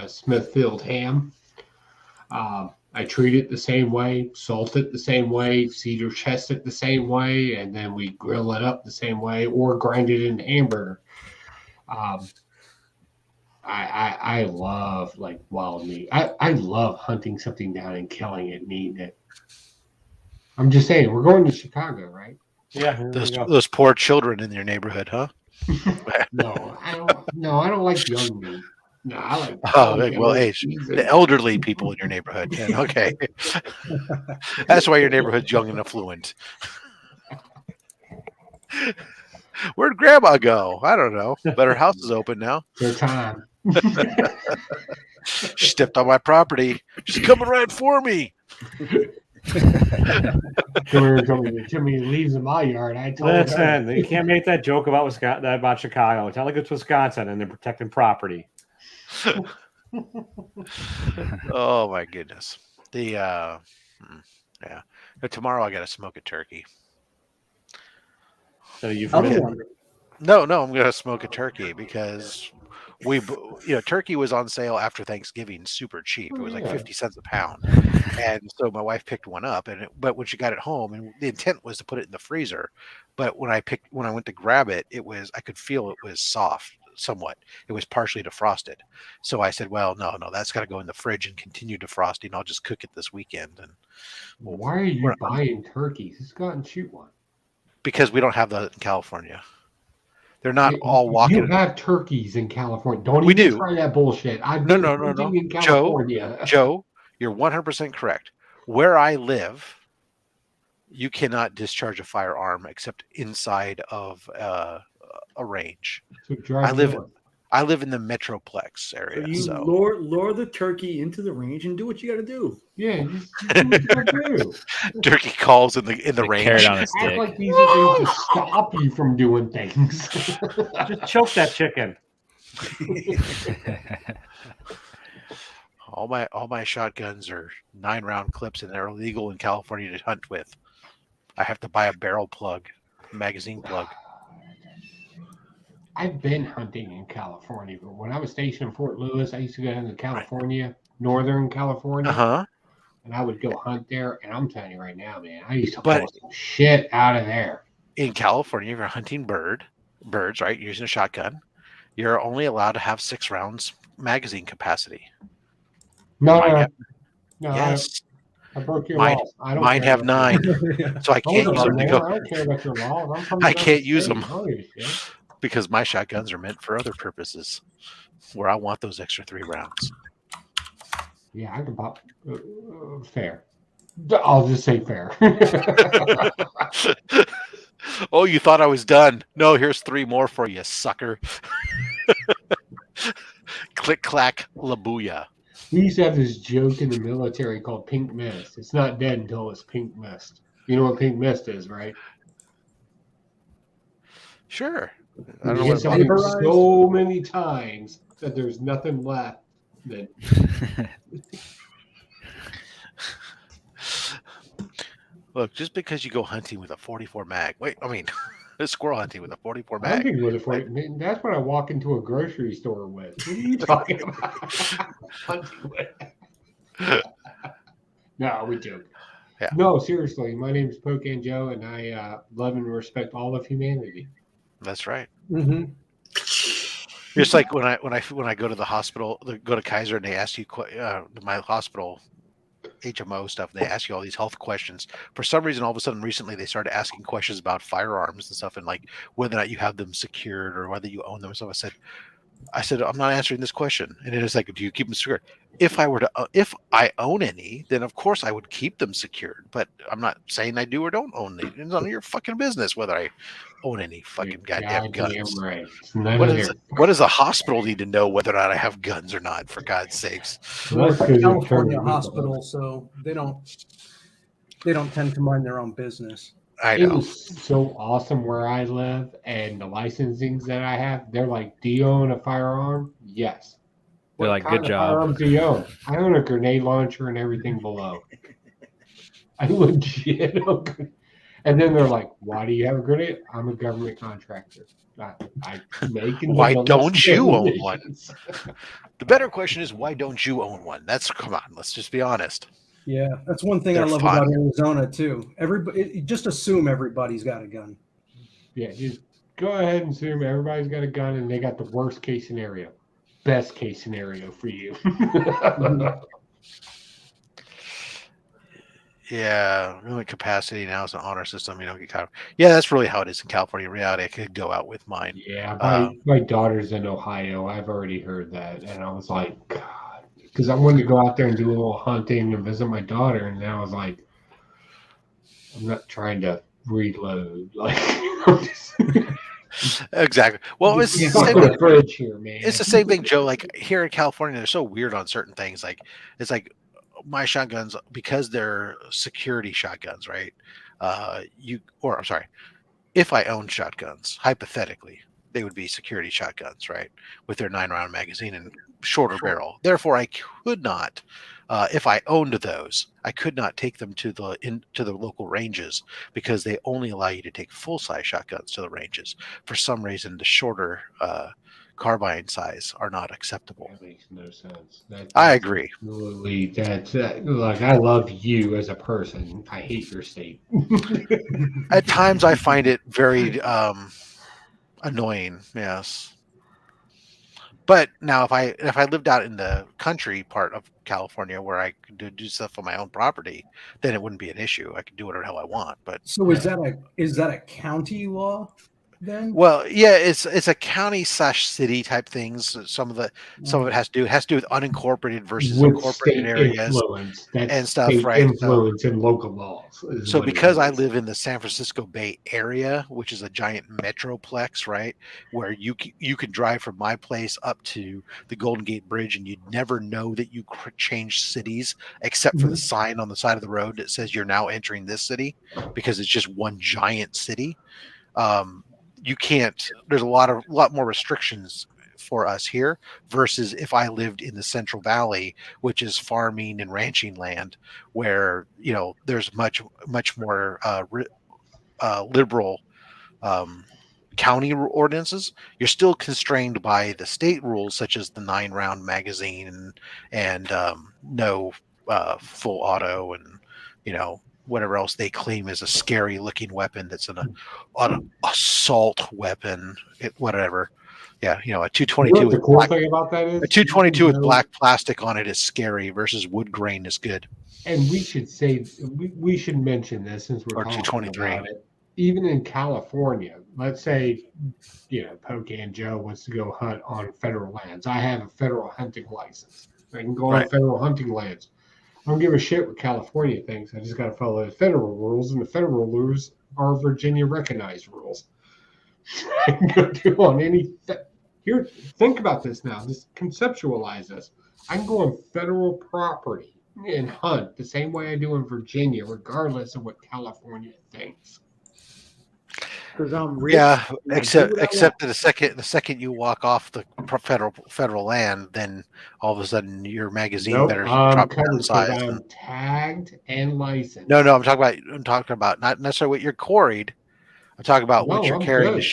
Smithfield ham. I treat it the same way, salt it the same way, cedar chest it the same way, and then we grill it up the same way or grind it into hamburger. I love like wild meat. I love hunting something down and killing it and eating it. I'm just saying, we're going to Chicago, right? Yeah. Those poor children in your neighborhood, huh? No, I don't like young meat. No, I like. The elderly people in your neighborhood. Then, okay, that's why your neighborhood's young and affluent. Where'd Grandma go? I don't know, but her house is open now. Their time. She stepped on my property. She's coming right for me. Too many leaves in my yard. I told her. Listen, you can't make that joke about about Chicago. It's not like it's Wisconsin and they're protecting property. Oh my goodness. Tomorrow I got to smoke a turkey. So you No, I'm going to smoke a turkey because turkey was on sale after Thanksgiving, super cheap. It was like 50 cents a pound. And so my wife picked one up, but when she got it home, and the intent was to put it in the freezer, but when I went to grab it, I could feel it was soft somewhat. It was partially defrosted. So I said, well, no, that's got to go in the fridge and continue defrosting. I'll just cook it this weekend. And why are you buying turkeys? Just go out and shoot one. Because we don't have that in California. They're not all walking. You have turkeys in California. Don't even try that bullshit. No. In California. Joe, you're 100% correct. Where I live, you cannot discharge a firearm except inside of a range. So I live in the Metroplex area. So you lure the turkey into the range and do what you got to do. Yeah, just do what you got to do. Turkey calls in the range. Carrot on a Act stick. like these are things to stop you from doing things. Just choke that chicken. All my shotguns are 9-round clips, and they're illegal in California to hunt with. I have to buy a barrel plug, magazine plug. I've been hunting in California, but when I was stationed in Fort Lewis, I used to go down to California, Northern California, and I would go hunt there. And I'm telling you right now, man, I used to pull some shit out of there. In California, if you're hunting birds, right, using a shotgun, you're only allowed to have 6 rounds magazine capacity. No, yes. I broke your mine, laws. I don't mine care have about 9, so I can't use them to go. I don't care about your laws. I'm from I can't use state. them I don't give a shit. because my shotguns are meant for other purposes, where I want those extra 3 rounds. Yeah, I can pop. Fair. I'll just say fair. Oh, you thought I was done? No, here's 3 more for you, sucker. Click clack labooya. We used to have this joke in the military called pink mist. It's not dead until it's pink mist. You know what pink mist is, right? Sure. I don't know what somebody so many times that there's nothing left. That Look, just because you go hunting with a 44 mag, squirrel hunting with a 44 mag. hunting with a 40. That's what I walk into a grocery store with. What are you talking about? Hunting with. No, we joke. Yeah. No, seriously. My name is Pocan Joe, and I love and respect all of humanity. That's right. Mm-hmm. It's like when I go to the hospital, go to Kaiser, and they ask you my hospital HMO stuff. They ask you all these health questions. For some reason, all of a sudden, recently, they started asking questions about firearms and stuff, and like whether or not you have them secured or whether you own them. So I said, I'm not answering this question. And it is like, do you keep them secured? If I own any, then of course I would keep them secured. But I'm not saying I do or don't own any. It's none of your fucking business whether I own any fucking goddamn guns. Right. What does a hospital need to know whether or not I have guns or not? For God's sakes. Well, it's a California hospital, so they don't tend to mind their own business. I know. It is so awesome where I live, and the licensings that I have, they're like, do you own a firearm? Yes. They're What like, kind good of job. firearms do you own? I own a grenade launcher and everything below. I legit own. And then they're like, why do you have a grenade? I'm a government contractor. I make and Why develop don't you own one? munitions. The better question is, why don't you own one? Come on, let's just be honest. Yeah, that's one thing I love about Arizona too. Everybody, just assume everybody's got a gun. Yeah, just go ahead and assume everybody's got a gun and they got the worst case scenario. Best case scenario for you. Yeah, really capacity now is an honor system. You don't get yeah, that's really how it is in California. In reality, I could go out with mine. Yeah, my daughter's in Ohio. I've already heard that, and I was like, God, because I wanted to go out there and do a little hunting and visit my daughter, and then I was like, I'm not trying to reload. Like, exactly. Well, it's the same thing. Fridge here, man. It's the same thing, Joe. Like here in California, they're so weird on certain things. Like it's like my shotguns, because they're security shotguns, right? If I owned shotguns, hypothetically, they would be security shotguns, right? With their 9-round magazine and shorter barrel. Therefore, I could not, if I owned those, I could not take them to the local ranges because they only allow you to take full-size shotguns to the ranges. For some reason, the shorter carbine size are not acceptable. That makes no sense. I agree. Absolutely. Like, I love you as a person. I hate your state. At times, I find it very annoying. Yes. But now, if I lived out in the country part of California where I could do stuff on my own property, then it wouldn't be an issue. I could do whatever the hell I want. But so is that a county law then? Well, yeah, it's a county / city type things. Some of it has to do with unincorporated versus With incorporated state areas influence. That's and stuff, state right? Influence and local laws. So because I live in the San Francisco Bay Area, which is a giant metroplex, right, where you can drive from my place up to the Golden Gate Bridge and you'd never know that you changed cities except for the sign on the side of the road that says you're now entering this city, because it's just one giant city. You can't. There's a lot more restrictions for us here versus if I lived in the Central Valley, which is farming and ranching land, where there's much more liberal county ordinances, you're still constrained by the state rules, such as the 9-round magazine and no full auto, and whatever else they claim is a scary looking weapon that's an assault weapon, whatever. Yeah, a 222 the cool thing about that is a 222 with black plastic on it is scary versus wood grain is good. And we should say we should mention this since we're Or talking 223. about it. Even in California, let's say Pocan Joe wants to go hunt on federal lands. I have a federal hunting license. I can go on Right. federal hunting lands. I don't give a shit what California thinks. I just got to follow the federal rules, and the federal rules are Virginia recognized rules. I can go do on any. Here, think about this now. Just conceptualize this. I can go on federal property and hunt the same way I do in Virginia, regardless of what California thinks. Because I'm rich. Yeah, and I do except what I except the second you walk off the federal land, then all of a sudden your magazine Nope, better I'm drop covered down because size. I'm tagged and licensed. No, I'm talking about not necessarily what you're quarried. I'm talking about what No, you're I'm carrying. good.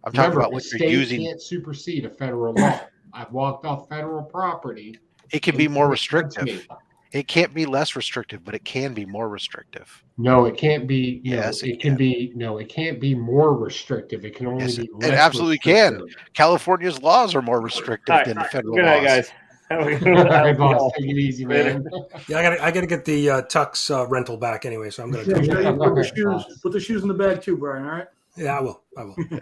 I'm talking Remember, about a what you're state using. can't supersede a federal law. I've walked off federal property. It can be and more it hurts me. restrictive. It can't be less restrictive, but it can be more restrictive. No, it can't be. Yes, it can be. No, it can't be more restrictive. It can only Yes, be it less absolutely restrictive. can. California's laws are more restrictive than the federal Good night, laws. guys. All right, boss, take it easy, man. Yeah, I gotta get the Tux rental back anyway, so I'm gonna. Yeah, you put the shoes in the bag too, Brian. All right. Yeah, I will.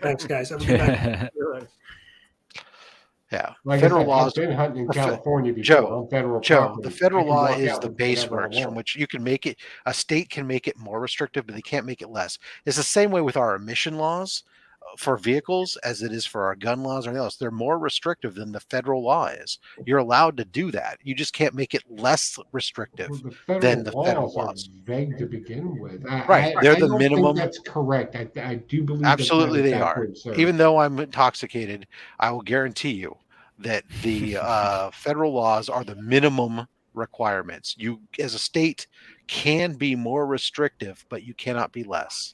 Thanks, guys. Have a good night. Yeah, Like federal I said, laws. I've been hunting in California before Joe, on federal Joe, property. the federal I can law walk is out the and do base whatever I works from want. which you can make it. A state can make it more restrictive, but they can't make it less. It's the same way with our emission laws for vehicles as it is for our gun laws or anything else. They're more restrictive than the federal law is. You're allowed to do that. You just can't make it less restrictive than the federal Are laws. vague to begin with. Right, they're the don't minimum. think that's correct. I do believe Absolutely, that they are. backwards, sir. Even though I'm intoxicated, I will guarantee you that the federal laws are the minimum requirements. You, as a state, can be more restrictive, but you cannot be less.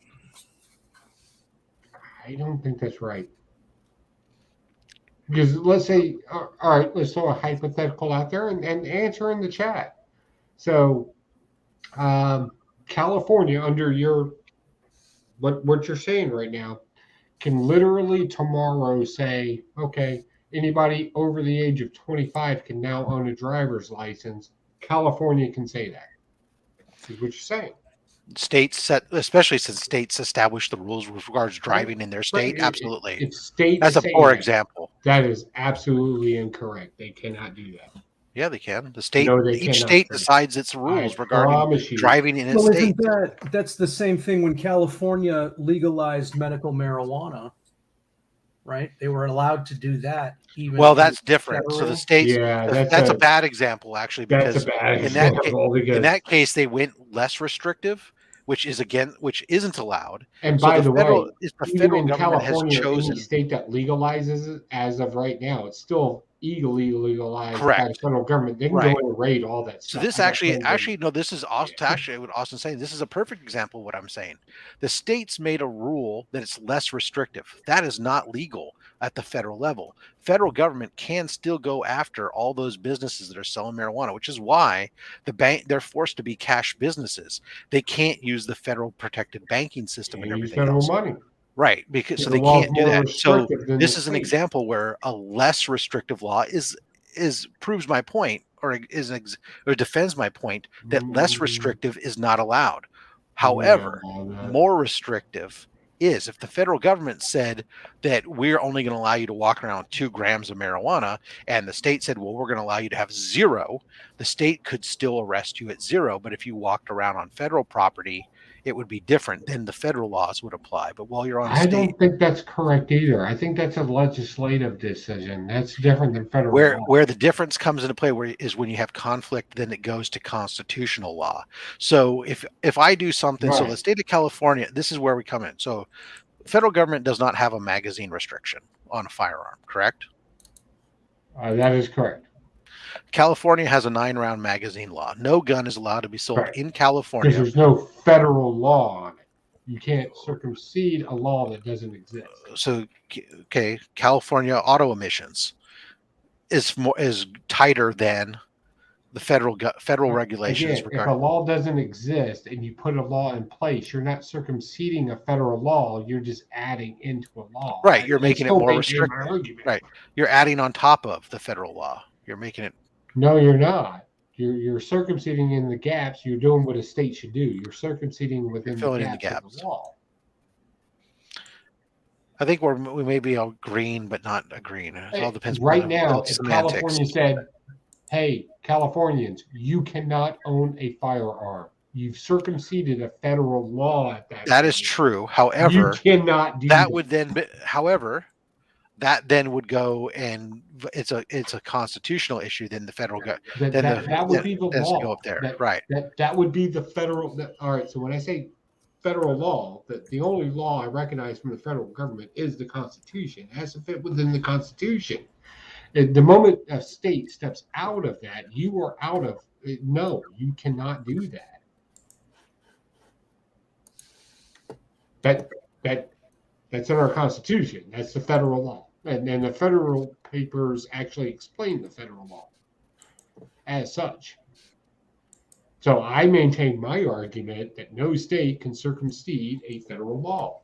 I don't think that's right. Because let's say, all right, let's throw a hypothetical out there and answer in the chat. So, California, under your what you're saying right now, can literally tomorrow say, okay, anybody over the age of 25 can now own a driver's license. California can say that. Is what you're saying. States set, especially since states establish the rules with regards to driving in their state. But Absolutely, if states that's a say poor that, example. That is absolutely incorrect. They cannot do that. Yeah, they can. The state, No, they each cannot. state decides its rules regarding promise you. driving in its Well, state. isn't that's the same thing when California legalized medical marijuana, right? They were allowed to do that. Even Well, in that's different. So federal- the states, Yeah, that's a bad example actually, that's because a bad in that example because- in that case they went less restrictive, which isn't allowed. And So by the federal, way, if the even federal in government has California, chosen any state that legalizes it as of right now, it's still illegally legalized by the Correct. federal government. They can Right. go in and raid all that So stuff. this I got actually, friends that- actually, no, this is actually what Austin's saying. This is a perfect example of what I'm saying. The states made a rule that it's less restrictive. That is not legal at the federal level. Federal government can still go after all those businesses that are selling marijuana, which is why they're forced to be cash businesses. They can't use the federal protected banking system and Use everything federal else. money. Right, because so The they law's can't do more that. So restrictive than this the is an state. example where a less restrictive law is proves my point, or or defends my point that less restrictive is not allowed. However, more restrictive is. If the federal government said that we're only going to allow you to walk around with 2 grams of marijuana, and the state said, well, we're going to allow you to have 0, the state could still arrest you at 0. But if you walked around on federal property, it would be different. Then the federal laws would apply. But while you're on I state, don't think that's correct either. I think that's a legislative decision. That's different than federal law. where the difference comes into play is when you have conflict, then it goes to constitutional law. So if I do something, so Right. the state of California, this is where we come in. So federal government does not have a magazine restriction on a firearm, correct? That is correct. California has a 9-round magazine law. No gun is allowed to be sold Right. in Because California. there's no federal law on it. You can't circumsede a law that doesn't exist. So, okay, California auto emissions is tighter than the federal regulations Again, if a regarding. law doesn't exist and you put a law in place, you're not circumseding a federal law. You're just adding into a law. Right, you're making it more my restrictive. argument. Right, you're adding on top of the federal law. You're making it. No, you're not. You're circumseding in the gaps. You're doing what a state should do. You're circumseding within filling the in the gaps of the law. I think we may be all green, but not agreeing. It all depends. Right now, if California said, "Hey, Californians, you cannot own a firearm. You've circumseded a federal law at that." That is true. However, you cannot do that. Would then be, however, that then would go and it's a constitutional issue. Then the federal that would be the law. Go up there, right? That would be the federal. All right. So when I say federal law, that the only law I recognize from the federal government is the Constitution. It has to fit within the Constitution. The moment a state steps out of that, you are out of. No, you cannot do that. That's in our Constitution. That's the federal law, and the federal papers actually explain the federal law as such. So I maintain my argument that no state can circumsede a federal law.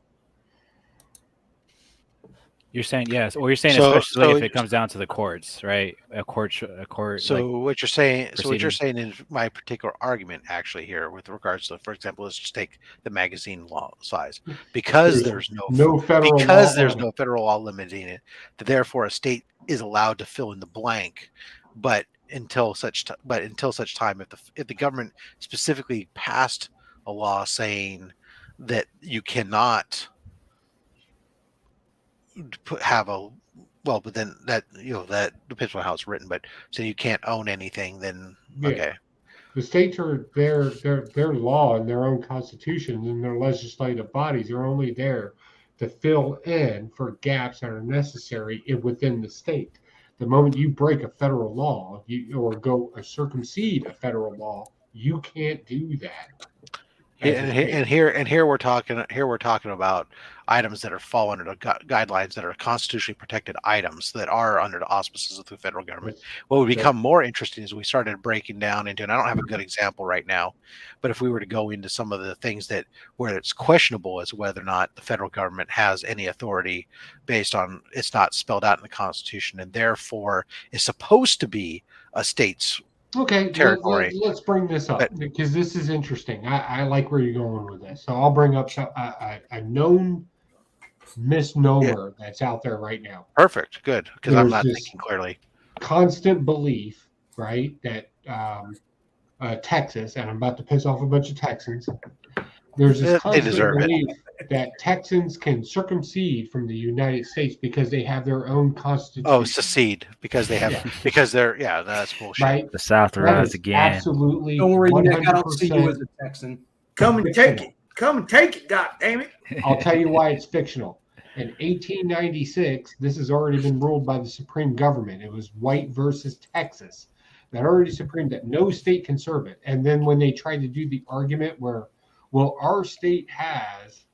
You're saying yes, or you're saying especially if it comes down to the courts, right? A court. So like, what you're saying, proceeding. in my particular argument, actually, here with regards to, for example, let's just take the magazine law size, because there's no federal law limiting it. Therefore, a state is allowed to fill in the blank, but until such time, if the government specifically passed a law saying that you cannot but then that that depends on how it's written. But so you can't own anything, then okay. The states are their law and their own constitution and their legislative bodies are only there to fill in for gaps that are necessary within the state. The moment you break a federal law, or circumsede a federal law, you can't do that. And here we're talking about items that are fall under the guidelines that are constitutionally protected items that are under the auspices of the federal government. What would become more interesting is we started breaking down into, and I don't have a good example right now, but if we were to go into some of the things that where it's questionable as whether or not the federal government has any authority based on it's not spelled out in the Constitution, and therefore is supposed to be a state's territory. Let's bring this up because this is interesting. I like where you're going with this. So I'll bring up a known misnomer that's out there right now. Perfect. Good. Because I'm not thinking clearly. Constant belief, right, that Texas, and I'm about to piss off a bunch of Texans. There's this constant belief that Texans can circumsede from the United States because they have their own constitution. Oh, secede because they have because they're that's bullshit. Right? The South rise again. Absolutely. Don't worry, Nick. I don't see you as a Texan. Come and take it. Come and take it. God damn it! I'll tell you why it's fictional. In 1896, this has already been ruled by the Supreme Government. It was White versus Texas. That already Supreme that no state can serve it. And then when they tried to do the argument where, well, our state has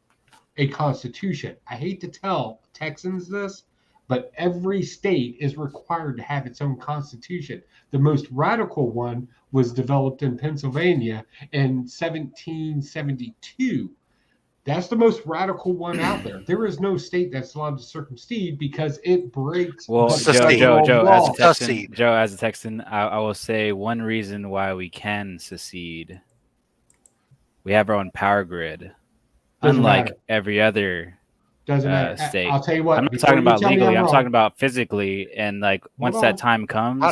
a constitution. I hate to tell Texans this, but every state is required to have its own constitution. The most radical one was developed in Pennsylvania in 1772. That's the most radical one out there. There is no state that's allowed to circumsede because it breaks. Well, Joe, as a Texan, I will say one reason why we can secede. We have our own power grid, unlike every other state. I'll tell you what. I'm not talking about legally. I'm talking about physically. And like once that time comes,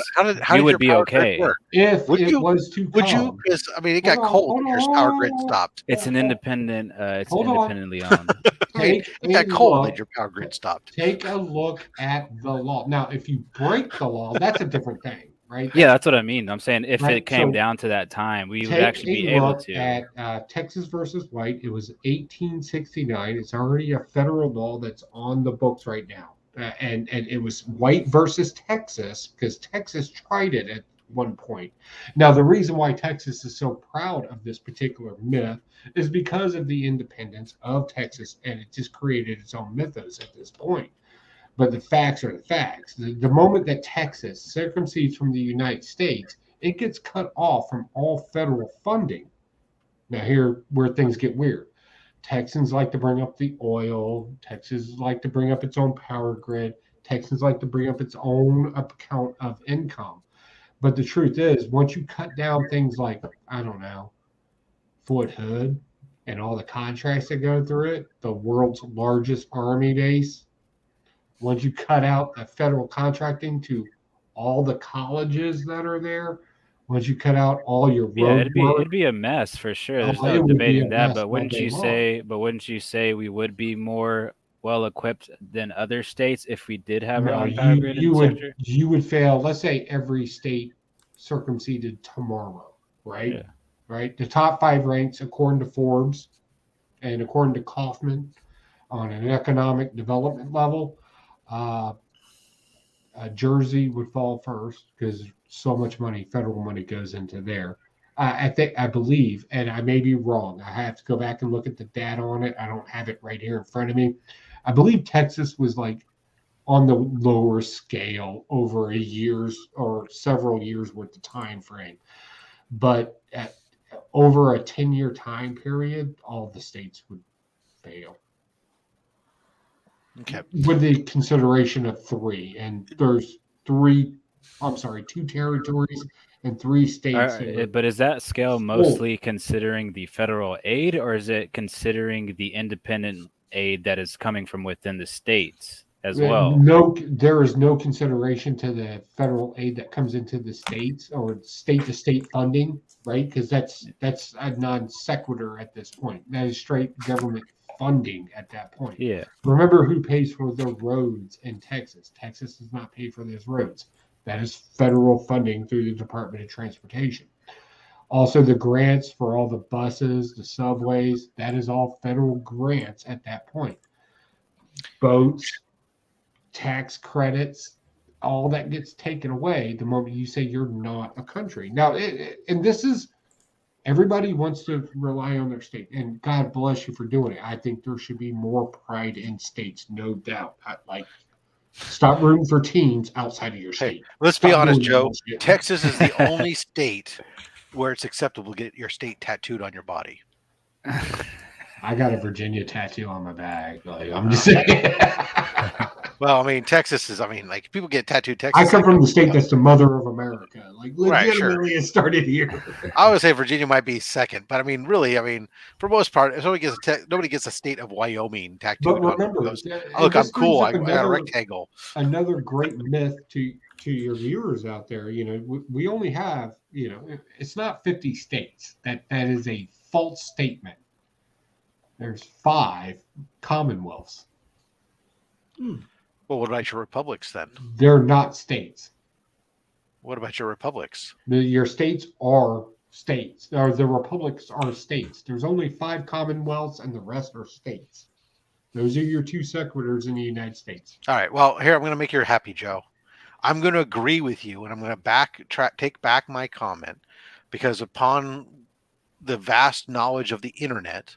you would be okay. If it was to would you? Because I mean, it got cold when your power grid stopped. It's an independent. It's independently owned. It got cold when your power grid stopped. Take a look at the law. Now, if you break the law, that's a different thing, right? Yeah, that's what I mean. I'm saying if it came down to that time, we would actually be able to. At Texas versus White, it was 1869. It's already a federal law that's on the books right now, and it was White versus Texas because Texas tried it one point. Now, the reason why Texas is so proud of this particular myth is because of the independence of Texas, and it just created its own mythos at this point. But the facts are the facts. The moment that Texas circumcedes from the United States, it gets cut off from all federal funding. Now, here where things get weird. Texans like to bring up the oil. Texas like to bring up its own power grid. Texans like to bring up its own account of income. But the truth is, once you cut down things like, I don't know, Fort Hood and all the contracts that go through it, the world's largest army base, once you cut out the federal contracting to all the colleges that are there, once you cut out all your Yeah, road it'd be a mess for sure. There's no it would be debating a that. mess But all wouldn't day you long. say we would be more well equipped than other states if we did have our No, own power grid in the sector? you would fail. Let's say every state circumcided tomorrow, right? Yeah. Right. The top 5 ranks, according to Forbes and according to Kaufman, on an economic development level, Jersey would fall first because so much money, federal money, goes into there. I believe, and I may be wrong. I have to go back and look at the data on it. I don't have it right here in front of me. I believe Texas was like on the lower scale over a year's or several years worth of time frame, but over a 10-year time period, all the states would fail. Okay. With the consideration of 3, and there's 2 territories and 3 states. But is that scale mostly considering the federal aid, or is it considering the independent aid that is coming from within the states as well? No, there is no consideration to the federal aid that comes into the states or state-to-state funding, right? Because that's a non sequitur at this point. That is straight government funding at that point. Yeah. Remember who pays for the roads in Texas. Texas does not pay for those roads. That is federal funding through the Department of Transportation. Also, the grants for all the buses, the subways, that is all federal grants at that point. Boats, tax credits, all that gets taken away the moment you say you're not a country. Now, and this is, everybody wants to rely on their state, and God bless you for doing it. I think there should be more pride in states, no doubt. Stop rooting for teams outside of your state. Let's Stop be honest, doing that Joe. bullshit. Texas is the only state where it's acceptable to get your state tattooed on your body. I got a Virginia tattoo on my back. Like, I'm just saying. Well, I mean, Texas is. I mean, like people get tattooed. Texas. I come from the state that's the mother of America. Like, Right, legitimately, sure. it started here. I would say Virginia might be second, but I mean, really, I mean, for most part, if nobody gets a state of Wyoming tattooed. But on them remember, and goes, and oh, look, I'm this cool. I brings up got a rectangle. Another great myth to your viewers out there. You know, we only have, you know, it's not 50 states. That is a false statement. There's 5 commonwealths. Well, what about your republics then? They're not states. What about your republics? Your states are states, or the republics are states. There's only 5 commonwealths, and the rest are states. Those are your 2 sequiturs in the United States. All right. Well, here I'm going to make you happy, Joe. I'm going to agree with you, and I'm going to take back my comment, because upon the vast knowledge of the internet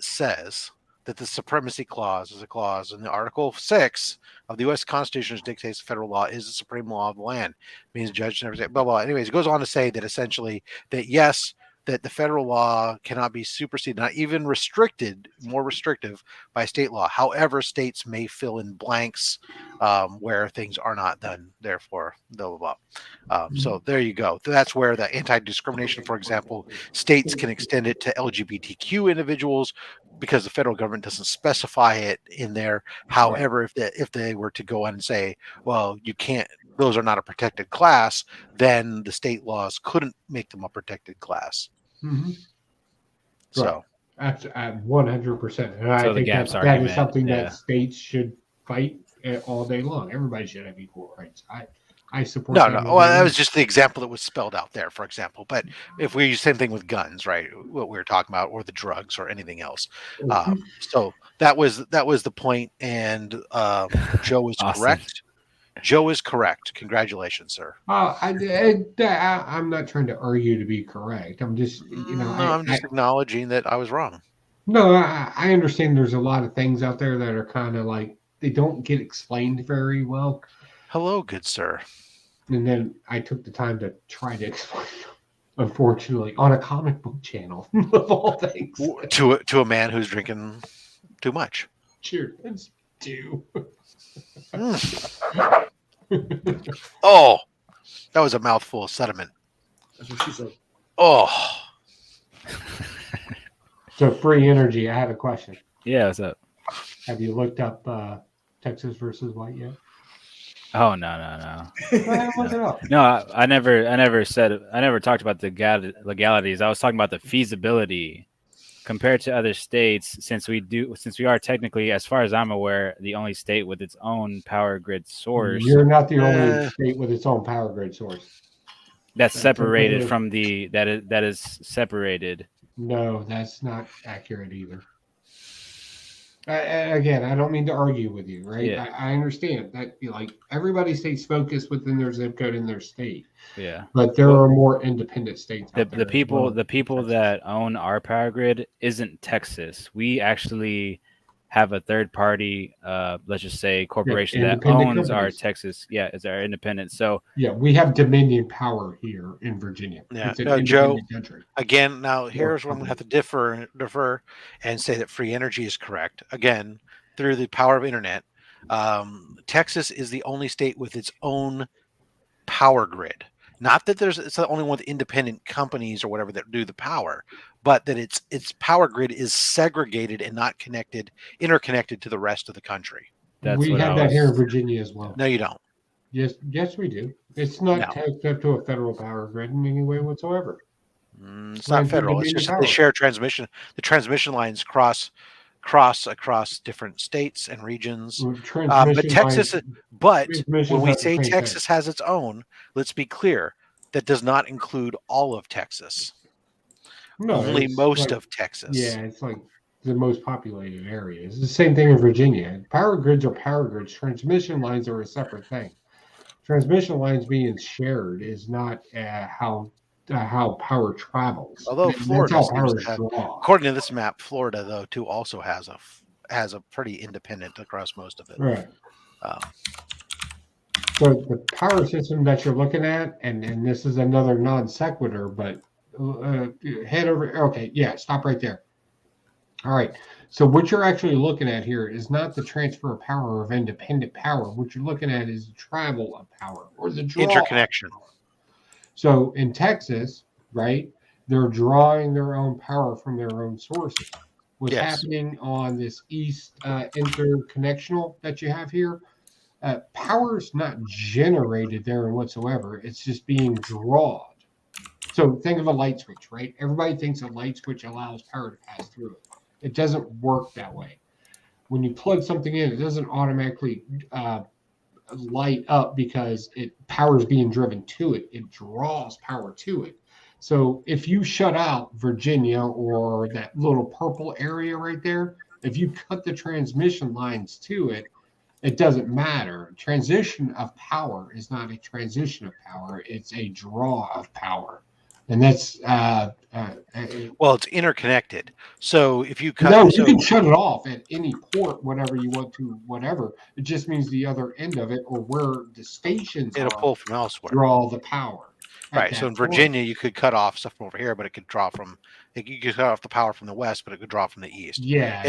says that the supremacy clause is a clause in the Article 6 of the U.S. Constitution, which dictates federal law is the supreme law of the land. It means judge and everything, blah, blah. Anyways, it goes on to say that essentially that, yes, that the federal law cannot be superseded, not even restricted, more restrictive by state law. However, states may fill in blanks where things are not done, therefore, blah, blah, blah. So there you go. That's where the anti-discrimination, for example, states can extend it to LGBTQ individuals because the federal government doesn't specify it in there. However, if they were to go on and say, well, you can't, those are not a protected class, then the state laws couldn't make them a protected class. Mm-hmm. So that's 100%. And I So the think gaps that argument, is something yeah. that states should fight all day long. Everybody should have equal rights. I support no. that. Well, that was just the example that was spelled out there, for example. But if we use the same thing with guns, right? What we were talking about, or the drugs, or anything else. So that was the point, and Joe is Awesome. correct. Joe is correct. Congratulations, sir. I'm not trying to argue to be correct. I'm just, I'm just acknowledging that I was wrong. No, I understand there's a lot of things out there that are kind of like, they don't get explained very well. Hello, good sir. And then I took the time to try to explain them, unfortunately, on a comic book channel, of all things. To a man who's drinking too much. Cheers. Let's do. Oh, that was a mouthful of sediment. That's what she said. Oh. So free energy, I have a question. Yeah, what's up? Have you looked up Texas versus White yet? Oh no. Go ahead and look it up. No, I never talked about the legalities. I was talking about the feasibility compared to other states, since we are technically, as far as I'm aware, the only state with its own power grid source. You're not the only state with its own power grid source. That's separated from that is separated. No, that's not accurate either. Again, I don't mean to argue with you, right? Yeah. I understand that, everybody stays focused within their zip code in their state. Yeah. But there are more independent states out there. The people that own our power grid isn't Texas. We actually have a third party, let's just say corporation that owns our Texas. Yeah, is our independent. So yeah, we have dominion power here in Virginia. Yeah, It's an no, Joe. independent country. Again, now here's where I'm going to have to defer and say that free energy is correct. Again, through the power of internet, Texas is the only state with its own power grid. Not that it's the only one with independent companies or whatever that do the power, but that its power grid is segregated and not interconnected to the rest of the country. We have that here in Virginia as well. No, you don't. Yes, we do. It's not hooked up to a federal power grid in any way whatsoever. It's not federal. It's just they share transmission. The transmission lines cross across different states and regions. But Texas, when we say Texas has its own, let's be clear, that does not include all of Texas. No, only most of Texas. Yeah, it's like the most populated area. It's the same thing in Virginia. Power grids are power grids. Transmission lines are a separate thing. Transmission lines being shared is not how power travels. Although Florida, draw. according to this map, Florida though too also has a pretty independent across most of it. Right. So the power system that you're looking at, and this is another non sequitur, but head over. Okay, yeah, stop right there. All right. So what you're actually looking at here is not the transfer of power of independent power. What you're looking at is the travel of power or the draw. Interconnection. So in Texas, right, they're drawing their own power from their own sources. What's happening on this east interconnectional that you have here, power is not generated there whatsoever. It's just being drawn. So think of a light switch, right? Everybody thinks a light switch allows power to pass through it. It doesn't work that way. When you plug something in, it doesn't automatically light up because power is being driven to it. It draws power to it. So if you shut out Virginia or that little purple area right there, if you cut the transmission lines to it, it doesn't matter. Transition of power is not a transition of power. It's a draw of power. And that's well, it's interconnected. So if you cut, no, you can shut it off at any port, whatever you want to, whatever. It just means the other end of it, or where the stations it'll pull from elsewhere, draw the power. Right. So in Virginia, you could cut off stuff from over here, but it could draw from. You could cut off the power from the west, but it could draw from the east. Yeah,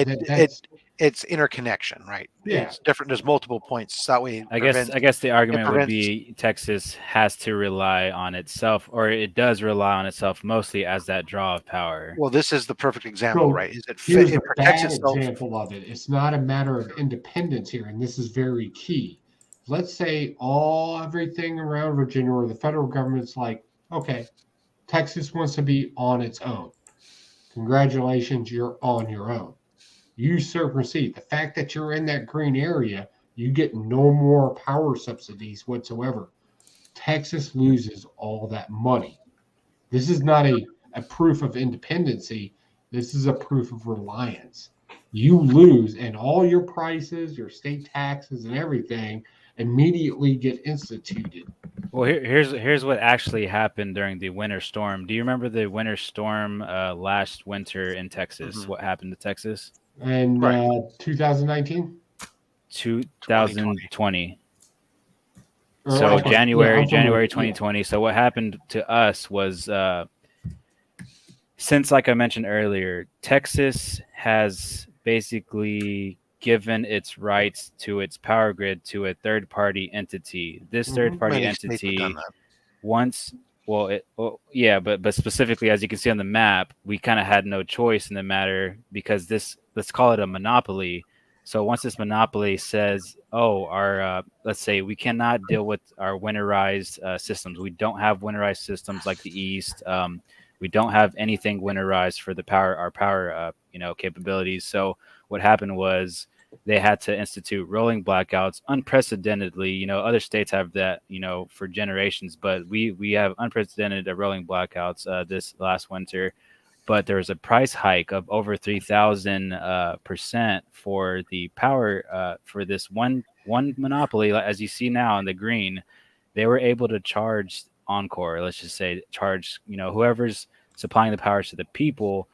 it's interconnection, right? Yeah, it's different. There's multiple points. That way, I guess the argument would be Texas has to rely on itself, or it does rely on itself mostly as that draw of power. Well, this is the perfect example, right? Is it here's it a protects bad itself? example of it. It's not a matter of independence here, and this is very key. Let's say everything around Virginia or the federal government's like, okay, Texas wants to be on its own. Congratulations, you're on your own. You supersede. The fact that you're in that green area, you get no more power subsidies whatsoever. Texas loses all that money. This is not a proof of independency. This is a proof of reliance. You lose, and all your prices, your state taxes, and everything immediately get instituted. Well, here's what actually happened during the winter storm. Do you remember the winter storm last winter in Texas? What happened to Texas? And 2019, 2020. Or So 2020. Yeah, January I'm familiar. January 2020. So what happened to us was since, like I mentioned earlier, Texas has basically given its rights to its power grid to a third party entity. This third party Many states have done entity that. once yeah, but specifically, as you can see on the map, we kind of had no choice in the matter because this, let's call it a monopoly. So once this monopoly says, oh, our let's say we cannot deal with our winterized systems, we don't have winterized systems like the East. We don't have anything winterized for our power capabilities. So what happened was they had to institute rolling blackouts unprecedentedly. Other states have that, for generations, but we have unprecedented rolling blackouts this last winter. But there was a price hike of over 3,000% for the power for this one monopoly. As you see now in the green, they were able to charge Encore. Let's just say charge whoever's supplying the power to the people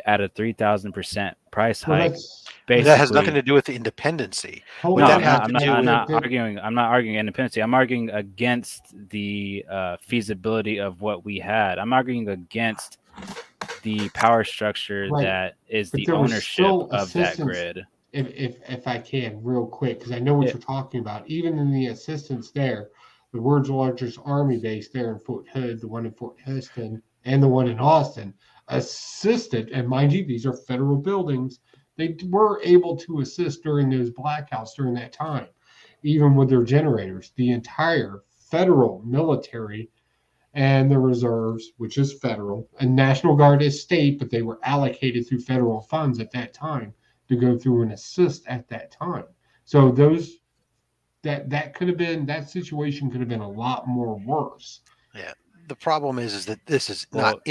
at a 3,000% price hike. But that has nothing to do with the independency. No, I'm not arguing independency. I'm arguing against the feasibility of what we had. I'm arguing against the power structure Right. that is But the there was ownership still of that assistance, grid. If I can, real quick, because I know what you're talking about. Even in the assistance there, the world's largest army base there in Fort Hood, the one in Fort Houston, and the one in Austin, assisted. And mind you, these are federal buildings. They were able to assist during those blackouts during that time, even with their generators. The entire federal military and the reserves, which is federal, and National Guard is state, but they were allocated through federal funds at that time to go through and assist at that time. So that could have been, that situation could have been a lot more worse. Yeah. The problem is that this is not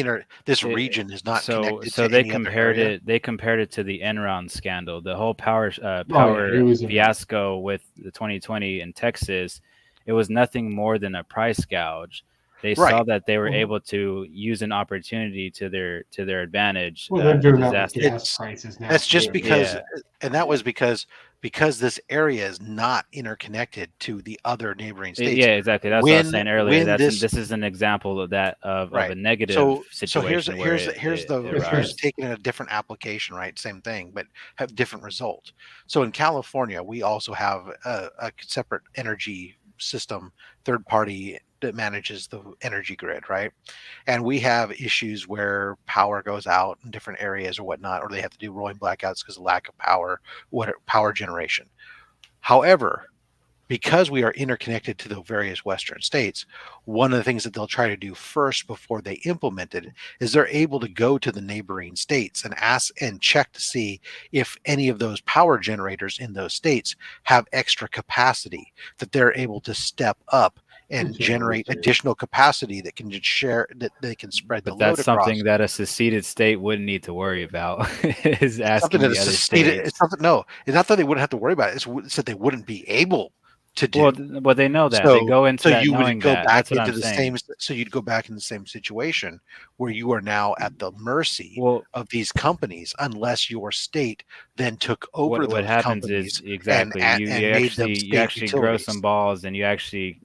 this region is not connected So to they any other compared area. it. They compared it to the Enron scandal, the whole power it was a- fiasco with the 2020 in Texas. It was nothing more than a price gouge. They saw Right. that they were able to use an opportunity to their advantage. Well, they're doing that with disaster. gas prices now. That's just too. because, Yeah. and that was because this area is not interconnected to the other neighboring states. Yeah, exactly. That's what I was saying earlier. This is an example of that of a negative situation. Here's taking a different application, right? Same thing, but have different results. So in California, we also have a separate energy system, third party that manages the energy grid, right? And we have issues where power goes out in different areas or whatnot, or they have to do rolling blackouts because of lack of power generation. However, because we are interconnected to the various Western states, one of the things that they'll try to do first before they implement it is they're able to go to the neighboring states and ask and check to see if any of those power generators in those states have extra capacity that they're able to step up and generate additional capacity that can share, that they can spread the But load that's across. something that a seceded state wouldn't need to worry about. Is asking Something that the is other seceded. states. It's something. No, it's not that they wouldn't have to worry about it. It's that they wouldn't be able to do. Well, they know that. They go into that you knowing would go that. back That's what into I'm the saying. same. So you'd go back in the same situation where you are now at the mercy of these companies, unless your state then took over those What happens companies is exactly and you made them state you actually grow utilities. some balls and you actually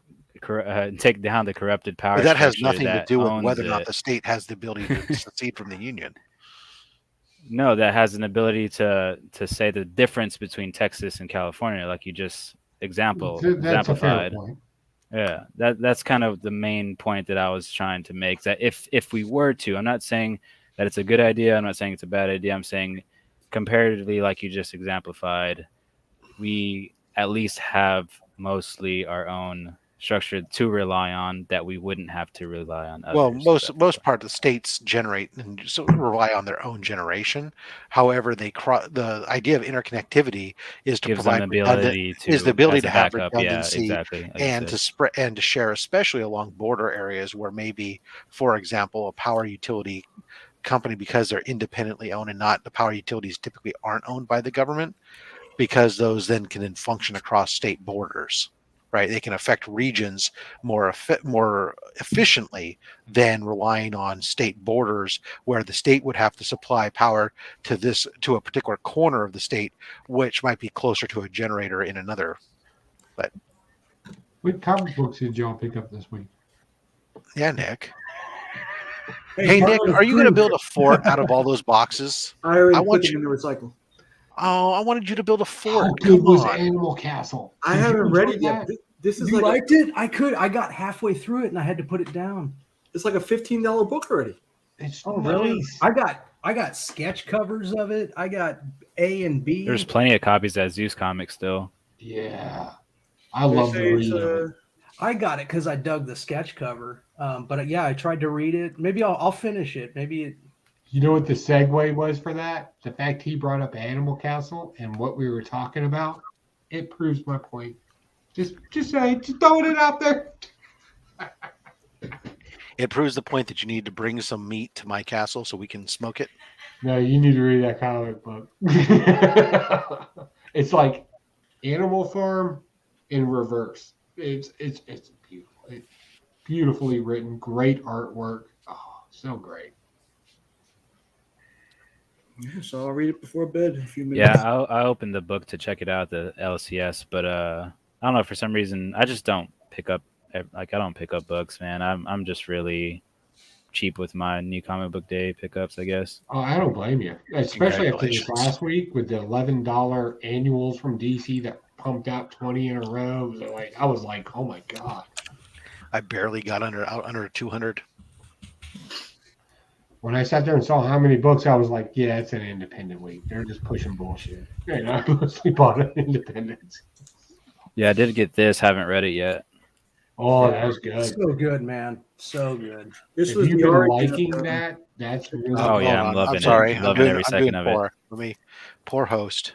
take down the corrupted power But that has structure nothing to that do with owns whether or not it. the state has the ability to secede from the union. No, that has an ability to say the difference between Texas and California, like you just That's a fair exemplified. point. Yeah, that's kind of the main point that I was trying to make. That if we were to, I'm not saying that it's a good idea. I'm not saying it's a bad idea. I'm saying comparatively, like you just exemplified, we at least have mostly our own structure to rely on that we wouldn't have to rely on others. Well, most part of the states generate and so rely on their own generation. However, the idea of interconnectivity is to Gives them provide the ability is the ability as a to have backup. Yeah, redundancy exactly. Like you and said. to spread and to share, especially along border areas where maybe, for example, a power utility company, because they're independently owned and not the power utilities typically aren't owned by the government, because those then can function across state borders. right? They can affect regions more efficiently than relying on state borders, where the state would have to supply power to a particular corner of the state, which might be closer to a generator in another. But what comic books did y'all pick up this week? yeah, Nick. Hey, Hey, Nick, Bartlett are you going to approved. build a fort out of all those boxes? I already want put you. them in the recycle. Oh, I wanted you to build a fort. How good Come was on. Animal Castle? I Did you haven't read it enjoy yet. that? This is You like liked it? I got halfway through it and I had to put it down. it's like a $15 book already. It's Oh, really? nice. I got sketch covers of it. I got A and B. There's plenty of copies at Zeus Comics still. Yeah, I love the read of it. I got it because I dug the sketch cover. But yeah, I tried to read it. Maybe I'll finish it. Maybe it. You know what the segue was for that? The fact he brought up Animal Castle and what we were talking about, it proves my point. Just throwing it out there. It proves the point that you need to bring some meat to my castle so we can smoke it. No, you need to read that comic book. It's like Animal Farm in reverse. It's beautiful. It's beautifully written, great artwork. Oh, so great. Yeah, so I'll read it before bed in a few minutes. Yeah, I opened the book to check it out, the LCS, but I don't know, for some reason I just don't pick up I don't pick up books, man. I'm just really cheap with my New Comic Book Day pickups, I guess. Oh, I don't blame you, especially after this last week with the $11 annuals from DC that pumped out 20 in a row. I was like, oh my god! I barely got under 200. When I sat there and saw how many books, I was like, yeah, it's an independent week. They're just pushing bullshit. I mostly bought an Independence. Yeah, I did get this. Haven't read it yet. Oh, that was good. So good, man. So good. This If was you've the been origin liking of that, that's really Oh yeah, I'm I'm loving sorry. it. I'm Loving doing, every I'm second doing of it. poor. Let me, poor host.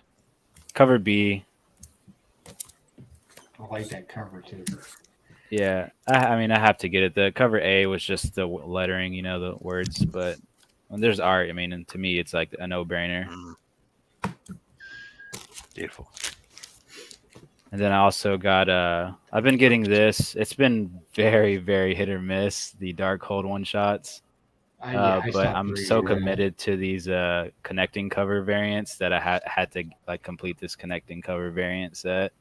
Cover B. I like that cover too. Yeah, I mean, I have to get it. The cover A was just the lettering, the words, but when there's art, I mean, and to me, it's like a no-brainer. Beautiful. And then I also got, I've been getting this. It's been very, very hit or miss, the Darkhold one-shots. I But stopped I'm reading so that. committed to these connecting cover variants that I had to complete this connecting cover variant set.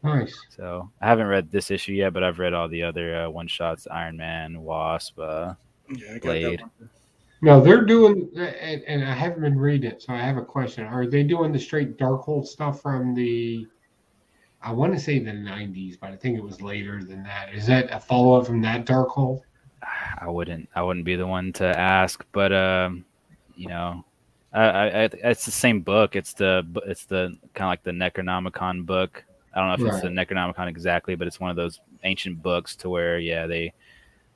Nice. So I haven't read this issue yet, but I've read all the other one shots: Iron Man, Wasp, Blade. No, they're doing, and I haven't been reading it, so I have a question. Are they doing the straight Darkhold stuff from the? I want to say the 90s, but I think it was later than that. Is that a follow up from that Darkhold? I wouldn't be the one to ask, but it's the same book. It's the kind of like the Necronomicon book. I don't know if it's the Necronomicon exactly, but it's one of those ancient books to where they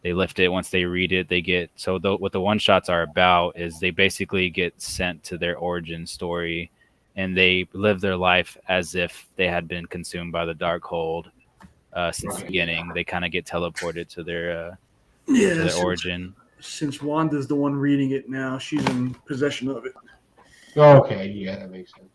lift it. Once they read it, they get what the one shots are about is they basically get sent to their origin story, and they live their life as if they had been consumed by the Darkhold since the beginning. They kind of get teleported to their origin. Since Wanda's the one reading it now, she's in possession of it. Okay, yeah, that makes sense.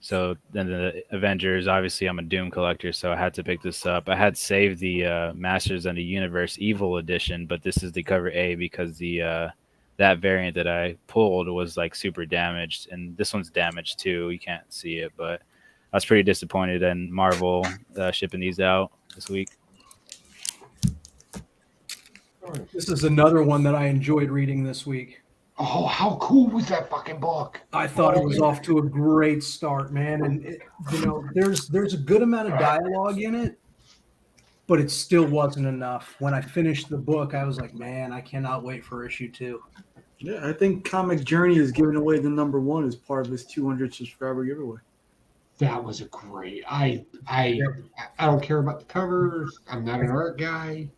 So then the Avengers, obviously I'm a Doom collector, so I had to pick this up. I had saved the Masters of the Universe Evil edition, but this is the cover A because the that variant that I pulled was like super damaged, and this one's damaged too. You can't see it, but I was pretty disappointed in Marvel shipping these out this week. This is another one that I enjoyed reading this week. Oh, how cool was that fucking book? I thought it was off to a great start, man. And there's a good amount of dialogue in it, but it still wasn't enough. When I finished the book, I was like, man, I cannot wait for issue 2. Yeah, I think Comic Journey is giving away the #1 as part of his 200 subscriber giveaway. That was a great. I don't care about the covers. I'm not an art guy,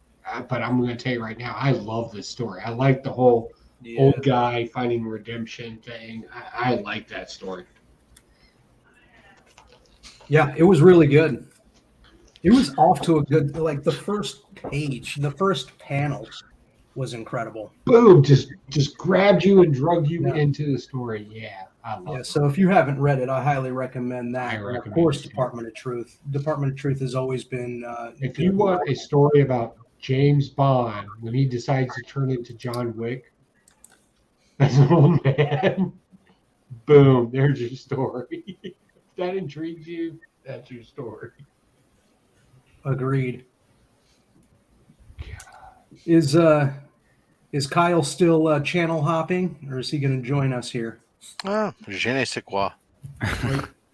but I'm going to tell you right now, I love this story. I like the whole old guy finding redemption thing. I like that story. Yeah, it was really good. It was off to a good, like the first page, the first panel was incredible. Boom, just grabbed you and drug you into the story. Yeah, I love it. So if you haven't read it, I highly recommend that. I And recommend of course, it too. Department of Truth. Department of Truth has always been. If you want a story about James Bond when he decides to turn into John Wick as an old man, boom, there's your story. If that intrigues you, that's your story. Agreed. Is Kyle still channel hopping, or is he going to join us here? Je ne sais quoi.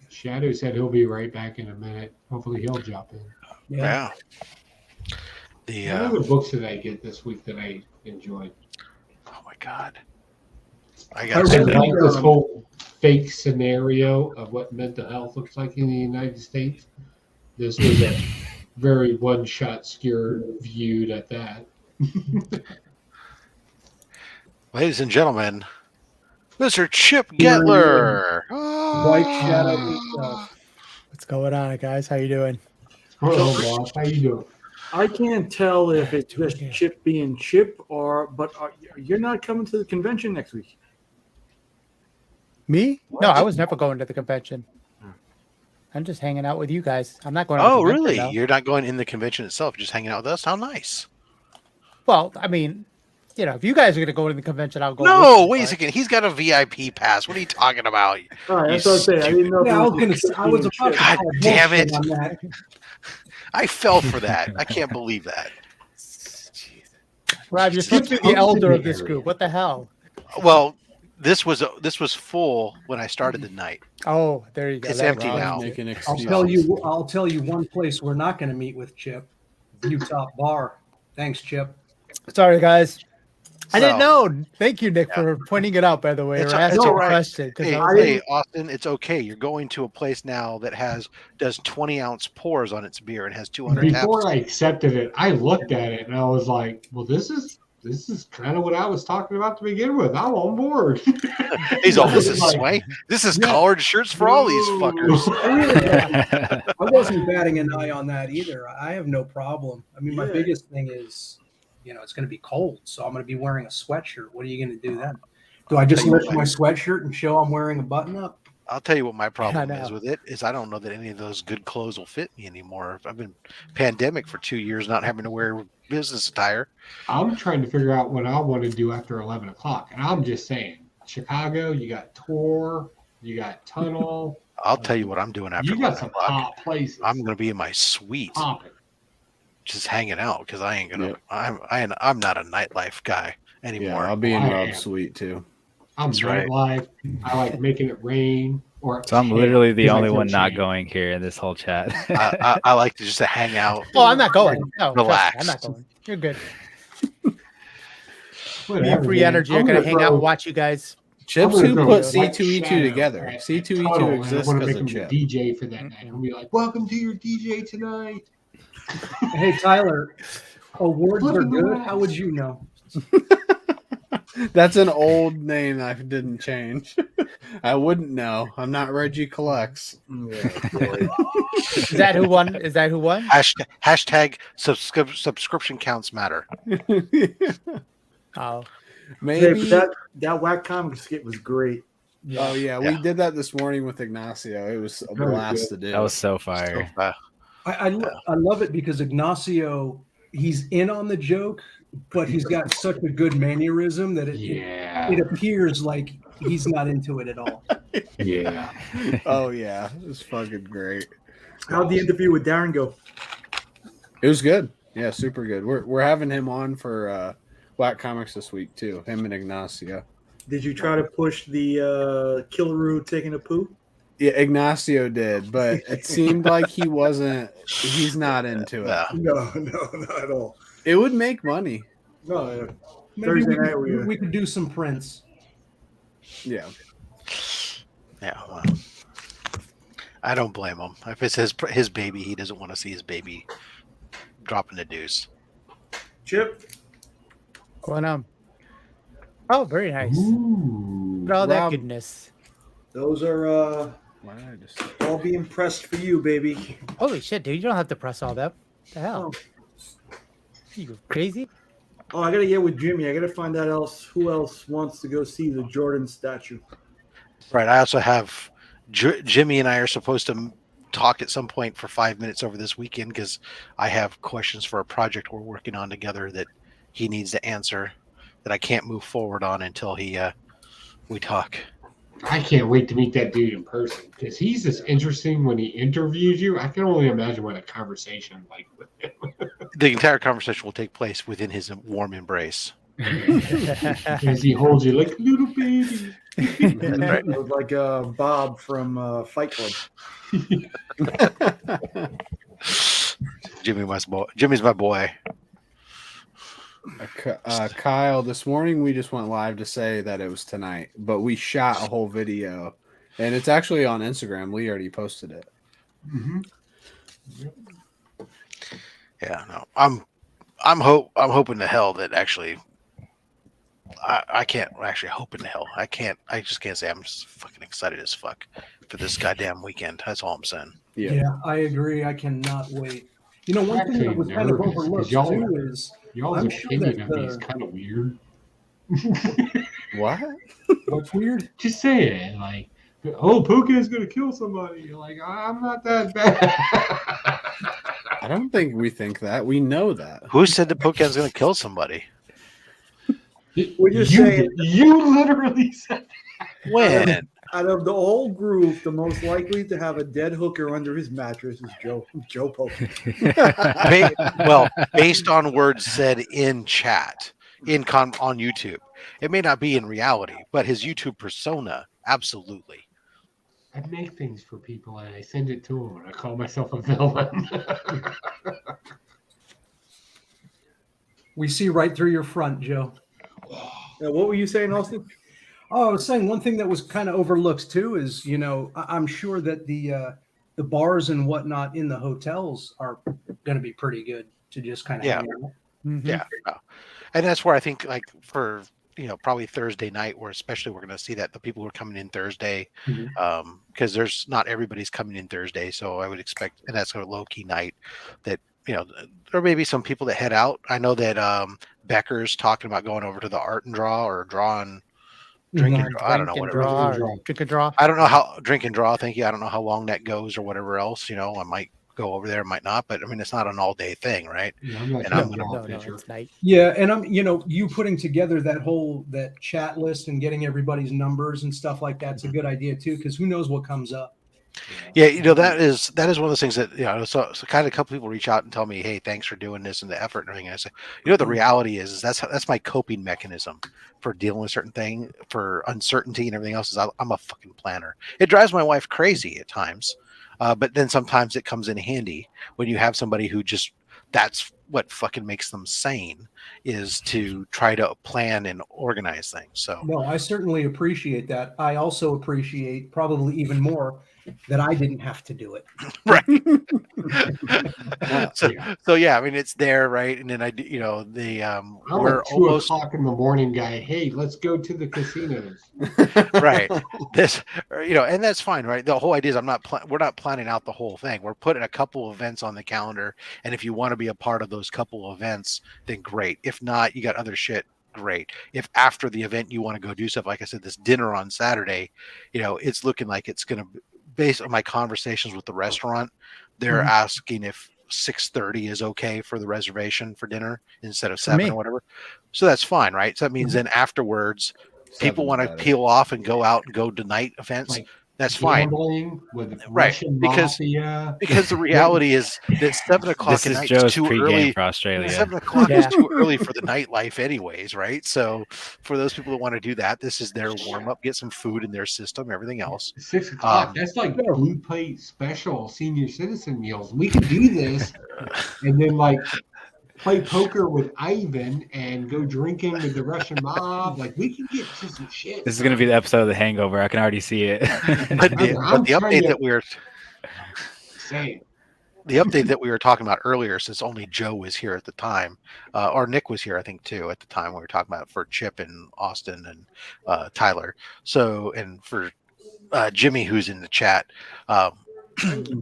Shadow said he'll be right back in a minute. Hopefully he'll jump in. Yeah. What other books did I get this week that I enjoyed? Oh my God. I like this whole fake scenario of what mental health looks like in the United States. This was a very one-shot skewer viewed at that. Ladies and gentlemen, Mr. Chip Getler. White Shadow himself. What's going on, guys? How you doing? Hello, boss. How you doing? I can't tell if it's just Chip being Chip, but you're not coming to the convention next week. Me? No, I was never going to the convention. I'm just hanging out with you guys. I'm not going to Oh, the convention, really? though. You're not going in the convention itself, just hanging out with us? How nice. Well, I mean, if you guys are going to go to the convention, I'll go. No, with you, wait a but- second. He's got a VIP pass. What are you talking about? All right, that's what I'm saying. I didn't know. Yeah, I was going to say. I was about to God call damn bullshit it. on that. I fell for that. I can't believe that. Rob, you're supposed to be the elder of this group. What the hell? Well, this was full when I started the night. Oh, there you go. It's That empty explains now. it. I'll tell you one place we're not going to meet with Chip. Utah Bar. Thanks, Chip. Sorry, guys. I So- didn't know. Thank you, Nick, for pointing it out, by the way, It's, or it's asking all a right. question. 'cause Hey, I was- hey, Austin, it's okay. You're going to a place now that does 20-ounce pours on its beer and has 200 Before taps. I accepted it, I looked at it and I was like, well, this is kind of what I was talking about to begin with. I'm on board. He's all, this is Like, sway. This is collared shirts for all these fuckers. I wasn't batting an eye on that either. I have no problem. I mean, my Yeah. biggest thing is, it's going to be cold, so I'm going to be wearing a sweatshirt. What are you going to do then? Do I just Tell you lift what. my sweatshirt and show I'm wearing a button up? I'll tell you what my problem know. is with it is I don't know that any of those good clothes will fit me anymore. I've been pandemic for 2 years, not having to wear business attire. I'm trying to figure out what I want to do after 11 o'clock. And I'm just saying, Chicago, you got Tor, you got Tunnel. I'll tell you what I'm doing after You got 11 some o'clock. hot places. I'm going to be in my suite, Popping. just hanging out because I ain't gonna. I'm not a nightlife guy anymore. Yeah, I'll be in I Rob's am. suite too. I'm That's right. nightlife. I like making it rain. Or So I'm literally the He's only like, one "Yo, not Shane." going here in this whole chat. I like to just hang out. Oh, I'm not going. No, trust me, Relax. I'm not going. You're good. Whatever, Me and free man. energy. I'm I'm gonna gonna hang out throw- and watch you guys. Chips I'm gonna who throw put White C2E2 Shadow together. at C2E2 Tunnel, and I exists want to because make of him Chip. the DJ for that night. I'll be like, welcome to your DJ tonight. Hey, Tyler, awards are Flipping the good. wax. How would you know? That's an old name I didn't change. I wouldn't know. I'm not Reggie Collects. Is that who won? Is that who won? Hashtag subscription counts matter. Oh, Maybe. Hey, but that whack comic skit was great. Oh yeah, we did that this morning with Ignacio. It was a Very blast to good. do. That was so fire. I love it because Ignacio, he's in on the joke, but he's got such a good mannerism that it appears like he's not into it at all. Yeah. Oh yeah, it was fucking great. How'd the interview with Darren go? It was good. Yeah, super good. We're having him on for Black Comics this week too. Him and Ignacio. Did you try to push the Killaroo taking a poo? Yeah, Ignacio did, but it seemed like he wasn't. He's not into it. No, not at all. It would make money. No, Maybe Thursday night we could do some prints. Yeah. Yeah, well, I don't blame him. If it's his baby, he doesn't want to see his baby dropping the deuce. Chip, going on. Oh, very nice. Look at all that Rob. goodness. those are all being pressed for you, baby. Holy shit, dude! You don't have to press all that. What the hell? You crazy? Oh, I gotta get with Jimmy. I gotta find out who else wants to go see the Jordan statue. Right. I also have Jimmy and I are supposed to talk at some point for 5 minutes over this weekend because I have questions for a project we're working on together that he needs to answer that I can't move forward on until we talk. I can't wait to meet that dude in person because he's just interesting when he interviews you. I can only imagine what a conversation like with him. The entire conversation will take place within his warm embrace. As he holds you like little baby. That's right. Like Bob from Fight Club. Jimmy's my boy. Kyle, this morning we just went live to say that it was tonight, but we shot a whole video, and it's actually on Instagram. Lee already posted it. Mm-hmm. Yeah, no, I'm hoping to hell that actually I can't actually hope in hell. I just can't say I'm just fucking excited as fuck for this goddamn weekend. That's all I'm saying. Yeah, I agree. I cannot wait. You know, one thing that was kind of overlooked too is y'all's opinion of me is kind of weird. What? What's weird? Just saying, like, oh, Puka's gonna kill somebody. You're like, I'm not that bad. I don't think we think that. We know that. Who said that Pokemon's going to kill somebody? We're just saying. You literally said that. When? Out of the whole group, the most likely to have a dead hooker under his mattress is Joe Poker. Well, based on words said in chat, on YouTube, it may not be in reality, but his YouTube persona, absolutely. I make things for people and I send it to them and I call myself a villain. We see right through your front, Joe. What were you saying, Austin? Oh, I was saying one thing that was kind of overlooked too is, you know, I'm sure that the bars and whatnot in the hotels are going to be pretty good to just kind of hang out. Mm-hmm. Yeah, and that's where I think, like, for probably Thursday night, where especially we're going to see that the people who are coming in Thursday, because there's not everybody's coming in Thursday, so I would expect, and that's a low key night that. There may be some people that head out. I know that Becker's talking about going over to the art and draw or drink and draw. I don't know, whatever. Drink and draw. I don't know how drink and draw. Thank you. I don't know how long that goes or whatever else. I might go over there, might not. But I mean, it's not an all day thing, right? Yeah, I'm it's night. Yeah, and I'm, you putting together that chat list and getting everybody's numbers and stuff like that's a good idea too, because who knows what comes up. Yeah, that is one of those things that so kind of a couple people reach out and tell me, hey, thanks for doing this and the effort and everything. And I say, the reality is that's my coping mechanism for dealing with certain thing, for uncertainty and everything else. Is I'm a fucking planner. It drives my wife crazy at times, but then sometimes it comes in handy when you have somebody who just that's what fucking makes them sane, is to try to plan and organize things. So no, I certainly appreciate that. I also appreciate probably even more that I didn't have to do it. Right. so yeah, I mean, it's there, right? And then I'm we're a 2 almost o'clock in the morning guy. Hey, let's go to the casinos. right. And that's fine, right? The whole idea is we're not planning out the whole thing. We're putting a couple of events on the calendar, and if you want to be a part of those couple of events, then great. If not, you got other shit. Great. If after the event you want to go do stuff, like I said, this dinner on Saturday, it's looking like it's going to, based on my conversations with the restaurant, they're asking if 6:30 is okay for the reservation for dinner instead of 7 or whatever. So that's fine, right? So that means then afterwards, people want to peel off and go out and go to night events. That's fine, with right? Russian Because the reality is that 7 o'clock at night is too early for Australia. 7 o'clock is too early for the nightlife, anyways, right? So for those people that want to do that, this is their warm up. Get some food in their system, everything else. 6 o'clock. That's like blue plate special senior citizen meals. We could do this, and then play poker with Ivan and go drinking with the Russian mob. Like, we can get to some shit. This is going to be the episode of The Hangover. I can already see it. But the update that we're saying. The update that we were talking about earlier, since only Joe was here at the time, or Nick was here, I think, too, at the time we were talking about for Chip and Austin and Tyler. So, and for Jimmy, who's in the chat.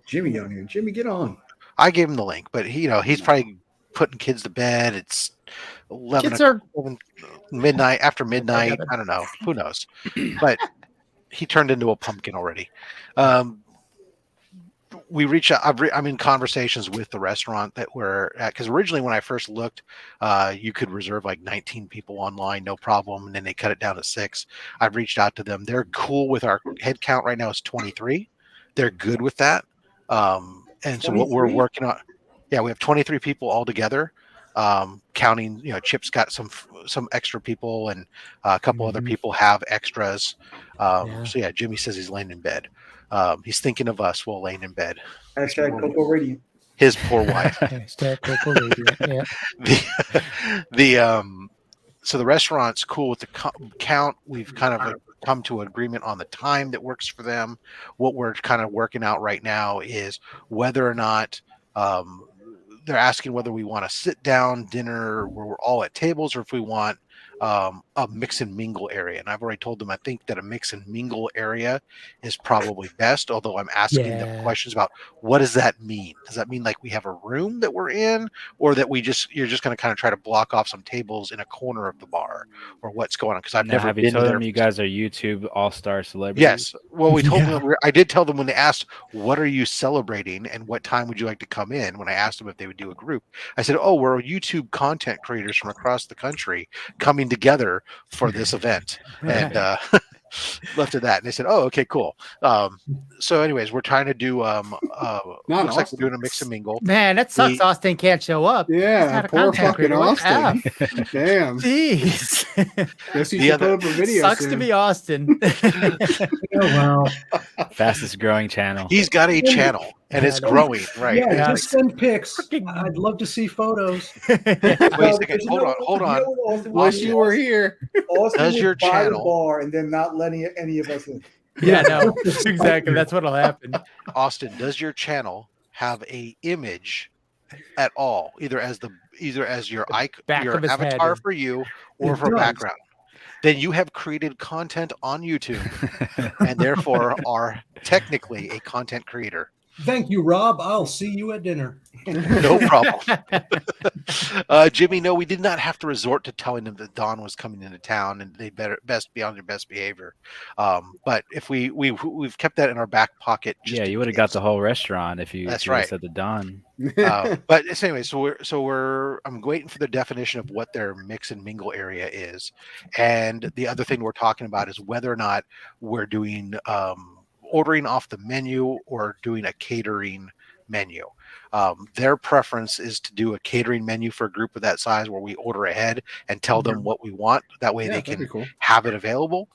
Jimmy on here. Jimmy, get on. I gave him the link, but he's probably putting kids to bed. It's 11, Kids are- 11 midnight, after midnight. I don't know. Who knows? But he turned into a pumpkin already. We reach out. I'm in conversations with the restaurant that we're at, because originally when I first looked, you could reserve like 19 people online, no problem, and then they cut it down to 6. I've reached out to them. They're cool with our head count right now is 23. They're good with that. And so what we're 23? working on, yeah, we have 23 people all together. Counting, Chip's got some extra people, and a couple other people have extras. So yeah, Jimmy says he's laying in bed. He's thinking of us while laying in bed. Hashtag Coco Radiant. His poor wife. Hashtag Coco Radiant. Yeah. So the restaurant's cool with the count. We've kind of come to an agreement on the time that works for them. What we're kind of working out right now is whether or not they're asking whether we want a sit down dinner where we're all at tables, or if we want a mix and mingle area. And I've already told them I think that a mix and mingle area is probably best, although I'm asking them questions about what does that mean? Does that mean like we have a room that we're in, or that you're just going to kind of try to block off some tables in a corner of the bar, or what's going on? Because I've never have you been told there. them you guys are YouTube all-star celebrities? Yes. Well, we told them. I did tell them when they asked, "What are you celebrating, and what time would you like to come in?" When I asked them if they would do a group, I said, "Oh, we're YouTube content creators from across the country coming together for this event," and left it that. And they said, "Oh, okay, cool." So, anyways, we're trying to do. Looks like we're doing a mix and mingle. Man, that sucks. Austin can't show up. Yeah, poor fucking Austin. Damn. Jeez. Guess you should put up a video. Sucks soon. to be Austin. Fastest growing channel. He's got a channel, and it's growing. Right. Yeah, just send pics. I'd love to see photos. Wait a second. Hold on. Wish you were here. Austin Does would your buy channel- the bar and then not let any of us in. Yeah, no, exactly. That's what'll happen. Austin, does your channel have a image at all, either as your back your of his head. avatar for you, or It for does. background? Then you have created content on YouTube, and therefore are technically a content creator. Thank you, Rob. I'll see you at dinner. No problem. Jimmy, no, we did not have to resort to telling them that Dawn was coming into town, and they best be on their best behavior. But if we've kept that in our back pocket. Yeah, you would have got the whole restaurant if you. That's if you would've right. Said the Don. But anyway, I'm waiting for the definition of what their mix and mingle area is, and the other thing we're talking about is whether or not we're doing ordering off the menu or doing a catering menu. Their preference is to do a catering menu for a group of that size, where we order ahead and tell them what we want. That way they can have it available.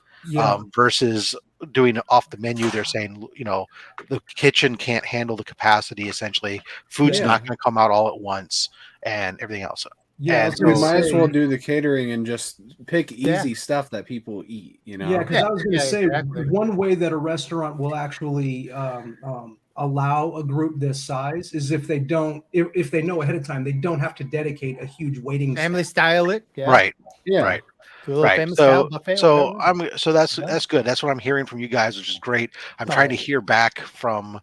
Versus doing it off the menu. They're saying, the kitchen can't handle the capacity. Essentially, food's not going to come out all at once, and everything else. Yeah, and we might as well do the catering and just pick easy stuff that people eat. Yeah, because I was going to say one way that a restaurant will actually allow a group this size is if they don't, if they know ahead of time, they don't have to dedicate a huge waiting family style it. Yeah. Right. Yeah. Right. Right. So that's good. That's what I'm hearing from you guys, which is great. I'm trying to hear back from.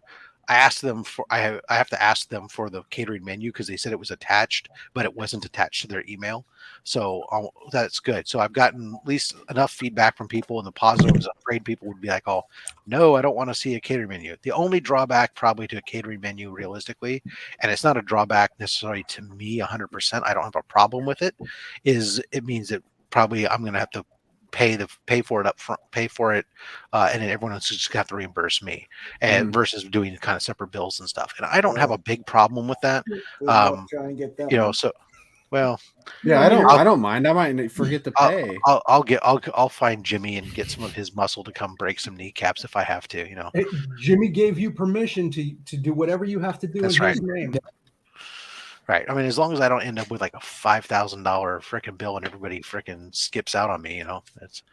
I asked them for. I have to ask them for the catering menu because they said it was attached, but it wasn't attached to their email. So that's good. So I've gotten at least enough feedback from people, and the positive was afraid people would be like, "Oh, no, I don't want to see a catering menu." The only drawback probably to a catering menu, realistically, and it's not a drawback necessarily to me 100%. I don't have a problem with it. Is it means that probably I'm going to have to pay for it up front, and then everyone else is just have to reimburse me, and versus doing kind of separate bills and stuff. And I don't have a big problem with that. Try and get that one. So, well, yeah, I don't mind. I might forget to pay. I'll find Jimmy and get some of his muscle to come break some kneecaps if I have to. Hey, Jimmy gave you permission to do whatever you have to do in his name. Right. I mean, as long as I don't end up with like a $5,000 freaking bill and everybody freaking skips out on me, that's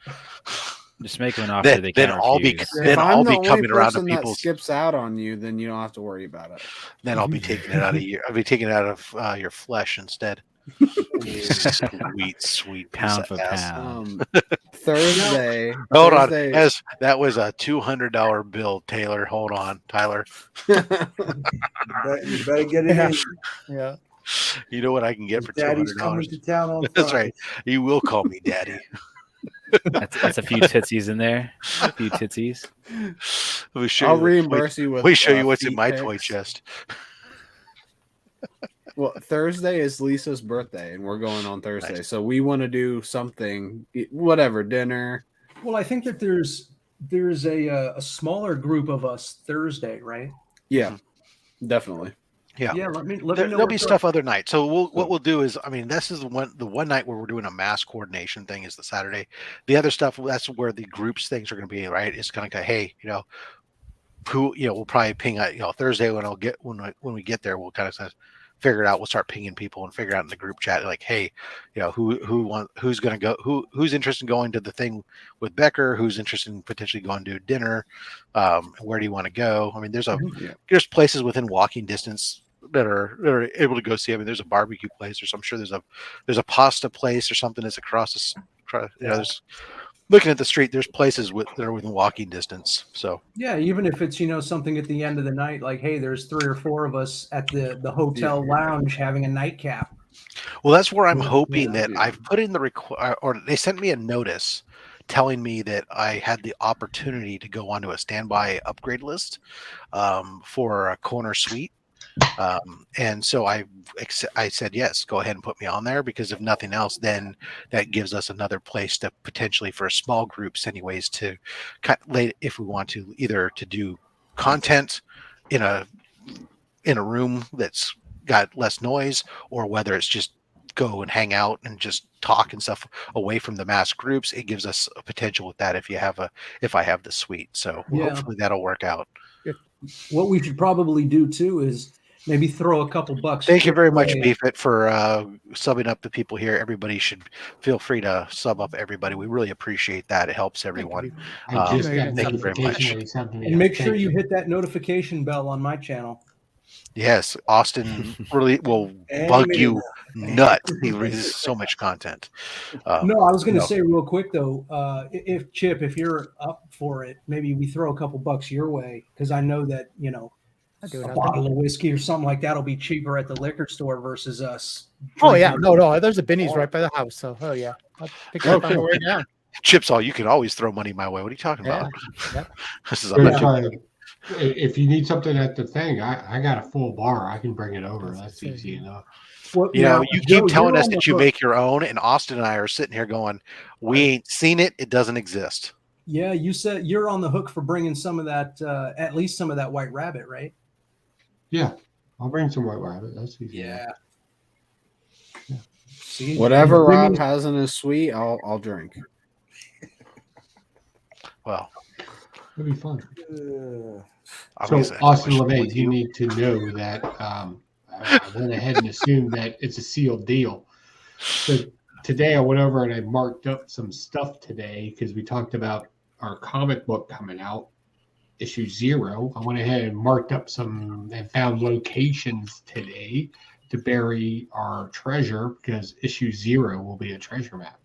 just make an offer they then can't I'll be refuse. then I'll be coming around to that people. Skips out on you, then you don't have to worry about it. Then I'll be taking it out of you. I'll be taking it out of your flesh instead. Sweet pound for ass. pound. Thursday. Hold on. That was a $200 bill, Taylor. Hold on, Tyler. You better get it in. Yeah. You know what I can get for Daddy's $200? coming to town on That's Friday. right. You will call me daddy. That's a few tootsies in there. A few tootsies. Let me show I'll you the reimburse toy- you with. Let me show you what's in feet my toy pics. chest. Well, Thursday is Lisa's birthday, and we're going on Thursday. Nice. So we want to do something, whatever, dinner. Well, I think that there's a smaller group of us Thursday, right? Yeah, definitely. Yeah. Yeah. Let me know. There'll where be to- stuff other nights. So what we'll do is, I mean, this is the one night where we're doing a mass coordination thing is the Saturday. The other stuff, that's where the groups things are going to be, right? It's kind of go, hey, we'll probably ping out, Thursday when we get there, we'll kind of figure it out. We'll start pinging people and figure out in the group chat, like, hey, who's going to go, who's interested in going to the thing with Becker, who's interested in potentially going to dinner, where do you want to go? I mean, there's places within walking distance that are able to go see. I mean, there's a barbecue place, or I'm sure there's a pasta place or something that's across there's looking at the street. There's places that are within walking distance. So Yeah, even if it's something at the end of the night, like, hey, there's 3 or 4 of us at the hotel lounge having a nightcap. well, that's where I'm Yeah, hoping yeah. that I've put in the or they sent me a notice telling me that I had the opportunity to go onto a standby upgrade list for a corner suite. And so I said, yes, go ahead and put me on there, because if nothing else, then that gives us another place to potentially, for small groups anyways, to if we want to, either to do content in a room that's got less noise, or whether it's just go and hang out and just talk and stuff away from the mass groups. It gives us a potential with that if I have the suite. So Yeah. hopefully that'll work out. What we should probably do too is maybe throw a couple bucks. Thank you very much, away. Beefit, for subbing up the people here. Everybody should feel free to sub up everybody. We really appreciate that. It helps everyone. I just got Thank you very much. And make sure you hit that notification bell on my channel. Yes, Austin really will And bug maybe you nuts. He releases so much content. No, I was going to say real quick though, if Chip, if you're up for it, maybe we throw a couple bucks your way, because I know that a bottle of whiskey or something like that will be cheaper at the liquor store versus us. Oh yeah, drinking. no, there's a Binny's right by the house, so oh yeah, I'll pick it up on the way down. Chips, you can always throw money my way. What are you talking about? Yep. This is if you need something at the thing, I got a full bar. I can bring it over. That's easy enough. Well, you keep telling us that you make your own, and Austin and I are sitting here going, we ain't seen it. It doesn't exist. Yeah, you said you're on the hook for bringing some of that, at least some of that White Rabbit, right? Yeah, I'll bring some White Rabbit. That's easy. Yeah. Whatever Rob has in his suite, I'll drink. Well, it'll be fun. So, Austin LeVay, you need to know that I went ahead and assumed that it's a sealed deal. So today I went over and I marked up some stuff today because we talked about our comic book coming out, issue 0. I went ahead and marked up some and found locations today to bury our treasure, because issue 0 will be a treasure map.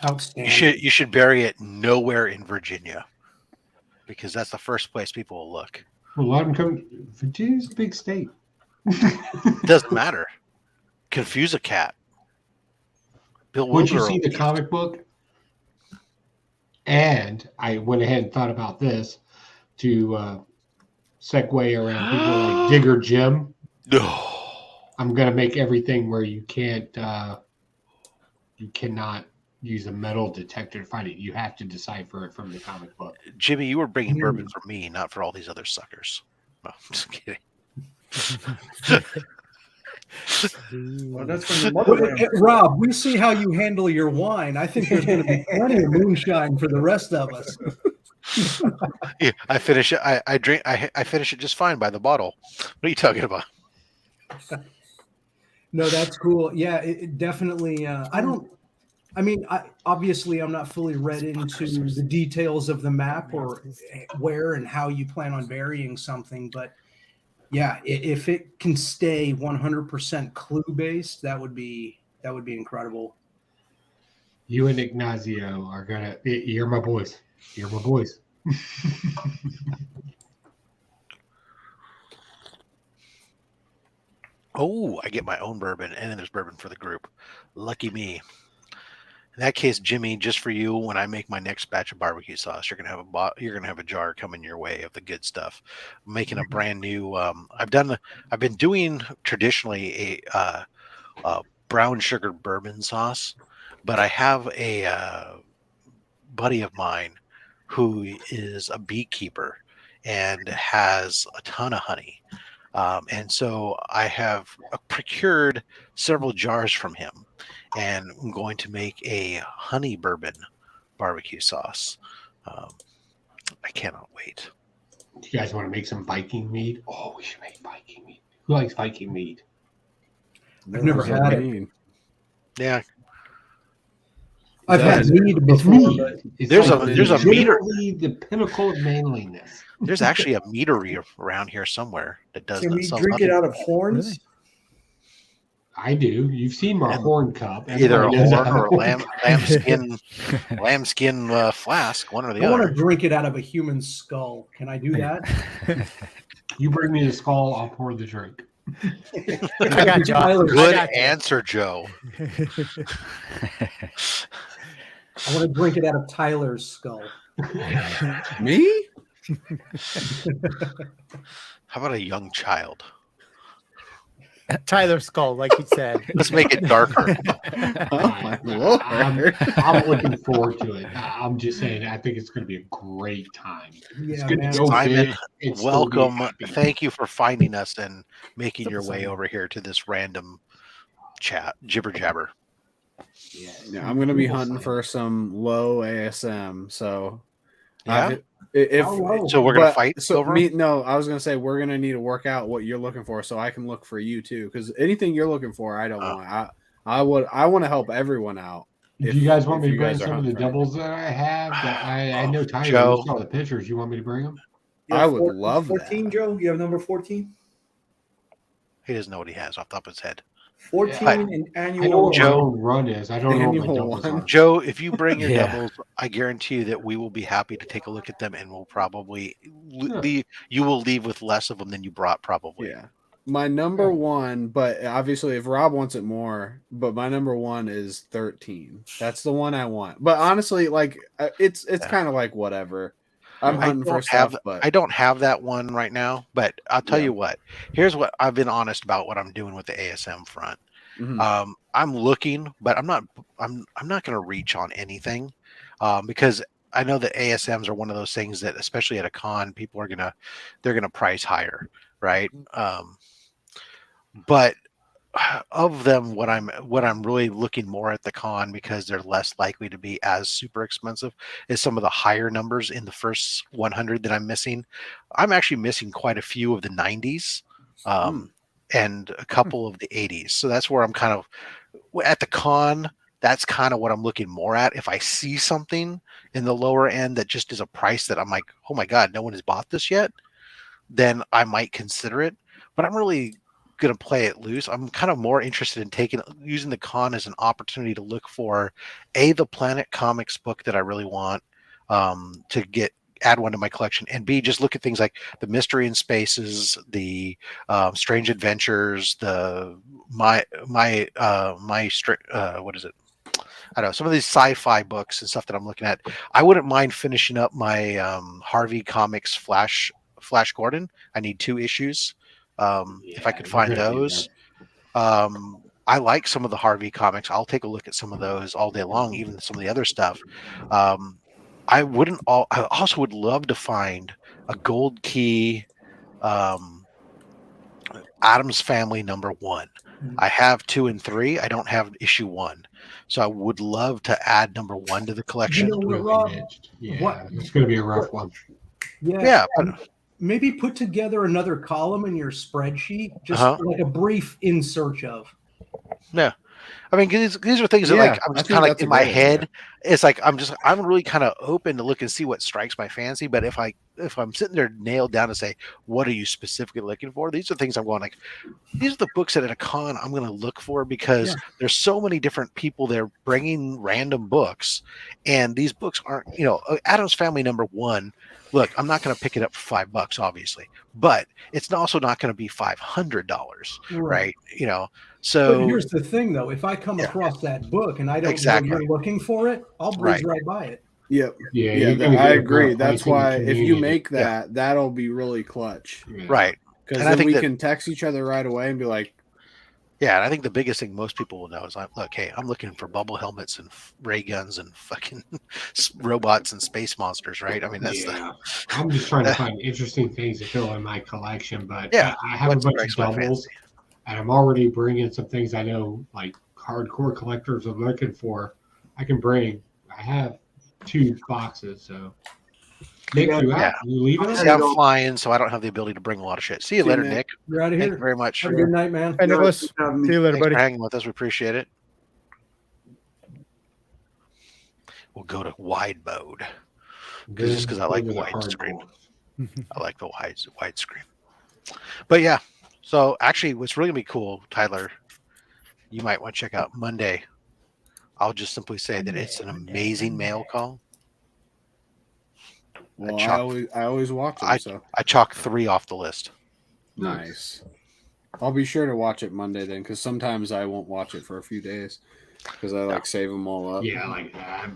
Outstanding. You should bury it nowhere in Virginia, because that's the first place people will look. Well, let them come. Virginia's a big state. Doesn't matter. Confuse a cat. Bill Once you Wilbur see the comic book, and I went ahead and thought about this to segue around people like Digger Jim. No. I'm gonna make everything where you cannot use a metal detector to find it. You have to decipher it from the comic book. Jimmy, you were bringing bourbon for me, not for all these other suckers. No, I'm just kidding. Well, that's from your mother. Rob, we see how you handle your wine. I think there's going to be plenty of moonshine for the rest of us. Yeah, I finish it. I drink. I finish it just fine by the bottle. What are you talking about? No, that's cool. Yeah, it definitely. Obviously, I'm not fully read into the details of the map or where and how you plan on burying something, but yeah, if it can stay 100% clue based, that would be incredible. You and Ignacio are gonna. You're my boys. You're my boys. Oh, I get my own bourbon, and then there's bourbon for the group. Lucky me. In that case, Jimmy, just for you, when I make my next batch of barbecue sauce, you're gonna have a jar coming your way of the good stuff. I'm making a brand new. I've been doing traditionally a brown sugar bourbon sauce, but I have a buddy of mine who is a beekeeper and has a ton of honey. And so I have procured several jars from him, and I'm going to make a honey bourbon barbecue sauce. I cannot wait. Do you guys want to make some Viking meat? Oh, we should make Viking meat. Who likes Viking meat? I've never had it. Yeah. I've had mead before, but There's a meter. The pinnacle of manliness. There's actually a meadery around here somewhere that does. Can that we sells drink it honey. out of horns? I do. You've seen my horn cup. Either a Everybody knows horn I or a have a lambskin flask, one or the I want other. to drink it out of a human skull. Can I do that? You bring me the skull, I'll pour the drink. I got you. Good answer, Joe. I want to drink it out of Tyler's skull. Me? How about a young child? Tyler Skull, like he said. Let's make it darker. My Lord. I'm looking forward to it. I'm just saying, I think it's going to be a great time. It's Yeah, good man. to go Simon, big and still be welcome. happy. Thank you for finding us and making your What's up, way Simon? over here to this random chat, jibber jabber. Yeah, I'm gonna be hunting for some low ASM. So, Yeah? if So we're gonna but- fight So over 'em? me, no, I was gonna say we're gonna need to work out what you're looking for, so I can look for you too. Because anything you're looking for, I don't want. I want to help everyone out. Do you guys want if me to you bring guys are some of the hunting for doubles that I have? That I know Tyler, Joe. you saw the pictures. You want me to bring them? I would love 14, Joe. You have number 14? He doesn't know what he has off the top of his head. 14 But- and I know annual. what my Joe- own run is. I don't know what my Annual doubles one. are. Joe, if you bring your Yeah. doubles, I guarantee you that we will be happy to take a look at them, and we'll probably Sure. leave. You will leave with less of them than you brought, probably. Yeah. My number one, but obviously if Rob wants it more, but my number one is 13. That's the one I want. But honestly, like it's kind of like whatever. I'm hunting for stuff, but I don't have that one right now, but I'll tell Yeah. you what. Here's what I've been honest about what I'm doing with the ASM front. Mhm. I'm looking, but I'm not going to reach on anything because I know that ASMs are one of those things that, especially at a con, people are they're gonna price higher, right? But of them, what I'm really looking more at the con, because they're less likely to be as super expensive, is some of the higher numbers in the first 100 that I'm missing. I'm actually missing quite a few of the 90s and a couple of the 80s. So that's where I'm kind of at the con. That's kind of what I'm looking more at. If I see something in the lower end that just is a price that I'm like, oh my God, no one has bought this yet, then I might consider it. But I'm really going to play it loose. I'm kind of more interested in using the con as an opportunity to look for the Planet Comics book that I really want to add one to my collection, and B, just look at things like the Mystery in Spaces, the Strange Adventures, the what is it? I don't know, some of these sci-fi books and stuff that I'm looking at. I wouldn't mind finishing up my Harvey Comics Flash Gordon. I need 2 issues. If I could find those. I like some of the Harvey comics. I'll take a look at some of those all day long, even some of the other stuff. I also would love to find a Gold Key Addams Family #1. I have 2 and 3. I don't have issue 1. So I would love to add #1 to the collection. Yeah, it's going to be a rough one. Yeah. Maybe put together another column in your spreadsheet, just like a brief in search of. Yeah. I mean, these are things that like I'm just kind of like in my head. It's like I'm really kind of open to look and see what strikes my fancy. But if I sitting there nailed down to say, what are you specifically looking for? These are things I'm going like, these are the books that at a con I'm going to look for because there's so many different people there bringing random books, and these books aren't, Addams Family #1. Look, I'm not going to pick it up for $5, obviously, but it's also not going to be $500, right? So. But here's the thing, though: if I come across that book and I don't know you're looking for it, I'll breeze right by it. Yep. Yeah, I agree. That's why if you make that, that'll be really clutch. Right. Because then we can text each other right away and be like, yeah, and I think the biggest thing most people will know is look, hey, I'm looking for bubble helmets and ray guns and fucking robots and space monsters, right? I mean, that's I'm just trying to find interesting things to fill in my collection, but yeah, I have a bunch of doubles, and I'm already bringing some things I know like hardcore collectors are looking for. I can bring. I have 2 boxes, so. Nick, you leaving us? I'm flying, so I don't have the ability to bring a lot of shit. See you later, Nick. You're out of Thank here. you very much. Have a good night, man. Hey, Nicholas. See you later, Thanks buddy. for hanging with us. We appreciate it. We'll go to wide mode. Just because I like widescreen. I like the widescreen. But yeah, so actually what's really going to be cool, Tyler, you might want to check out Monday. I'll just simply say that it's an amazing mail call. Well, I always watch them. So I chalk 3 off the list. Nice. I'll be sure to watch it Monday then, because sometimes I won't watch it for a few days because I save them all up. Yeah,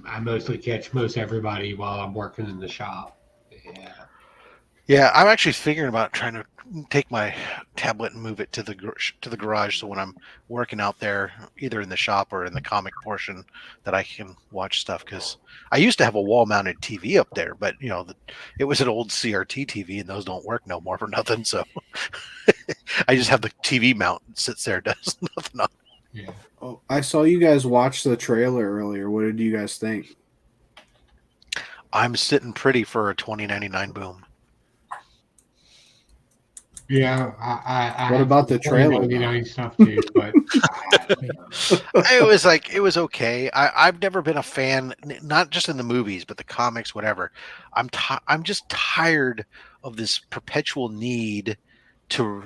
I mostly catch most everybody while I'm working in the shop. Yeah, I'm actually figuring about trying to take my tablet and move it to the garage, so when I'm working out there, either in the shop or in the comic portion, that I can watch stuff. Because I used to have a wall-mounted TV up there, but it was an old CRT TV, and those don't work no more for nothing. So I just have the TV mount that sits there, does nothing on it. Yeah. Oh, I saw you guys watch the trailer earlier. What did you guys think? I'm sitting pretty for a $20.99 boom. Yeah, I What about the trailer? Stuff too, but it was okay. I've never been a fan, not just in the movies, but the comics, whatever. I'm just tired of this perpetual need to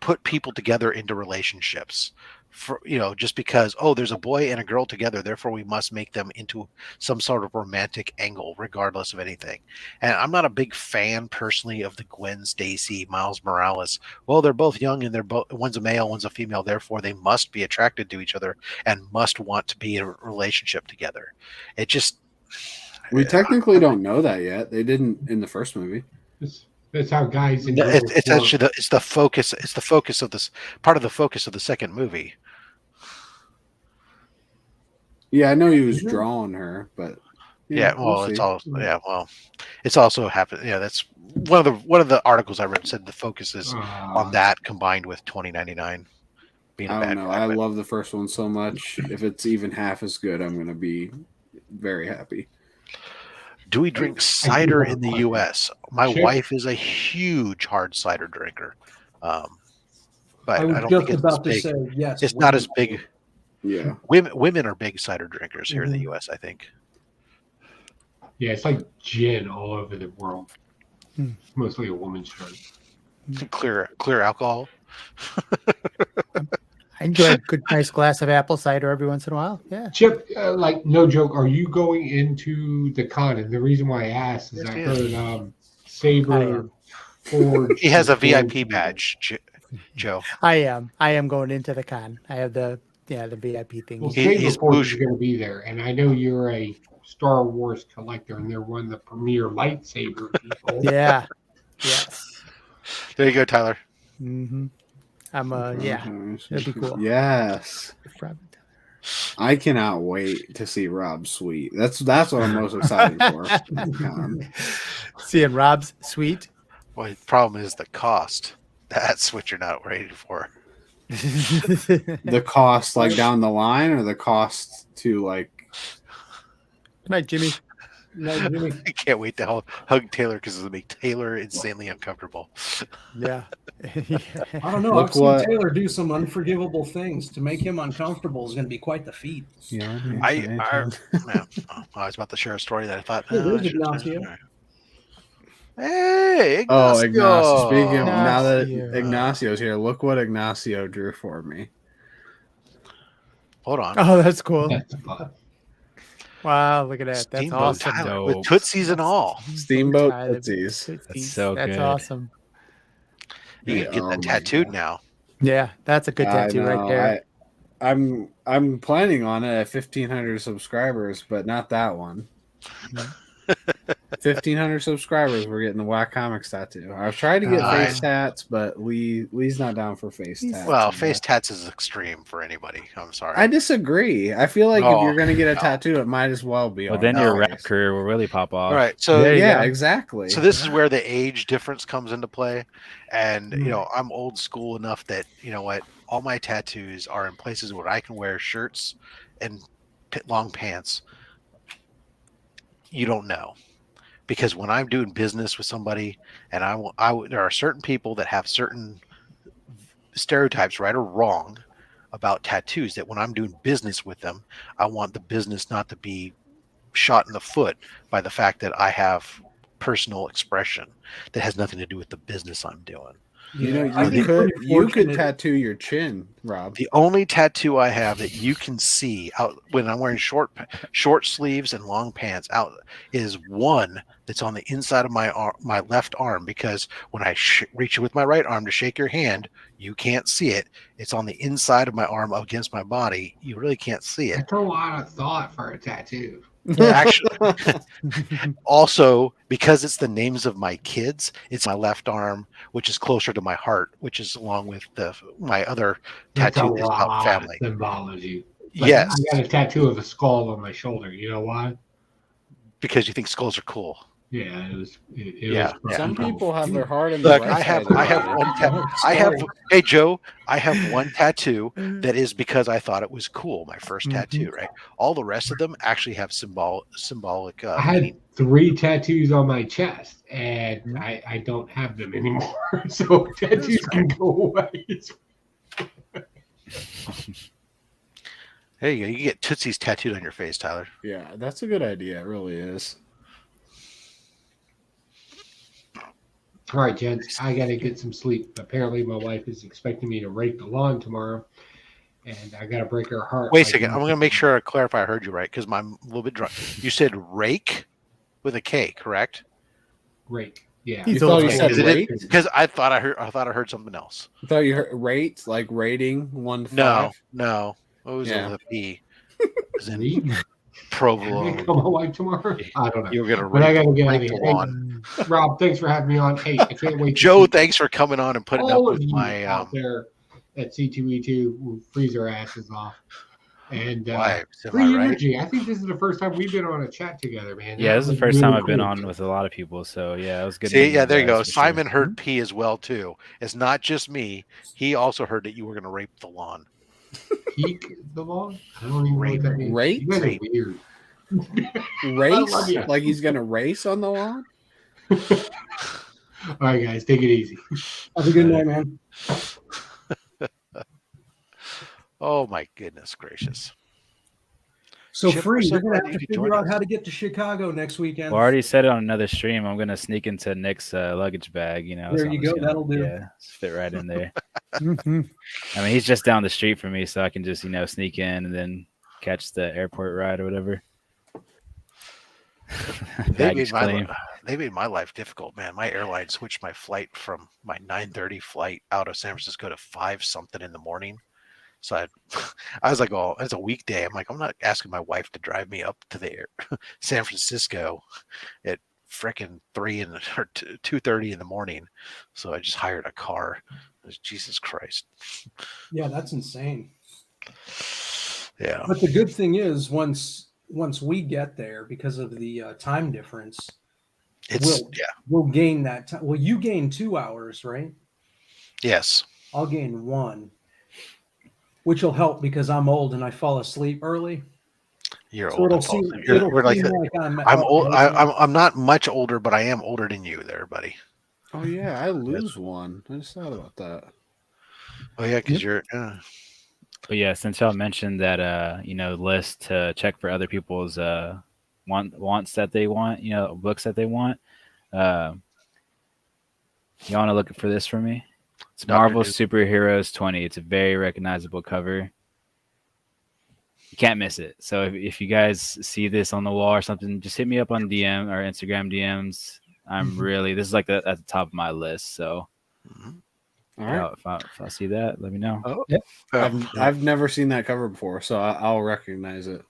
put people together into relationships. For just because there's a boy and a girl together, therefore we must make them into some sort of romantic angle, regardless of anything. And I'm not a big fan personally of the Gwen Stacy, Miles Morales. Well, they're both young and they're both, one's a male, one's a female, therefore they must be attracted to each other and must want to be in a relationship together. It just we technically don't know that yet. They didn't in the first movie. That's how guys. It's actually it's the focus. It's the focus of this part of the focus of the second movie. Yeah, I know he was drawing her, but it's also happened. Yeah, that's one of the articles I read said the focus is on that combined with $20.99 being a I bad don't know. guy. I love the first one so much. If it's even half as good, I'm going to be very happy. Do we drink cider in the U.S.? My wife is a huge hard cider drinker, but I don't think it's as big. Yes, it's not as big. Yeah, women are big cider drinkers here in the U.S. I think. Yeah, it's like gin all over the world. It's mostly a woman's drink. Clear alcohol. I enjoy a good, nice glass of apple cider every once in a while. Yeah. Chip, no joke, are you going into the con? And the reason why I asked is I heard Saber Forge. He has a VIP badge, Joe. I am going into the con. I have the VIP thing. Well, Saber Forge is going to be there, and I know you're a Star Wars collector, and they're one of the premier lightsaber people. Yeah. Yes. There you go, Tyler. Mm-hmm. That'd be cool. Yes. I cannot wait to see Rob's suite. That's what I'm most excited for. Seeing Rob's suite. Well, the problem is the cost. That's what you're not ready for. The cost, like down the line, or the cost to like. Good night, Jimmy. I can't wait to hug Taylor because it'll make Taylor insanely uncomfortable. Yeah. I don't know. I've seen Taylor do some unforgivable things. To make him uncomfortable is going to be quite the feat. Yeah. I was about to share a story that I thought. Hey, Oh, Ignacio. Ignacio. Speaking of, now that Ignacio. Ignacio's here, look what Ignacio drew for me. Hold on. Oh, that's cool. That's fun. Wow, look at that. That's Steamboat awesome. Tyler with Tootsies and all. Steamboat Tyler, Tootsies. Tootsies. so That's good. awesome. You can get Oh that my tattooed God. now. Yeah, that's a good I tattoo right know. there. I'm planning on it at 1,500 subscribers, but not that one. 1,500 subscribers, we're getting the Whack Comics tattoo. I've tried to get face tats, but Lee's not down for face tats. Well, face tats is extreme for anybody. I'm sorry. I disagree. I feel like if Oh, you're gonna get a no. tattoo, it might as well be. Well, on then your the rap face. career will really pop off. All right. So yeah, exactly. So this is where the age difference comes into play. And you know, I'm old school enough that, you know what, all my tattoos are in places where I can wear shirts and long pants. You don't know. Because when I'm doing business with somebody, and there are certain people that have certain stereotypes, right or wrong, about tattoos, that when I'm doing business with them, I want the business not to be shot in the foot by the fact that I have personal expression that has nothing to do with the business I'm doing. You know, I've been you could pretty fortunate. tattoo your chin, Rob. The only tattoo I have that you can see out when I'm wearing short sleeves and long pants out is one that's on the inside of my left arm, because when I reach with my right arm to shake your hand, you can't see it. It's on the inside of my arm against my body. You really can't see it. That's a lot of thought for a tattoo. Actually, also because it's the names of my kids, it's my left arm, which is closer to my heart, which is along with my other That's tattoo a that's about lot family. of symbology. Like, Yes, I got a tattoo of a skull on my shoulder. You know why? because you think skulls are cool. Yeah, it was. Yeah. Some people have their heart in the Look, right I have side. one hey Joe, I have one tattoo that is because I thought it was cool. My first tattoo, right? All the rest of them actually have symbolic I had meaning. 3 tattoos on my chest, and I don't have them anymore. So tattoos can go away. Hey, you get Tootsie's tattooed on your face, Tyler. Yeah, that's a good idea. It really is. All right, gents, I got to get some sleep. Apparently, my wife is expecting me to rake the lawn tomorrow, and I got to break her heart. Wait a second. I'm going to make sure I clarify I heard you right, because I'm a little bit drunk. You said rake with a K, correct? Rake. Yeah. You thought you said rate? Because I thought I heard something else. I thought you heard rate, like rating 1 to 5. No. It was Yeah. with a P. It was in provolone. Can I call my wife tomorrow? I don't know. You're going to But I got to get out of rake here. the lawn. Hey, Rob, thanks for having me on. Hey, I can't wait. Joe, thanks for coming on and putting up all of with you my out there at C2E2 will freeze our asses off. And wives, am free I right? energy. I think this is the first time we've been on a chat together, man. Yeah, That this is the was first time really I've been cool. on with a lot of people. So yeah, it was good. See, meeting yeah, there you guys go. for Simon sure. heard P as well too. It's not just me. He also heard that you were going to rape the lawn. Peak the lawn? I don't even know what that means. Rate? You guys are weird. Race? love you. Like he's gonna race on the lawn? All right, guys, take it easy. Have a good night, man. Oh my goodness gracious! So Chip, free, we're so you're gonna glad have you to could figure join out us. how to get to Chicago next weekend. Well, I already said it on another stream. I'm gonna sneak into Nick's luggage bag. You know, There so you I'm go, just gonna- that'll do. Yeah, just fit right in there. I mean, he's just down the street from me, so I can just sneak in and then catch the airport ride or whatever. Baggage claim. They made my life difficult, man. My airline switched my flight from my 9:30 flight out of San Francisco to 5 something in the morning. So I was like, oh, it's a weekday. I'm like, I'm not asking my wife to drive me up to the San Francisco at frickin' 2:30 in the morning. So I just hired a car. Jesus Christ. Yeah, that's insane. Yeah. But the good thing is, once we get there, because of the time difference, we'll gain that time. Well, you gain 2 hours, right? Yes. I'll gain 1, which will help because I'm old and I fall asleep early. You're So old. it'll and fall seem- asleep. You're- it'll we're like seem like I'm I'm up old. late I'm not much older, but I am older than you, there, buddy. Oh yeah, I lose 1. I just thought about that. Oh yeah, because you're. But yeah, since y'all mentioned that, list to check for other people's wants that they want, books that they want. You want to look for this for me? It's Dr. Marvel Doom. Superheroes 20. It's a very recognizable cover. You can't miss it. So if you guys see this on the wall or something, just hit me up on DM or Instagram DMs. This is like at the top of my list. So All right. if I see that, let me know. Oh, Yep. I've never seen that cover before, so I'll recognize it.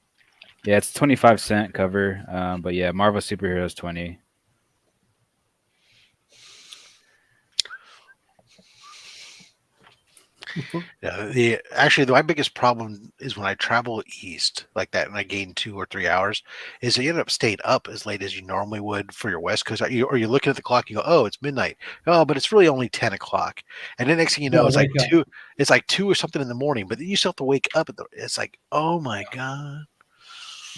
Yeah, it's 25-cent cover. But yeah, Marvel Superheroes 20. Yeah, my biggest problem is when I travel east like that and I gain 2 or 3 hours, is you end up staying up as late as you normally would for your West Coast. Or you're looking at the clock, you go, oh, it's midnight. Oh, but it's really only 10 o'clock. And then next thing you know, it's like wake up. 2. It's like 2 or something in the morning. But then you still have to wake up. It's like, oh my god.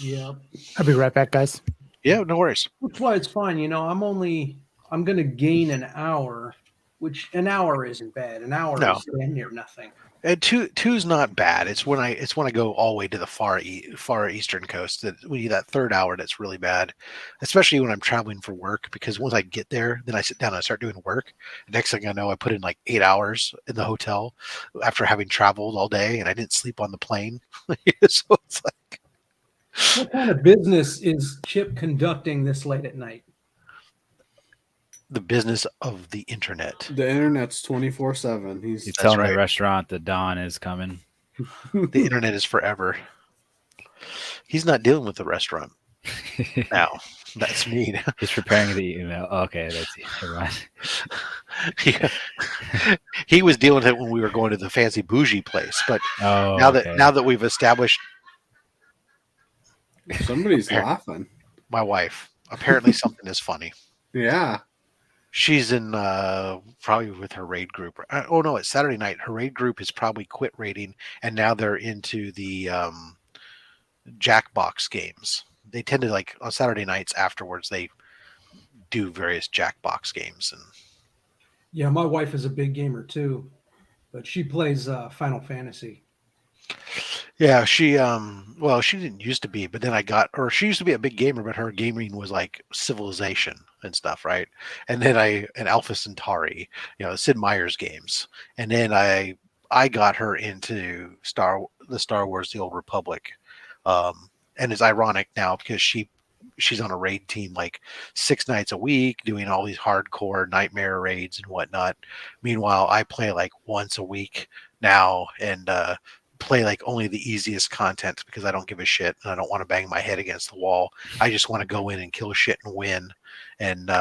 Yeah. I'll be right back, guys. Yeah, no worries. That's why it's fine. I'm going to gain an hour, which an hour isn't bad. An hour No. is damn near nothing. And two's not bad. It's when I go all the way to the far eastern coast that we need that third hour that's really bad, especially when I'm traveling for work. Because once I get there, then I sit down and I start doing work. The next thing I know, I put in like 8 hours in the hotel after having traveled all day, and I didn't sleep on the plane. So it's like, What kind of business is Chip conducting this late at night? the business of the internet. The internet's 24/7. He's telling the restaurant the dawn is coming. The internet is forever. He's not dealing with the restaurant now. That's me. He's preparing the email. Okay, that's Yeah. He was dealing with it when we were going to the fancy bougie place, but now that we've established, Somebody's laughing. My wife. Apparently, something is funny. Yeah. She's in probably with her raid group. Oh no, it's Saturday night. Her raid group has probably quit raiding, and now they're into the Jackbox games. They tend to, like, on Saturday nights afterwards, they do various Jackbox games. And Yeah, my wife is a big gamer too, but she plays Final Fantasy. yeah, she didn't used to be, but then she used to be a big gamer, but her gaming was like Civilization and stuff, right? And then and Alpha Centauri, Sid Meier's games. And then I got her into the Star Wars The Old Republic. And it's ironic now because she's on a raid team like 6 nights a week doing all these hardcore nightmare raids and whatnot. Meanwhile, I play like once a week now and play like only the easiest content because I don't give a shit and I don't want to bang my head against the wall. I just want to go in and kill shit and win and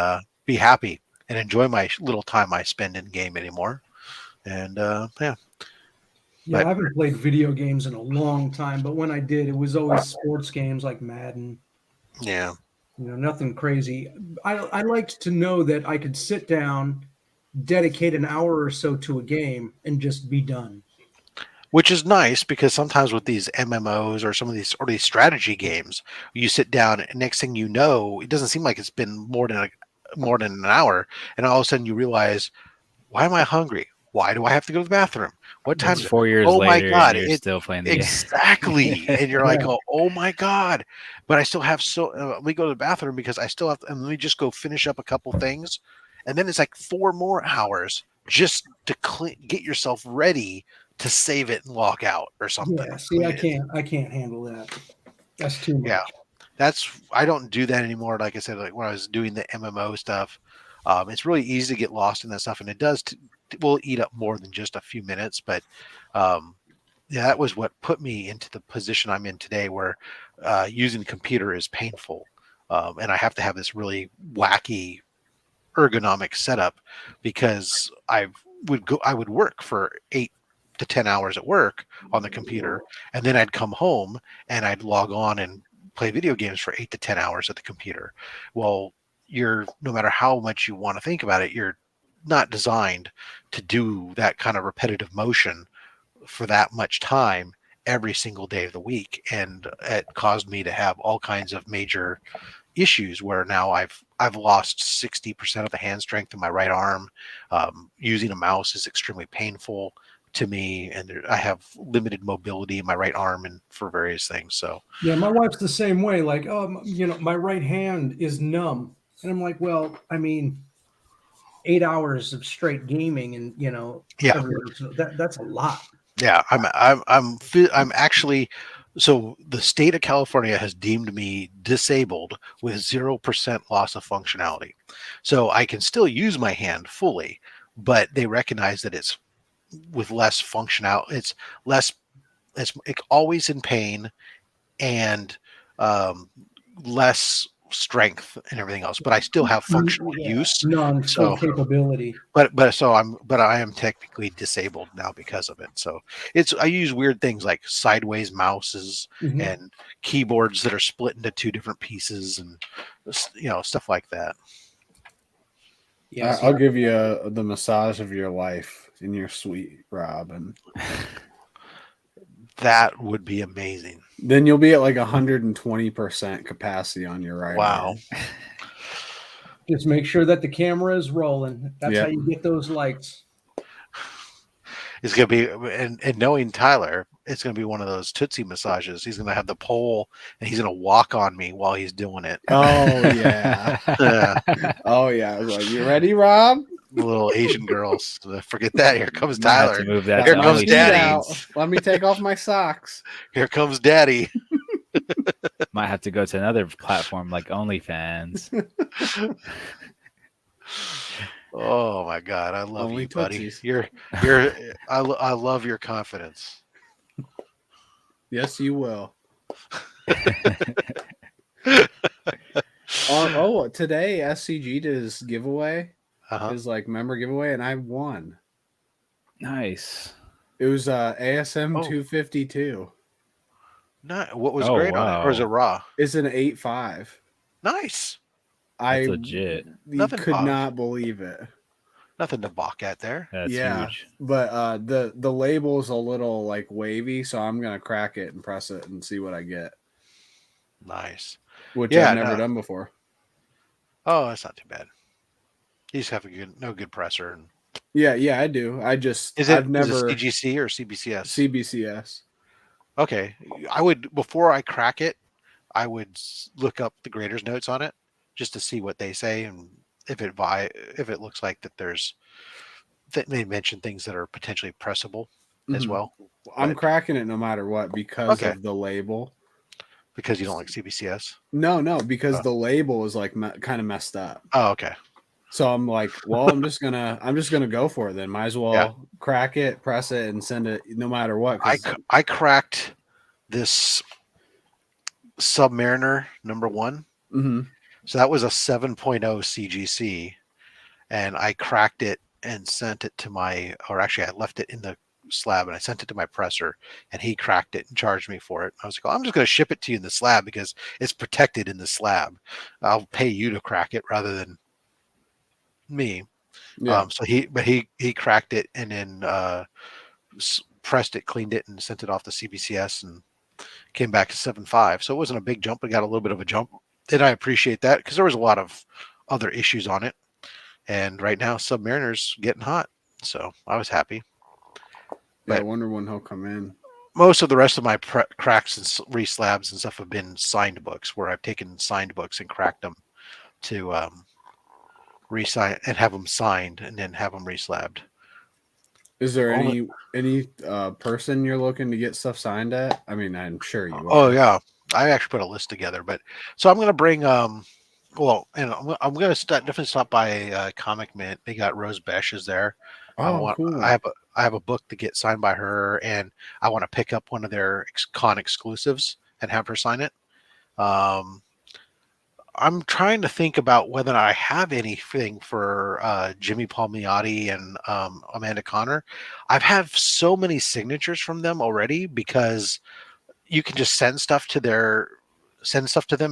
be happy and enjoy my little time I spend in game anymore. And yeah. Yeah, I haven't played video games in a long time, but when I did, it was always sports games like Madden. Yeah. Nothing crazy. I liked to know that I could sit down, dedicate an hour or so to a game, and just be done. Which is nice because sometimes with these MMOs or some of these strategy games, you sit down and next thing you know, it doesn't seem like it's been more than an hour, and all of a sudden you realize, why am I hungry? Why do I have to go to the bathroom? What time? 4 years oh later, my god! and you're still playing the exactly, game. and you're like, oh my god! But I still have we go to the bathroom because I still have, and let me just go finish up a couple things, and then it's like 4 more hours just to get yourself ready to save it and log out or something. Yeah, see, I can't handle that. That's too much. Yeah, I don't do that anymore. Like I said, like when I was doing the MMO stuff, it's really easy to get lost in that stuff, and it will eat up more than just a few minutes. But yeah, that was what put me into the position I'm in today, where using the computer is painful, and I have to have this really wacky ergonomic setup because I would work for 8 to 10 hours at work on the computer, and then I'd come home and I'd log on and play video games for 8 to 10 hours at the computer. Well, no matter how much you want to think about it, you're not designed to do that kind of repetitive motion for that much time every single day of the week. And it caused me to have all kinds of major issues where now I've lost 60% of the hand strength in my right arm. Using a mouse is extremely painful to me, and I have limited mobility in my right arm and for various things. So yeah, my wife's the same way. Like, my right hand is numb, and I'm like, well, I mean, 8 hours of straight gaming, and Yeah. that's a lot. Yeah, I'm actually, so the state of California has deemed me disabled with 0% loss of functionality. So I can still use my hand fully, but they recognize that it's with less functional. It's less. It's always in pain and less strength and everything else. But I still have functional use. Full So, capability. but I am technically disabled now because of it. So I use weird things like sideways mouses Mhm. and keyboards that are split into two different pieces and stuff like that. I'll give you the massage of your life in your suite, Rob, and that would be amazing. Then you'll be at like 120% capacity on your right Wow. arm. Just make sure that the camera is rolling. That's Yep. how you get those lights. It's gonna be, and knowing Tyler, it's gonna be one of those Tootsie massages. He's gonna have the pole and he's gonna walk on me while he's doing it. Oh yeah. Oh yeah. I was like, you ready, Rob? The little Asian girls. Forget that. Here comes Might have Tyler. to move that Here to comes OnlyFans. Daddy. Let me take off my socks. Here comes Daddy. Might have to go to another platform like OnlyFans. Oh my God, I love Only you, buddy. Tootsies. I love your confidence. Yes, you will. Today SCG did his giveaway. His like member giveaway, and I won. Nice. It was ASM 252. What was great on it? Or is it raw? It's an 8.5. Nice. That's legit. Nothing could off. not believe it. Nothing to balk at there. That's yeah, huge. But the label is a little like wavy, so I'm gonna crack it and press it and see what I get. Nice. Which I've never done before. Oh, that's not too bad. You just have a good presser. And Yeah, I do. I've never is it CGC or CBCS? CBCS. Okay, I would, before I crack it, I would look up the grader's notes on it just to see what they say, and if it looks like that they mention things that are potentially pressable as well. I'm cracking it no matter what because of the label. Because you don't like CBCS? No, because the label is like kind of messed up. Oh, okay. So I'm like, well, I'm just gonna go for it then. Might as well crack it, press it, and send it no matter what. I cracked this Submariner #1. Mm-hmm. So that was a 7.0 CGC, and I cracked it and sent it to I left it in the slab and I sent it to my presser, and he cracked it and charged me for it. I was like, I'm just going to ship it to you in the slab because it's protected in the slab. I'll pay you to crack it rather than me. Yeah. So he cracked it and then pressed it, cleaned it, and sent it off to CBCS and came back to 7.5. So it wasn't a big jump. It got a little bit of a jump. And I appreciate that because there was a lot of other issues on it. And right now, Submariner's getting hot. So I was happy. I wonder when he'll come in. Most of the rest of my cracks and reslabs and stuff have been signed books, where I've taken signed books and cracked them to re-sign and have them signed and then have them reslabbed. Is there any person you're looking to get stuff signed at? I mean, I'm sure you are. Oh yeah, I actually put a list together, but so I'm going to bring and I'm going to definitely stop by Comic Mint. They got Rose Besh is there. Oh, cool. I have a book to get signed by her, and I want to pick up one of their con exclusives and have her sign it. I'm trying to think about whether I have anything for Jimmy Palmiotti and Amanda Connor. I have so many signatures from them already because you can just send stuff to them,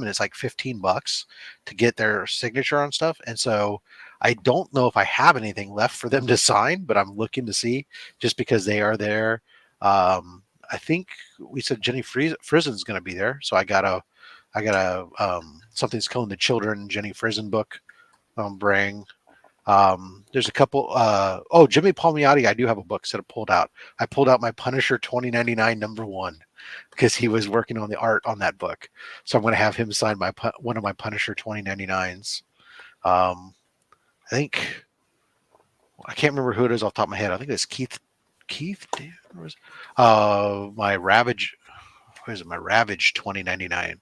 and it's like $15 to get their signature on stuff. And so I don't know if I have anything left for them to sign, but I'm looking to see just because they are there. I think we said Jenny Frizen's going to be there, so I got a Something's Killing the Children Jenny Frizen book bring. There's a couple Jimmy Palmiotti, I do have a book that I pulled out. I pulled out my Punisher 2099 #1 because he was working on the art on that book. So I'm going to have him sign one of my Punisher 2099s. I think I can't remember who it is off the top of my head. I think it's Keith. Dude, my Ravage. What is it? My Ravage 2099.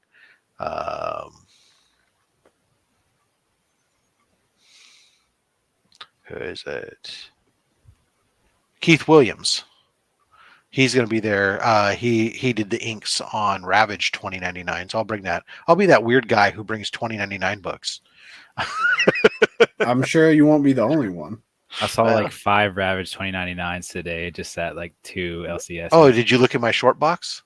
Who is it? Keith Williams. He's going to be there. He did the inks on Ravage 2099. So I'll bring that. I'll be that weird guy who brings 2099 books. I'm sure you won't be the only one. I saw like 5 Ravage 2099s today, just at like 2 LCS. Oh, did you look at my short box?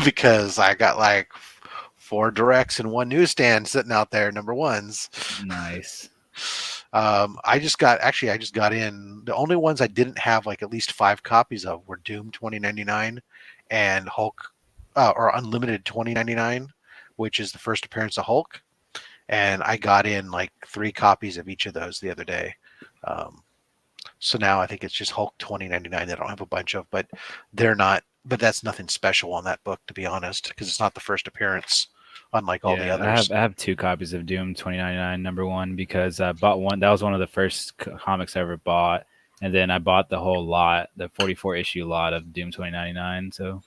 Because I got like 4 directs and 1 newsstand sitting out there, number ones. Nice. I just got in. The only ones I didn't have like at least 5 copies of were Doom 2099 and Hulk or Unlimited 2099, which is the first appearance of Hulk. And I got in like 3 copies of each of those the other day. So now I think it's just Hulk 2099 that I don't have a bunch of, but they're not. But that's nothing special on that book, to be honest, because it's not the first appearance, unlike all the others. I have 2 copies of Doom 2099 #1 because I bought one. That was one of the first comics I ever bought, and then I bought the whole lot, the 44 issue lot of Doom 2099. So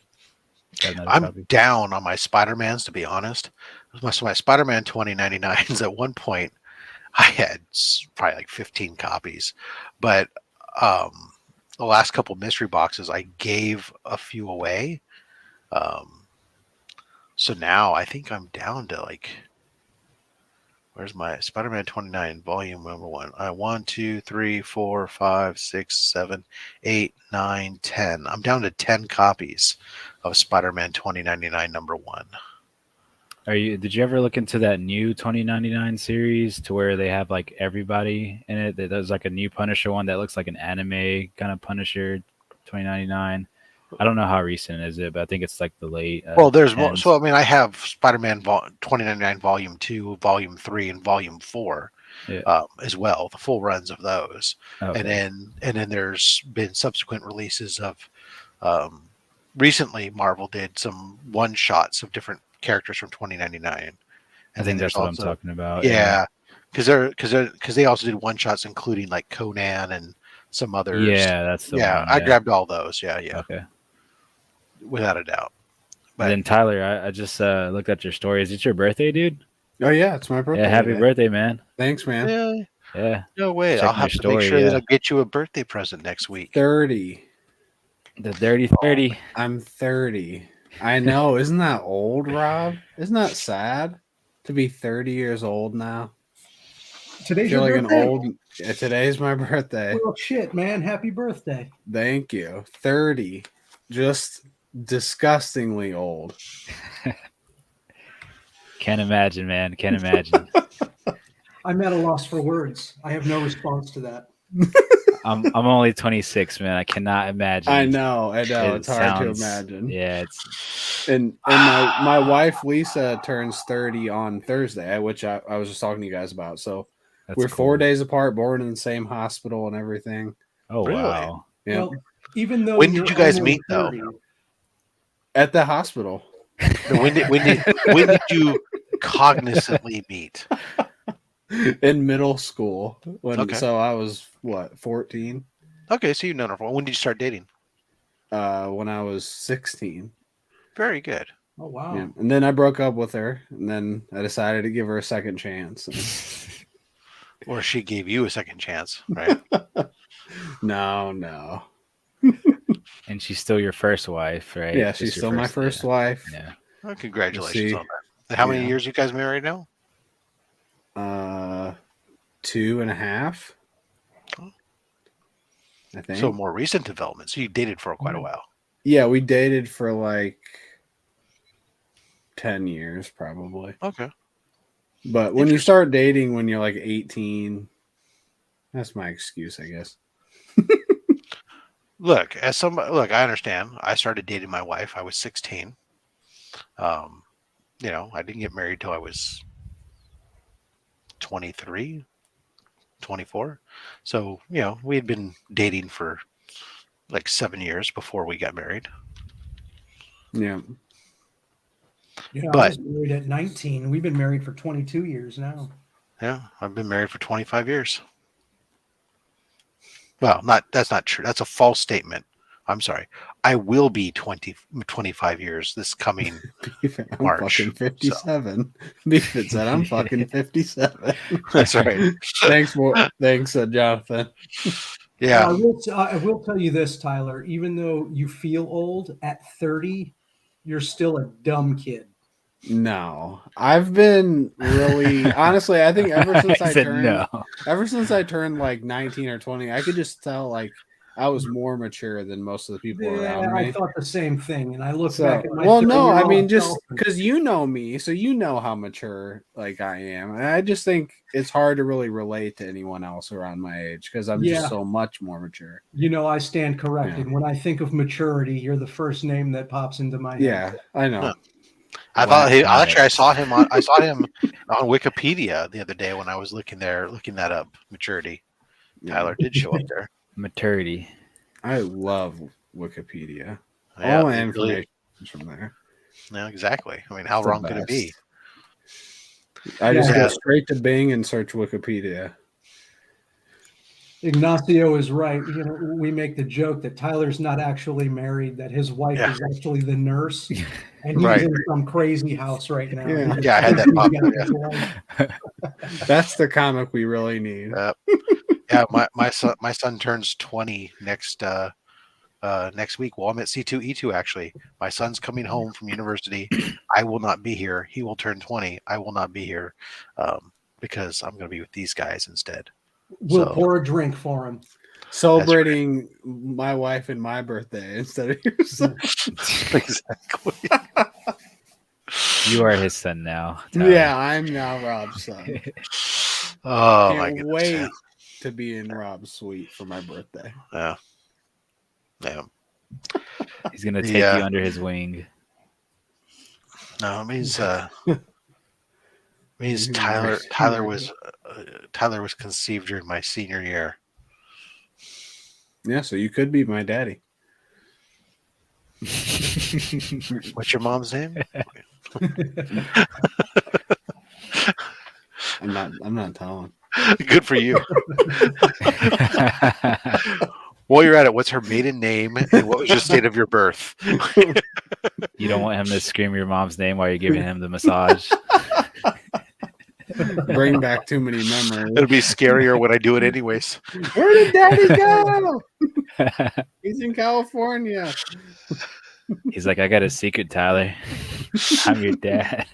I'm down on my Spider-Mans, to be honest. So my Spider-Man 2099s at one point, I had probably like 15 copies, but the last couple mystery boxes, I gave a few away. So now I think I'm down to like, where's my Spider-Man 29 volume number 1? 1, 2, 3, 4, 5, 6, 7, 8, 9, 10. I'm down to 10 copies of Spider-Man 2099 #1. Did you ever look into that new 2099 series to where they have like everybody in it? There's like a new Punisher one that looks like an anime kind of Punisher 2099. I don't know how recent is it, but I think it's like the late. Well, there's more. So I mean, I have Spider-Man 2099 Volume 2, Volume 3, and Volume 4 as well. The full runs of those, and then there's been subsequent releases of. Recently, Marvel did some one shots of different characters from 2099. I think that's what I'm talking about. Yeah, because they also did one shots including like Conan and some others. Yeah, that's the one. I grabbed all those. Yeah. Okay. Without a doubt. But then Tyler, I just looked at your story. Is it your birthday, dude? Oh yeah, it's my birthday. Yeah, happy birthday, man. Thanks, man. Yeah. No way. I'll have to make sure that I get you a birthday present next week. 30. The dirty 30. I'm 30. I know. Isn't that old, Rob? Isn't that sad to be 30 years old now? Today's your birthday? Today's my birthday. Well, shit, man. Happy birthday. Thank you. 30. Just disgustingly old. Can't imagine, man. Can't imagine. I'm at a loss for words. I have no response to that. I'm only 26, man. I cannot imagine. I know. It's hard to imagine. Yeah, it's and my wife Lisa turns 30 on Thursday, which I was just talking to you guys about. So we're 4 days apart, born in the same hospital and everything. Oh Really? wow. Yeah. Well, even though When did you guys meet, though? At the hospital. When did you cognizantly meet? In middle school. Okay. So I was 14? Okay, so you've known her for. When did you start dating? When I was 16. Very good. Oh wow. Yeah. And then I broke up with her, and then I decided to give her a second chance. Or she gave you a second chance, right? No. And she's still your first wife, right? Yeah, Just she's your still my first wife. Yeah. Well, congratulations See. on that. How many years you guys married now? 2.5. I think. So more recent development. So you dated for quite a while. Yeah, we dated for like 10 years probably. Okay. But when you start dating when you're like 18, that's my excuse, I guess. Look, I understand. I started dating my wife. I was 16. I didn't get married till I was 23, 24. So, we had been dating for like 7 years before we got married. Yeah. I was married at 19. We've been married for 22 years now. Yeah, I've been married for 25 years. Well, that's not true. That's a false statement. I'm sorry. I will be 25 years this coming I'm March. fucking 57. Beefit said I'm fucking 57. That's right. Thanks, Jonathan. Yeah. I will tell you this, Tyler. Even though you feel old at 30, you're still a dumb kid. No, I've been really honestly. I think ever since He I said turned, no. ever since I turned like 19 or 20, I could just tell like I was more mature than most of the people around I me. thought the same thing, and I look So, back at my well, no, I 30-year-old mean, just self and- because you know me, so you know how mature like I am. And I just think it's hard to really relate to anyone else around my age because I'm Yeah. just so much more mature. You know, I stand corrected. When I think of maturity, you're the first name that pops into my head. Yeah, I know. Huh. I saw him on Wikipedia the other day when I was looking that up. Maturity. Tyler did show up there. Maturity. I love Wikipedia. Yeah, All my it really- information is from there. Yeah, exactly. I mean, how It's the wrong could it be? I just Yeah. go straight to Bing and search Wikipedia. Ignacio is right. You know, we make the joke that Tyler's not actually married, that his wife is actually the nurse, and he's Right. in some crazy house right now. Yeah, I had that pop up. That's the comic we really need. Yeah, my son turns 20 next week. Well, I'm at C2E2 actually. My son's coming home from university. I will not be here. He will turn 20. I will not be here because I'm going to be with these guys instead. We'll pour a drink for him. Celebrating my wife and my birthday instead of yours. Exactly. You are his son now. Tyler. Yeah, I'm now Rob's son. Oh my Can't goodness. wait to be in Rob's suite for my birthday. Yeah. He's gonna take you under his wing. No, it means Tyler was conceived during my senior year. Yeah, so you could be my daddy. What's your mom's name? I'm not telling. Good for you. While you're at it, what's her maiden name and what was your state of your birth? You don't want him to scream your mom's name while you're giving him the massage. Bring back too many memories. It'll be scarier when I do it anyways. Where did Daddy go? He's in California. He's like, I got a secret, Tyler. I'm your dad.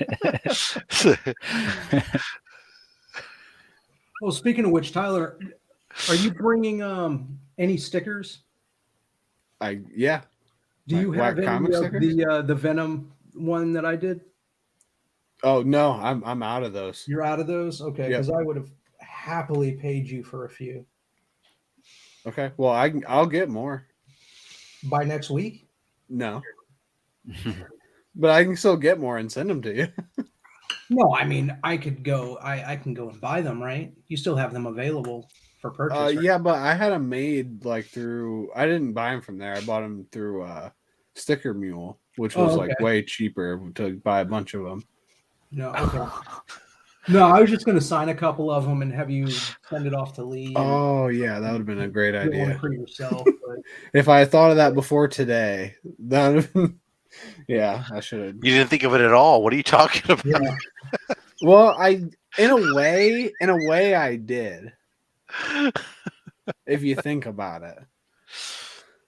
Well, speaking of which, Tyler, are you bringing any stickers? Yeah. Do you Like have whack comic any of stickers? the Venom one that I did? Oh no, I'm out of those. You're out of those? Okay, Yep. because I would have happily paid you for a few. Okay. Well, I'll get more. By next week? No. But I can still get more and send them to you. No, I mean I could go. I can go and buy them, right? You still have them available for purchase. Right? Yeah, but I had them made like through. I didn't buy them from there. I bought them through Sticker Mule, which was like way cheaper to buy a bunch of them. No, okay. No, I was just going to sign a couple of them and have you send it off to Lee. Oh yeah, that would have been a great You don't want idea. to print yourself, but If I had thought of that before today, that would have been. Yeah, I should have. You didn't think of it at all. What are you talking about? Yeah. Well, in a way, I did. If you think about it.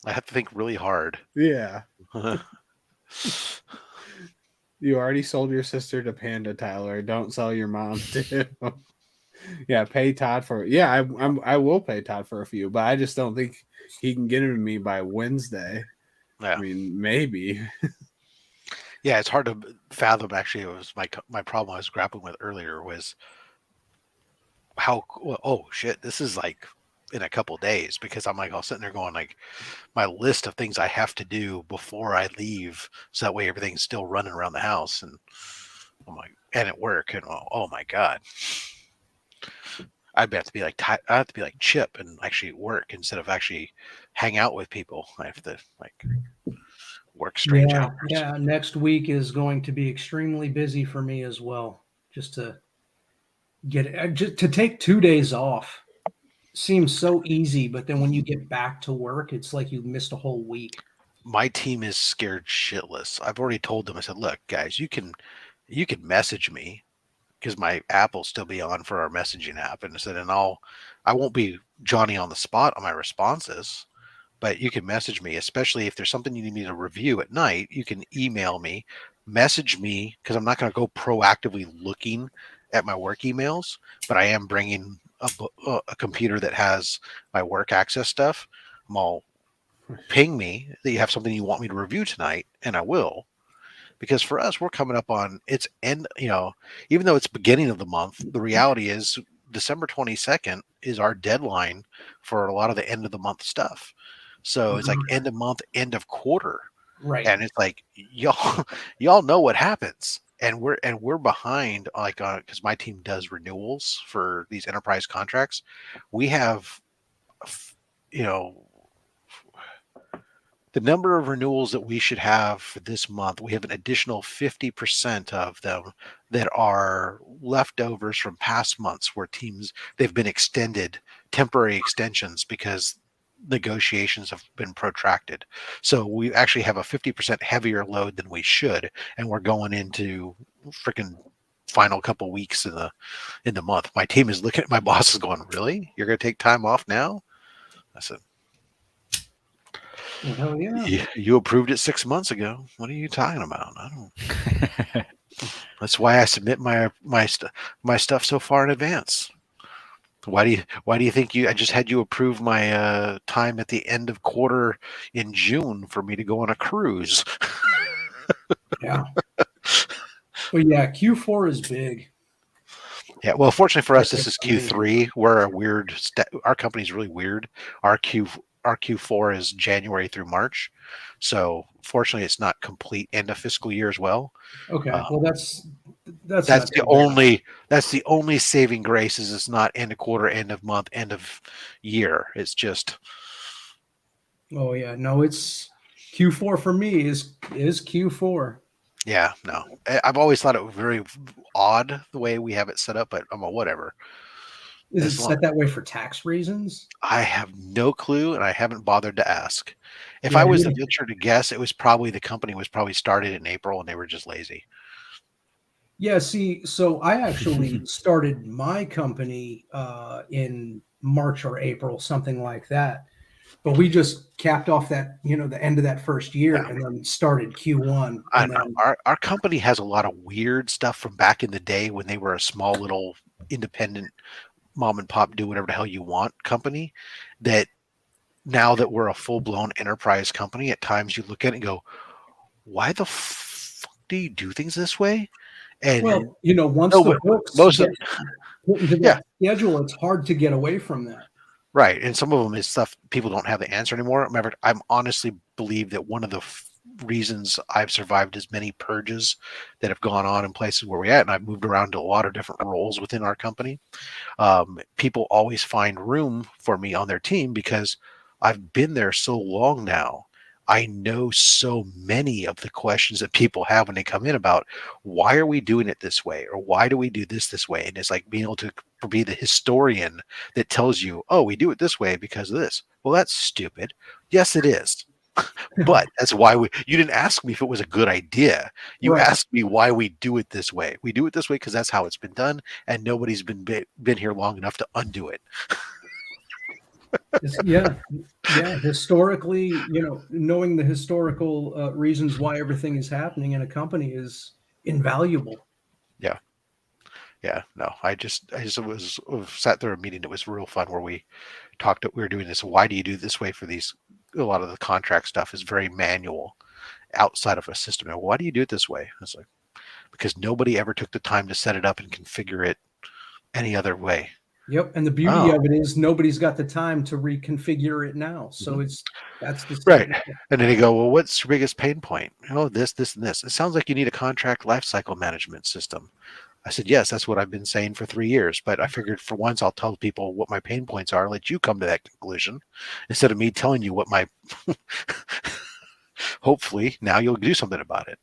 I have to think really hard. Yeah. You already sold your sister to Panda, Tyler. Don't sell your mom to him. Yeah, pay Todd for. Yeah, I will pay Todd for a few, but I just don't think he can get them to me by Wednesday. Yeah. I mean, maybe. Yeah, it's hard to fathom. Actually, it was my problem I was grappling with earlier was how. Oh shit! This is like in a couple days because I'm like all sitting there going like my list of things I have to do before I leave, so that way everything's still running around the house and I'm like and at work and oh my god. I have to be like Chip and actually work instead of actually hang out with people. I have to like work strange hours. Yeah, next week is going to be extremely busy for me as well. Just to get it. Just to take 2 days off seems so easy, but then when you get back to work, it's like you missed a whole week. My team is scared shitless. I've already told them. I said, look, guys, you can message me because my app will still be on for our messaging app, and I said, and I won't be Johnny on the spot on my responses, but you can message me, especially if there's something you need me to review at night. You can email me, message me, because I'm not going to go proactively looking at my work emails, but I am bringing a computer that has my work access stuff. I'm all ping me that you have something you want me to review tonight, and I will. Because for us, we're coming up on its end, even though it's beginning of the month, the reality is December 22nd is our deadline for a lot of the end of the month stuff. So it's like end of month, end of quarter. Right. And it's like y'all know what happens. And we're behind, like, because my team does renewals for these enterprise contracts. We have, you know, the number of renewals that we should have for this month, we have an additional 50% of them that are leftovers from past months where teams, they've been extended, temporary extensions because negotiations have been protracted. So we actually have a 50% heavier load than we should, and we're going into freaking final couple weeks in the month. My team is looking at my boss is going, really? You're going to take time off now? I said, Hell yeah. you approved it 6 months ago. What are you talking about? I don't. That's why I submit my stuff so far in advance. Why do you think I just had you approve my time at the end of quarter in June for me to go on a cruise? Yeah. Well, yeah, Q4 is big. Yeah, well, fortunately for us, this is Q3. We're a weird. Our company's really weird. Our Q4 is January through March, so fortunately, it's not complete end of fiscal year as well. Okay, well that's that's not the only saving grace is it's not end of quarter, end of month, end of year. It's just. Oh yeah, no, it's Q4 for me is Q4. Yeah, no, I've always thought it was very odd the way we have it set up, but I'm a whatever. Is it set that way for tax reasons? I have no clue, and I haven't bothered to ask. If I was to venture to guess, it was probably the company was probably started in April, and they were just lazy. Yeah, see, so I actually started my company in March or April, something like that. But we just capped off that, the end of that first year and then started Q1. I know. Our company has a lot of weird stuff from back in the day when they were a small little independent mom and pop do whatever the hell you want company, that now that we're a full-blown enterprise company, at times you look at it and go, why the fuck do you do things this way? And well, once the books get put into that schedule, it's hard to get away from that. Right. And some of them is stuff people don't have the answer anymore. Remember, I'm honestly believe that one of the reasons I've survived as many purges that have gone on in places where we're at, and I've moved around to a lot of different roles within our company. People always find room for me on their team because I've been there so long now. I know so many of the questions that people have when they come in about why are we doing it this way, or why do we do this way? And it's like being able to be the historian that tells you, oh, we do it this way because of this. Well, that's stupid. Yes, it is. But that's why you didn't ask me if it was a good idea. You asked me why we do it this way. We do it this way because that's how it's been done, and nobody's been here long enough to undo it. Yeah. Historically, knowing the historical reasons why everything is happening in a company is invaluable. Yeah, no, I just was sat there a meeting that was real fun where we talked. We were doing this. Why do you do it this way for these? A lot of the contract stuff is very manual, outside of a system. And why do you do it this way? It's like because nobody ever took the time to set it up and configure it any other way. Yep, and the beauty of it is nobody's got the time to reconfigure it now. So that's the right. And then you go, well, what's your biggest pain point? Oh, this, and this. It sounds like you need a contract lifecycle management system. I said, yes, that's what I've been saying for 3 years. But I figured for once I'll tell people what my pain points are, let you come to that conclusion instead of me telling you what my. Hopefully, now you'll do something about it.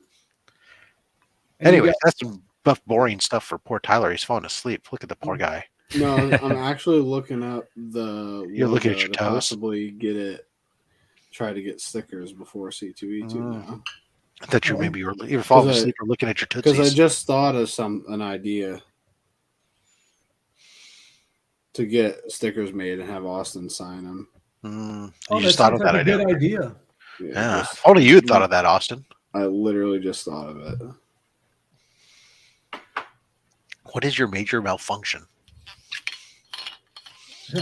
Anyways, that's Buff boring stuff for poor Tyler. He's falling asleep. Look at the poor guy. No, I'm actually looking up the You're looking at logo your to toes? possibly get it. Try to get stickers before C2E2 now. I thought you maybe you were falling asleep or looking at your Because I tootsies. just thought of an idea to get stickers made and have Austin sign them. You just thought of that idea. Good idea. Yeah. If only you had thought of that, Austin. I literally just thought of it. What is your major malfunction?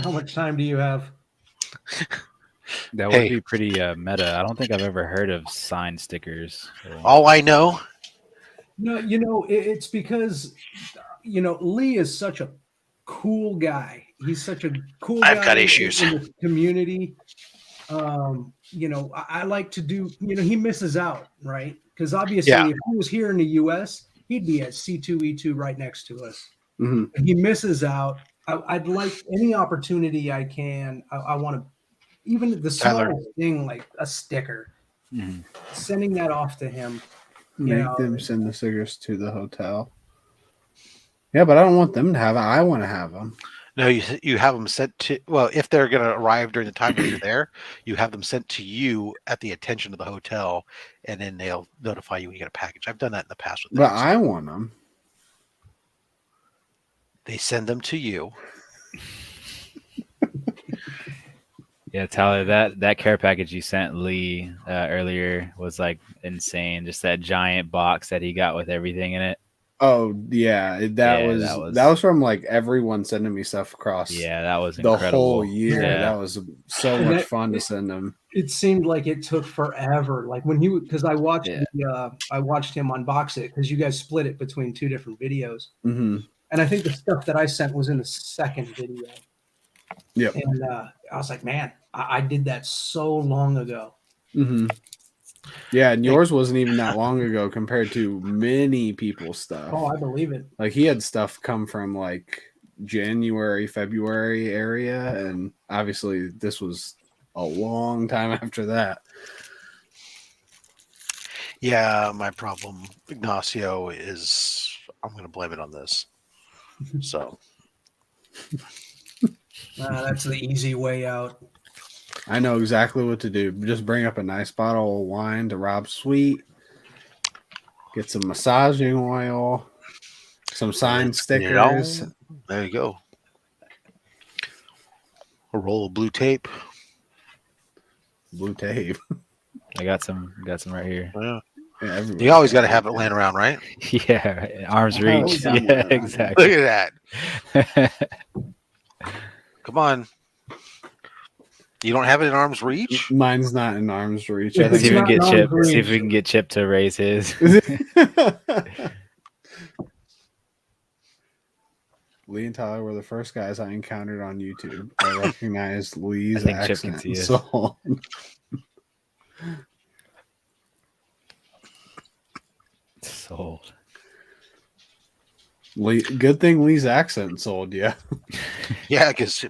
How much time do you have? That Hey. would be pretty meta. I don't think I've ever heard of signed stickers. All I know. No, it's because Lee is such a cool guy. He's such a cool guy. I've got issues. in the community. I like to do. He misses out, right? Because obviously, Yeah. if he was here in the U.S., he'd be at C2E2 right next to us. Mhm. And he misses out. I'd like any opportunity I can. I want to, even the Tyler. smallest thing like a sticker, sending that off to him. Make them send the stickers to the hotel. Yeah, but I don't want them to have it. I want to have them. No, you have them sent to. Well, if they're going to arrive during the time that you're there, you have them sent to you at the attention of the hotel, and then they'll notify you when you get a package. I've done that in the past with But things. I want them. They send them to you. Yeah, Tyler, that care package you sent Lee earlier was like insane. Just that giant box that he got with everything in it. Oh yeah, that Yeah, was from like everyone sending me stuff across. Yeah, that was the incredible. whole year. Yeah. That was so And much that- fun to send them. It seemed like it took forever. Like when because I watched I watched him unbox it because you guys split it between two different videos, Mm-hmm. and I think the stuff that I sent was in the second video. Yep. And I was like, man, I did that so long ago. Mm-hmm. Yeah, and yours wasn't even that long ago compared to many people's stuff. Oh, I believe it. Like he had stuff come from like January, February area, and obviously this was a long time after that. Yeah, my problem, Ignacio, is I'm going to blame it on this. So That's the easy way out. I know exactly what to do. Just bring up a nice bottle of wine to Rob's Suite. Get some massaging oil, some signed stickers. There you go. A roll of blue tape. Blue tape. I got some right here. Yeah. Yeah, You always got to have it laying around, right? Yeah, arm's reach. Yeah, exactly. Look at that. Come on. You don't have it in arm's reach? Mine's not in arm's reach. I See if we can think get Chip. See if we can get Chip to raise his. Lee and Tyler were the first guys I encountered on YouTube. I recognized Lee's I think Chip can accent. see us. So Sold. Lee, good thing Lee's accent sold you. Yeah, because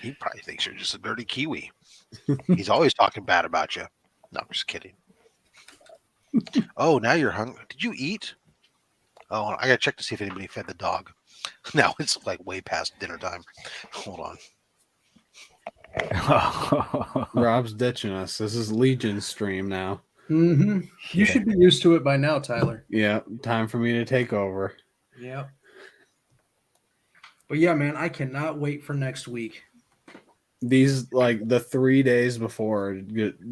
he probably thinks you're just a dirty Kiwi. He's always talking bad about you. No, I'm just kidding. Oh, now you're hungry. Did you eat? Oh, I gotta check to see if anybody fed the dog. Now it's like way past dinner time. Hold on. Rob's ditching us. This is Legion stream now. Mm-hmm. You should be used to it by now, Tyler. Yeah, time for me to take over. Yeah. But yeah, man, I cannot wait for next week. These, like, the 3 days before are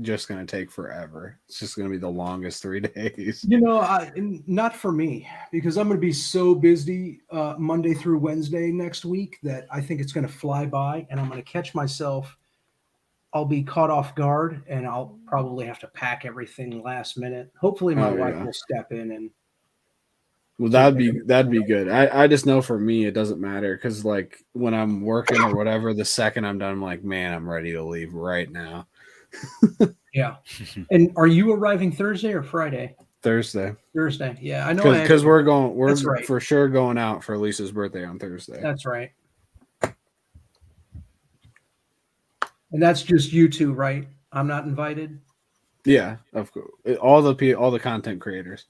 just going to take forever. It's just going to be the longest 3 days. Not for me, because I'm going to be so busy Monday through Wednesday next week that I think it's going to fly by, and I'm going to catch myself. I'll be caught off guard, and I'll probably have to pack everything last minute. Hopefully, my wife will step in and. Well, that'd be good. I just know for me it doesn't matter because like when I'm working or whatever, the second I'm done, I'm like, man, I'm ready to leave right now. Yeah. And are you arriving Thursday or Friday? Thursday. Thursday. Yeah, I know. Because we're That's right. for sure going out for Lisa's birthday on Thursday. That's right. And that's just you two, right? I'm not invited. Yeah, of course. All the content creators.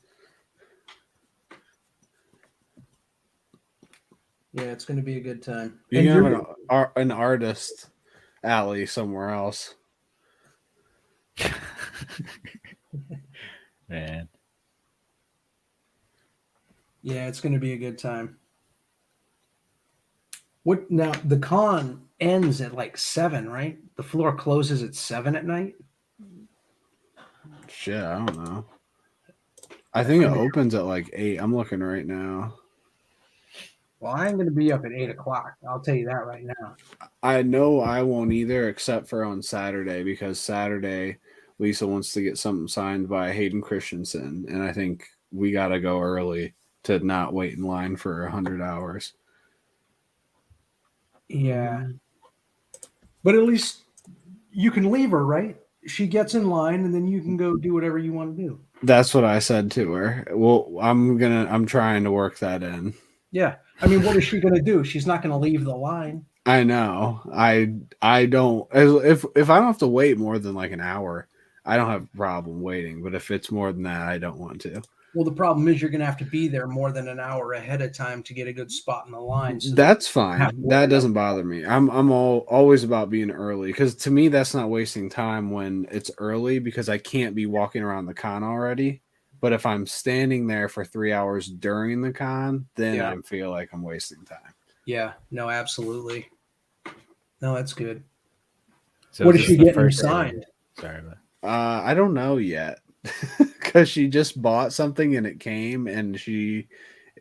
Yeah, it's going to be a good time. You And can you're have an artist alley somewhere else. Man. Yeah, it's going to be a good time. What now? The con ends at like 7, right? The floor closes at 7 at night. Shit, I don't know. I think it opens at like 8. I'm looking right now. Well, I ain't going to be up at 8 o'clock. I'll tell you that right now. I know I won't either, except for on Saturday, because Saturday Lisa wants to get something signed by Hayden Christensen, and I think we got to go early to not wait in line for 100 hours. Yeah. But at least you can leave her, right? She gets in line and then you can go do whatever you want to do. That's what I said to her. Well, I'm trying to work that in. Yeah. I mean, what is she going to do? She's not going to leave the line. I know. I don't, if I don't have to wait more than like an hour, I don't have a problem waiting. But if it's more than that, I don't want to. Well, the problem is you're going to have to be there more than an hour ahead of time to get a good spot in the line. So That's fine. That doesn't bother me. I'm always about being early, because to me that's not wasting time when it's early, because I can't be walking around the con already. But if I'm standing there for 3 hours during the con, then Yeah. I feel like I'm wasting time. Yeah. No, absolutely. No, that's good. So what is is she this the getting first- signed? Sorry, but I don't know yet, because she just bought something and it came, and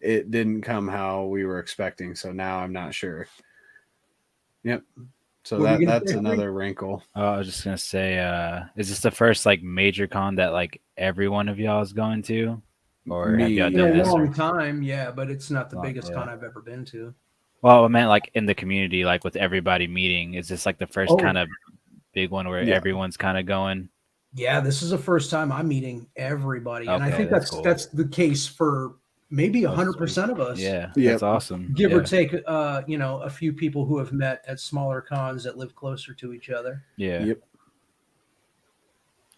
it didn't come how we were expecting. So now I'm not sure. Yep. So What are you gonna that's say, another wrinkle. Oh, I was just gonna say, is this the first like major con that like every one of y'all is going to, or have y'all In done a this? long time, yeah, but it's not the Long, biggest yeah. con I've ever been to. Well, I meant like in the community, like with everybody meeting. Is this like the first Oh. kind of big one where Yeah. everyone's kind of going? Yeah, this is the first time I'm meeting everybody, and I Okay, think that's that's cool. the case for maybe 100% of us. Yeah, that's awesome. Give or Yeah. take, a few people who have met at smaller cons that live closer to each other. Yeah. Yep.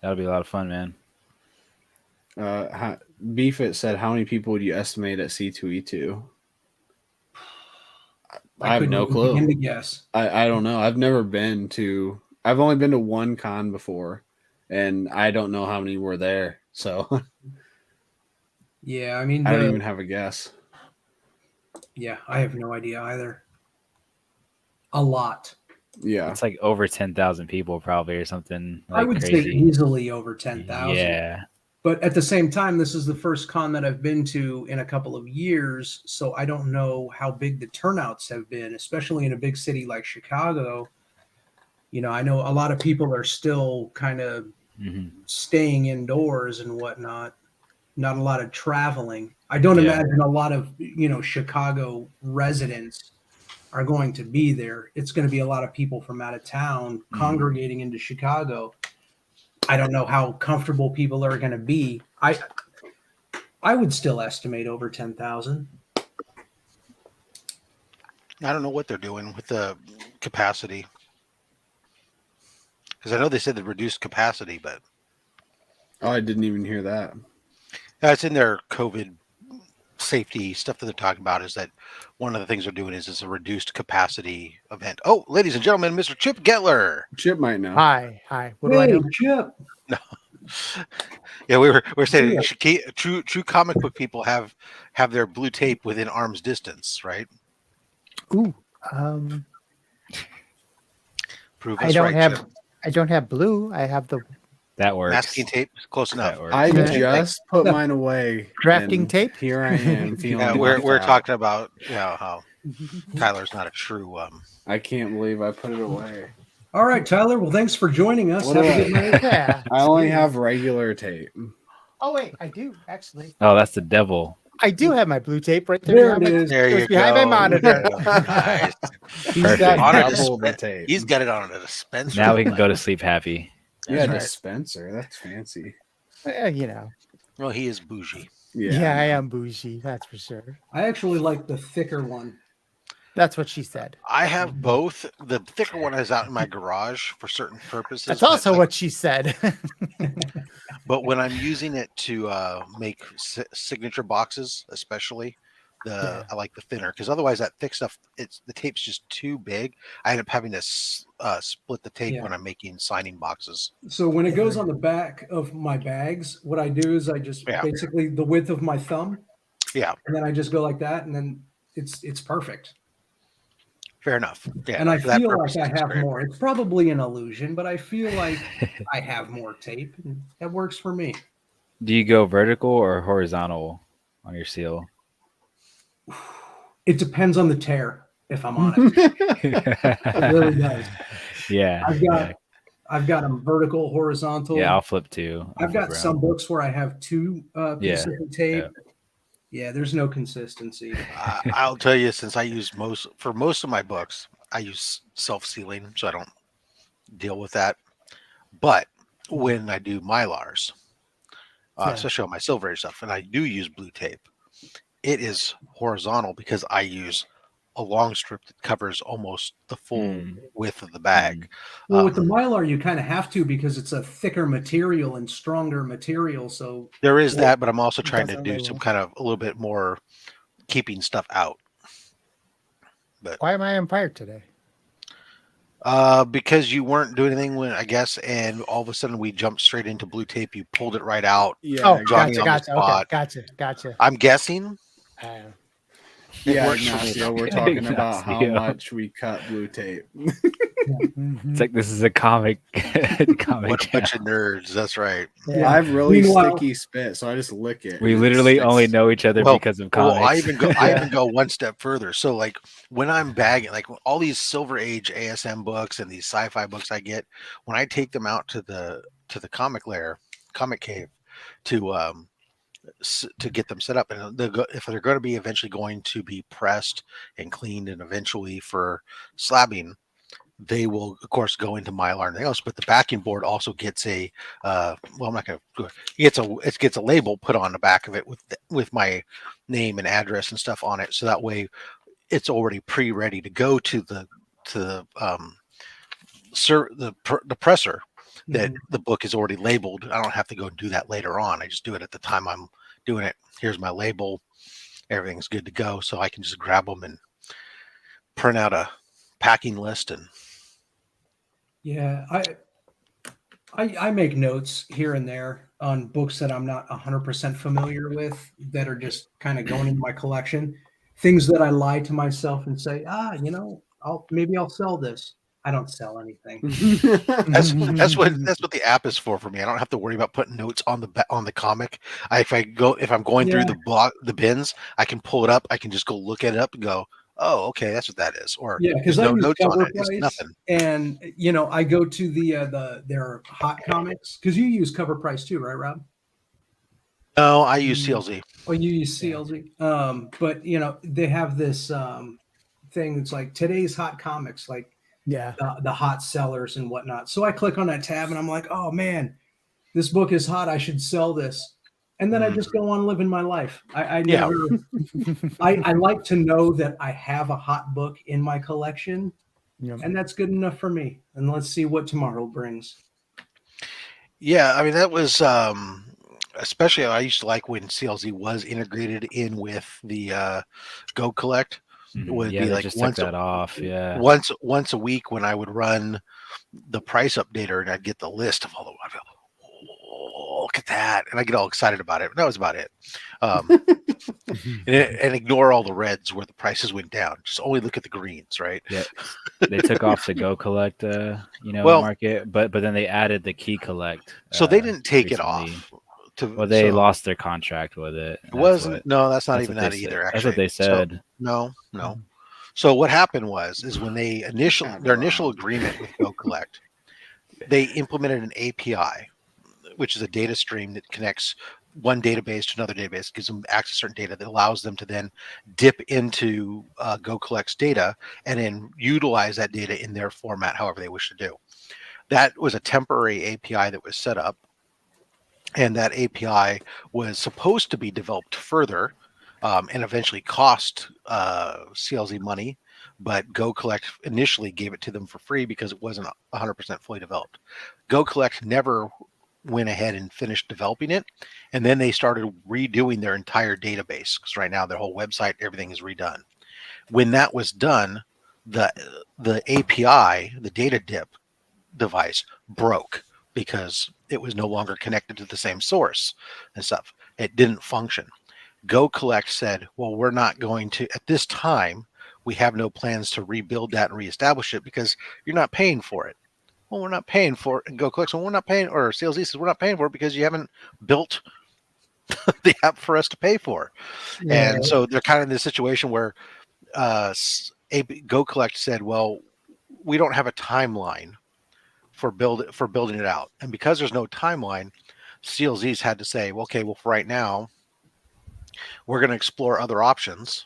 That'll be a lot of fun, man. Beefit said, "How many people would you estimate at C2E2?" I have couldn't no even clue. begin to guess. I don't know. I've never been to. I've only been to one con before, and I don't know how many were there. So Yeah, I mean, I don't even have a guess. Yeah, I have no idea either. A lot. Yeah, it's like over 10,000 people probably or something. Like I would crazy. say easily over 10,000. Yeah. But at the same time, this is the first con that I've been to in a couple of years, so I don't know how big the turnouts have been, especially in a big city like Chicago. You know, I know a lot of people are still kind of staying indoors and whatnot. Not a lot of traveling. I don't Yeah. imagine a lot of, Chicago residents are going to be there. It's going to be a lot of people from out of town congregating into Chicago. I don't know how comfortable people are going to be. I would still estimate over 10,000. I don't know what they're doing with the capacity, because I know they said they reduced capacity, but Oh, I didn't even hear that. it's in their COVID safety stuff that they're talking about. Is that one of the things they're doing is a reduced capacity event. Oh, ladies and gentlemen, Mr. Chip Gettler. Chip might know. Hi. What do I know? Chip. No. Yeah, we're saying Yeah. you should keep, true comic book people have their blue tape within arm's distance, right? Ooh. Prove I us don't right, have. Chip. I don't have blue. I have the That works. Masking tape, close enough. I just put mine away. Drafting and tape? Here I am feeling. Yeah, left we're out. talking about how Tyler's not a true. I can't believe I put it away. All right, Tyler. Well, thanks for joining us. What Have do a good night. Yeah. I only have regular tape. Oh wait, I do actually. Oh, that's the devil. I do have my blue tape right there. There it behind my- is. There it's you behind go. my monitor. Nice. Perfect. On a Double the dispen- tape. He's got it on a dispenser. Now we can go to sleep happy. Yeah, right. dispenser. That's fancy. You know. Well, he is bougie. Yeah, I am bougie. That's for sure. I actually like the thicker one. That's what she said. I have both. The thicker one is out in my garage for certain purposes. That's but, also like, what she said. But when I'm using it to make signature boxes, especially, I like the thinner, because otherwise that thick stuff, the tape's just too big. I end up having to split the tape Yeah. when I'm making signing boxes. So when it goes on the back of my bags, what I do is I just basically the width of my thumb. Yeah. And then I just go like that, and then it's perfect. Fair enough. Yeah. And I for that feel purpose, like I it's have great. more. It's probably an illusion, but I feel like I have more tape, and that works for me. Do you go vertical or horizontal on your seal? It depends on the tear, if I'm honest. It really does. Yeah. I've got them vertical, horizontal. Yeah, I'll flip too. I've got some books where I have two pieces of tape. Yeah, there's no consistency. I'll tell you, since I use most of my books, I use self-sealing, so I don't deal with that. But when I do Mylars, especially on my Silver Age stuff, and I do use blue tape, it is horizontal because I use a long strip that covers almost the full width of the bag. Well, with the Mylar, you kind of have to because it's a thicker material and stronger material. So there is that, but I'm also trying to do some kind of a little bit more keeping stuff out. But why am I on fire today? Because you weren't doing anything when I guess, and all of a sudden we jumped straight into blue tape. You pulled it right out. Yeah. Oh, gotcha. Okay, gotcha. I'm guessing. Yeah, Ignacio, we're talking about how much we cut blue tape. It's like this is a comic. What a bunch of nerds. That's right. Yeah. I have really sticky spit, so I just lick it. We literally only know each other because of comics. Well, I even go one step further. So like when I'm bagging, like all these Silver Age ASM books and these sci-fi books I get, when I take them out to the comic cave to get them set up, and if they're going to be eventually going to be pressed and cleaned and eventually for slabbing, they will of course go into Mylar and everything else. But the backing board also gets a I'm not going to. It gets a label put on the back of it with my name and address and stuff on it, so that way it's already pre-ready to go to the presser. That the book is already labeled. I don't have to go and do that later on. I just do it at the time I'm doing it. Here's my label. Everything's good to go. So I can just grab them and print out a packing list. And yeah, I make notes here and there on books that I'm not 100% familiar with that are just kind of going into my collection. Things that I lie to myself and say, maybe I'll sell this. I don't sell anything. that's what the app is for me. I don't have to worry about putting notes on the comic. If I'm going through the bins, I can pull it up. I can just go look at it up and go, oh, okay, that's what that is. Or because no I use notes on it. Price, it's nothing. And I go to their hot comics because you use Cover Price too, right, Rob? No, I use CLZ. Oh, you use CLZ. But they have this thing that's like today's hot comics, like. Yeah, the hot sellers and whatnot. So I click on that tab and I'm like, oh man, this book is hot. I should sell this. And then I just go on living my life. I never, I like to know that I have a hot book in my collection and that's good enough for me. And let's see what tomorrow brings. Yeah. I mean, that was, especially I used to like when CLZ was integrated in with the Go Collect. It would be like once a week when I would run the price updater and I'd get the list of all the I'd go, oh, look at that, and I get all excited about it. That was about it. And ignore all the reds where the prices went down. Just only look at the greens, right? Yeah, they took off the Go Collect, market, but then they added the Key Collect. So they didn't take recently. It off. They lost their contract with it. It wasn't. No, that's not even that either. Actually, that's what they said. So, no. So what happened was when their initial agreement with Go Collect, they implemented an API, which is a data stream that connects one database to another database, gives them access to certain data that allows them to then dip into Go Collect's data and then utilize that data in their format, however they wish to do. That was a temporary API that was set up. And that API was supposed to be developed further and eventually cost CLZ money, but Go Collect initially gave it to them for free because it wasn't 100% fully developed. Go Collect never went ahead and finished developing it, and then they started redoing their entire database because right now their whole website, everything is redone. When that was done, the API, the data dip device, broke because it was no longer connected to the same source and stuff. It didn't function. GoCollect said, well, we're not going to, at this time, we have no plans to rebuild that and reestablish it because you're not paying for it. Well, we're not paying for it. And GoCollect, so we're not paying, or CLZ says, we're not paying for it because you haven't built the app for us to pay for. Yeah. And so they're kind of in this situation where GoCollect said, well, we don't have a timeline for building it out. And because there's no timeline, CLZ's had to say, well, okay, well, for right now, we're going to explore other options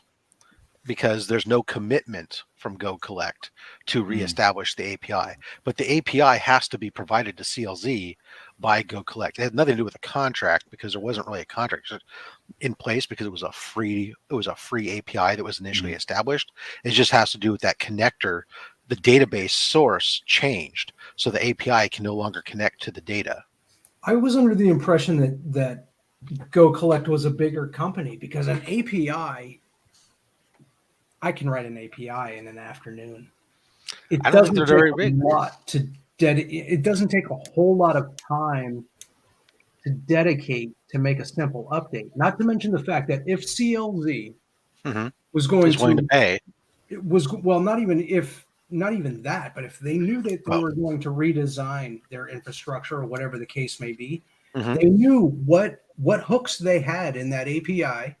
because there's no commitment from GoCollect to reestablish the API. But the API has to be provided to CLZ by GoCollect. It had nothing to do with a contract because there wasn't really a contract in place because it was a free API that was initially established. It just has to do with that connector. The database source changed, so the API can no longer connect to the data. I was under the impression that GoCollect was a bigger company because an API, I can write an API in an afternoon. It I don't doesn't think take they're very a big. lot to it doesn't take a whole lot of time to dedicate to make a simple update. Not to mention the fact that if CLZ was going Is willing to pay, it was well, not even that, but if they knew that they were going to redesign their infrastructure or whatever the case may be, they knew what hooks they had in that API.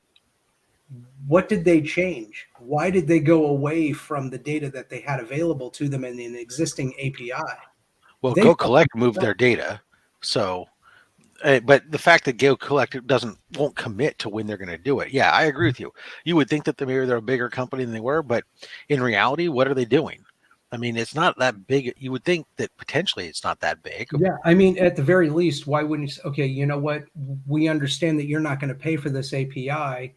What did they change? Why did they go away from the data that they had available to them in an existing API? well, They GoCollect moved their data, so. But the fact that GoCollect won't commit to when they're going to do it. Yeah, I agree with you. You would think that maybe they're a bigger company than they were, but in reality, what are they doing? I mean, it's not that big. You would think that potentially it's not that big. Yeah, I mean, at the very least, why wouldn't you say, okay, you know what? We understand that you're not going to pay for this API.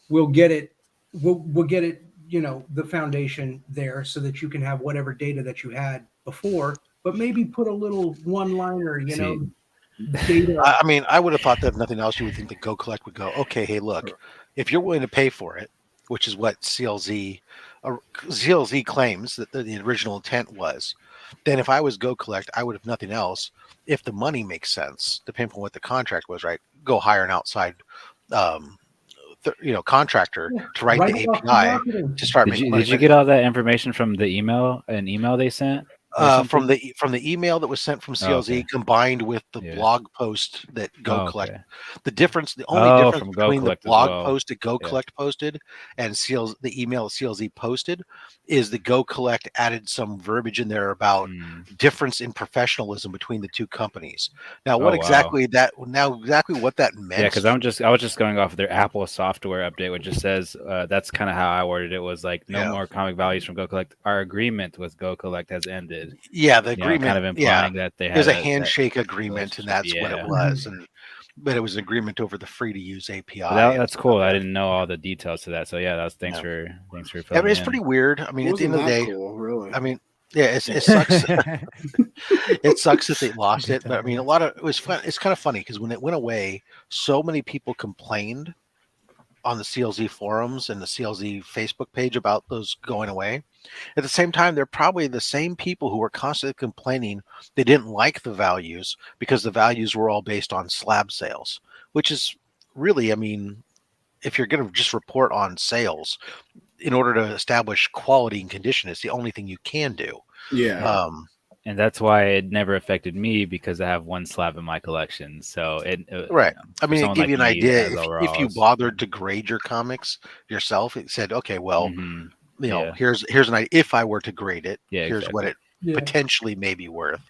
We'll get it. We'll get it, the foundation there so that you can have whatever data that you had before, but maybe put a little one-liner, data. I mean, I would have thought that if nothing else, you would think that GoCollect would go, okay, hey, look, if you're willing to pay for it, which is what CLZ claims that the original intent was, then if I was GoCollect, I would have nothing else. If the money makes sense, depending on what the contract was, right? Go hire an outside, contractor to write the API to start making money. Did you get all that information from the email they sent? From the email that was sent from CLZ combined with the blog post that GoCollect. The only difference between the blog post that GoCollect posted and the email CLZ posted is the GoCollect added some verbiage in there about difference in professionalism between the two companies. Now, what exactly what that meant? Yeah, because I was just going off of their Apple software update, which just says that's kind of how I worded it. Was like no more comic values from GoCollect. Our agreement with GoCollect has ended. Yeah, the agreement kind of implying that they had there's a handshake agreement, and that's what it was. But it was an agreement over the free to use API. That's cool. I didn't know all the details to that. So yeah, thanks for filling I mean, it's in. pretty weird. I mean, at the end of the day, cool, really. I mean, yeah, it sucks. It sucks that they lost it, but I mean, it was fun. It's kind of funny because when it went away, so many people complained on the CLZ forums and the CLZ Facebook page about those going away. At the same time, they're probably the same people who were constantly complaining they didn't like the values because the values were all based on slab sales, which is really, I mean, if you're going to just report on sales in order to establish quality and condition, it's the only thing you can do. Yeah. And that's why it never affected me because I have one slab in my collection. So right. I mean, to give you an idea, if you bothered to grade your comics yourself, it said, okay, well, here's an idea. If I were to grade it, here's what it potentially may be worth.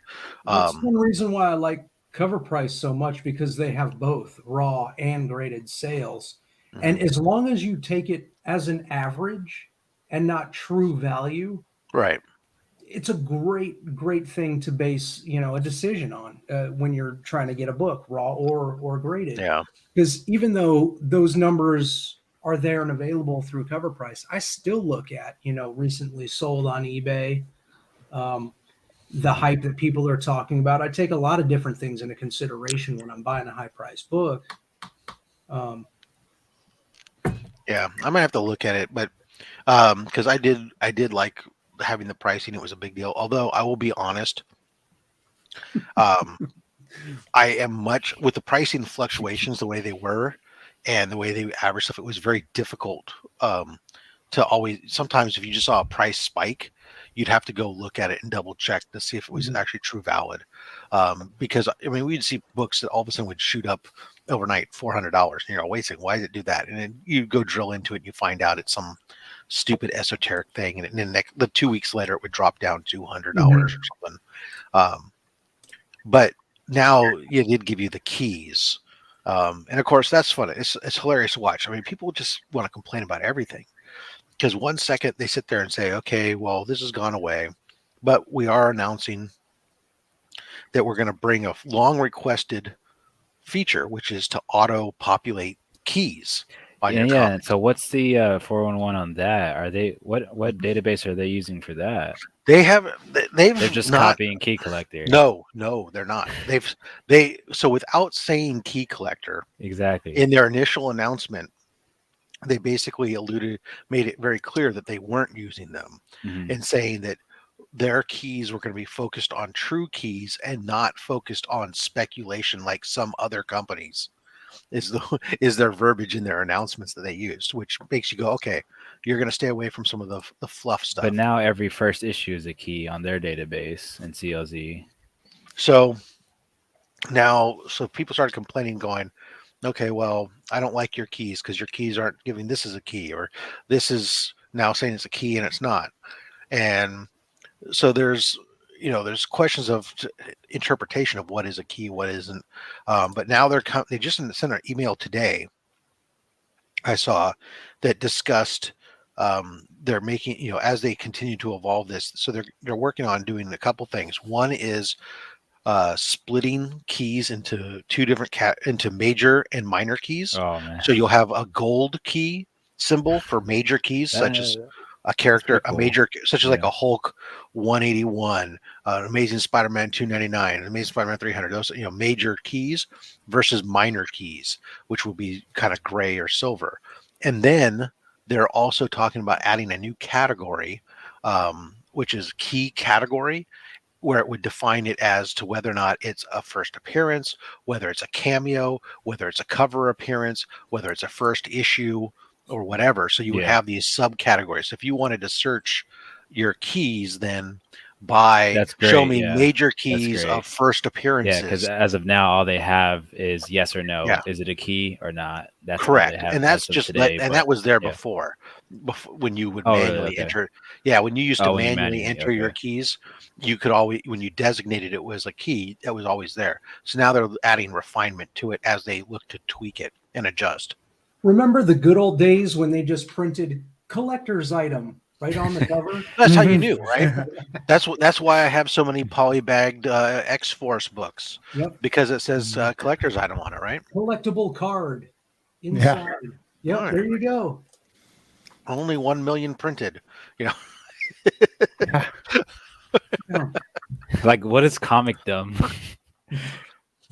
That's one reason why I like Cover Price so much, because they have both raw and graded sales. And as long as you take it as an average and not true value, right, it's a great thing to base a decision on when you're trying to get a book, raw or graded. Yeah, because even though those numbers are there and available through Cover Price, I still look at recently sold on eBay. the hype that people are talking about. I take a lot of different things into consideration when I'm buying a high priced book. Yeah, I might have to look at it, but because I did like having the pricing. It was a big deal. Although I will be honest, um, I am much with the pricing fluctuations the way they were and the way they average stuff. It was very difficult to always. Sometimes if you just saw a price spike, you'd have to go look at it and double check to see if it was actually true valid. Because I mean, we'd see books that all of a sudden would shoot up overnight $400, and you're wait a second, why did it do that? And then you go drill into it, and you find out it's some stupid esoteric thing, and then the 2 weeks later it would drop down $200 or something. But now it did give you the keys. And of course, that's fun. It's hilarious to watch. I mean, people just want to complain about everything because 1 second they sit there and say, okay, well, this has gone away, but we are announcing that we're going to bring a long requested feature, which is to auto populate keys on your Yeah. comics. So what's the 411 on that? Are they what database are they using for that? They're just not copying key collector. No, they're not. So without saying key collector Exactly. in their initial announcement, they basically made it very clear that they weren't using them and saying that their keys were going to be focused on true keys and not focused on speculation like some other companies is their verbiage in their announcements that they used, which makes you go, okay, you're going to stay away from some of the fluff stuff. But now every first issue is a key on their database in CLZ. So people started complaining, going, okay, well, I don't like your keys because your keys aren't giving this as a key, or this is now saying it's a key and it's not. And so there's questions of interpretation of what is a key, what isn't. But now they just sent an email today I saw that discussed they're making, as they continue to evolve this. So they're working on doing a couple things. One is splitting keys into two different into major and minor keys. Oh man! So you'll have a gold key symbol for major keys, such as a character, cool. a major, such as like a Hulk 181, Amazing Spider-Man 299, Amazing Spider-Man 300. Those major keys versus minor keys, which will be kind of gray or silver. And then they're also talking about adding a new category, which is key category, where it would define it as to whether or not it's a first appearance, whether it's a cameo, whether it's a cover appearance, whether it's a first issue or whatever. So you would have these subcategories. So if you wanted to search your keys, then show me major keys of first appearances. Yeah, because as of now, all they have is yes or no. Yeah. Is it a key or not? That's correct. All they have and that's just today, that was there before when you would manually enter. Yeah, when you used to manually enter your keys, you could always, when you designated it was a key, that was always there. So now they're adding refinement to it as they look to tweak it and adjust. Remember the good old days when they just printed collector's item right on the cover? That's how you knew, right? That's why I have so many polybagged X-Force books. Yep. Because it says collector's item on it, right? Collectible card inside. Yep, right. There you go. Only 1 million printed. Like, what is Comic Dumb?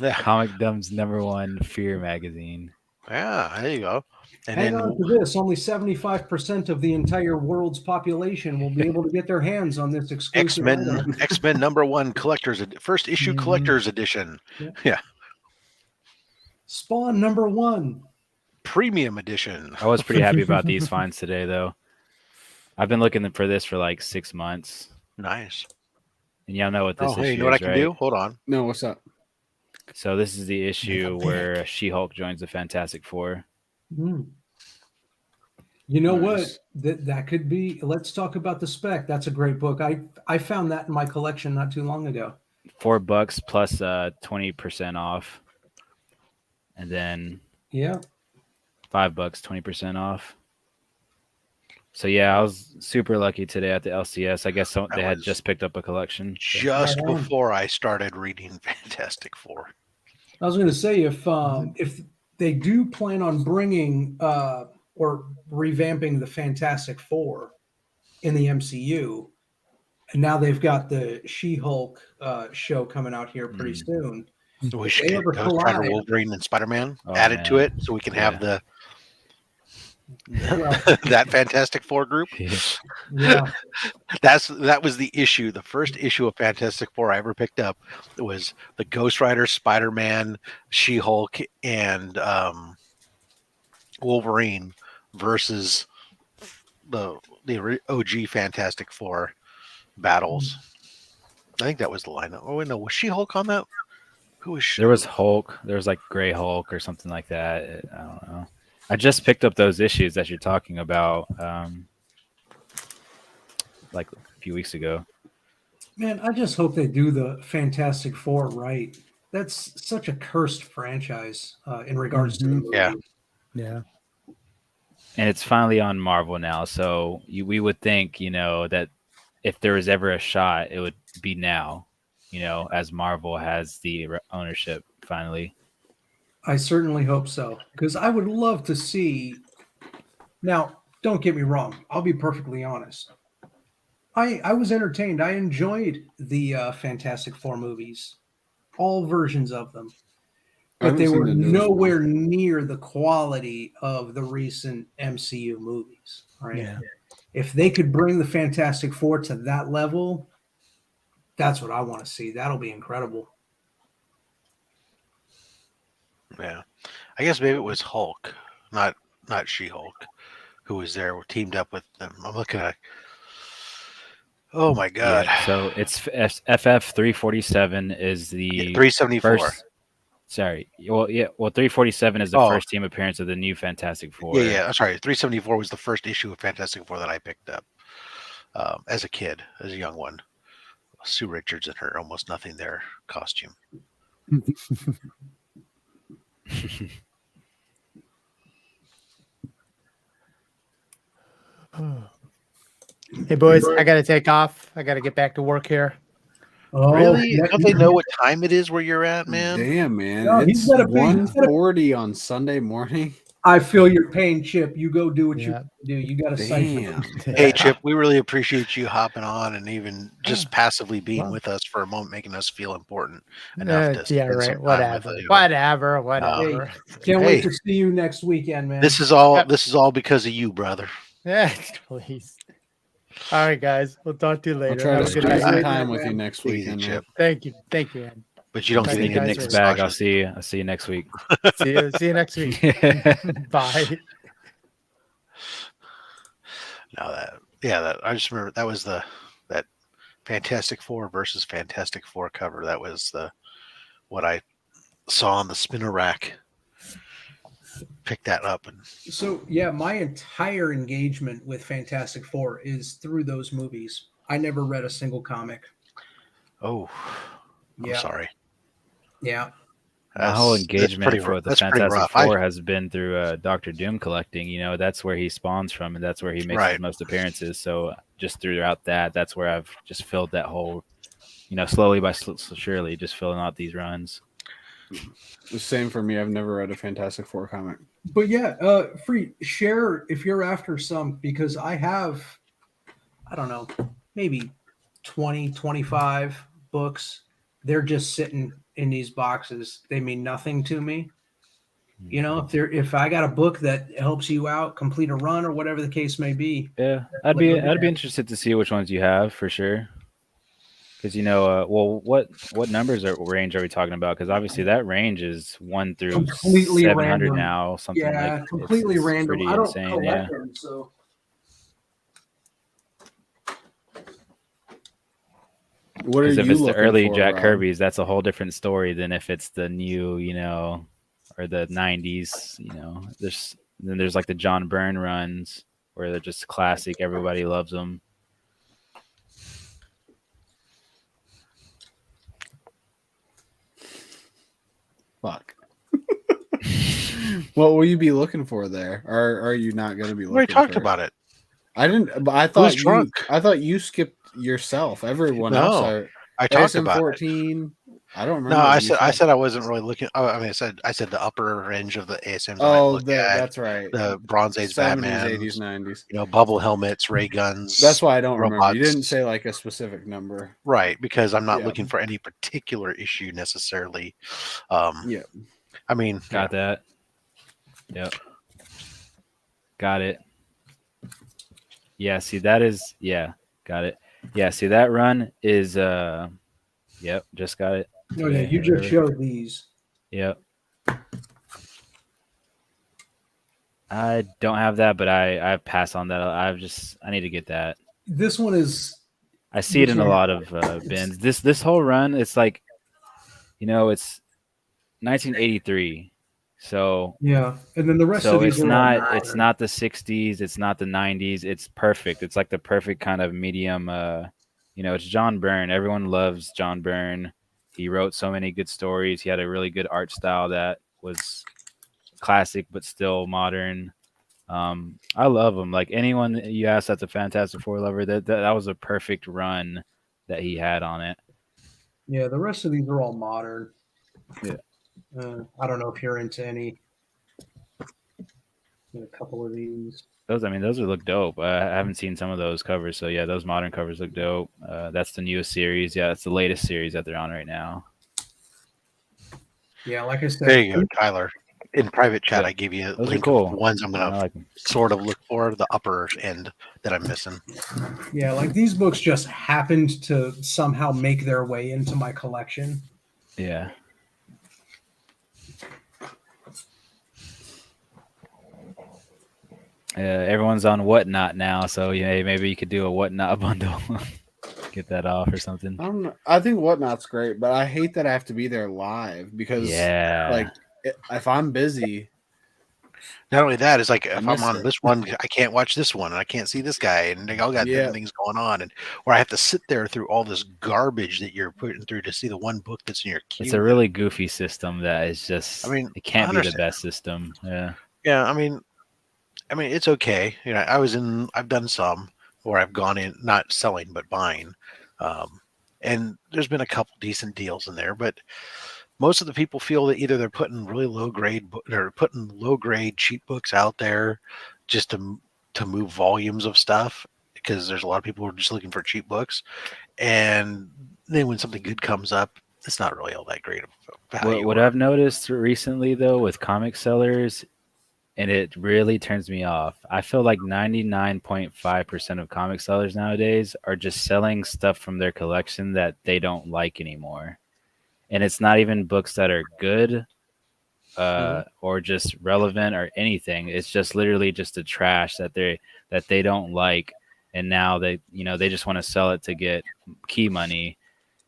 Comic Dumb's #1 fear magazine. Yeah, there you go. And hang on to this. Only 75% of the entire world's population will be able to get their hands on this exclusive X-Men #1 collector's first issue collector's edition. Yeah. Spawn #1 premium edition. I was pretty happy about these finds today, though. I've been looking for this for like 6 months. Nice. And y'all know what this issue is, you know what I can do? Hold on. No, what's up? So this is the issue where She-Hulk joins the Fantastic Four. You know what? That could be. Let's talk about the spec. That's a great book. I found that in my collection not too long ago. $4 plus 20% off, and then $5, 20% off. So yeah, I was super lucky today at the LCS. I guess they had just picked up a collection just before I started reading Fantastic Four. I was going to say if they do plan on bringing or revamping the Fantastic Four in the MCU, And now they've got the She-Hulk show coming out here pretty soon. We If should they get ever Ghost Rider, collide- Wolverine, and Spider-Man Oh, added to man. it, so we can have the Well- that Fantastic Four group. Yeah. That was the issue. The first issue of Fantastic Four I ever picked up was the Ghost Rider, Spider-Man, She-Hulk, and Wolverine versus the OG Fantastic Four battles. I think that was the lineup. Oh no, was She-Hulk on that? Who was There was Hulk. There was like Gray Hulk or something like that. I don't know. I just picked up those issues that you're talking about, like a few weeks ago. Man, I just hope they do the Fantastic Four right. That's such a cursed franchise in regards to the movie. Yeah. Yeah. And it's finally on Marvel now, so we would think, that if there was ever a shot, it would be now, as Marvel has the ownership finally. I certainly hope so, because I would love to see. Now, don't get me wrong. I'll be perfectly honest. I was entertained. I enjoyed the Fantastic Four movies, all versions of them, but they were nowhere near the quality of the recent MCU movies. Right? Yeah. If they could bring the Fantastic Four to that level, that's what I want to see. That'll be incredible. Yeah, I guess maybe it was Hulk, not She-Hulk, who was there, teamed up with them. I'm looking at. Oh my God! Yeah, so it's FF 347 is the 374. Sorry, well, 347 is the first team appearance of the new Fantastic Four. Yeah. I'm sorry. 374 was the first issue of Fantastic Four that I picked up as a kid, as a young one. Sue Richards in her almost nothing there costume. Hey boys, I gotta take off. I gotta get back to work here. Oh, Really? Don't they know what time it is where you're at, man? Damn, man. No, it's he's got a big- 1:40 on Sunday morning. I feel your pain, Chip. You go do what you do. You got to Damn. Hey, Chip, we really appreciate you hopping on and even just passively being with us for a moment, making us feel important enough to Yeah, spend right. some time Whatever. with you. Whatever. Can't Hey. wait to see you next weekend, man. This is all because of you, brother. Yeah, please. All right, guys. We'll talk to you later. I'll try Have to a good spend night. some time with you next Easy, weekend. Chip. Thank you. Thank you, Ed. But you don't Talk get to any you guys Nick's later. Bag. I'll see you next week. See you next week. Bye. No, that I just remember that was that Fantastic Four versus Fantastic Four cover. That was what I saw on the spinner rack. Picked that up and So yeah, my entire engagement with Fantastic Four is through those movies. I never read a single comic. I'm sorry. Yeah. My whole That's engagement pretty for rough. the That's pretty Fantastic rough. Four has been through Doctor Doom collecting. That's where he spawns from, and that's where he makes Right. his most appearances. So just throughout that's where I've just filled that whole, slowly by surely, just filling out these runs. The same for me. I've never read a Fantastic Four comic. But yeah, free share if you're after some, because I have, I don't know, maybe 20, 25 books. They're just sitting in these boxes. They mean nothing to me. If I got a book that helps you out, complete a run or whatever the case may be. Yeah, I'd be interested to see which ones you have for sure. Because what numbers range are we talking about? Because obviously that range is 1 through Completely 700 random. now. Something Yeah, like completely it's random. Pretty I don't insane. collect Yeah. them, so. What are Because if you it's the looking early for, Jack Rob? Kirby's, that's a whole different story than if it's the new, or the 90s. There's like the John Byrne runs where they're just classic. Everybody loves them. Fuck. What will you be looking for there? Or are you not going to be looking? We already talked for about it. I didn't. But I Who's thought you skipped yourself. Everyone else. No, I talked ASM about it. 14. I don't remember. No, I what you said I wasn't really looking. Oh, I mean, I said the upper range of the ASMs I might Oh, look at. that's right. The Bronze Age 70s, Batmans, 80s, 90s. bubble helmets, ray guns. That's why I don't remember. You robots. didn't say like a specific number. Right, because I'm not Yeah. looking for any particular issue necessarily. Yeah. I mean, Got that. Yep. Got it. Yeah, see that is got it. Yeah, see that run is yep, just got it. Oh yeah, you just showed these. Yep. I don't have that, but I pass on that. I need to get that. This one is. I see it in a lot of bins. This whole run, it's like, it's 1983. So yeah, and then the rest of these it's are not it's not the 60s, it's not the 90s. It's perfect. It's like the perfect kind of medium. It's John Byrne. Everyone loves John Byrne. He wrote so many good stories. He had a really good art style that was classic but still modern. I love him. Like anyone that you ask that's a Fantastic Four lover, that was a perfect run that he had on it. Yeah, the rest of these are all modern. Yeah. I don't know if you're into any. A couple of these. Those would look dope. I haven't seen some of those covers, so yeah, those modern covers look dope. That's the newest series. Yeah, that's the latest series that they're on right now. Yeah, like I said. There you go, Tyler. In private chat, I gave you a Those are link cool. of ones I'm gonna sort of look for, the upper end that I'm missing. Yeah, like these books just happened to somehow make their way into my collection. Yeah. Everyone's on Whatnot now, so maybe you could do a Whatnot bundle, get that off or something. I don't know. I think Whatnot's great, but I hate that I have to be there live because, if I'm busy. Not only that, it's like if I'm miss on it. this one, I can't watch this one, and I can't see this guy, and they all got different things going on, and or I have to sit there through all this garbage that you're putting through to see the one book that's in your queue. It's a really goofy system that is just. It can't be the best system. Yeah. Yeah, I mean, it's okay. I've done some where I've gone in, not selling but buying, and there's been a couple decent deals in there, but most of the people feel that either they're putting really low grade cheap books out there just to move volumes of stuff, because there's a lot of people who are just looking for cheap books, and then when something good comes up, it's not really all that great of value. What I've noticed recently though with comic sellers, and it really turns me off, I feel like 99.5% of comic sellers nowadays are just selling stuff from their collection that they don't like anymore. And it's not even books that are good or just relevant or anything. It's just literally just the trash that they don't like, and now they just want to sell it to get key money.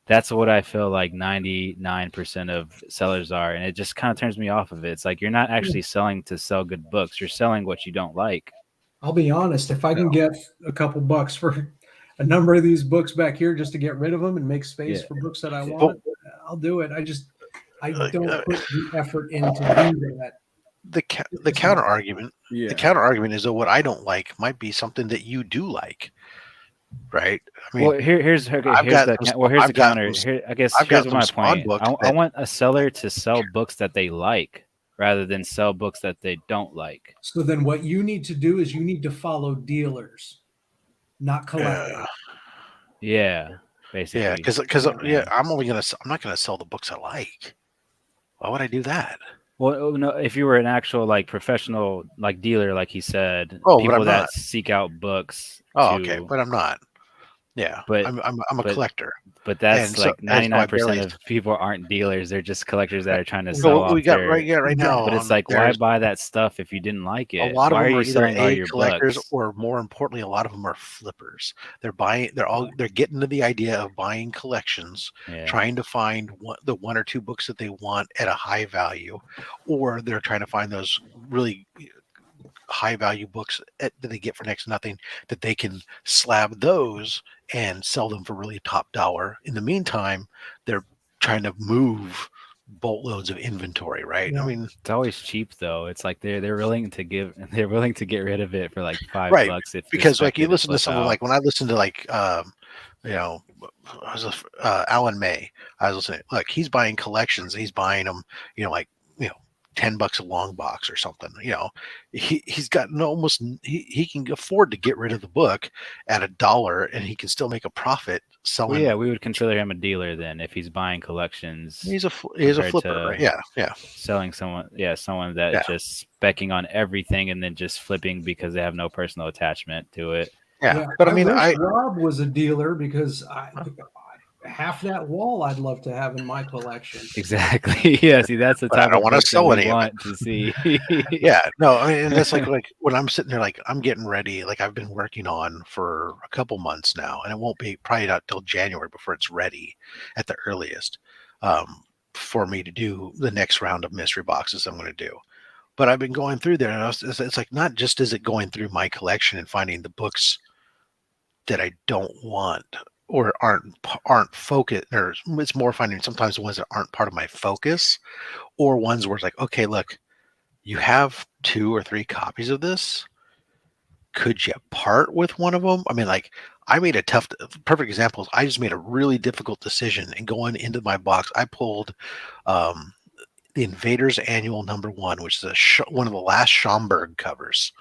That's what I feel like 99% of sellers are, and it just kind of turns me off of it. It's like you're not actually selling to sell good books. You're selling what you don't like. I'll be honest, if I can get a couple bucks for a number of these books back here just to get rid of them and make space for books that I want, I'll do it. I don't put the effort into doing that. The counter argument, is that what I don't like might be something that you do like, right? I mean, here's the counter. I guess here's my point. I want a seller to sell books that they like rather than sell books that they don't like. So then what you need to do is you need to follow dealers, not collectors. Yeah, basically. Yeah, because I'm not gonna sell the books I like. Why would I do that? Well, no, if you were an actual professional dealer, like he said, but people I'm that not. seek out books. Okay, but I'm not. Yeah, but I'm a collector. But that's 99% of people aren't dealers. They're just collectors that are trying to sell off right now. But it's like, why buy that stuff if you didn't like it? A lot of why them are are you selling all either your collectors books? or, more importantly, a lot of them are flippers. They're getting to the idea of buying collections, trying to find the one or two books that they want at a high value, or they're trying to find those really high value books that they get for next to nothing, that they can slab those and sell them for really top dollar. In the meantime, they're trying to move boatloads of inventory, right? Yeah. I mean, it's always cheap though. It's like they're willing to get rid of it for like $5 because like you listen to someone out. like when I listen to you know, Alan May. I was listening. Look, he's buying collections. He's buying them, like, $10 a long box or something. He's gotten almost he can afford to get rid of the book at $1, and he can still make a profit Well, selling. yeah, we would consider him a dealer then if he's buying collections. He's a compared flipper, to right? Yeah. Selling someone that Yeah. just specking on everything and then just flipping because they have no personal attachment to it. Yeah, but I mean, wish Rob was a dealer because half that wall I'd love to have in my collection. Exactly. Yeah. See, that's the But I type don't of want to book that sell we any of it. want to see. Yeah, no, I mean, and that's like when I'm sitting there, like I'm getting ready, like I've been working on for a couple months now, and it won't be probably not till January before it's ready at the earliest, for me to do the next round of mystery boxes I'm going to do. But I've been going through there, and it's like not just is it going through my collection and finding the books that I don't want or aren't focused, or it's more finding sometimes the ones that aren't part of my focus, or ones where it's like, okay, look, you have 2 or 3 copies of this. Could you part with one of them? I mean, like, I made a perfect example is I just made a really difficult decision, and going into my box, I pulled the Invaders Annual #1, which is one of the last Schomburg covers.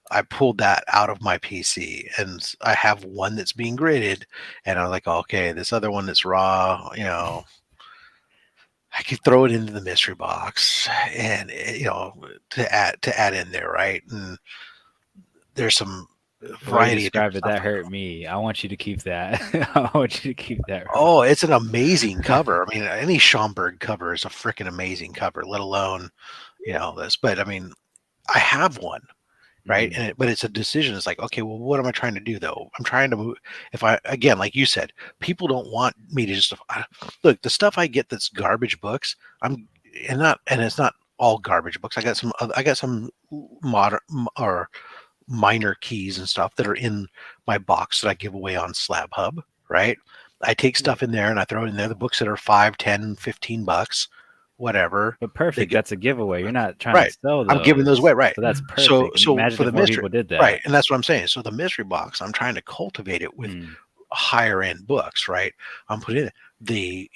I pulled that out of my PC, and I have one that's being graded, and I was like, okay, this other one that's raw, I could throw it into the mystery box, and to add in there, right? And there's some The way you variety of described different it, stuff. that hurt me. I want you to keep that. I want you to keep that. Oh, it's an amazing cover. I mean, any Schomburg cover is a freaking amazing cover, let alone, this. But I mean, I have one, right? But it's a decision. It's like, okay, well, what am I trying to do though? I'm trying to move. If I, again, like you said, people don't want me to just look, the stuff I get that's garbage books. And it's not all garbage books. I got some modern or minor keys and stuff that are in my box that I give away on Slab Hub, right? I take stuff in there and I throw it in there. The books that are $5, $10, $15, whatever. But perfect. That's a giveaway. You're not trying Right. to sell those. I'm giving those away, right? So that's perfect. So Imagine for the if more mystery, people did that. right? And that's what I'm saying. So the mystery box, I'm trying to cultivate it with higher end books, right? I'm putting the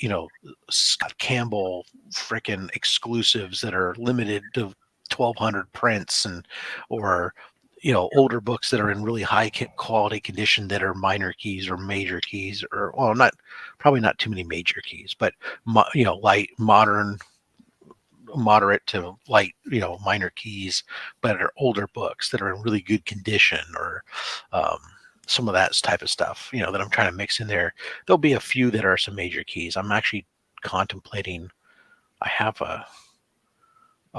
Scott Campbell freaking exclusives that are limited to 1,200 prints, or older books that are in really high quality condition that are minor keys or major keys, or probably not too many major keys, but light modern, moderate to light, minor keys, but are older books that are in really good condition, or some of that type of stuff, that I'm trying to mix in there. There'll be a few that are some major keys. I'm actually contemplating. I have a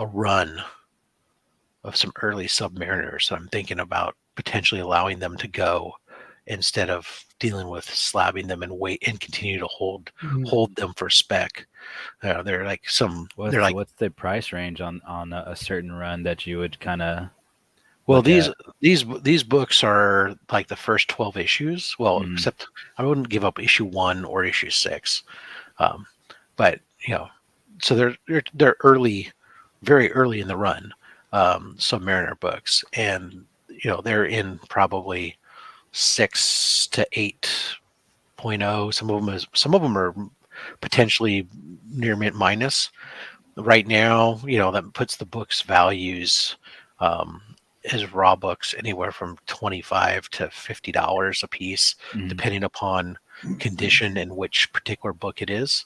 run of some early Submariners that I'm thinking about potentially allowing them to go instead of dealing with slabbing them and wait and continue to hold them for spec. They're like what's the price range on a certain run that you would kind of well, these books are like the first 12 issues. Well, except I wouldn't give up issue 1 or issue 6. But so they're early, very early in the run. Submariner books, and they're in probably 6 to 8.0. Some of them are potentially near mint minus. Right now, that puts the book's values as raw books anywhere from $25 to $50 a piece, depending upon condition and which particular book it is.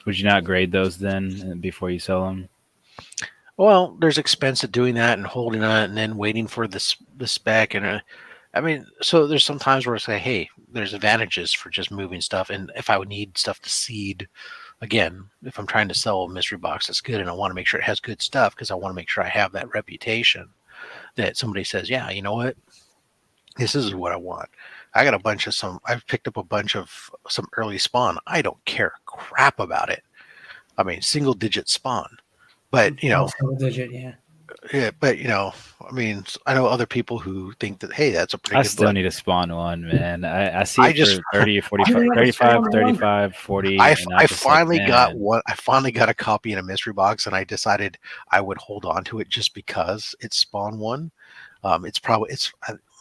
Would you not grade those then before you sell them? Well, there's expense of doing that and holding on and then waiting for the spec. And I mean, so there's some times where I say, hey, there's advantages for just moving stuff. And if I would need stuff to seed, again, if I'm trying to sell a mystery box that's good and I want to make sure it has good stuff because I want to make sure I have that reputation that somebody says, yeah, you know what? This is what I want. I got I've picked up a bunch of some early Spawn. I don't care crap about it. I mean, single digit Spawn. But Single digit, yeah. Yeah, but I mean, I know other people who think that, hey, that's a pretty I good still book. need a Spawn one, man. I see it for 30 or 45, 35, 40. I and I'm just finally like, got man. one. I finally got a copy in a mystery box, and I decided I would hold on to it just because it's Spawn 1.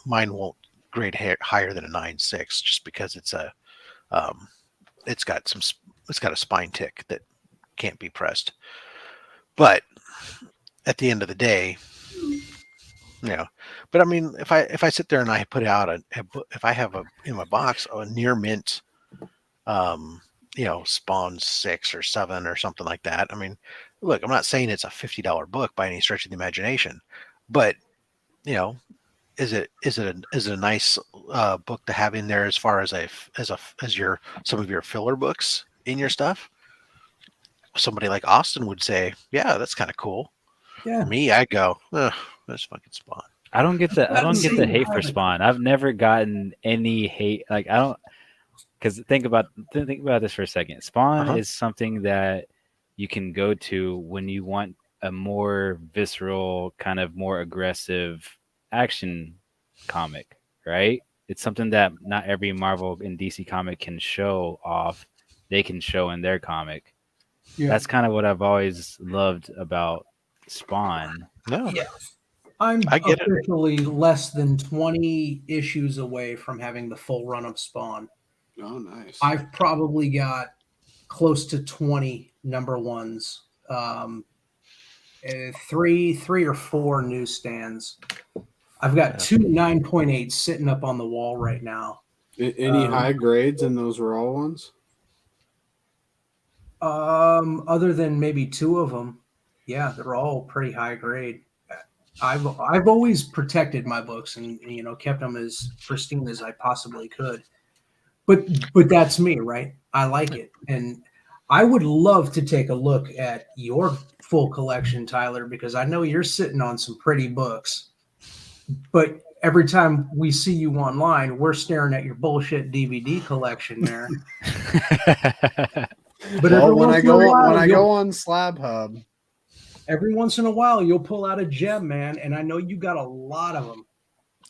Mine won't grade higher than a 9.6 just because it's a it's got a spine tick that can't be pressed. But at the end of the day, but I mean, if I sit there and I put out if I have in my box a near mint, Spawn 6 or 7 or something like that. I mean, look, I'm not saying it's a $50 book by any stretch of the imagination, but is it a nice book to have in there as far as some of your filler books in your stuff? Somebody like Austin would say, yeah, that's kind of cool. Yeah. Me, I go, that's fucking Spawn. I don't get the hate for Spawn. I've never gotten any hate. Like I don't, because think about this for a second. Spawn is something that you can go to when you want a more visceral, kind of more aggressive action comic, right? It's something that not every Marvel and DC comic can show off. They can show in their comic. Yeah. That's kind of what I've always loved about Spawn. No. Yeah. I'm officially less than 20 issues away from having the full run of Spawn. Oh, nice. I've probably got close to 20 number ones, 3 or 4 newsstands. I've got 2 9.8 sitting up on the wall right now. Any high grades in those raw ones? Other than maybe 2 of them, yeah, they're all pretty high grade. I've always protected my books and kept them as pristine as I possibly could. But that's me, right? I like it, and I would love to take a look at your full collection, Tyler, because I know you're sitting on some pretty books. But every time we see you online, we're staring at your bullshit DVD collection there. But when I go on Slab Hub, every once in a while you'll pull out a gem, man, and I know you got a lot of them.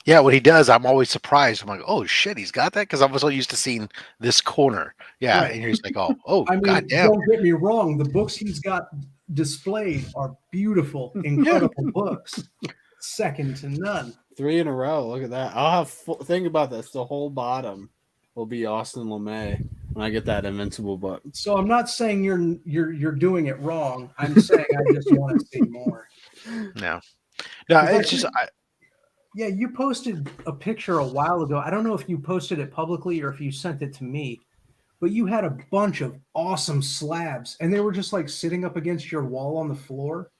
Yeah, when he does, I'm always surprised. I'm like, oh shit, he's got that, because I'm so used to seeing this corner. Yeah, right. And he's like, oh, I mean, goddamn. Don't get me wrong, the books he's got displayed are beautiful, incredible books, second to none. 3 in a row. Look at that. I'll have think about this. The whole bottom will be Austin LeMay when I get that Invincible book. So I'm not saying you're doing it wrong. I'm saying I just want to see more. No, it's just. Yeah, you posted a picture a while ago. I don't know if you posted it publicly or if you sent it to me, but you had a bunch of awesome slabs, and they were just like sitting up against your wall on the floor.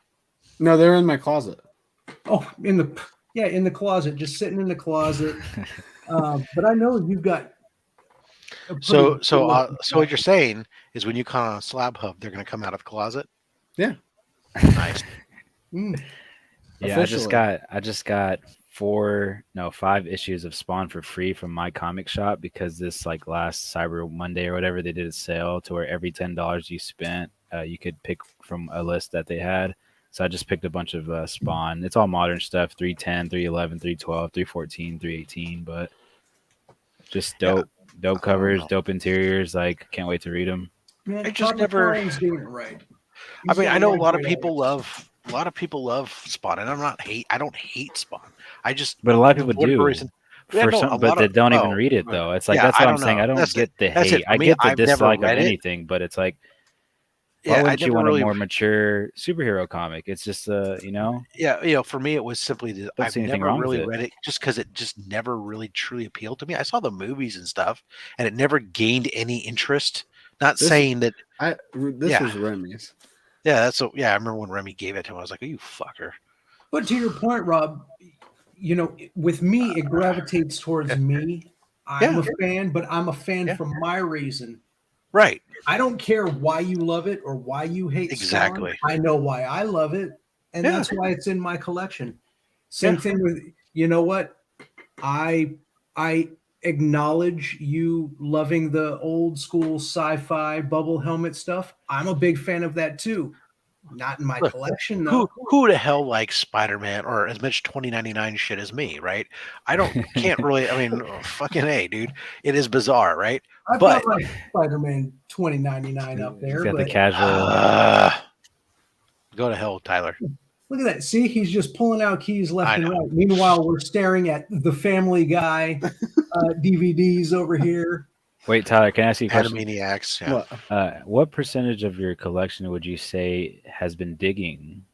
No, they're in my closet. Oh, in the closet, just sitting in the closet. But I know you've got. So what you're saying is when you come on Slab Hub, they're going to come out of the closet. Yeah. Nice. Yeah, I just got 5 issues of Spawn for free from my comic shop, because this last Cyber Monday or whatever, they did a sale to where every $10 you spent, you could pick from a list that they had. So I just picked a bunch of Spawn. It's all modern stuff: 310, 311, 312, 314, 318. But just dope covers, dope interiors. Can't wait to read them. Man, I just never doing it right. I mean, I know a lot of people love Spawn, and I don't hate Spawn. But a lot of people do. But they don't even read it though. It's that's what I'm saying. I don't get the hate. I get the dislike of anything, but it's like, why wouldn't you want a more mature superhero comic? It's just Yeah, for me it was simply I've never really read it just because it just never really truly appealed to me. I saw the movies and stuff, and it never gained any interest. Not saying that this was Remy's. Yeah, I remember when Remy gave it to him, I was like, oh, you fucker. But to your point, Rob, with me, it gravitates towards me. I'm a fan, but I'm a fan for my reason. Right. I don't care why you love it or why you hate exactly. Spawn. I know why I love it, and that's why it's in my collection. Same thing with, you know what? I acknowledge you loving the old school sci-fi bubble helmet stuff. I'm a big fan of that too. Not in my collection, though. Who the hell likes Spider-Man or as much 2099 shit as me, right? Can't really. I mean, fucking A, dude. It is bizarre, right? I've got my Spider-Man 2099 up there. Got the casual. Go to hell, Tyler. Look at that. See, he's just pulling out keys left I and know. right. Meanwhile, we're staring at the Family Guy DVDs over here. Wait, Tyler, can I ask you a question? Animaniacs. Yeah. What percentage of your collection would you say has been digging?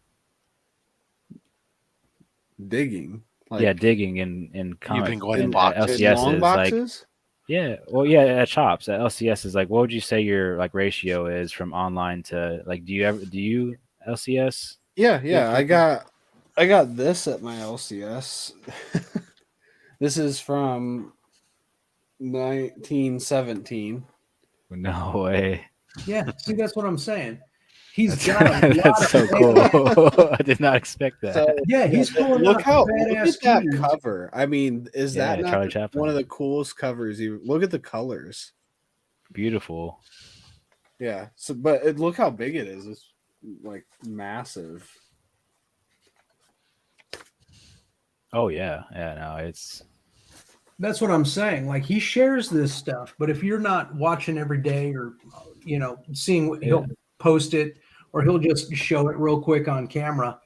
Digging. Yeah, digging in comic been going in in boxes? In long LCSs, like boxes? yeah, well, yeah, at shops, at LCSs, like what would you say your like ratio is from online to like do you LCS? Yeah. I got this at my LCS. This is from 1917. No way. Yeah, see, that's what I'm saying. He's got a lot That's of so cool. I did not expect that. So Yeah, he's pulling look out look badass at that keys. cover. I mean, is Yeah, that not Charlie Chaplin. one of the coolest covers? Look at the colors. Beautiful. Yeah. So, but look how big it is. It's like massive. Oh yeah, no, it's That's what I'm saying. Like he shares this stuff, but if you're not watching every day or seeing what he'll post it or he'll just show it real quick on camera.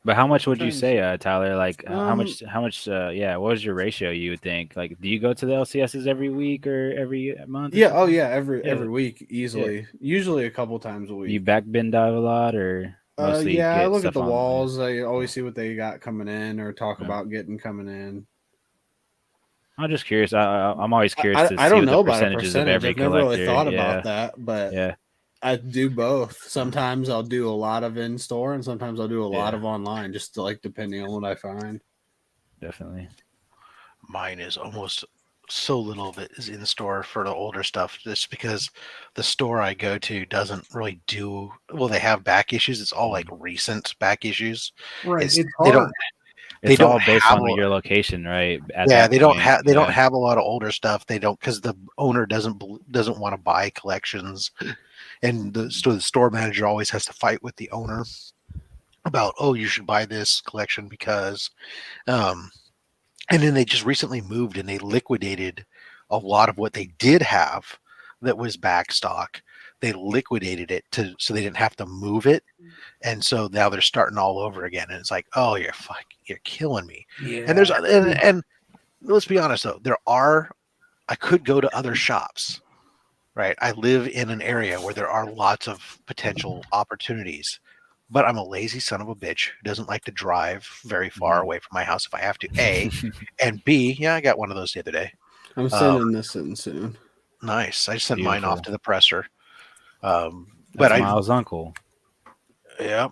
But how much would you Trying to say, Tyler? Like how much? Yeah, what was your ratio? You would think? Like, do you go to the LCSs every week or every month? or Yeah. Oh something? yeah. Every week easily. Usually a couple times a week. You back bin dive a lot, or mostly Yeah. I get look at stuff the online? walls. I always see what they got coming in or talk about getting coming in. I'm just curious. I'm always curious to I see don't what know the about a percentages of percentage. every I've never really collector. thought Yeah. about that, but Yeah. I do both. Sometimes I'll do a lot of in store, and sometimes I'll do a lot of online, just like depending on what I find. Definitely. Mine is almost so little of it is in store for the older stuff, just because the store I go to doesn't really do well. They have back issues. It's all like recent back issues. Right. It's They hard. don't. They It's don't all based have on a- your location, right? At Yeah, that they don't point. have they don't Yeah. have a lot of older stuff. They don't because the owner doesn't want to buy collections, and the store manager always has to fight with the owner about, oh, you should buy this collection because, and then they just recently moved and they liquidated a lot of what they did have that was back stock. They liquidated it so they didn't have to move it, and so now they're starting all over again. And it's like, oh, you're killing me. Yeah. And there's and let's be honest though, I could go to other shops, right? I live in an area where there are lots of potential opportunities, but I'm a lazy son of a bitch who doesn't like to drive very far away from my house if I have to. A, and B, yeah, I got one of those the other day. I'm sending this in soon. Nice. I sent mine off Beautiful. to the presser. But That's Miles' uncle. Yeah,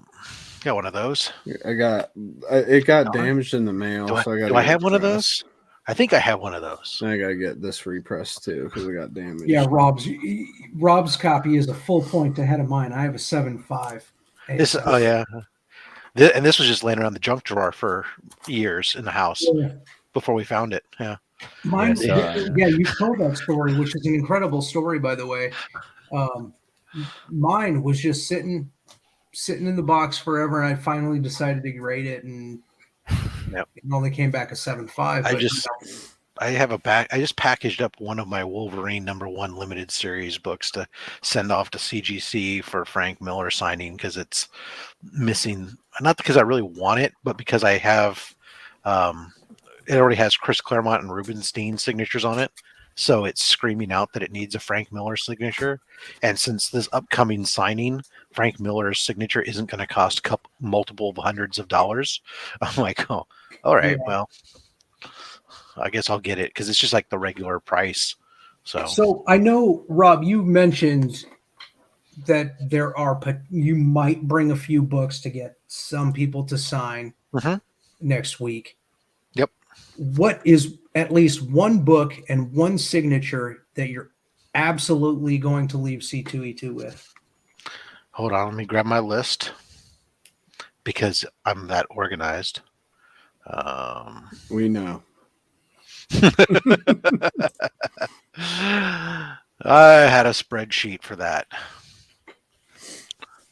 got one of those. I got it got damaged in the mail, so I got. Do I have one of those? I think I have one of those. I gotta get this repressed too because it got damaged. Yeah, Rob's copy is a full point ahead of mine. I have a 7.5. Oh yeah, and this was just laying around the junk drawer for years in the house before we found it. Yeah. Mine, you told that story, which is an incredible story, by the way. Mine was just sitting in the box forever, and I finally decided to grade it, and it only came back a 7.5. I just packaged up one of my Wolverine #1 limited series books to send off to CGC for Frank Miller signing because it's missing. Not because I really want it, but because I have. It already has Chris Claremont and Rubenstein signatures on it, so it's screaming out that it needs a Frank Miller signature. And since this upcoming signing, Frank Miller's signature isn't going to cost multiple hundreds of dollars, I'm like, oh, all right, well, I guess I'll get it because it's just like the regular price. So I know, Rob, you mentioned that you might bring a few books to get some people to sign next week. Yep. What is at least one book and one signature that you're absolutely going to leave C2E2 with? Hold on, let me grab my list because I'm that organized. We know. I had a spreadsheet for that.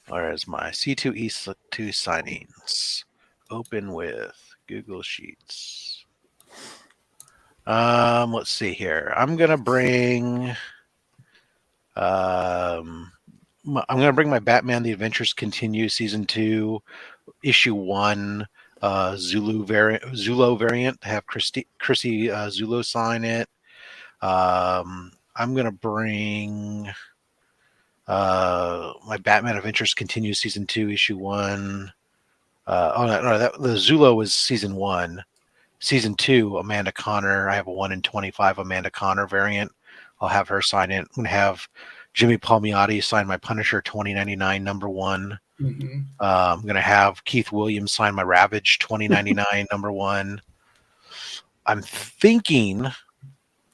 Where's my C2E2 signings? Open with Google Sheets. Let's see here. I'm gonna bring I'm going to bring my Batman: The Adventures Continue Season 2, Issue 1, Zulo variant. Have Chrissy Zulo sign it. I'm going to bring my Batman Adventures Continue Season 2, Issue 1. The Zulo was Season 1. Season 2, Amanda Connor. I have a 1 in 25 Amanda Connor variant. I'll have her sign it. I'm going to have Jimmy Palmiotti sign my Punisher 2099 number 1. Mhm. I'm going to have Keith Williams sign my Ravage 2099 number 1. I'm thinking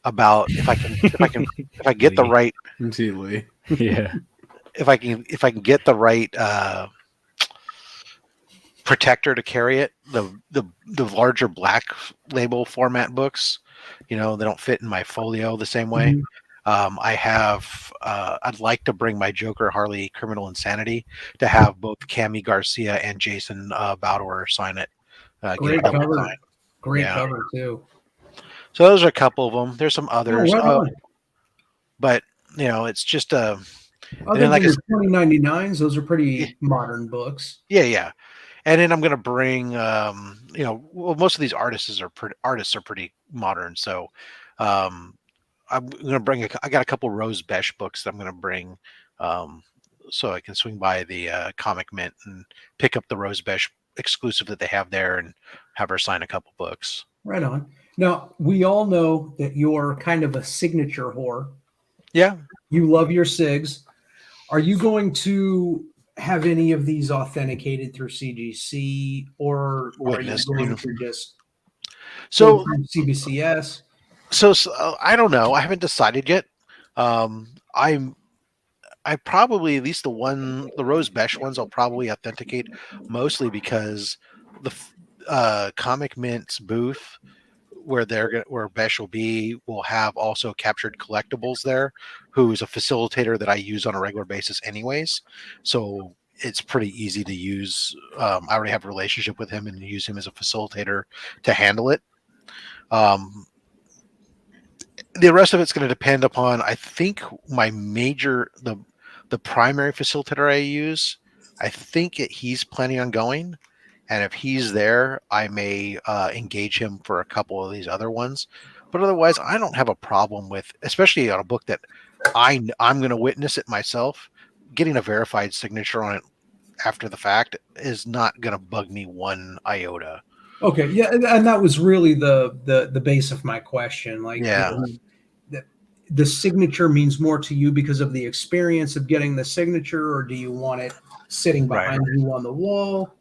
about if I get the right Yeah. if I can get the right protector to carry it, the larger black label format books, they don't fit in my folio the same way. I have I'd like to bring my Joker Harley Criminal Insanity to have both Cami Garcia and Jason Bauer sign it. Get a Great double cover. sign. Great Yeah. cover too. So those are a couple of them. There's some others, right on. but it's just a. Other then, than like I your 2099s, those are pretty modern books. Yeah. And then I'm going to bring, most of these artists are pretty modern. So I'm going to bring, I got a couple Rose Besh books that I'm going to bring so I can swing by the Comic Mint and pick up the Rose Besh exclusive that they have there and have her sign a couple books. Right on. Now, we all know that you're kind of a signature whore. Yeah. You love your SIGs. Are you going to have any of these authenticated through CGC, or Witnessed, are you going to just So- go through CBCS? So I don't know. I haven't decided yet. I probably, at least the Rose Besh ones, I'll probably authenticate mostly because the Comic Mint's booth where Besh will have also Captured Collectibles there, who's a facilitator that I use on a regular basis anyways. So it's pretty easy to use. I already have a relationship with him and use him as a facilitator to handle it. The rest of it's going to depend upon, I think, the primary facilitator I use. I think he's planning on going, and if he's there, I may engage him for a couple of these other ones. But otherwise, I don't have a problem with, especially on a book that I'm going to witness it myself. Getting a verified signature on it after the fact is not going to bug me one iota. Okay, yeah, and that was really the base of my question. Like, Yeah. The signature means more to you because of the experience of getting the signature, or do you want it sitting behind you on the wall?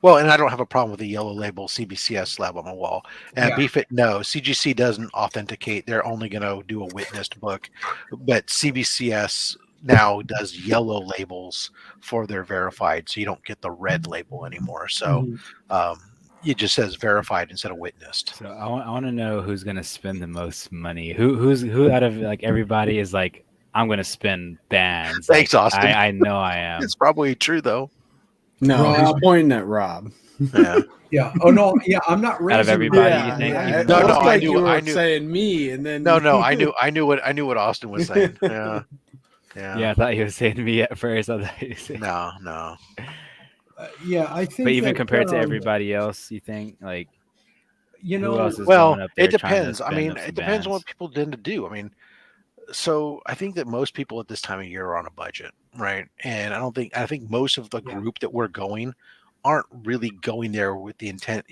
Well, and I don't have a problem with the yellow label CBCS slab on the wall. And Yeah. BFIT, no, CGC doesn't authenticate. They're only going to do a witnessed book. But CBCS now does yellow labels for their verified, so you don't get the red label anymore. So it just says verified instead of witnessed. So I want to know who's going to spend the most money. Who out of like everybody is like, I'm going to spend bands. Thanks, like, Austin. I know I am. It's probably true though. No, he's Rob. pointing at Rob. Yeah. Yeah. Oh no. Yeah, I'm not raising. Out of everybody, Yeah, you think? yeah. Even It though- looked I like knew- you were I knew- saying me, and then No, I knew what Austin was saying. Yeah. Yeah, I thought he was saying me at first. I thought he was saying... No. Yeah, I think. But even that, compared to everybody else, you think like you who know, else is Well, going up there it trying to depends. I spend mean, up some it depends on bands? what people tend to do. I mean, so I think that most people at this time of year are on a budget, right? And I think most of the group that we're going aren't really going there with the intent.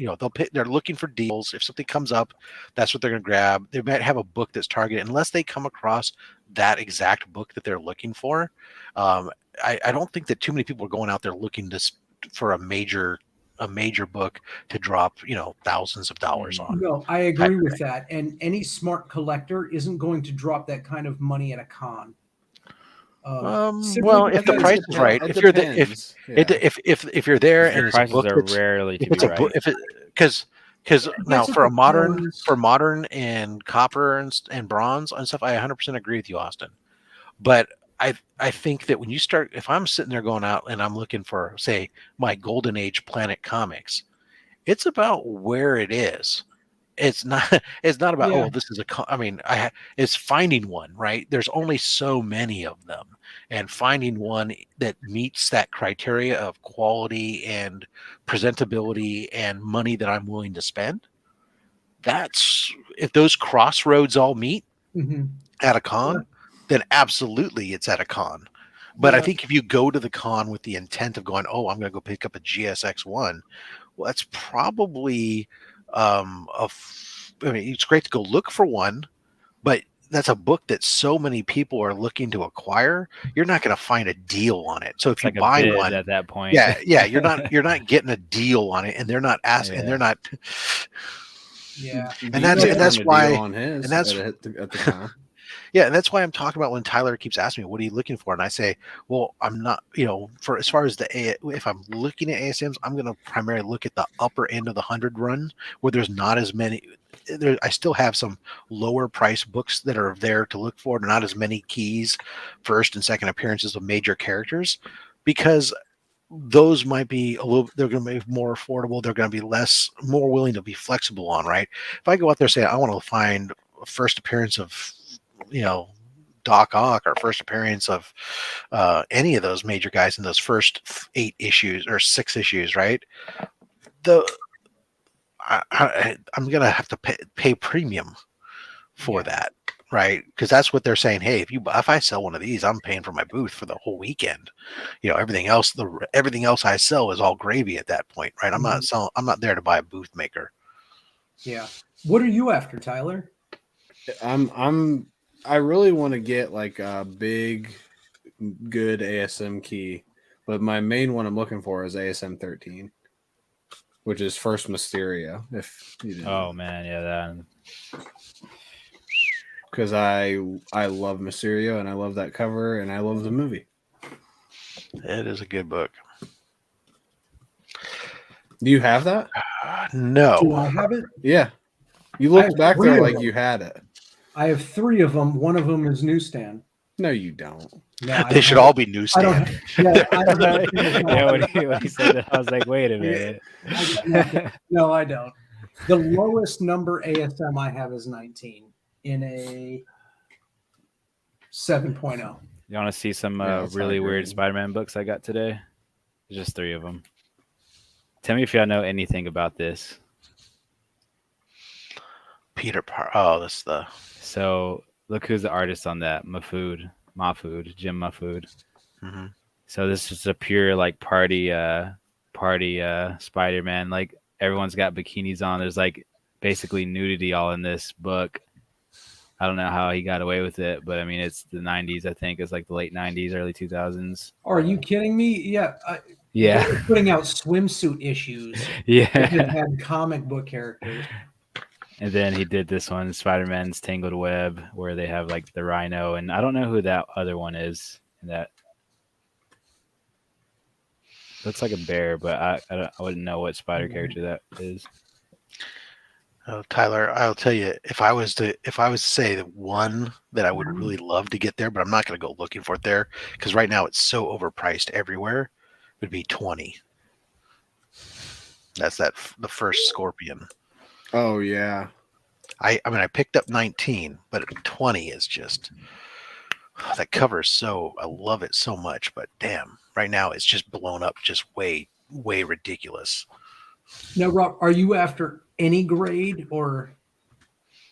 They're looking for deals. If something comes up, that's what they're going to grab. They might have a book that's targeted, unless they come across that exact book that they're looking for. I don't think that too many people are going out there looking for a major book to drop thousands of dollars on. No, I agree with that. And any smart collector isn't going to drop that kind of money at a con. Well, if the because- price is right, if you're there, if you're there The and it's a prices book are that's rarely to if it's be a book, right. because now it for depends. modern and copper and bronze and stuff, I 100% agree with you, Austin. But I think that when you start, if I'm sitting there going out and I'm looking for, say, my Golden Age Planet comics, it's about where it is. it's not it's not about Yeah. oh this is I mean it's finding one, right? There's only so many of them, and finding one that meets that criteria of quality and presentability and money that I'm willing to spend. That's if those crossroads all meet Mhm. at a con, then absolutely it's at a con. But I Yeah. think if you go to the con with the intent of going, oh, I'm going to go pick up a GSX1, well, that's probably I mean, it's great to go look for one, but that's a book that so many people are looking to acquire. You're not going to find a deal on it. So if It's you like a buy bid one, at that point. yeah, you're not getting a deal on it, and they're not asking, and they're not. Yeah, And that's why, on his and that's at the con. yeah, and that's why I'm talking about when Tyler keeps asking me, "What are you looking for?" And I say, "Well, I'm not, for as far as if I'm looking at ASMs, I'm going to primarily look at the upper end of the 100 run where there's not as many. I still have some lower price books that are there to look for, not as many keys, first and second appearances of major characters, because those might be they're going to be more affordable. They're going to be more willing to be flexible on, right? If I go out there saying I want to find a first appearance of, Doc Ock or first appearance of any of those major guys in those first 8 issues or 6 issues, right? I'm going to have to pay premium for that, right? Because that's what they're saying. Hey, if I sell one of these, I'm paying for my booth for the whole weekend. Everything else I sell is all gravy at that point, right? I'm not there to buy a booth maker. Yeah. What are you after, Tyler? I really want to get like a big, good ASM key, but my main one I'm looking for is ASM 13, which is First Mysterio. If you didn't know. Man, yeah, that. Because I love Mysterio and I love that cover and I love the movie. It is a good book. Do you have that? No. Do I have it? Yeah. You looked back there like you had it. I have 3 of them. One of them is newsstand. No, you don't. No, they should all be newsstand. I don't have when he said that, I was like, wait a minute. No, I don't. The lowest number ASM I have is 19 in a 7.0. You want to see some really weird Spider-Man books I got today? There's just 3 of them. Tell me if y'all know anything about this. Peter Oh, that's the. So look who's the artist on that. Mahfood, Jim Mahfood. Mm-hmm. So this is a pure like party Spider-Man. Like everyone's got bikinis on. There's like basically nudity all in this book. I don't know how he got away with it, but I mean it's the 90s. I think it's like the late 90s, early 2000s. Are you kidding me? Yeah. Yeah. They were putting out swimsuit issues. Yeah. That had comic book characters. And then he did this one, Spider-Man's Tangled Web, where they have like the Rhino, and I don't know who that other one is. That looks like a bear, but I wouldn't know what spider character that is. Oh, Tyler, I'll tell you, if I was to say the one that I would really love to get there, but I'm not going to go looking for it there because right now it's so overpriced everywhere, would be 20. That's the first Scorpion. Oh yeah. I mean I picked up 19, but 20 is just that cover is so I love it so much, but damn, right now it's just blown up just way ridiculous. Now, Rob, are you after any grade or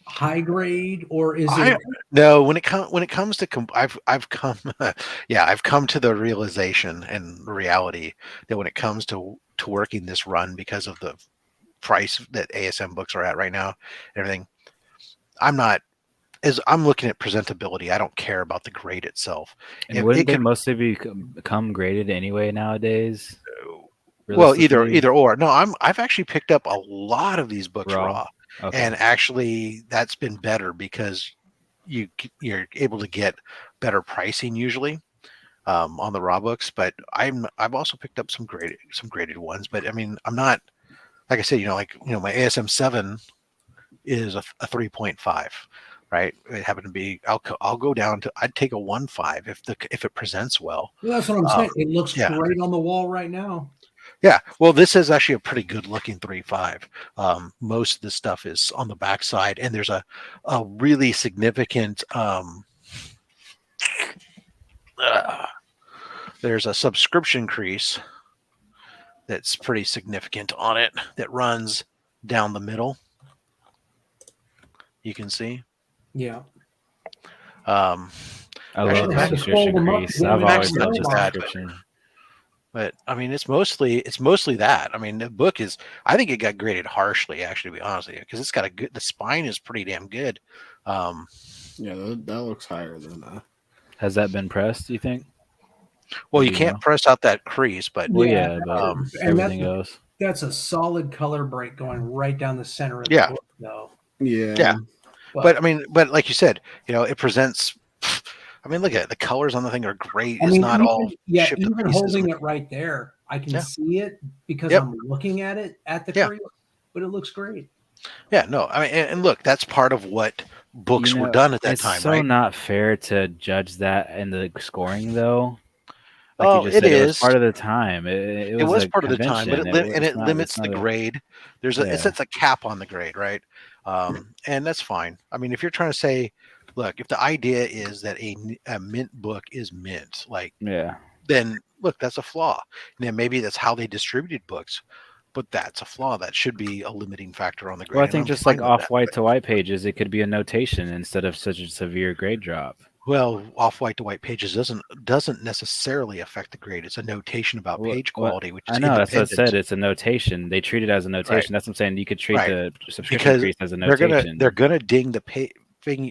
high grade, or is it? No, when it comes to I've come I've come to the realization and reality that when it comes to working this run because of the price that ASM books are at right now, everything, I'm looking at presentability. I don't care about the grade itself. And wouldn't they mostly become graded anyway nowadays? Well, either or. No, I've actually picked up a lot of these books raw. Okay. And actually that's been better because you're able to get better pricing usually on the raw books. But I've also picked up some graded ones. But I mean, I'm not, like I said, my ASM 7 is a 3.5, right? It happened to be. I'll go down to. I'd take a 1.5 if it presents well. Well, that's what I'm saying. It looks great on the wall right now. Yeah, well, this is actually a pretty good looking 3.5. Most of the stuff is on the backside, and there's a really significant there's a subscription crease that's pretty significant on it that runs down the middle. You can see. Yeah. I love the subscription crease. I've always loved the subscription. But I mean, it's mostly that. I mean, the book is. I think it got graded harshly, actually, to be honest with you, because it's got a good. The spine is pretty damn good. Yeah, that looks higher than that. Has that been pressed? Do you think? Well, you can't press out that crease, but but everything else. That's a solid color break going right down the center of the Yeah. book, though. Yeah. But I mean, but like you said, it presents. I mean, look at it. The colors on the thing are great. It's not all shipped to even pieces. holding it right there, I can see it because Yep. I'm looking at it at the crate, but it looks great. Yeah, no, I mean, and look, that's part of what books were done at that it's time, so right? not fair to judge that in the scoring, though. Like Oh, you just it said, it was is. part of the time. It was a part of the time, but convention. it limits the grade. It sets a cap on the grade, right? And that's fine. I mean, if you're trying to say, look, if the idea is that a mint book is mint, like, then look, that's a flaw. And then maybe that's how they distributed books, but that's a flaw. That should be a limiting factor on the grade. Well, I and think I'm just fine like with that. off-white to white pages, it could be a notation instead of such a severe grade drop. Well, off-white to white pages doesn't necessarily affect the grade. It's a notation about page quality, which is I know that's what I independent. said. It's a notation. They treat it as a notation. Right. That's what I'm saying. You could treat Right. the subscription Because crease as a notation. they're gonna ding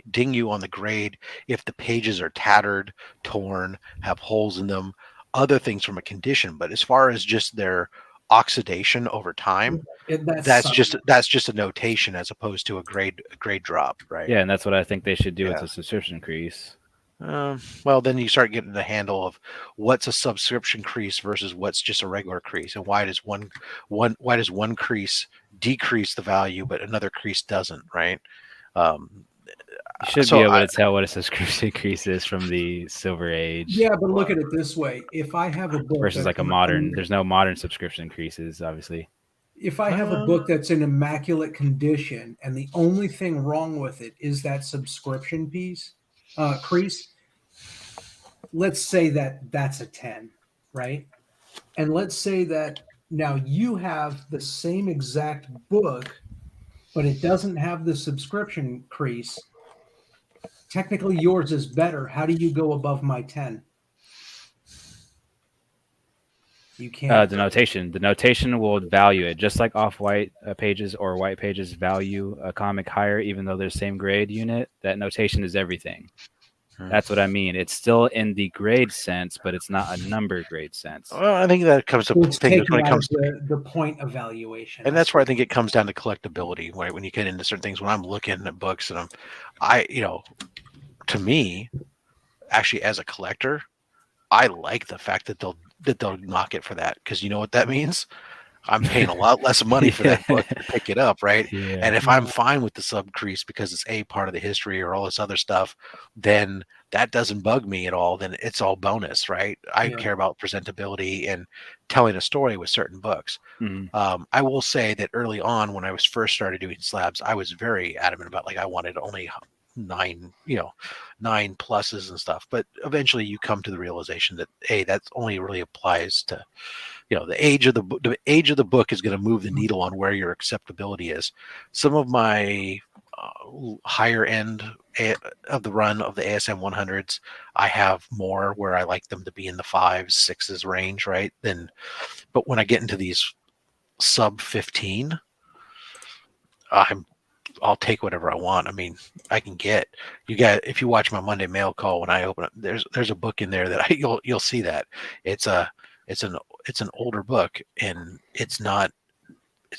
ding you on the grade if the pages are tattered, torn, have holes in them, other things from a condition. But as far as just their oxidation over time, that's just a notation as opposed to a grade drop, right? Yeah, and that's what I think they should do with the subscription crease. Well, then you start getting the handle of what's a subscription crease versus what's just a regular crease, and why does one crease decrease the value but another crease doesn't, right? You should be able to tell what a subscription crease is from the Silver Age. Yeah, but look at it this way: if I have a book versus that's like a modern, there's no modern subscription creases, obviously. if I have a book that's in immaculate condition and the only thing wrong with it is that subscription crease, let's say that's a 10, right? And let's say that now you have the same exact book, but it doesn't have the subscription crease. Technically, yours is better. How do you go above my 10? You can't. The notation will value it, just like off-white pages or white pages value a comic higher, even though they're same grade unit. That notation is everything. That's what I mean. It's still in the grade sense, but it's not a number grade sense. Well, I think that comes to It's things taken when it out comes of the point evaluation. and that's where I think it comes down to collectability. Right? When you get into certain things, when I'm looking at books and to me, actually as a collector, I like the fact that they'll knock it for that, because you know what that means? I'm paying a lot less money for that book to pick it up, right? Yeah. And if I'm fine with the sub crease because it's a part of the history or all this other stuff, then that doesn't bug me at all. Then it's all bonus, right? I care about presentability and telling a story with certain books. I will say that early on, when I was first started doing slabs, I was very adamant about, like, I wanted only 9 pluses and stuff. But eventually you come to the realization that that only really applies to the age of the book is going to move the needle on where your acceptability is. Some of my higher end of the run of the ASM 100s, I have more where I like them to be in the 5s, 6s range, right? But when I get into these sub 15, I'll take whatever I want. I mean, I can get if you watch my Monday mail call, when I open up, there's a book in there that you'll see that it's an older book, and it's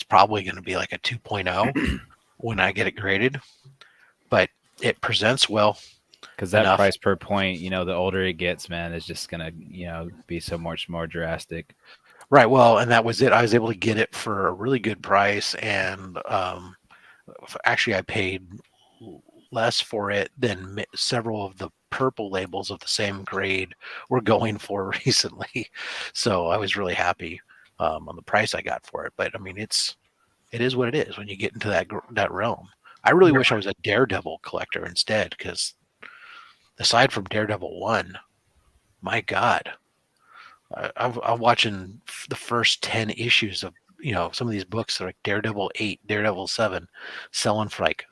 probably going to be like a 2.0 when I get it graded, but it presents well. Because that price per point, the older it gets, man, is just going to, be so much more drastic. Right. Well, and that was it. I was able to get it for a really good price, and actually I paid less for it than several of the purple labels of the same grade were going for recently. So I was really happy. on the price I got for it. But I mean, it is what it is when you get into that realm. I really wish I was a Daredevil collector instead, because aside from Daredevil 1, my God, I'm watching the first 10 issues of some of these books, like Daredevil 8, Daredevil 7, selling for like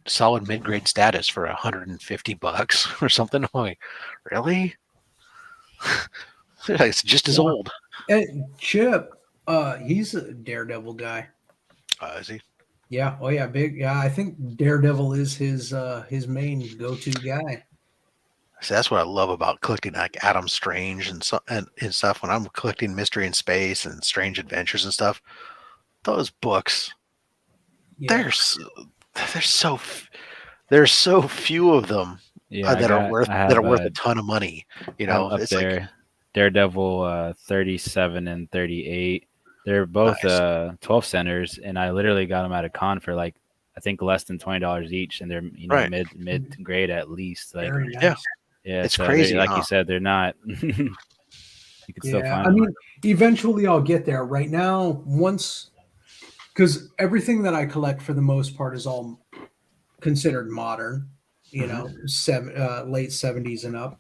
solid mid-grade status for $150 or something. I'm like, really? It's just as old. And Chip, he's a Daredevil guy. Is he? Yeah. Oh yeah, big. Yeah, I think Daredevil is his main go-to guy. So that's what I love about collecting like Adam Strange and stuff. When I'm collecting Mystery in Space and Strange Adventures and stuff, those books, there's so few of them that are worth a ton of money. Up it's there, like Daredevil 37 and 38. They're both 12 centers, and I literally got them at a con for like I think less than $20 each, and they're Right. mid grade at least. Like Very nice. yeah, it's so crazy. Like you said, they're not. You can still find I them. mean, eventually I'll get there. Right now, because everything that I collect for the most part is all considered modern, late 70s and up.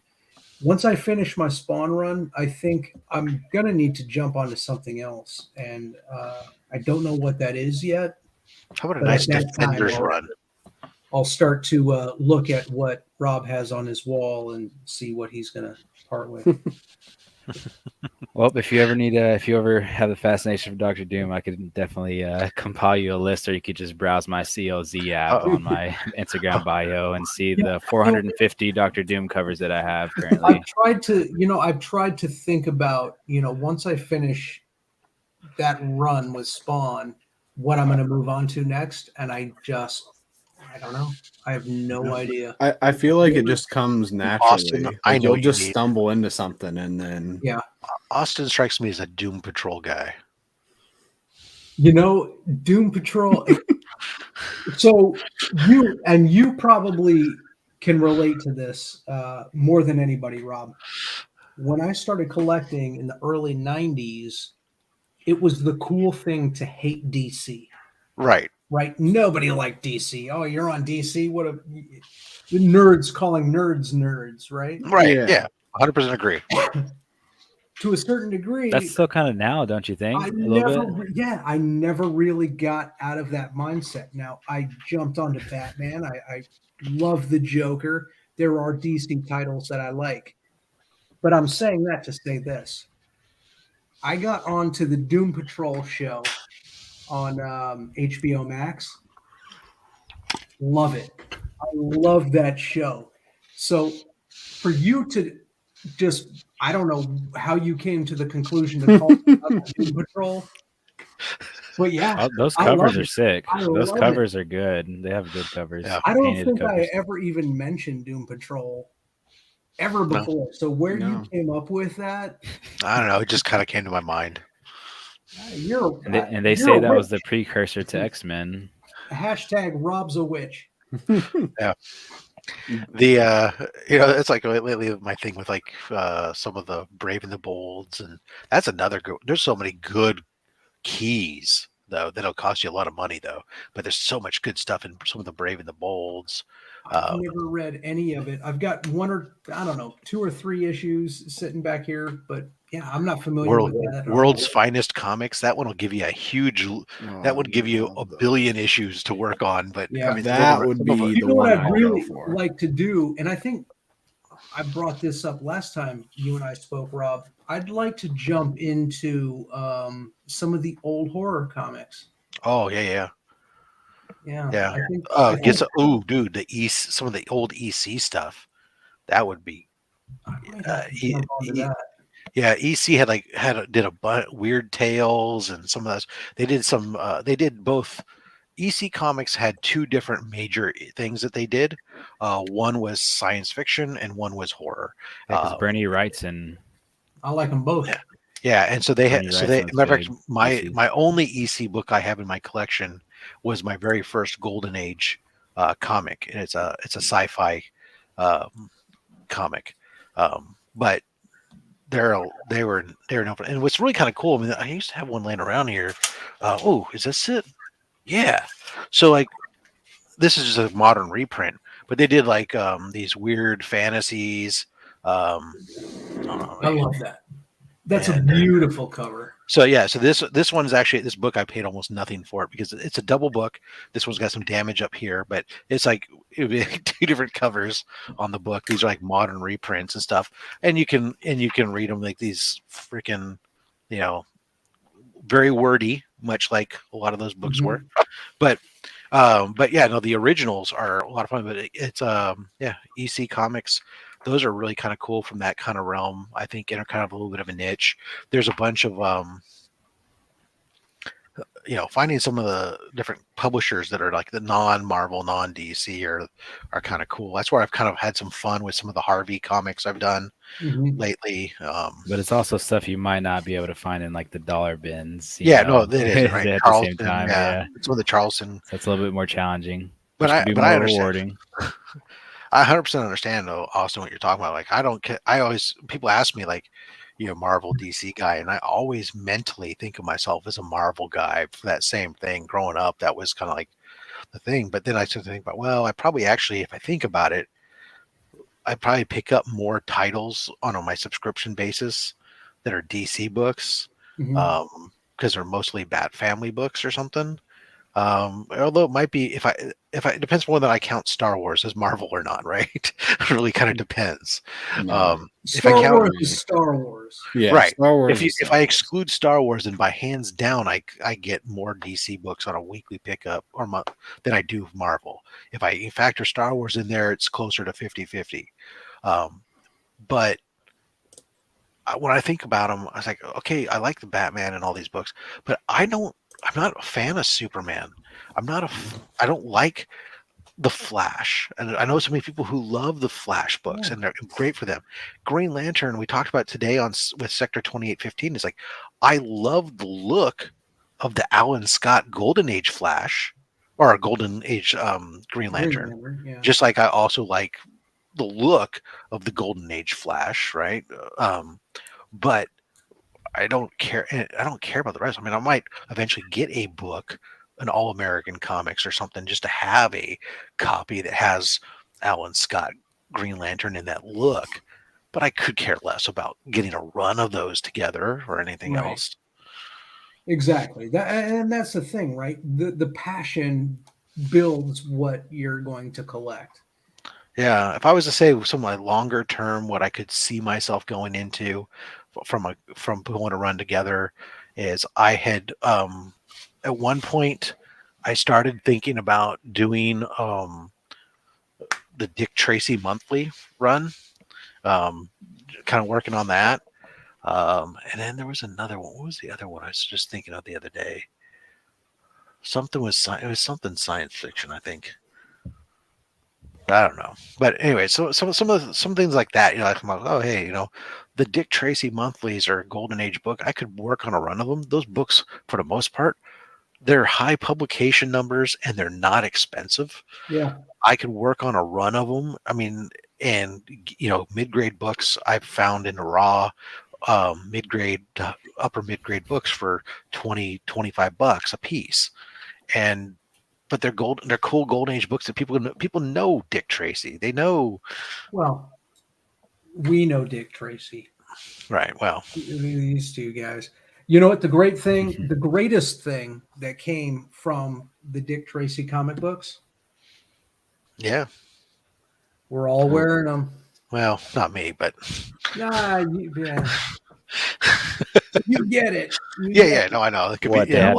Once I finish my Spawn run, I think I'm gonna need to jump onto something else, and I don't know what that is yet. How about a But nice at that time, Defenders run? I'll start to look at what Rob has on his wall and see what he's gonna part with. Well, if you ever have the fascination for Doctor Doom, I could definitely compile you a list, or you could just browse my CLZ app on my Instagram bio and see the 450 Doctor Doom covers that I have currently. I've tried to think about, once I finish that run with Spawn, what I'm going to move on to next, and I don't know. I have no idea. I feel like it just comes naturally. Austin, Like I know you'll you just need- stumble into something, and then Austin strikes me as a Doom Patrol guy. Doom Patrol. So you probably can relate to this more than anybody, Rob. When I started collecting in the early 90s, it was the cool thing to hate DC. Right. Right? Nobody liked DC. Oh, you're on DC? What a nerds calling nerds, right? Right. Yeah. 100% agree. To a certain degree. That's still kind of now, don't you think? I a little bit. I never really got out of that mindset. Now I jumped onto Batman. I love the Joker. There are DC titles that I like, but I'm saying that to say this. I got onto the Doom Patrol show on HBO Max. Love it. I love that show. So for you to just, I don't know how you came to the conclusion to call it Doom Patrol. But yeah, Those I covers love are it. sick. I Those love covers it. are good. They have good covers. I don't painted think covers. I ever even mentioned Doom Patrol ever before. So where you came up with that? I don't know. It just kind of came to my mind. And they say that was the precursor to X-Men. Hashtag Rob's a witch. Yeah. The it's like lately my thing with like some of the Brave and the Bolds, and that's another good. There's so many good keys though that'll cost you a lot of money though, but there's so much good stuff in some of the Brave and the Bolds. I've never read any of it. I've got 2 or 3 issues sitting back here, but yeah, I'm not familiar with that at all. World's Finest Comics. That one will give you a huge. That would give you a billion issues to work on. But Yeah, I mean, that would be You the know what one I'd I'd really go for. like to do, and I think I brought this up last time you and I spoke, Rob. I'd like to jump into some of the old horror comics. Oh yeah. Yeah. Dude, some of the old EC stuff. That would be. Jump onto that. Yeah, EC did Weird Tales and some of those. They did some. They did both. EC Comics had 2 different major things that they did. One was science fiction and one was horror. Because Bernie writes in. I like them both. Yeah, and so they had. So they. Matter of fact, big. my only EC book I have in my collection was my very first Golden Age comic, and it's a sci-fi comic. But they were no, and what's really kind of cool. I mean, I used to have one laying around here. Oh, is this it? Yeah. So like, this is just a modern reprint, but they did like these weird fantasies. I love that. That's a beautiful cover. So yeah, so this one's actually, this book I paid almost nothing for it because it's a double book. This one's got some damage up here, but it's like it would be like two different covers on the book. These are like modern reprints and stuff, and you can read them like these freaking, you know, very wordy, much like a lot of those books were. But yeah, no, the originals are a lot of fun. But it's yeah, EC Comics. Those are really kind of cool from that kind of realm. I think in a kind of a little bit of a niche. There's a bunch of you know, finding some of the different publishers that are like the non-Marvel, non-DC are kind of cool. That's where I've kind of had some fun with some of the Harvey comics I've done lately. But it's also stuff you might not be able to find in like the dollar bins. Yeah, know, no, it is right. at the Charleston, same time. yeah, some of the Charleston. So it's a little bit more challenging, But which can be more I understand. rewarding. I 100% understand though, Austin, what you're talking about. Like, I don't care. I always, people ask me like, you know, Marvel DC guy, and I always mentally think of myself as a Marvel guy for that same thing. Growing up, that was kind of like the thing. But then I started to think about, well, I probably actually, if I think about it, I probably pick up more titles on my subscription basis that are DC books, because they're mostly Bat Family books or something. Although it might be, if I it depends on whether I count Star Wars as Marvel or not, right? It really kind of depends. If I Star count, Wars is Star Wars. Yeah, right. Star Wars If I exclude Star Wars, then by hands down, I get more DC books on a weekly pickup or month than I do Marvel. If I factor Star Wars in there, it's closer to 50-50. But when I think about them, I was like, okay, I like the Batman and all these books, but I'm not a fan of Superman. I don't like the Flash. And I know so many people who love the Flash books, and they're great for them. Green Lantern, we talked about today with Sector 2815, is like, I love the look of the Alan Scott Golden Age Flash, or Golden Age Green Lantern. yeah. Just like I also like the look of the Golden Age Flash, right? But I don't care. I don't care about the rest. I mean, I might eventually get a book, an All American Comics or something, just to have a copy that has Alan Scott Green Lantern in that look. But I could care less about getting a run of those together or anything Right. else. Exactly. And that's the thing, right? The passion builds what you're going to collect. Yeah, if I was to say some like longer term, what I could see myself going into from pulling a run together is I had at one point I started thinking about doing the Dick Tracy monthly run, kind of working on that. And then there was another one. What was the other one I was just thinking of the other day? It was something science fiction, I think. I don't know, but anyway, so some things like that, you know, like, oh hey, you know, the Dick Tracy monthlies or Golden Age book, I could work on a run of them. Those books, for the most part, they're high publication numbers and they're not expensive. Yeah. I could work on a run of them. I mean, and you know, mid-grade books I've found in raw mid-grade to upper mid-grade books for $20-25 a piece, but they're cool Golden Age books that people know Dick Tracy. They know. Well, we know Dick Tracy. Right. Well, these two guys. You know what? The greatest thing that came from the Dick Tracy comic books. Yeah. We're all wearing them. Well, not me, but. Yeah. You get it. Yeah. No, I know. It could be. Yeah.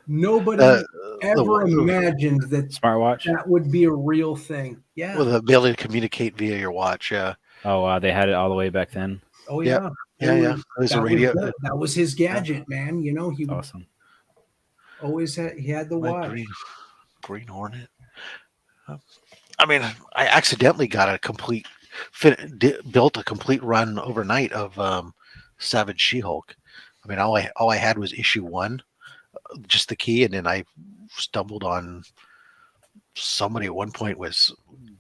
Nobody ever imagined that smartwatch that would be a real thing. Yeah. With the ability to communicate via your watch. Yeah. Oh wow, they had it all the way back then. Oh yeah. Yeah. It was a radio. That was his gadget, man. You know, he awesome. Always he had the watch. Green Hornet. I mean, I accidentally got a built a complete run overnight of Savage She-Hulk. I mean, all I had was issue 1. Just the key, and then I stumbled on somebody at one point was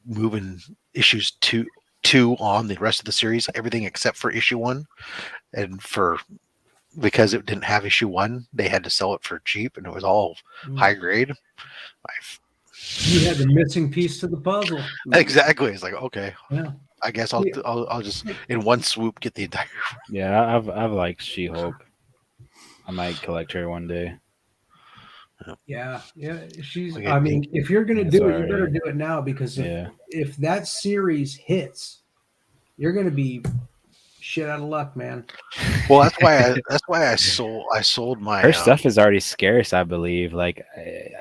moving issues 2 2 on the rest of the series, everything except for issue 1, and because it didn't have issue 1, they had to sell it for cheap, and it was all high grade. You had the missing piece to the puzzle. Exactly. It's like, okay, Yeah. I guess Yeah. I'll just in one swoop get the entire. Yeah, I've liked She-Hulk. I might collect her one day. Yeah, she's. Look I at mean, if you're gonna That's do it, you alright. better do it now, because Yeah. if that series hits, you're gonna be shit out of luck, man. Well, that's why I sold my Her stuff is already scarce, I believe. Like,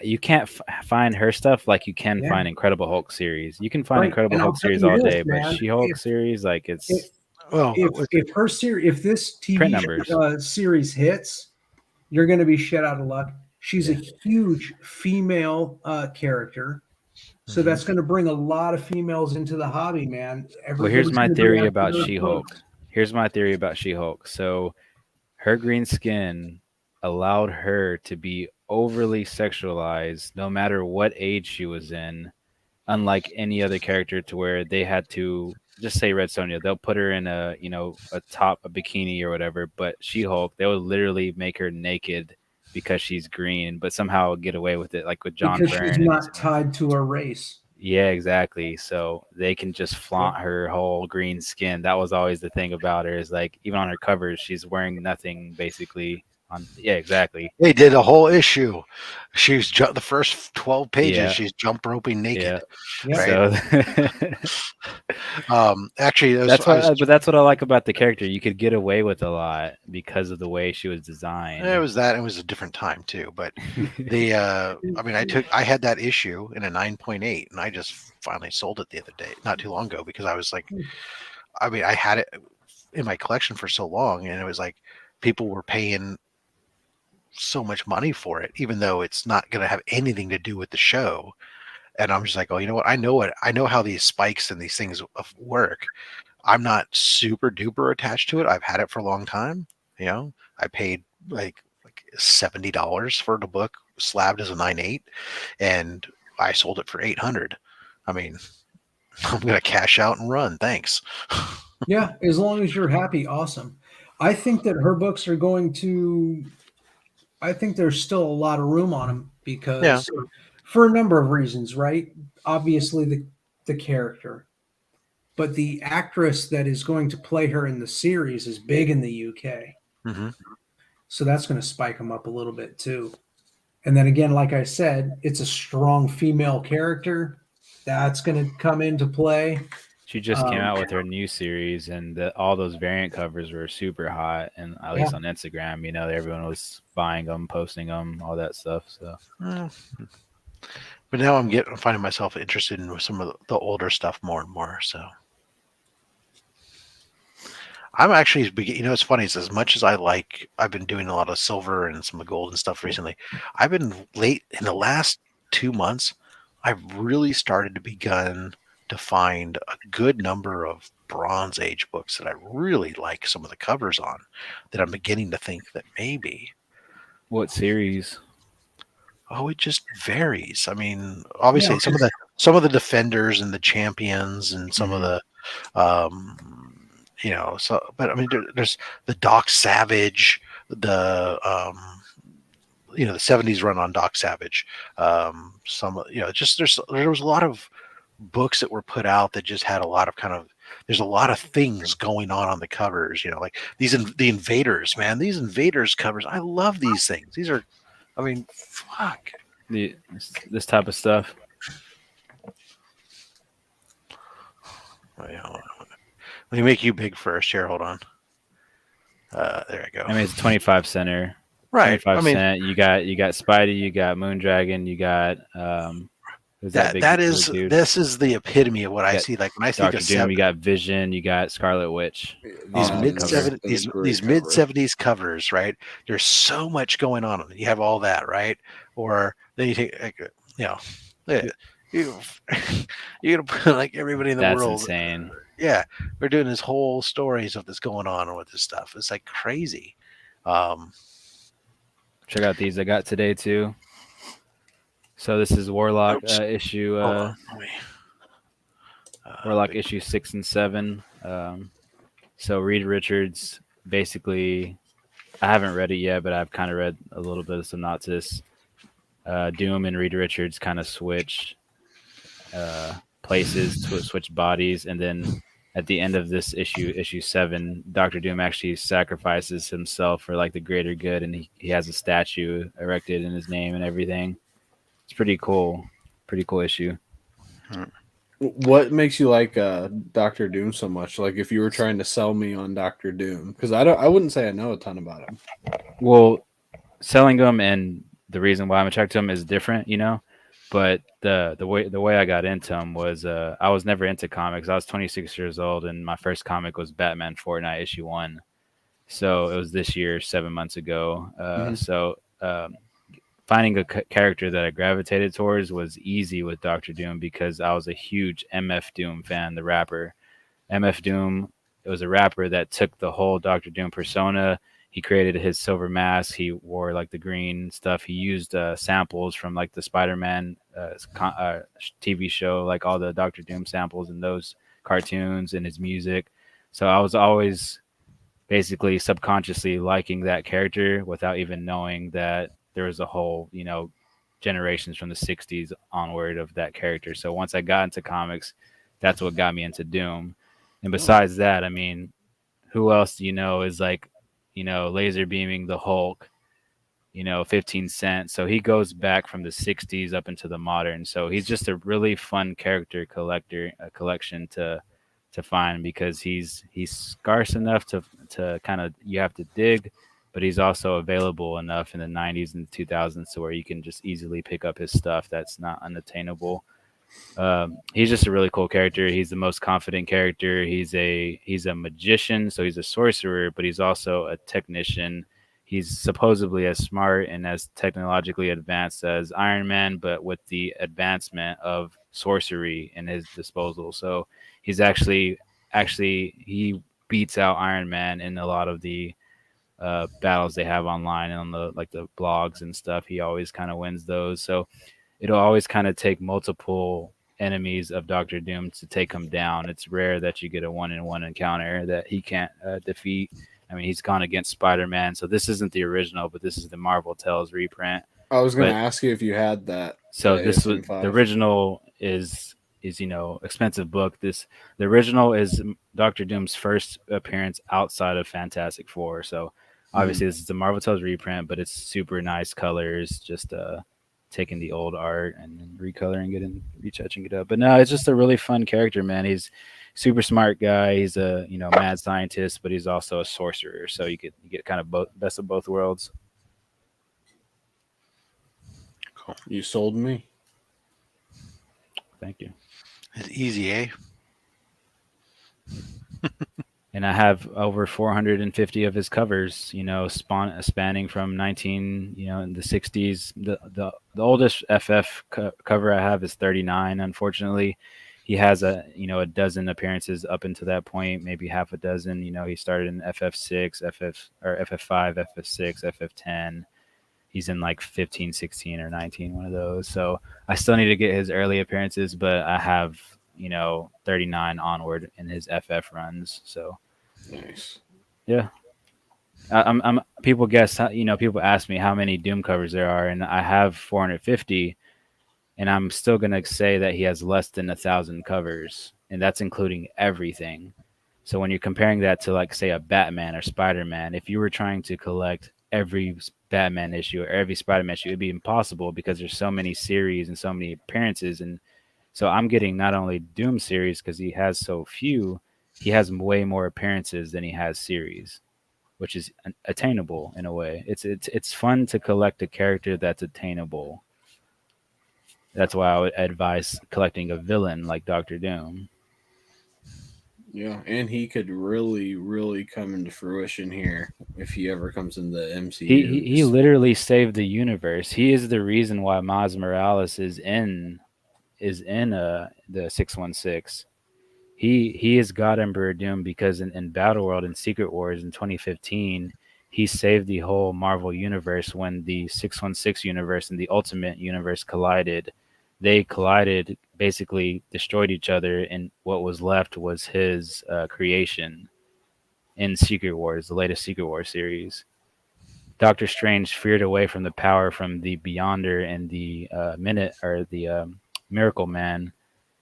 you can't find her stuff like you can Yeah. find Incredible Hulk series. You can find Right, Incredible and I'll Hulk tell series you all this, day, but man, She-Hulk series, like, it's well, if this Print TV numbers. series hits, you're gonna be shit out of luck. She's a huge female character, so Mm-hmm. that's gonna bring a lot of females into the hobby, man. Well, here's Everybody's my gonna be theory after about those She-Hulk. books. Here's my theory about She-Hulk. So, her green skin allowed her to be overly sexualized no matter what age she was in, unlike any other character, to where they had to just say Red Sonja, they'll put her in a a bikini or whatever, but She-Hulk, they would literally make her naked because she's green, but somehow get away with it, like with John Because Byrne she's and not tied to a race. yeah, exactly. So they can just flaunt her whole green skin. That was always the thing about her, is like even on her covers, she's wearing nothing basically. Yeah, exactly. They did a whole issue. She's the first 12 pages. Yeah. She's jump roping naked. Yeah. Right. Actually, that's what I like about the character. You could get away with a lot because of the way she was designed. It was that. It was a different time too. But I mean, I had that issue in a 9.8, and I just finally sold it the other day, not too long ago, because I was like, I mean, I had it in my collection for so long, and it was like people were paying so much money for it, even though it's not going to have anything to do with the show. And I'm just like, oh, you know what? I know how these spikes and these things work. I'm not super duper attached to it. I've had it for a long time. You know, I paid like $70 for the book, slabbed as a 9.8, and I sold it for $800. I mean, I'm gonna cash out and run. Thanks. Yeah, as long as you're happy, awesome. I think that her books are going to. I think there's still a lot of room on them because, for a number of reasons, right? Obviously, the character, but the actress that is going to play her in the series is big in the UK. Mm-hmm. So that's going to spike them up a little bit too. And then again, like I said, it's a strong female character that's going to come into play. She just came out with her new series, and all those variant covers were super hot, and at least on Instagram, everyone was buying them, posting them, all that stuff. So, but now I'm finding myself interested in some of the older stuff more and more. So, I'm actually, it's funny. It's as much as I've been doing a lot of silver and some of gold and stuff recently. I've been late in the last 2 months. I've really started to begun to find a good number of Bronze Age books that I really like some of the covers on, that I'm beginning to think that maybe. What series? Oh, it just varies. I mean, obviously some of the Defenders and the Champions and some of the but I mean there's the Doc Savage, the the 70s run on Doc Savage. There was a lot of books that were put out that just had a lot of there's a lot of things going on the covers, like the Invaders, man. These Invaders covers, I love these things. These are, I mean, fuck. This type of stuff. Let me make you big first here. Hold on. There I go. I mean, it's 25 center. Right. 25 cent. You got Spidey, you got Moondragon, you got this is the epitome of what I see. Like when I think Dr. of Doom, you got Vision, you got Scarlet Witch. These mid-70s covers, right? There's so much going on. You have all that, right? Or then you take, you're gonna put like everybody in the world. That's insane. Yeah, we're doing this whole stories of this going on with this stuff. It's like crazy. Check out these I got today too. So this is Warlock issue. Warlock issue 6 and 7. So Reed Richards basically, I haven't read it yet, but I've kind of read a little bit of synopsis. Doom and Reed Richards kind of switch places, switch bodies, and then at the end of this issue 7, Doctor Doom actually sacrifices himself for like the greater good, and he has a statue erected in his name and everything. It's pretty cool issue. What makes you like Doctor Doom so much? Like, if you were trying to sell me on Doctor Doom, because I wouldn't say I know a ton about him. Well, selling him and the reason why I'm attracted to him is different, you know. But the way I got into him was I was never into comics. I was 26 years old, and my first comic was Batman Fortnite issue 1. So it was this year, 7 months ago. So finding a character that I gravitated towards was easy with Doctor Doom because I was a huge MF Doom fan, the rapper. MF Doom, it was a rapper that took the whole Doctor Doom persona. He created his silver mask. He wore like the green stuff. He used samples from like the Spider-Man TV show, like all the Doctor Doom samples in those cartoons and his music. So I was always basically subconsciously liking that character without even knowing that there was a whole, you know, generations from the 60s onward of that character. So once I got into comics, that's what got me into Doom. And besides that, I mean, who else do you know is like, you know, laser beaming the Hulk, you know, 15 Cent. So he goes back from the 60s up into the modern. So he's just a really fun character collection to find because he's scarce enough to kind of, you have to dig, but he's also available enough in the 90s and 2000s to where you can just easily pick up his stuff that's not unattainable. He's just a really cool character. He's the most confident character. He's a magician, so he's a sorcerer, but he's also a technician. He's supposedly as smart and as technologically advanced as Iron Man, but with the advancement of sorcery in his disposal. So he's actually he beats out Iron Man in a lot of the battles they have online and on the like the blogs and stuff. He always kind of wins those. So it'll always kind of take multiple enemies of Doctor Doom to take him down. It's rare that you get a 1-in-1 encounter that he can't defeat. I mean, he's gone against Spider-Man, so this isn't the original, but this is the Marvel Tales reprint. I was going to ask you if you had that. So the this was ASM5. the original is you know, expensive book. The original is Doctor Doom's first appearance outside of Fantastic Four. So obviously this is the Marvel Tales reprint, but it's super nice colors. Just taking the old art and then recoloring it and retouching it up. But no, it's just a really fun character, man. He's super smart guy. He's a, you know, mad scientist, but he's also a sorcerer. So you get kind of best of both worlds. Cool. You sold me. Thank you. It's easy, eh? And I have over 450 of his covers, you know, spanning from 19, you know, in the 60s. The oldest FF cover I have is 39. Unfortunately, he has a dozen appearances up until that point, maybe half a dozen. You know, he started in FF6, FF5, FF6, FF10. He's in like 15, 16, or 19, one of those. So I still need to get his early appearances, but I have, you know, 39 onward in his FF runs. So nice. Yeah. I'm people guess, you know, people ask me how many Doom covers there are, and I have 450, and I'm still going to say that he has less than 1,000 covers, and that's including everything. So when you're comparing that to, like, say, a Batman or Spider-Man, if you were trying to collect every Batman issue or every Spider-Man issue, it'd be impossible because there's so many series and so many appearances. And so I'm getting not only Doom series because he has so few, he has way more appearances than he has series, which is attainable in a way. It's fun to collect a character that's attainable. That's why I would advise collecting a villain like Doctor Doom. Yeah, and he could really, really come into fruition here if he ever comes in the MCU. He literally saved the universe. He is the reason why Miles Morales is in the 616. He is God Emperor Doom because in Battle World and Secret Wars in 2015, he saved the whole Marvel universe when the 616 universe and the Ultimate universe collided. They collided basically destroyed each other, and what was left was his creation in Secret Wars, the latest Secret Wars series. Doctor Strange feared away from the power from the Beyonder and the Minute or the Miracle Man,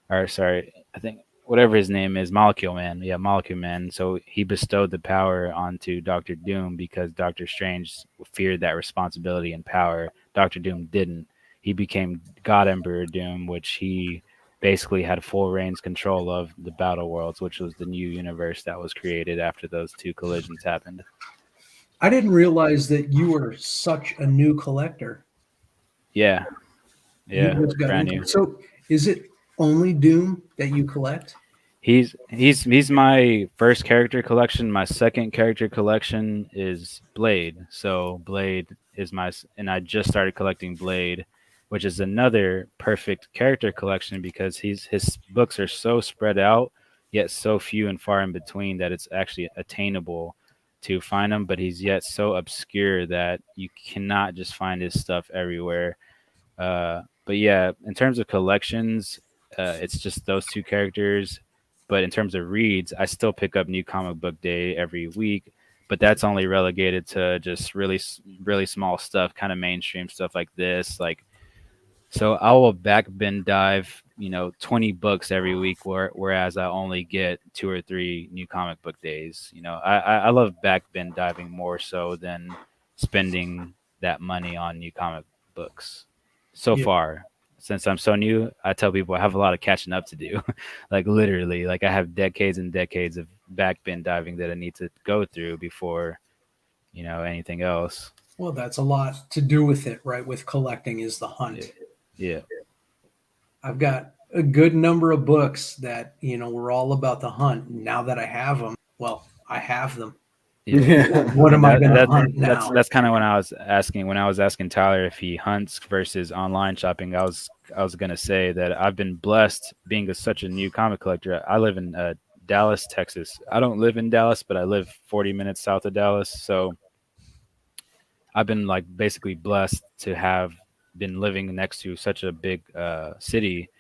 or sorry, I think whatever his name is, Molecule Man. Yeah, Molecule Man. So he bestowed the power onto Doctor Doom because Doctor Strange feared that responsibility and power. Doctor Doom didn't. He became God Emperor Doom, which he basically had full reigns control of the Battle Worlds, which was the new universe that was created after those two collisions happened. I didn't realize that you were such a new collector. Yeah. Yeah. You just got Brand into new. it. So is it only Doom that you collect? He's my first character collection. My second character collection is Blade. So Blade is and I just started collecting Blade, which is another perfect character collection because his books are so spread out, yet so few and far in between that it's actually attainable to find him. But he's yet so obscure that you cannot just find his stuff everywhere. But yeah, in terms of collections, it's just those two characters. But in terms of reads, I still pick up New Comic Book Day every week. But that's only relegated to just really small stuff, kind of mainstream stuff like this. Like, so I will back bin dive, 20 books every week, whereas I only get 2 or 3 New Comic Book Days. I love back bin diving more so than spending that money on new comic books. So Yeah. far, since I'm so new, I tell people I have a lot of catching up to do. Like literally, like I have decades and decades of back bin diving that I need to go through before, anything else. Well, that's a lot to do with it, right? With collecting is the hunt. Yeah. I've got a good number of books that, were all about the hunt. Now that I have them, well, I have them. Yeah. What am I And going to that- hunt now? That's kind of when I was asking Tyler if he hunts versus online shopping. I was gonna say that I've been blessed being such a new comic collector. I live in Dallas, Texas. I don't live in Dallas, but I live 40 minutes south of Dallas. So I've been like basically blessed to have been living next to such a big city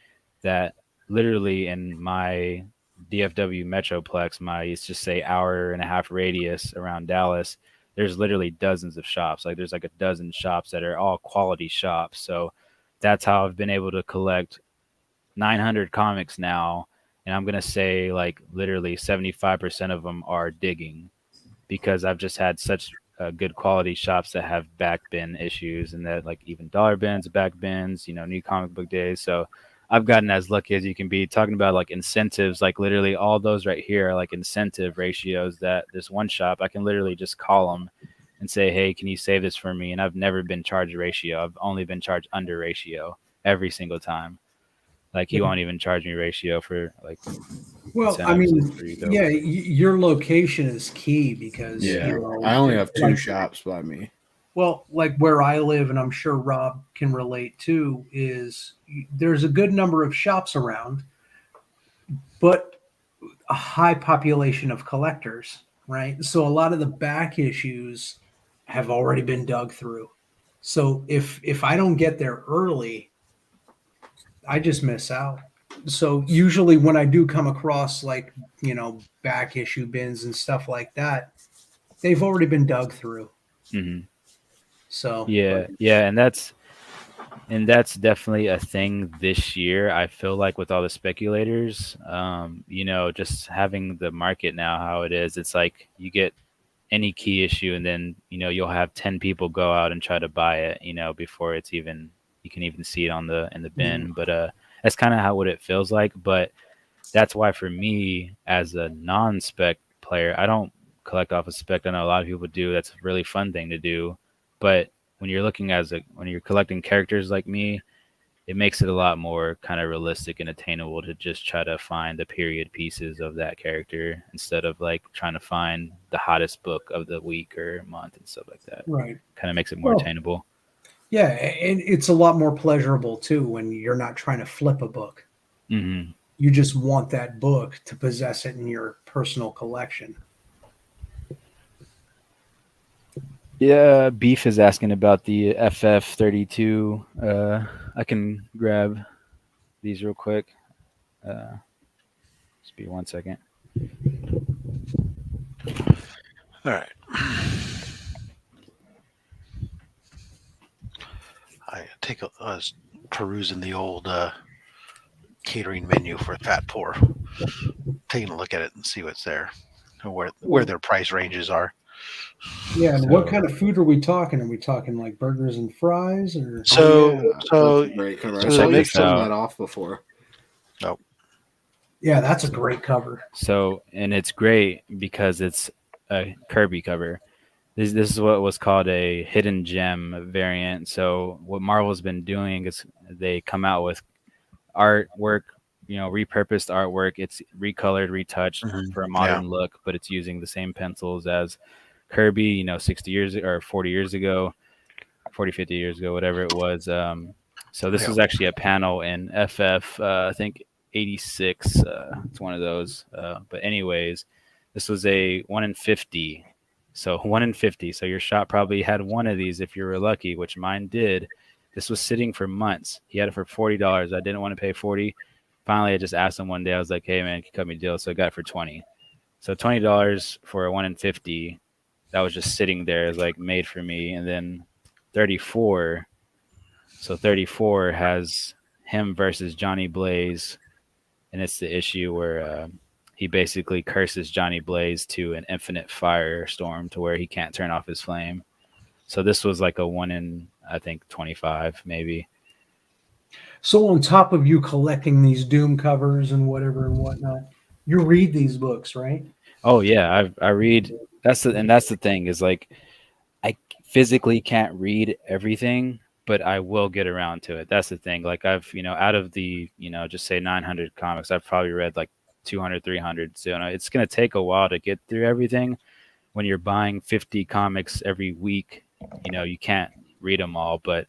that literally in my DFW metroplex, my let's just say hour and a half radius around Dallas, there's literally dozens of shops. Like there's like a dozen shops that are all quality shops. So that's how I've been able to collect 900 comics now, and I'm gonna say like literally 75% of them are digging because I've just had such good quality shops that have back bin issues and that like even dollar bins, back bins, new comic book days. So I've gotten as lucky as you can be. Talking about like incentives, like literally all those right here are like incentive ratios that this one shop, I can literally just call them and say, hey, can you save this for me? And I've never been charged ratio. I've only been charged under ratio every single time. Like he won't even charge me ratio for like. Well, I incentives. mean, It's pretty dope. yeah, your location is key because Yeah, I only have 2 shops by me. Well, like where I live, and I'm sure Rob can relate too, is there's a good number of shops around, but a high population of collectors, right? So a lot of the back issues have already been dug through. So if I don't get there early, I just miss out. So usually when I do come across like, back issue bins and stuff like that, they've already been dug through. Mm-hmm. So yeah, and that's definitely a thing this year. I feel like with all the speculators, just having the market now how it is, it's like you get any key issue and then you'll have 10 people go out and try to buy it, before it's even you can even see it in the bin. But that's kind of what it feels like. But that's why for me as a non-spec player, I don't collect off a spec. I know a lot of people do. That's a really fun thing to do. But when you're when you're collecting characters like me, it makes it a lot more kind of realistic and attainable to just try to find the period pieces of that character instead of like trying to find the hottest book of the week or month and stuff like that. Right. Kind of makes it more attainable. Yeah, and it's a lot more pleasurable too when you're not trying to flip a book. Mm-hmm. You just want that book to possess it in your personal collection. Yeah, Beef is asking about the FF32. I can grab these real quick. Just be 1 second. All right. I take a was perusing the old catering menu for Fat Poor, taking a look at it and see what's there, or where their price ranges are. Yeah, and what kind of food are we talking? Are we talking like burgers and fries, or? So great cover. I so saw they you mix send out. that off before. Oh, Yeah, that's a great cover. So, and it's great because it's a Kirby cover. This is what was called a hidden gem variant. So what Marvel's been doing is they come out with artwork, repurposed artwork. It's recolored, retouched for a modern look, but it's using the same pencils as Kirby, 60 years or 40 years ago, 40, 50 years ago, whatever it was. So this Yeah. is actually a panel in FF, I think 86. It's one of those. But anyways, this was a 1 in 50. So 1 in 50. So your shop probably had one of these if you were lucky, which mine did. This was sitting for months. He had it for $40. I didn't want to pay 40. Finally, I just asked him one day. I was like, "Hey man, can you cut me a deal?" So I got it for 20. So $20 for a 1 in 50. That was just sitting there, is like made for me. And then 34. So 34 has him versus Johnny Blaze, and it's the issue where he basically curses Johnny Blaze to an infinite firestorm to where he can't turn off his flame. So this was like a 1 in, I think, 25 maybe. So on top of you collecting these Doom covers and whatever and whatnot, you read these books, right? Oh yeah, I read. That's the thing is like I physically can't read everything, but I will get around to it. That's the thing. Like I've out of the just say 900 comics, I've probably read like 200, 300. So it's gonna take a while to get through everything. When you're buying 50 comics every week, you can't read them all. But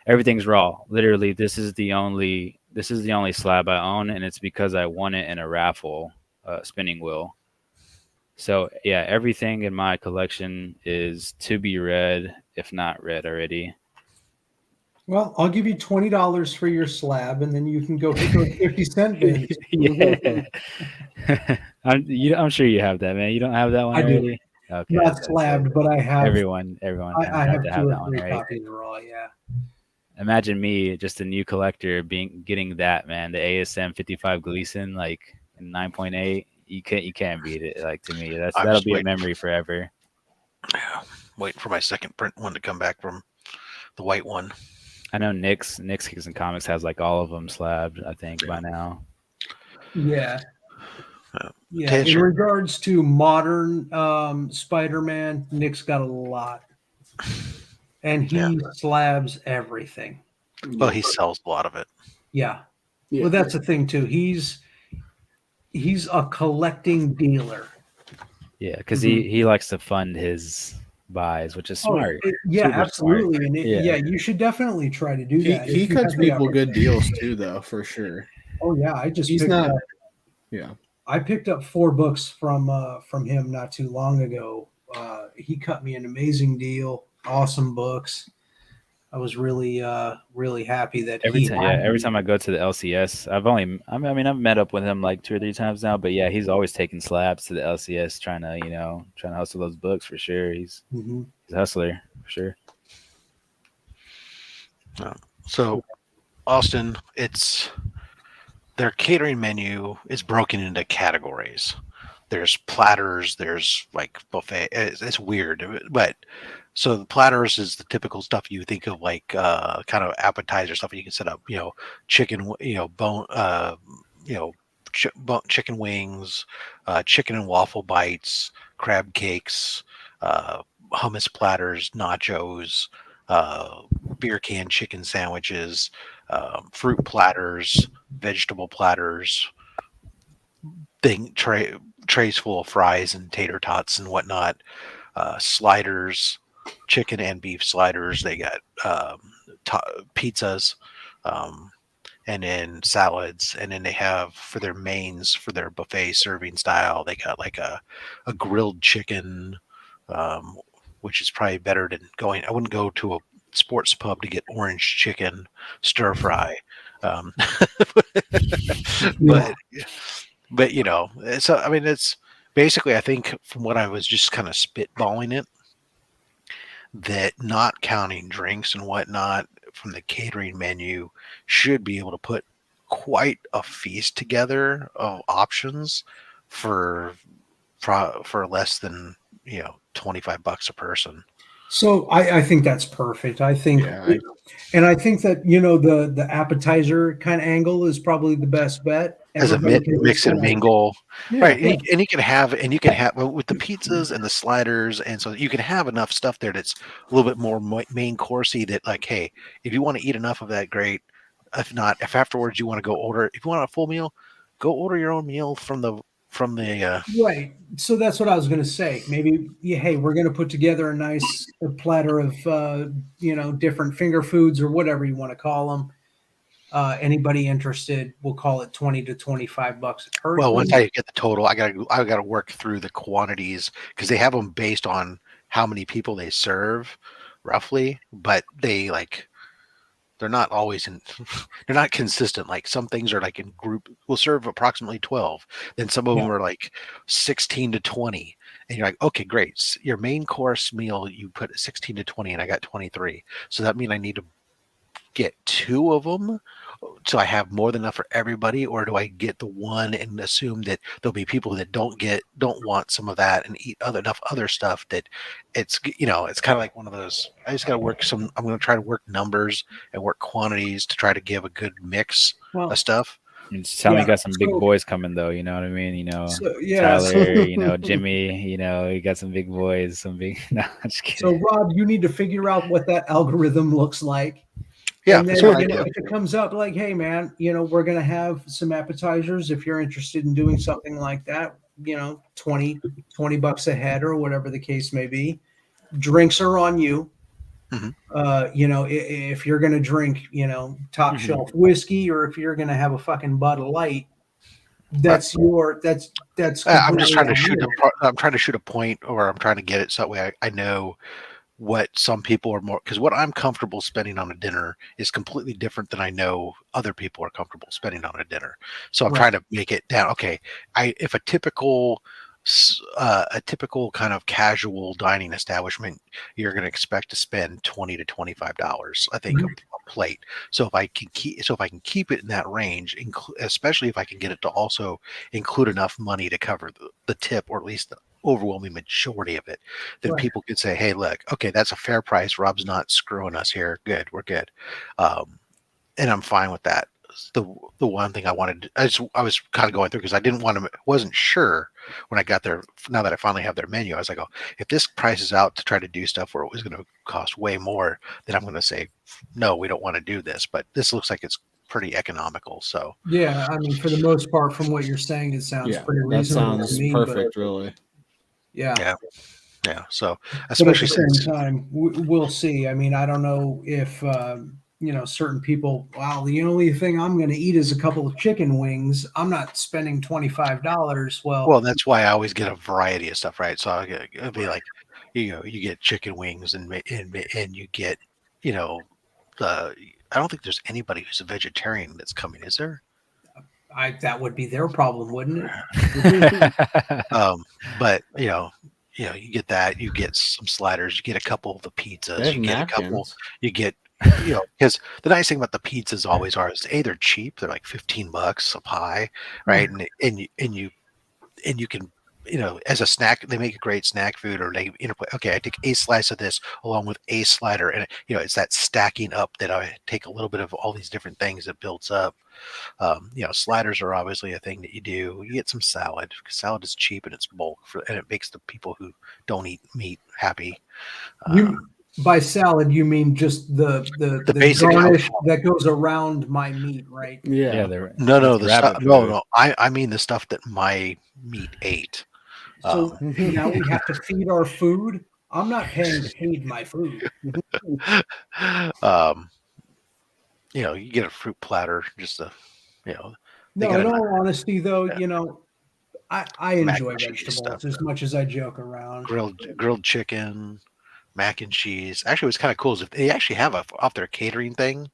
everything's raw. Literally, this is the only slab I own, and it's because I won it in a raffle, spinning wheel. So yeah, everything in my collection is to be read, if not read already. Well, I'll give you $20 for your slab, and then you can go pick those 50-cent bins. Yeah. I'm sure you have that, man. You don't have that one I do. already? Okay. Not slabbed, but I have. Everyone kind of I had have to 2 have or that one, 3 right? copies raw. Yeah. Imagine me, just a new collector, getting that, man. The ASM 55 Gleason, like 9.8. You can't beat it. Like, to me, I'm that'll just be a waiting. memory forever. Waiting for my second print one to come back from the white one. I know Nick's Kicks and Comics has like all of them slabbed, I think, by now. Yeah. Yeah. To In answer- regards to modern Spider-Man, Nick's got a lot, and he slabs everything. Well, he sells a lot of it. Yeah. Well, that's the thing too. He's a collecting dealer. Yeah, because he likes to fund his buys, which is smart. Yeah, Super absolutely. smart. And yeah, you should definitely try to do that. He if you cuts have the people good opportunity. deals too, though, for sure. Oh yeah, I just He's picked not. up, Yeah. I picked up 4 books from him not too long ago. He cut me an amazing deal. Awesome books. I was really happy that Every he time I go to the LCS, I've met up with him like 2 or 3 times now, but yeah, he's always taking slabs to the LCS, trying to hustle those books for sure. He's a hustler for sure. So, Austin, their catering menu is broken into categories. There's platters, there's like buffet. It's weird, but so the platters is the typical stuff you think of, like kind of appetizer stuff. You can set up, chicken, bone, chicken wings, chicken and waffle bites, crab cakes, hummus platters, nachos, beer can chicken sandwiches, fruit platters, vegetable platters, trays full of fries and tater tots and whatnot, sliders, chicken and beef sliders. They got pizzas, and then salads, and then they have for their mains, for their buffet serving style, they got like a grilled chicken, which is probably better than I wouldn't go to a sports pub to get orange chicken stir fry. Um, but you know, so I mean, it's basically I think from what I was just kind of spitballing it, that not counting drinks and whatnot from the catering menu should be able to put quite a feast together of options for for less than $25 a person. So I think that's perfect. I think, and I think that the appetizer kind of angle is probably the best bet. As a Everybody can mix just and kinda- mingle, Yeah, right? yeah. And you can have well, with the pizzas and the sliders, and so you can have enough stuff there that's a little bit more main coursey. That like, hey, if you want to eat enough of that, great. If not, if afterwards you want to go order, if you want a full meal, go order your own meal from the. Right. So that's what I was going to say. Maybe, yeah, hey, we're going to put together a nice platter of, different finger foods or whatever you want to call them. Anybody interested, we'll call it 20 to 25 bucks a person. Well, once I get the total, I gotta work through the quantities because they have them based on how many people they serve, roughly. But they're not always they're not consistent. Like some things are like in group will serve approximately 12, then some of them are like 16 to 20, and you're like, okay, great. Your main course meal you put 16 to 20, and I got 23. So that means I need to get two of them so I have more than enough for everybody, or do I get the one and assume that there'll be people that don't want some of that and eat enough other stuff that it's it's kind of like one of those. I just got to work some. I'm going to try to work numbers and work quantities to try to give a good mix of stuff. Just tell me you got some big boys coming though, you know what I mean? Tyler, Jimmy, you got some big boys, some big no, I'm just kidding. So Rob, you need to figure out what that algorithm looks like. Yeah, and then, that's what I do. if it comes up like, hey man, we're gonna have some appetizers. If you're interested in doing something like that, 20 bucks a head or whatever the case may be. Drinks are on you. If you're gonna drink, top shelf whiskey, or if you're gonna have a fucking Bud Light, that's that's. I'm just trying to completely on you. I'm trying to shoot a point, or I'm trying to get it so that way I know what some people are more, because what I'm comfortable spending on a dinner is completely different than I know other people are comfortable spending on a dinner. So I'm trying to make it down. Okay, if a typical kind of casual dining establishment, you're going to expect to spend $20 to $25, I think, a plate. So if I can keep it in that range, especially if I can get it to also include enough money to cover the tip, or at least the overwhelming majority of it, then people could say, hey, look, okay, that's a fair price. Rob's not screwing us here. Good, we're good. And I'm fine with that. The one thing I wanted, I was kind of going through because I wasn't sure when I got there. Now that I finally have their menu, I was like, oh, if this price is out to try to do stuff where it was going to cost way more, then I'm going to say, no, we don't want to do this. But this looks like it's pretty economical. So Yeah, I mean, for the most part, from what you're saying, it sounds pretty that reasonable sounds to me. perfect, but, really. yeah. So But at especially the since same time, we'll see. I mean, I don't know if certain people. Wow, the only thing I'm going to eat is a couple of chicken wings. I'm not spending $25. Well, that's why I always get a variety of stuff, right? So it'll be like, you get chicken wings and you get, I don't think there's anybody who's a vegetarian that's coming, is there? That would be their problem, wouldn't it? But you get that, you get some sliders, you get a couple of the pizzas, They have you get a couple, napkins. you get, because the nice thing about the pizzas always are is they're cheap. They're like $15 a pie, right? And you can, as a snack, they make a great snack food, or they interplay. Okay, I take a slice of this along with a slider, and it's that stacking up that I take a little bit of all these different things that builds up. Sliders are obviously a thing that you do. You get some salad because salad is cheap and it's bulk and it makes the people who don't eat meat happy. By salad, you mean just the basic garnish that goes around my meat, right? No, the stuff. No. I mean the stuff that my meat ate. So now we have to feed our food. I'm not paying to feed my food. You get a fruit platter, just they No, got in a all honesty, though, I Mac enjoy and cheese vegetables stuff, as much as I joke around. grilled chicken, mac and cheese. Actually, what's kind of cool is if they actually have off their catering thing.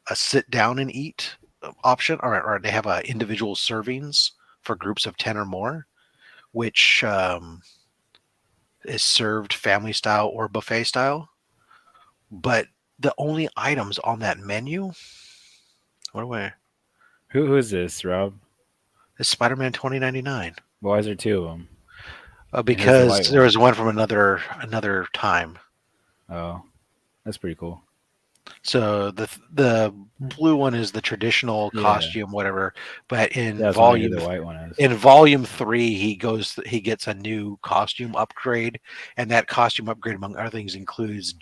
a sit down and eat option, or they have individual servings for groups of 10 or more, which is served family style or buffet style. But the only items on that menu, Who is this, Rob? is Spider-Man 2099. Why is there two of them? Because there was one from another time. Oh, that's pretty cool. So the blue one is the traditional costume, whatever. But in Yeah, volume, the white one is. in volume 3, he gets a new costume upgrade, and that costume upgrade, among other things, includes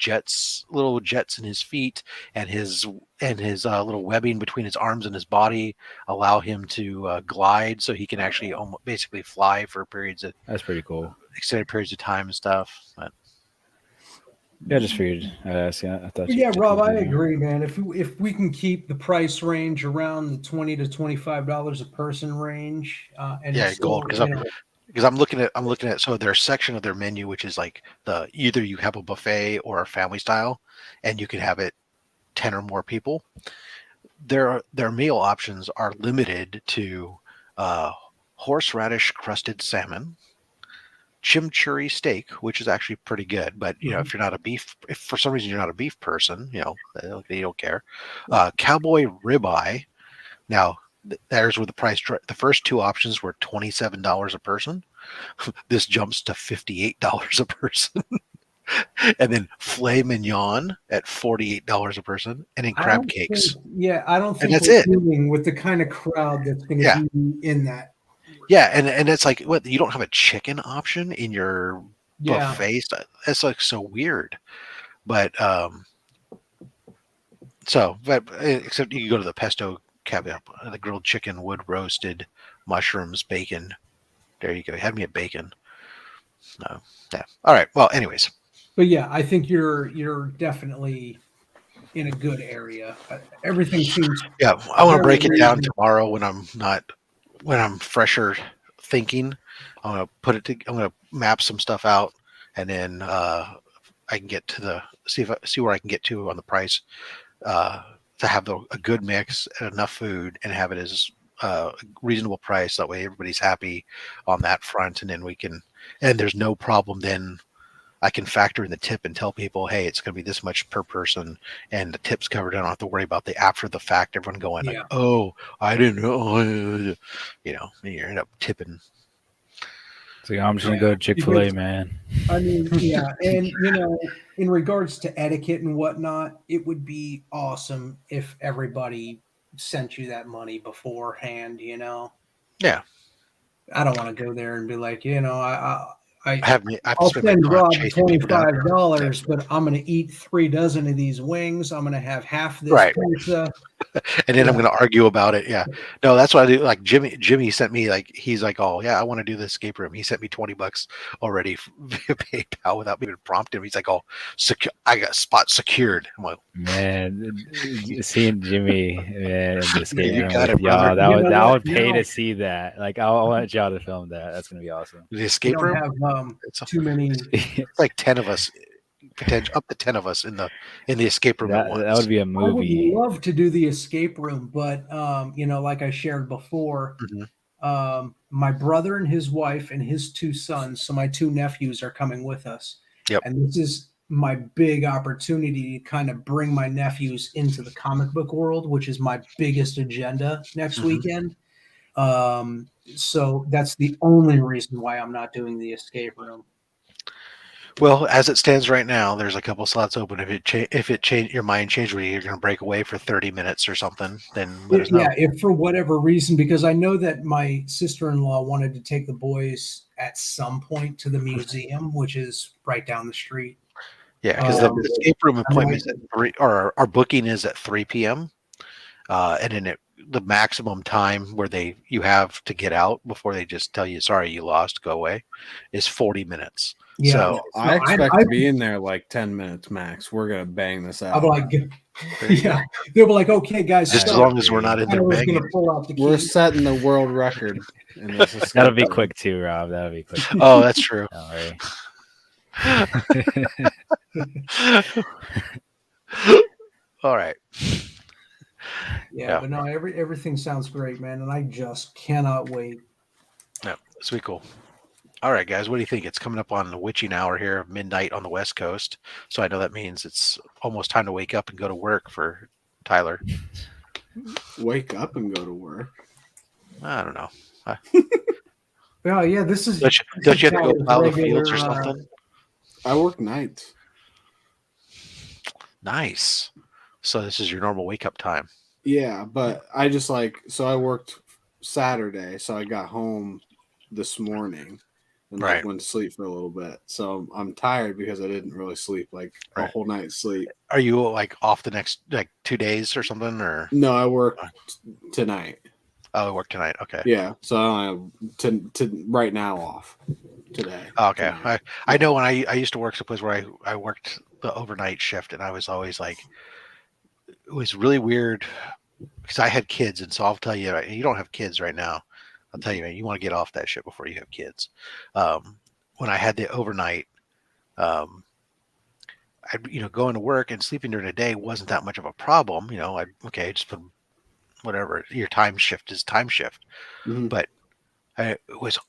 little jets in his feet, and his little webbing between his arms and his body allow him to glide, so he can actually basically fly for That's pretty cool. Extended periods of time and stuff. But yeah, I just figured I'd ask you. I thought. Yeah, Rob, I agree, man. If we can keep the price range around the $20 to $25 a person range, and yeah, it's gold, still, because I'm looking at so their section of their menu, which is like either you have a buffet or a family style, and you can have it 10 or more people. Their meal options are limited to horseradish crusted salmon, chimichurri steak, which is actually pretty good, but if you're not if for some reason you're not a beef person, they don't care. Cowboy ribeye. Now there's where the price. The first two options were $27 a person. This jumps to $58 a person. And then filet mignon at $48 a person, and then crab cakes. I don't think that's we're it. dealing with the kind of crowd that's going to be in that. Yeah, and it's like, what, you don't have a chicken option in your buffet? That's like so weird. But except you can go to the pesto caviar, the grilled chicken, wood roasted, mushrooms, bacon. There you go. Have me a bacon. Yeah. All right. Well, anyways. But yeah, I think you're definitely in a good area. Everything seems. Yeah, I want to break it down tomorrow when I'm fresher thinking. I'm gonna map some stuff out, and then I can get to see where I can get to on the price to have a good mix and enough food, and have it as a reasonable price. That way everybody's happy on that front, and then and there's no problem then. I can factor in the tip and tell people, hey, it's going to be this much per person, and the tip's covered. I don't have to worry about the after the fact. Everyone going like, oh, I didn't know. And you end up tipping. So I'm just going to go Chick-fil-A, man. I mean, yeah. And, in regards to etiquette and whatnot, it would be awesome if everybody sent you that money beforehand, Yeah. I don't want to go there and be like, I'll send Rob $25, but I'm going to eat 3 dozen of these wings. I'm going to have half this pizza. And then I'm going to argue about it. Yeah. No, that's what I do. Like Jimmy sent me, he's like, oh yeah, I want to do the escape room. He sent me $20 already via PayPal without me even prompting him. He's like, oh, I got spot secured. I'm like, man, seeing Jimmy, man, in the escape room got with it, y'all, brother. I would pay to see that. Like, I want y'all to film that. That's going to be awesome. The escape room? Have too many. It's like 10 of us. Up to 10 of us in the escape room at once. That would be a movie. I would love to do the escape room, but like I shared before, my brother and his wife and his 2 sons, so my 2 nephews are coming with us. Yep. And this is my big opportunity to kind of bring my nephews into the comic book world, which is my biggest agenda next weekend. So that's the only reason why I'm not doing the escape room. Well, as it stands right now, there's a couple slots open. If your mind changed, where you're going to break away for 30 minutes or something, then let us know. Yeah, if for whatever reason, because I know that my sister-in-law wanted to take the boys at some point to the museum, which is right down the street. Yeah, because the escape room appointment is at 3, or our booking is at 3 p.m. And then the maximum time where you have to get out before they just tell you, sorry, you lost, go away, is 40 minutes. Yeah, so I expect to be in there like 10 minutes max. We're gonna bang this out. I'm like, yeah, they'll be like, okay, guys, just as long as we're not in there banging. We're setting the world record. In this That'll be quick too, Rob. That'll be quick. Oh, that's true. Don't worry. All right. Yeah, but no, everything sounds great, man, and I just cannot wait. Yeah, sweet, cool. All right, guys, what do you think? It's coming up on the witching hour here, midnight on the West Coast. So I know that means it's almost time to wake up and go to work for Tyler. Wake up and go to work. I don't know. Oh yeah, this is. Don't you have to go plow the fields or something? I work nights. Nice. So this is your normal wake up time. Yeah, but I just so I worked Saturday, so I got home this morning and went to sleep for a little bit. So I'm tired because I didn't really sleep a whole night's sleep. Are you off the next 2 days or something, or no? I work tonight. Oh, I work tonight. Okay. Yeah, so I don't have to right now off today. Okay. I know when I used to work someplace where I worked the overnight shift, and I was always it was really weird because I had kids, and so I'll tell you, you don't have kids right now. I'll tell you, man, you want to get off that shit before you have kids. When I had the overnight, I'd going to work and sleeping during the day wasn't that much of a problem. Just put whatever your time shift is time shift, but it was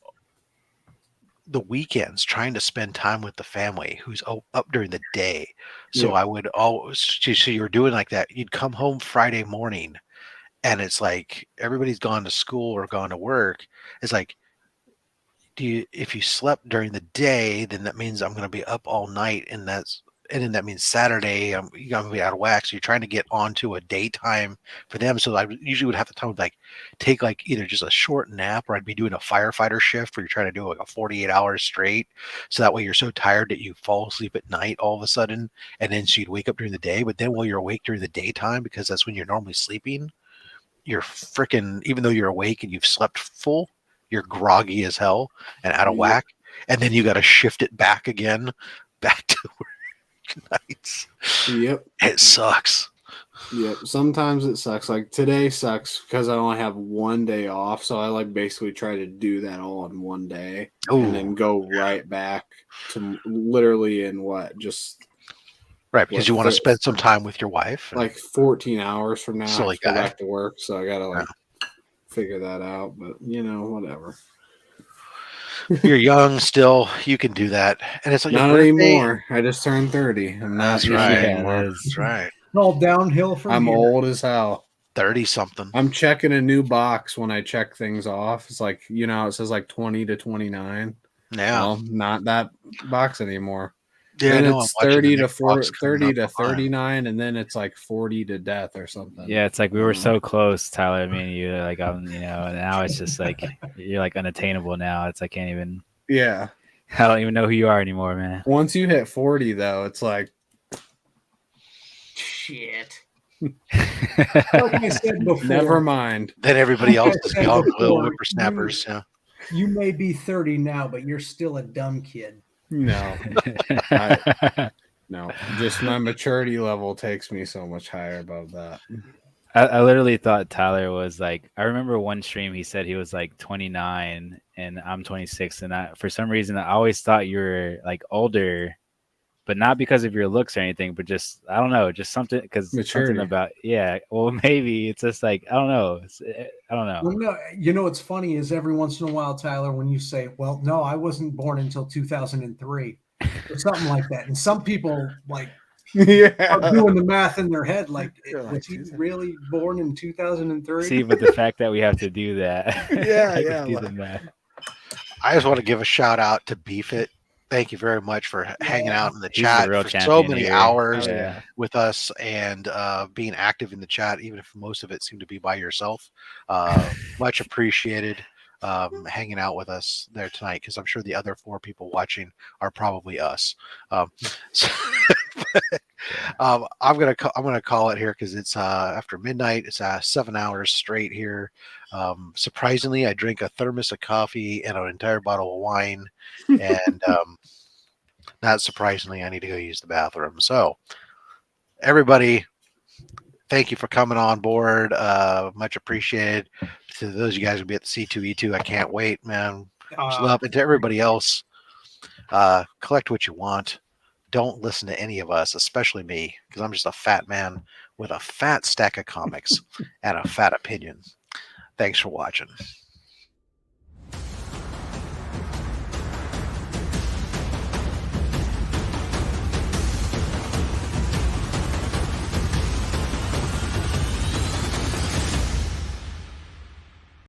the weekends trying to spend time with the family who's up during the day. So I would always, so you're doing like that. You'd come home Friday morning and it's like everybody's gone to school or gone to work. It's like, if you slept during the day, then that means I'm going to be up all night, and then that means Saturday I'm going to be out of whack. So you're trying to get onto a daytime for them. So I usually would have the time to take either just a short nap, or I'd be doing a firefighter shift where you're trying to do a 48 hours straight. So that way you're so tired that you fall asleep at night all of a sudden, and then so you'd wake up during the day. But then while you're awake during the daytime, because that's when you're normally sleeping, you're freaking, even though you're awake and you've slept full, you're groggy as hell and out of whack. And then you got to shift it back again, back to work nights. Yep. It sucks. Yep. Sometimes it sucks. Like today sucks because I only have one day off. So I basically try to do that all in one day. Ooh. And then go right back to literally in just right, because you want to spend some time with your wife. 14 hours from now, Silly I have to guy. go back to work. So I got to figure that out. But, whatever. You're young still. You can do that. And it's like not anymore. I just turned 30. I'm not That's right. anymore. That's right. All downhill from I'm here. old as hell. 30-something. I'm checking a new box when I check things off. It's it says 20 to 29. Yeah. Well, not that box anymore. Yeah, then no, it's I'm watching 30 the to next box 30 to coming up behind. 39, and then it's 40 to death or something. Yeah, it's we were so close, Tyler. Me and you, and now it's just you're unattainable now. It's I can't even. Yeah. I don't even know who you are anymore, man. Once you hit 40, though, it's shit. Like I said before, never mind. Then everybody else is young little whippersnappers. You may be 30 now, but you're still a dumb kid. No. No. Just my maturity level takes me so much higher above that. I literally thought Tyler was I remember one stream he said he was 29 and I'm 26, and for some reason I always thought you were older, but not because of your looks or anything, but just I don't know, just something something about well, maybe it's just I don't know. I don't know. Well, no, what's funny is every once in a while, Tyler, when you say, "Well, no, I wasn't born until 2003," or something like that, and some people are doing the math in their head, was he really born in 2003? See, but the fact that we have to do that, do the math. I just want to give a shout out to Beef It. Thank you very much for hanging out in the He's chat the real for so champion many here. hours Yeah. with us and being active in the chat, even if most of it seemed to be by yourself. Much appreciated hanging out with us there tonight, because I'm sure the other 4 people watching are probably us. I'm gonna call it here because it's after midnight. It's 7 hours straight here. Surprisingly, I drank a thermos of coffee and an entire bottle of wine, and not surprisingly, I need to go use the bathroom. So, everybody, thank you for coming on board. Much appreciated. To those of you guys who'll be at the C2E2, I can't wait, man. Much love. And to everybody else, collect what you want. don't listen to any of us, especially me, because I'm just a fat man with a fat stack of comics and a fat opinion. Thanks for watching.